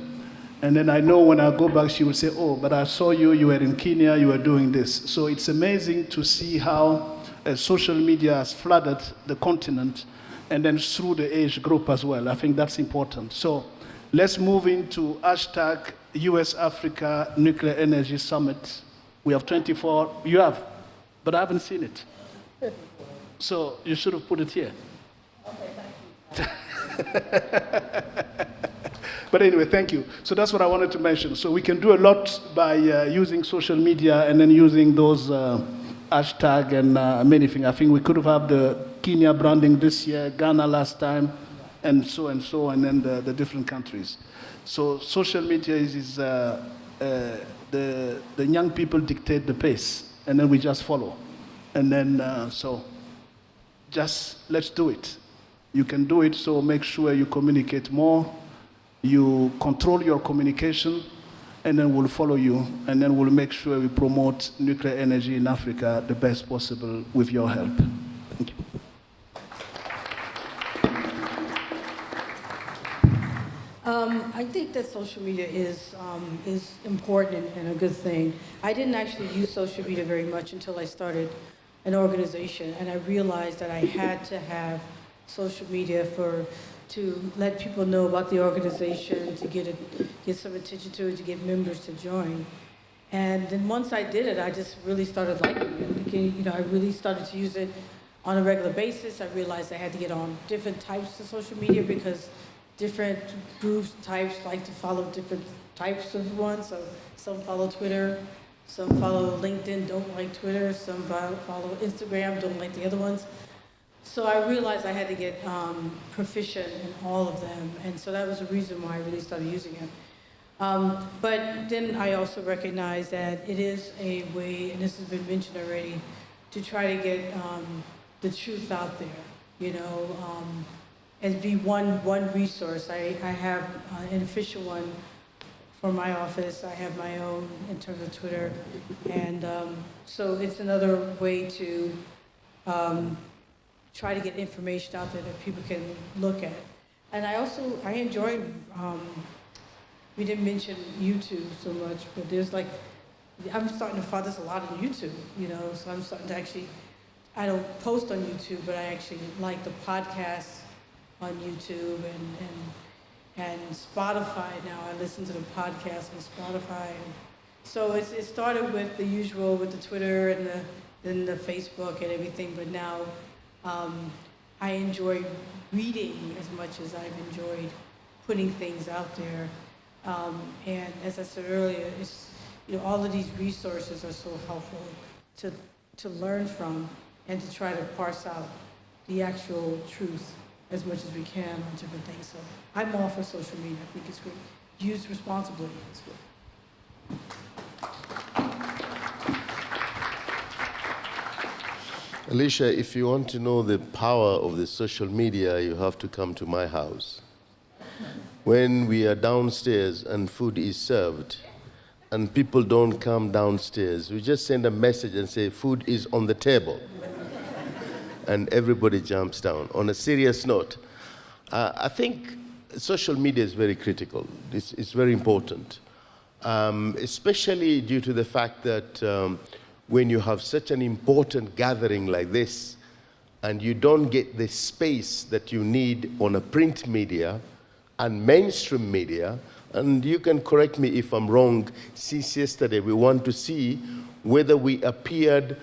[SPEAKER 18] And then I know when I go back, she will say, oh, but I saw you were in Kenya, you were doing this. So it's amazing to see how social media has flooded the continent, and then through the age group as well. I think that's important. So let's move into hashtag US-Africa Nuclear Energy Summit. We have 24, you have, but I haven't seen it. So you should have put it here. Okay, thank you. But anyway, thank you. So that's what I wanted to mention. So we can do a lot by using social media and then using those hashtag and many things. I think we could have had the Kenya branding this year, Ghana last time, and so, and then the different countries. So social media is the young people dictate the pace, and then we just follow. And then, so just let's do it. You can do it, so make sure you communicate more, you control your communication, and then we'll follow you, and then we'll make sure we promote nuclear energy in Africa the best possible with your help. Thank you.
[SPEAKER 11] I think that social media is important and a good thing. I didn't actually use social media very much until I started an organization, and I realized that I had to have social media to let people know about the organization, to get some attention to it, to get members to join. And then once I did it, I just really started liking it. I really started to use it on a regular basis. I realized I had to get on different types of social media because different groups, types like to follow different types of ones. So some follow Twitter, some follow LinkedIn, don't like Twitter, some follow Instagram, don't like the other ones. So I realized I had to get proficient in all of them, and so that was the reason why I really started using it. But then I also recognized that it is a way, and this has been mentioned already, to try to get the truth out there, and be one resource. I have an official one for my office. I have my own in terms of Twitter, and so it's another way to try to get information out there that people can look at. And I enjoyed, we didn't mention YouTube so much, but I'm starting to follow this a lot on YouTube, so I'm starting to actually, I don't post on YouTube, but I actually like the podcasts on YouTube and Spotify now. I listen to the podcast on Spotify. So it started with the usual, with the Twitter and then the Facebook and everything, but now I enjoy reading as much as I've enjoyed putting things out there. And as I said earlier, it's, all of these resources are so helpful to learn from and to try to parse out the actual truth as much as we can on different things. So I'm all for social media. I think it's good. Used responsibly, it's good.
[SPEAKER 4] Alicia, if you want to know the power of the social media, you have to come to my house. When we are downstairs and food is served, and people don't come downstairs, we just send a message and say, food is on the table. And everybody jumps down. On a serious note, I think social media is very critical. It's very important, especially due to the fact that when you have such an important gathering like this, and you don't get the space that you need on a print media and mainstream media, and you can correct me if I'm wrong, since yesterday we want to see whether we appeared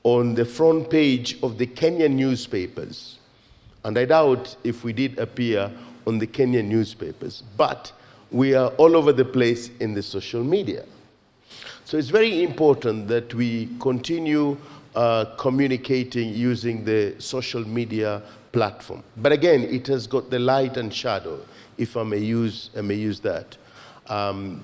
[SPEAKER 4] on the front page of the Kenyan newspapers. And I doubt if we did appear on the Kenyan newspapers, but we are all over the place in the social media. So it's very important that we continue communicating using the social media platform. But again, it has got the light and shadow, if I may use that.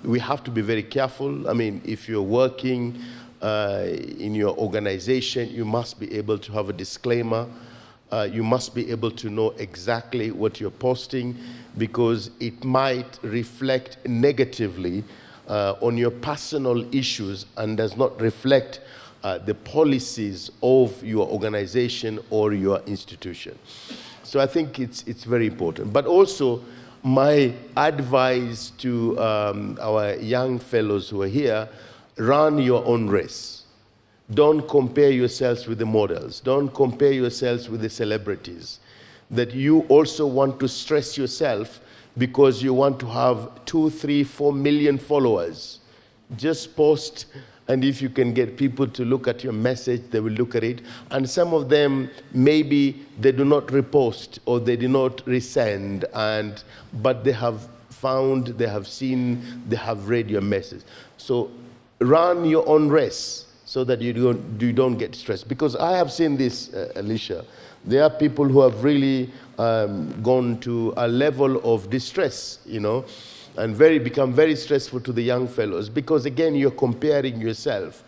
[SPEAKER 4] We have to be very careful. I mean, if you're working in your organization, you must be able to have a disclaimer. You must be able to know exactly what you're posting, because it might reflect negatively on your personal issues and does not reflect the policies of your organization or your institution. So I think it's very important. But also, my advice to our young fellows who are here, run your own race. Don't compare yourselves with the models. Don't compare yourselves with the celebrities. That you also want to stress yourself because you want to have 2, 3, 4 million followers. Just post, and if you can get people to look at your message, they will look at it. And some of them, maybe they do not repost or they do not resend, but they have found, they have seen, they have read your message. So run your own race so that you don't get stressed. Because I have seen this, Alicia. There are people who have really gone to a level of distress, you know, and become very stressful to the young fellows, because again, you're comparing yourself.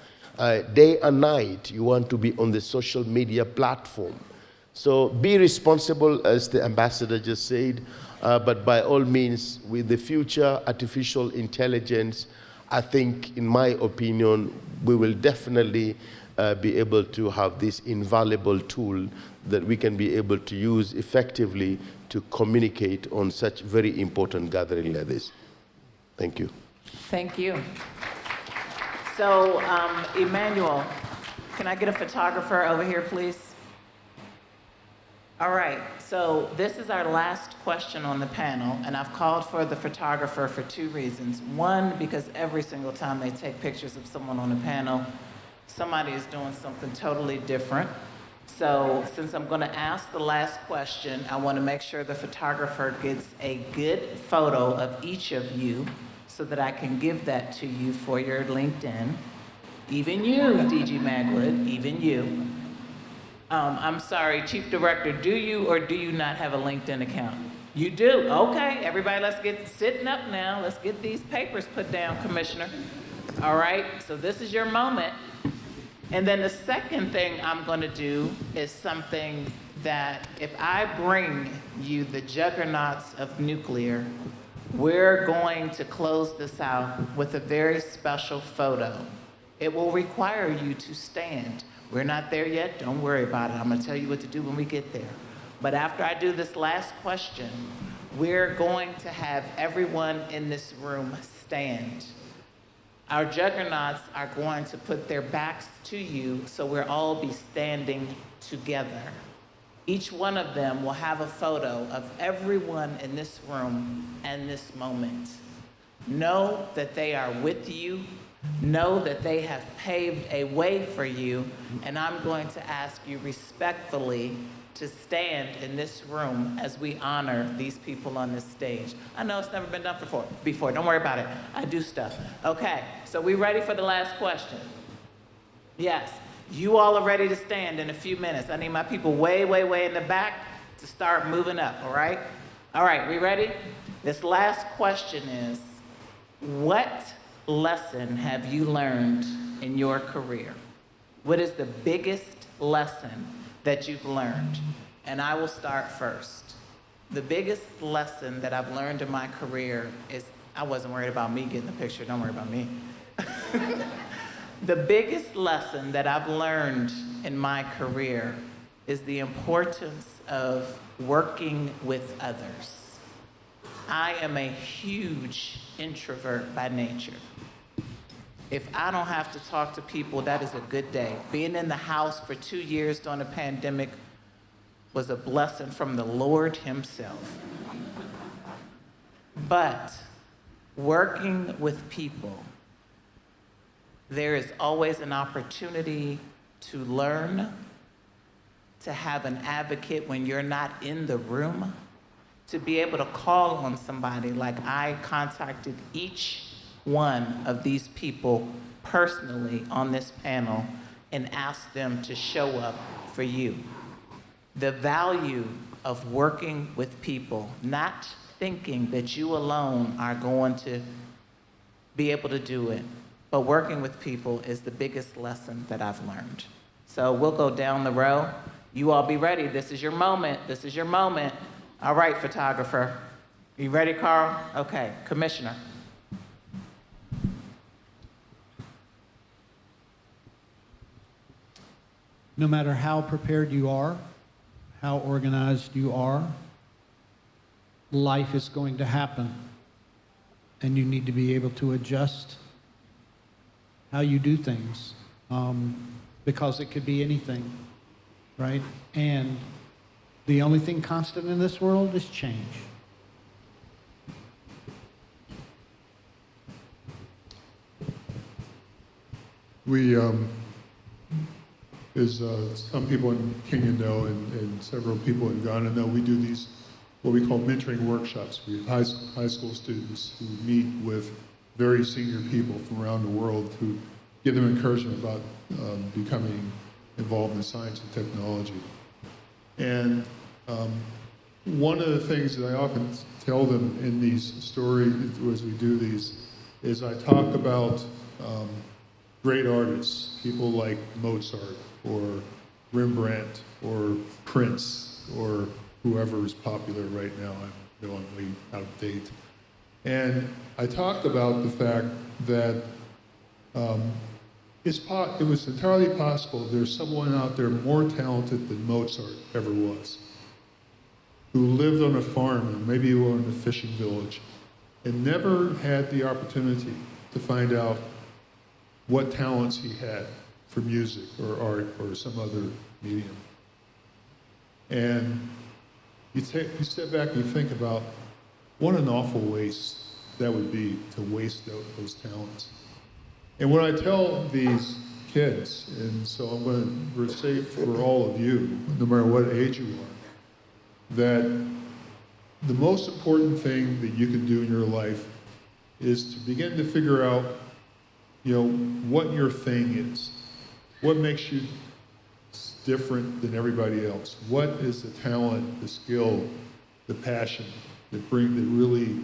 [SPEAKER 4] Day and night, you want to be on the social media platform. So be responsible, as the ambassador just said, but by all means, with the future artificial intelligence, I think, in my opinion, we will definitely be able to have this invaluable tool that we can be able to use effectively to communicate on such very important gathering like this. Thank you.
[SPEAKER 2] Thank you. So, Emmanuel, can I get a photographer over here, please? All right, so this is our last question on the panel, and I've called for the photographer for 2 reasons. One, because every single time they take pictures of someone on the panel, somebody is doing something totally different. So since I'm going to ask the last question, I want to make sure the photographer gets a good photo of each of you so that I can give that to you for your LinkedIn. Even you, DG Magwood, even you. I'm sorry, Chief Director, do you or do you not have a LinkedIn account? You do? Okay, everybody, let's get sitting up now. Let's get these papers put down, Commissioner. All right, so this is your moment. And then the second thing I'm going to do is something that if I bring you the juggernauts of nuclear, we're going to close this out with a very special photo. It will require you to stand. We're not there yet. Don't worry about it. I'm going to tell you what to do when we get there. But after I do this last question, we're going to have everyone in this room stand. Our juggernauts are going to put their backs to you, so we'll all be standing together. Each one of them will have a photo of everyone in this room and this moment. Know that they are with you. Know that they have paved a way for you, and I'm going to ask you respectfully to stand in this room as we honor these people on this stage. I know it's never been done before. Don't worry about it. I do stuff. Okay, so we ready for the last question? Yes. You all are ready to stand in a few minutes. I need my people way, way, way in the back to start moving up, all right? All right, we ready? This last question is, what lesson have you learned in your career? What is the biggest lesson that you've learned? And I will start first. The biggest lesson that I've learned in my career is, I wasn't worried about me getting the picture, don't worry about me. The biggest lesson that I've learned in my career is the importance of working with others. I am a huge introvert by nature. If I don't have to talk to people, that is a good day. Being in the house for 2 years during the pandemic was a blessing from the Lord himself. But working with people, there is always an opportunity to learn, to have an advocate when you're not in the room, to be able to call on somebody. Like I contacted each one of these people personally on this panel and asked them to show up for you. The value of working with people, not thinking that you alone are going to be able to do it, but working with people is the biggest lesson that I've learned. So we'll go down the row. You all be ready. This is your moment. This is your moment. All right, photographer. You ready, Carl? Okay, Commissioner.
[SPEAKER 20] No matter how prepared you are, how organized you are, life is going to happen. And you need to be able to adjust how you do things, because it could be anything, right? And the only thing constant in this world is change.
[SPEAKER 19] We, as some people in Kenya know, and several people in Ghana know, we do these, what we call mentoring workshops. We have high school students who meet with very senior people from around the world who give them encouragement about becoming involved in science and technology. And one of the things that I often tell them in these stories as we do these is I talk about great artists, people like Mozart or Rembrandt or Prince or whoever is popular right now. I know I'm way out of date. And I talked about the fact that it was entirely possible there's someone out there more talented than Mozart ever was, who lived on a farm and maybe on a fishing village and never had the opportunity to find out what talents he had for music or art or some other medium. And you step back and you think about what an awful waste that would be to waste those talents. And when I tell these kids, and so I'm going to say for all of you, no matter what age you are, that the most important thing that you can do in your life is to begin to figure out, what your thing is. What makes you different than everybody else? What is the talent, the skill, the passion that really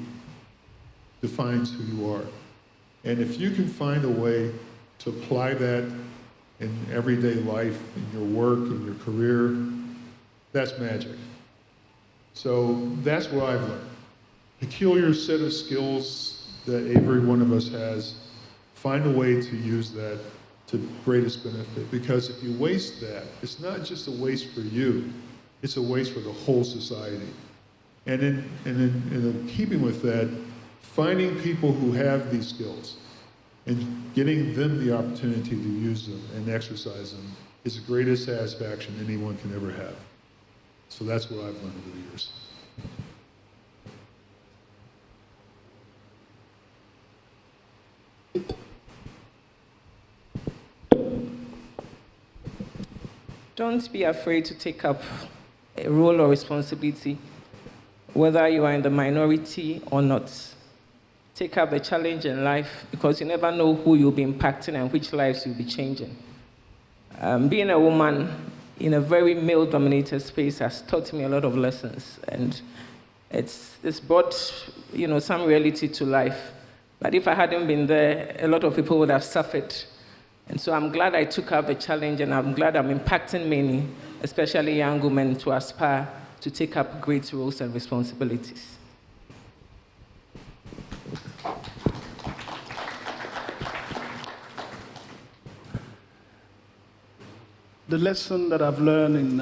[SPEAKER 19] defines who you are? And if you can find a way to apply that in everyday life, in your work, in your career, that's magic. So that's what I've learned. Peculiar set of skills that every one of us has. Find a way to use that to greatest benefit. Because if you waste that, it's not just a waste for you, it's a waste for the whole society. And in keeping with that, finding people who have these skills and getting them the opportunity to use them and exercise them is the greatest satisfaction anyone can ever have. So that's what I've learned over the years.
[SPEAKER 21] Don't be afraid to take up a role or responsibility, whether you are in the minority or not. Take up the challenge in life, because you never know who you'll be impacting and which lives you'll be changing. Being a woman in a very male-dominated space has taught me a lot of lessons, and it's brought some reality to life. But if I hadn't been there, a lot of people would have suffered. And so I'm glad I took up the challenge, and I'm glad I'm impacting many, especially young women, to aspire to take up great roles and responsibilities.
[SPEAKER 18] The lesson that I've learned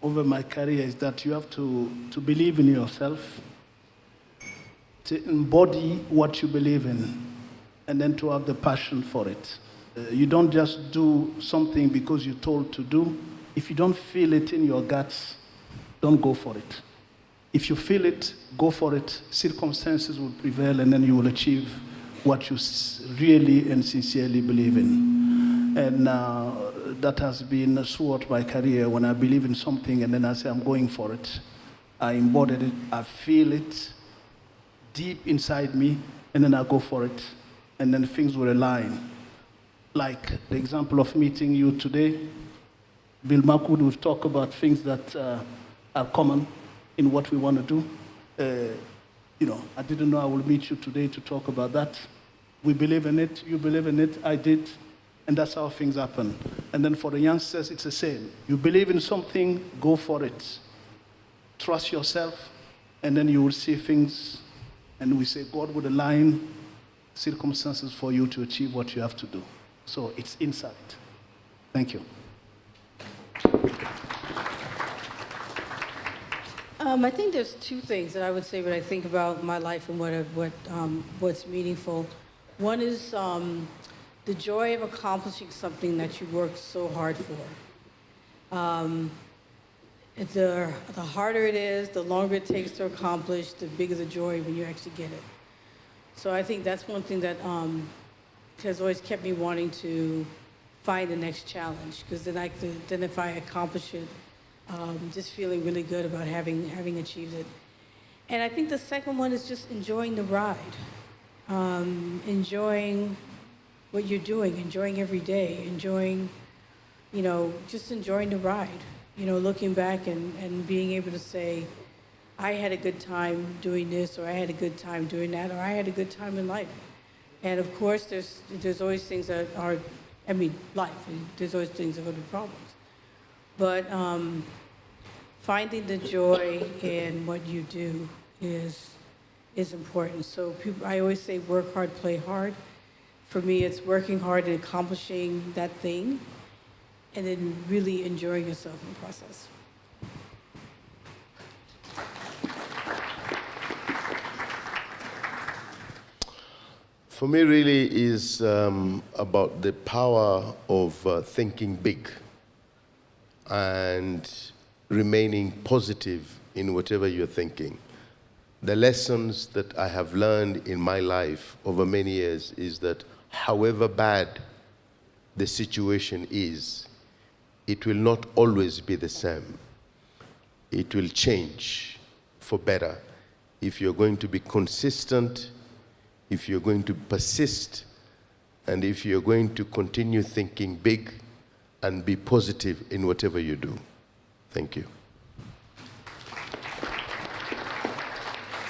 [SPEAKER 18] over my career is that you have to believe in yourself, to embody what you believe in, and then to have the passion for it. You don't just do something because you're told to do. If you don't feel it in your guts, don't go for it. If you feel it, go for it. Circumstances will prevail, and then you will achieve what you really and sincerely believe in. And that has been throughout my career. When I believe in something and then I say, I'm going for it, I embody it, I feel it deep inside me, and then I go for it, and then things will align. Like the example of meeting you today, Bill Makud will talk about things that are common in what we want to do. I didn't know I will meet you today to talk about that. We believe in it, you believe in it, I did, and that's how things happen. And then for the youngsters, it's the same. You believe in something, go for it. Trust yourself, and then you will see things, and we say God would align circumstances for you to achieve what you have to do. So it's insight. Thank you.
[SPEAKER 11] I think there's two things that I would say when I think about my life and what's meaningful. One is the joy of accomplishing something that you worked so hard for. The harder it is, the longer it takes to accomplish, the bigger the joy when you actually get it. So I think that's one thing that has always kept me wanting to find the next challenge, because then if I accomplish it, just feeling really good about having achieved it. And I think the second one is just enjoying the ride, enjoying what you're doing, enjoying every day, enjoying, just enjoying the ride. Looking back and being able to say, I had a good time doing this, or I had a good time doing that, or I had a good time in life. And of course, there's always things that are, life, and there's always things that are going to be problems. But finding the joy in what you do is important. So I always say work hard, play hard. For me, it's working hard and accomplishing that thing, and then really enjoying yourself in the process.
[SPEAKER 4] For me, really is about the power of thinking big and remaining positive in whatever you're thinking. The lessons that I have learned in my life over many years is that however bad the situation is, it will not always be the same. It will change for better if you're going to be consistent, if you're going to persist, and if you're going to continue thinking big and be positive in whatever you do. Thank you.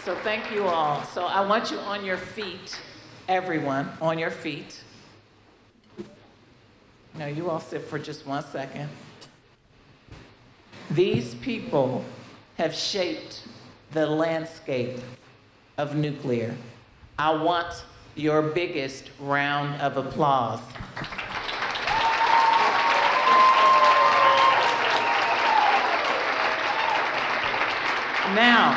[SPEAKER 2] So thank you all. So I want you on your feet, everyone, on your feet. No, you all sit for just 1 second. These people have shaped the landscape of nuclear. I want your biggest round of applause. Now,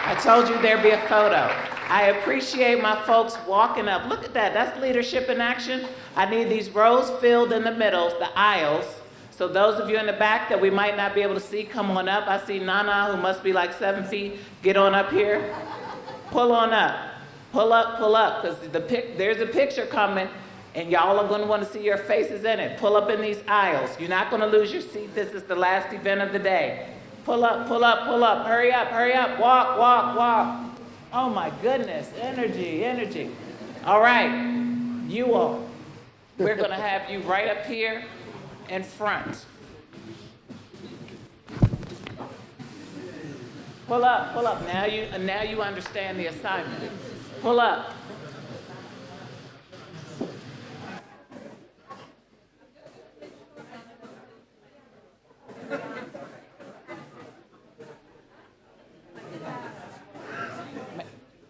[SPEAKER 2] I told you there'd be a photo. I appreciate my folks walking up. Look at that, that's leadership in action. I need these rows filled in the middles, the aisles. So those of you in the back that we might not be able to see, come on up. I see Nana, who must be like 7 feet. Get on up here. Pull on up. Pull up, because there's a picture coming, and y'all are going to want to see your faces in it. Pull up in these aisles. You're not going to lose your seat. This is the last event of the day. Pull up, pull up, pull up. Hurry up, hurry up. Walk, walk, walk. Oh, my goodness. Energy, energy. All right. You all, we're going to have you right up here in front. Pull up, pull up. Now you understand the assignment. Pull up.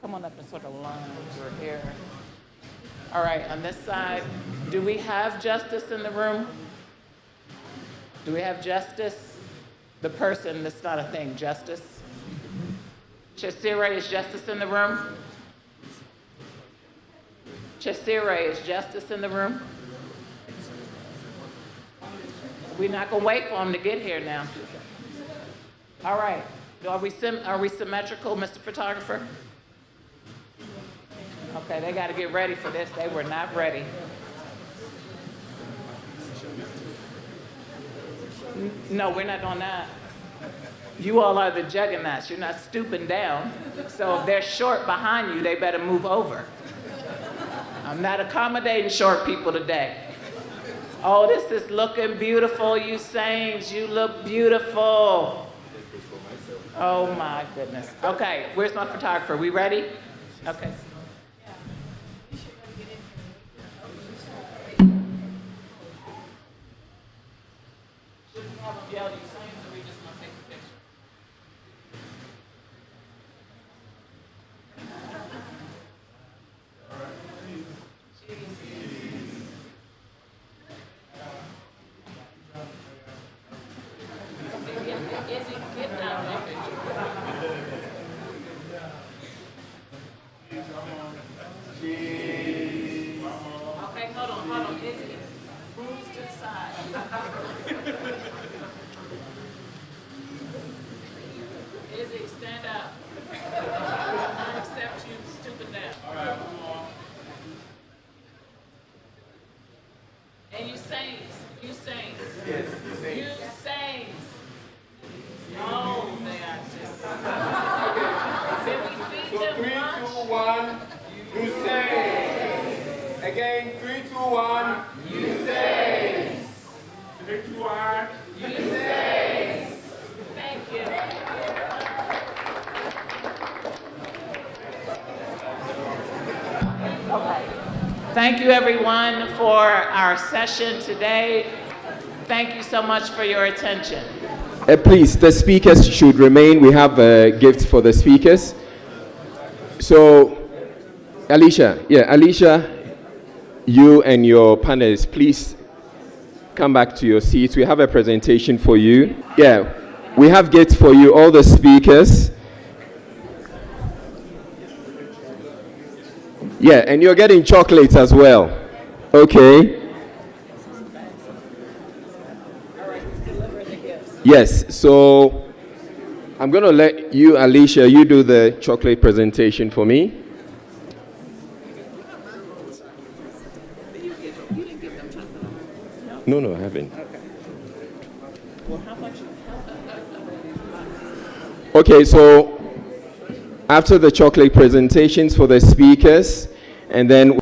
[SPEAKER 2] Come on up and sort of line your hair. All right, on this side, do we have justice in the room? Do we have justice? The person that's not a thing, justice? Chesire, is justice in the room? Chesire, is justice in the room? We're not going to wait for him to get here now. All right. Are we symmetrical, Mr. Photographer? Okay, they got to get ready for this. They were not ready. No, we're not doing that. You all are the juggernauts. You're not stooping down. So if they're short behind you, they better move over. I'm not accommodating short people today. Oh, this is looking beautiful, you saints. You look beautiful. Oh my goodness. Okay, where's my photographer? We ready? Okay. Okay, hold on. Izzy, move to the side. Izzy, stand up. I accept you stooping down. All right, move on. And you saints. Yes, you saints. Oh, they are just.
[SPEAKER 6] So 3, 2, 1, you say. Again, 3, 2, 1, you say. 3, 2, 1, you say.
[SPEAKER 2] Thank you. Okay. Thank you, everyone, for our session today. Thank you so much for your attention.
[SPEAKER 1] Please, the speakers should remain. We have gifts for the speakers. So, Alicia, you and your panelists, please come back to your seats. We have a presentation for you. Yeah, we have gifts for you, all the speakers. Yeah, and you're getting chocolates as well. Okay. Yes, so I'm going to let you, Alicia, you do the chocolate presentation for me. No, I haven't. Okay, so after the chocolate presentations for the speakers, and then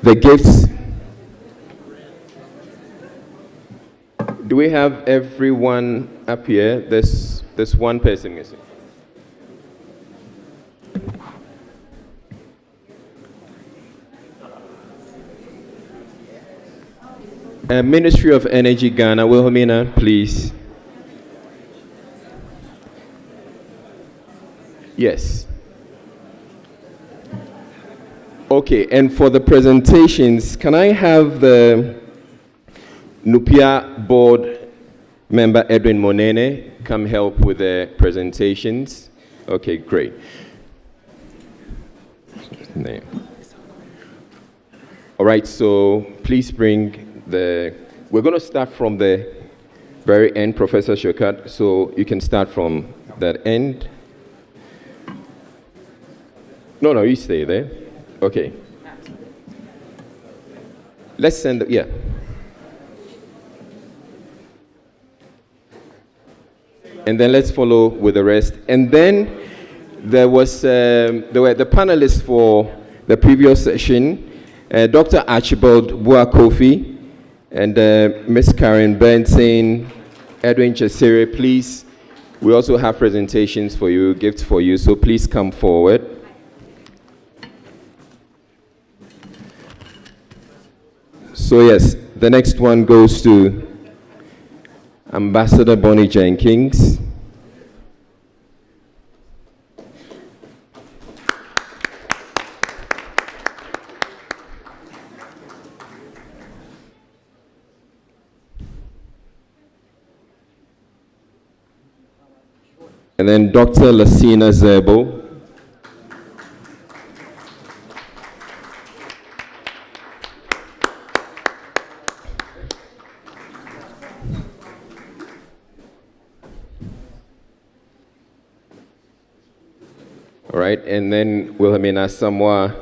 [SPEAKER 1] the gifts. Do we have everyone up here? There's one person missing. Ministry of Energy Ghana, Wilhelmina, please. Yes. Okay, and for the presentations, can I have the NUPIA board member Edwin Monene come help with the presentations? Okay, great. All right, so please bring we're going to start from the very end, Professor Shokat, so you can start from that end. No, you stay there. Okay. Let's send, yeah. And then let's follow with the rest. And then there were the panelists for the previous session, Dr. Archibald Boakofi and Ms. Karen Benson, Edwin Chesire, please. We also have presentations for you, gifts for you, so please come forward. So yes, the next one goes to Ambassador Bonnie Jenkins. And then Dr. Lasina Zebo. All right, and then Wilhelmina Samoa.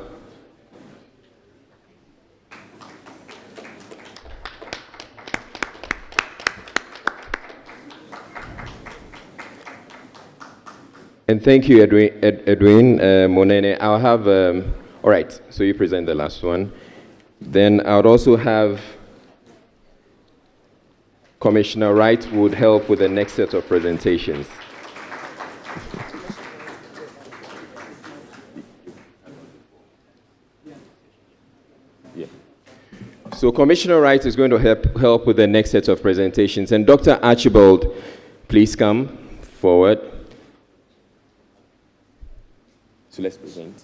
[SPEAKER 1] And thank you, Edwin Monene. I'll have, all right, so you present the last one. Then I would also have Commissioner Wright who would help with the next set of presentations. Yeah. So Commissioner Wright is going to help with the next set of presentations. And Dr. Archibald, please come forward. So let's present.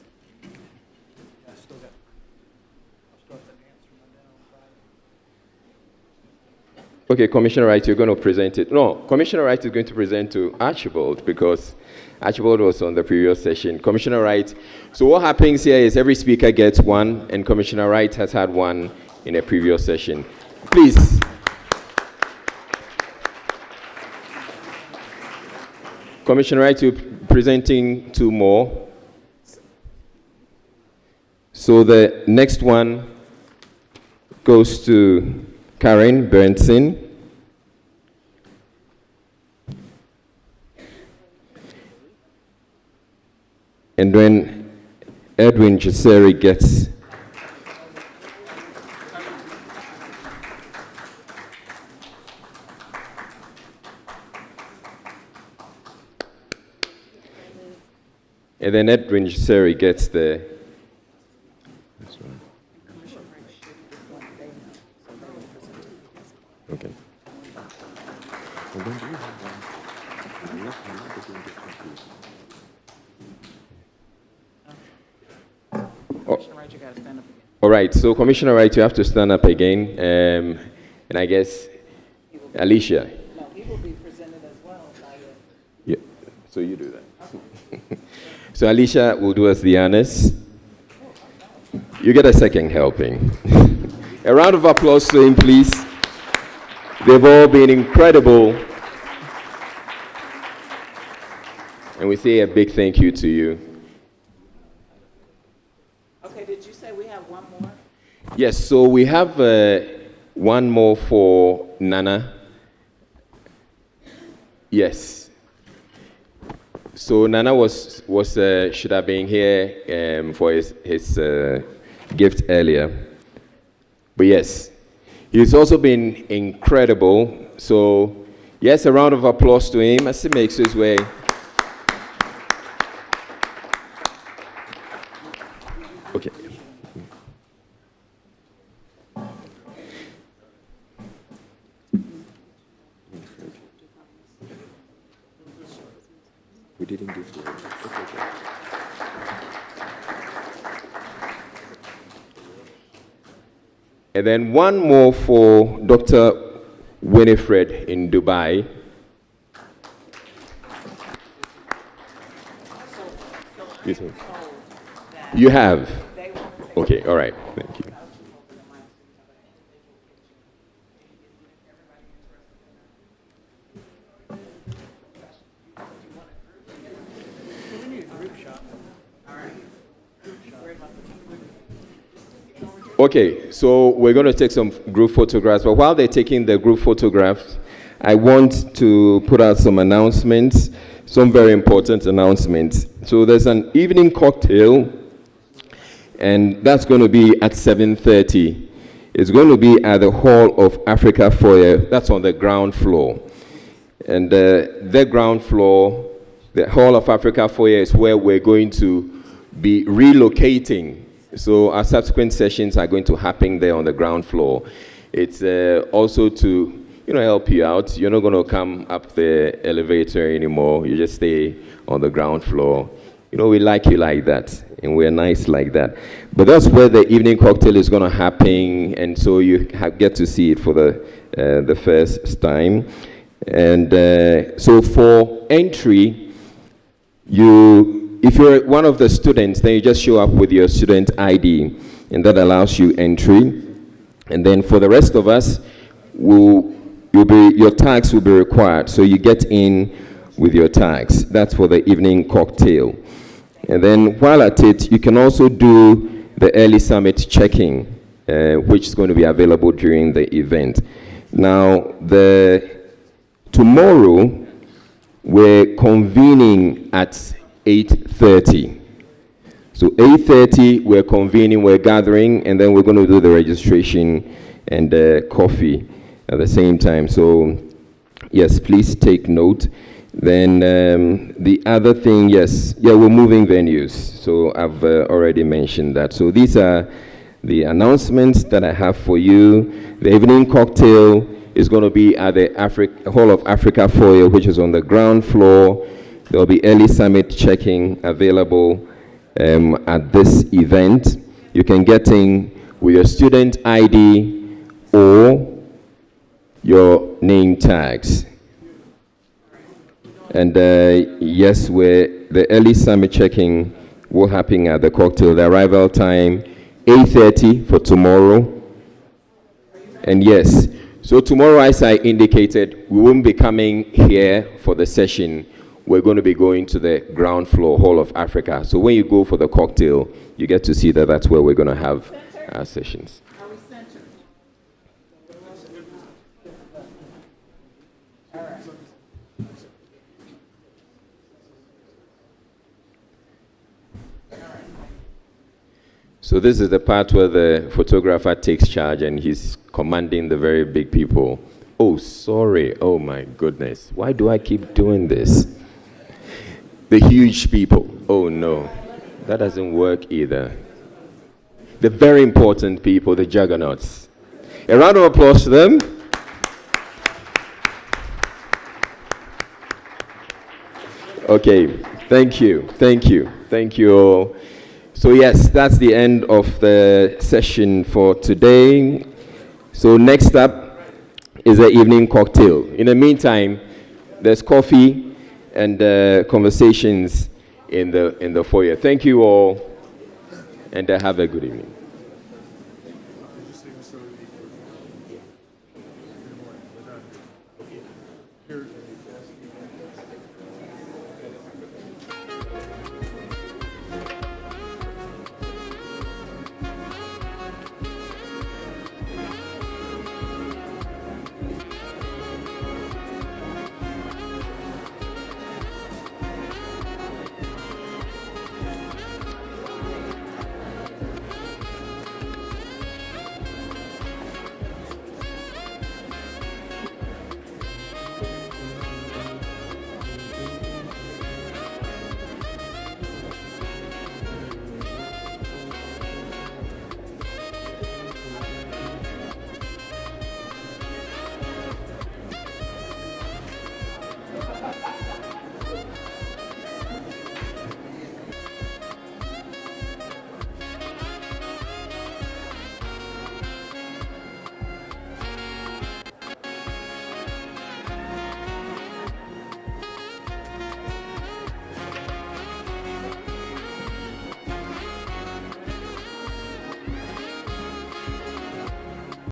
[SPEAKER 1] Okay, Commissioner Wright, you're going to present it. No, Commissioner Wright is going to present to Archibald because Archibald was on the previous session. Commissioner Wright, so what happens here is every speaker gets one, and Commissioner Wright has had one in a previous session. Please. Commissioner Wright, you're presenting two more. So the next one goes to Karen Bernson. And then Edwin Giseri gets the okay. All right, so Commissioner Wright, you have to stand up again. And I guess, Alicia.
[SPEAKER 2] No, he will be presented as well.
[SPEAKER 1] Yeah, so you do that. So Alicia will do us the honors. You get a second helping. A round of applause to him, please. They've all been incredible. And we say a big thank you to you.
[SPEAKER 2] Okay, did you say we have one more?
[SPEAKER 1] Yes, so we have one more for Nana. Yes. So Nana should have been here for his gift earlier. But yes, he's also been incredible. So yes, a round of applause to him as he makes his way. Okay. We didn't give to him. Okay. And then one more for Dr. Winifred in Dubai. You have? Okay, all right, thank you. Okay, so we're going to take some group photographs, but while they're taking the group photographs, I want to put out some announcements, some very important announcements. So there's an evening cocktail, and that's going to be at 7:30. It's going to be at the Hall of Africa foyer. That's on the ground floor. And the ground floor, the Hall of Africa foyer is where we're going to be relocating. So our subsequent sessions are going to happen there on the ground floor. It's also to, help you out. You're not going to come up the elevator anymore. You just stay on the ground floor. We like you like that, and we're nice like that. But that's where the evening cocktail is going to happen, and so you get to see it for the first time. And so for entry, if you're one of the students, then you just show up with your student ID, and that allows you entry. And then for the rest of us, your tags will be required, so you get in with your tags. That's for the evening cocktail. And then while at it, you can also do the early summit checking, which is going to be available during the event. Now, tomorrow, we're convening at 8:30. So 8:30, we're convening, we're gathering, and then we're going to do the registration and coffee at the same time. So, yes, please take note. Then the other thing, we're moving venues. So I've already mentioned that. So these are the announcements that I have for you. The evening cocktail is going to be at the Hall of Africa foyer, which is on the ground floor. There will be early summit checking available at this event. You can get in with your student ID or your name tags. And yes, the early summit checking will happen at the cocktail. The arrival time, 8:30 for tomorrow. And yes, so tomorrow, as I indicated, we won't be coming here for the session. We're going to be going to the ground floor, Hall of Africa. So when you go for the cocktail, you get to see that that's where we're going to have our sessions. So this is the part where the photographer takes charge and he's commanding the very big people. Oh, sorry. Oh, my goodness. Why do I keep doing this? The huge people. Oh, no. That doesn't work either. The very important people, the juggernauts. A round of applause to them. Okay. Thank you. Thank you. Thank you all. So yes, that's the end of the session for today. So next up is the evening cocktail. In the meantime, there's coffee and conversations in the foyer. Thank you all, and have a good evening.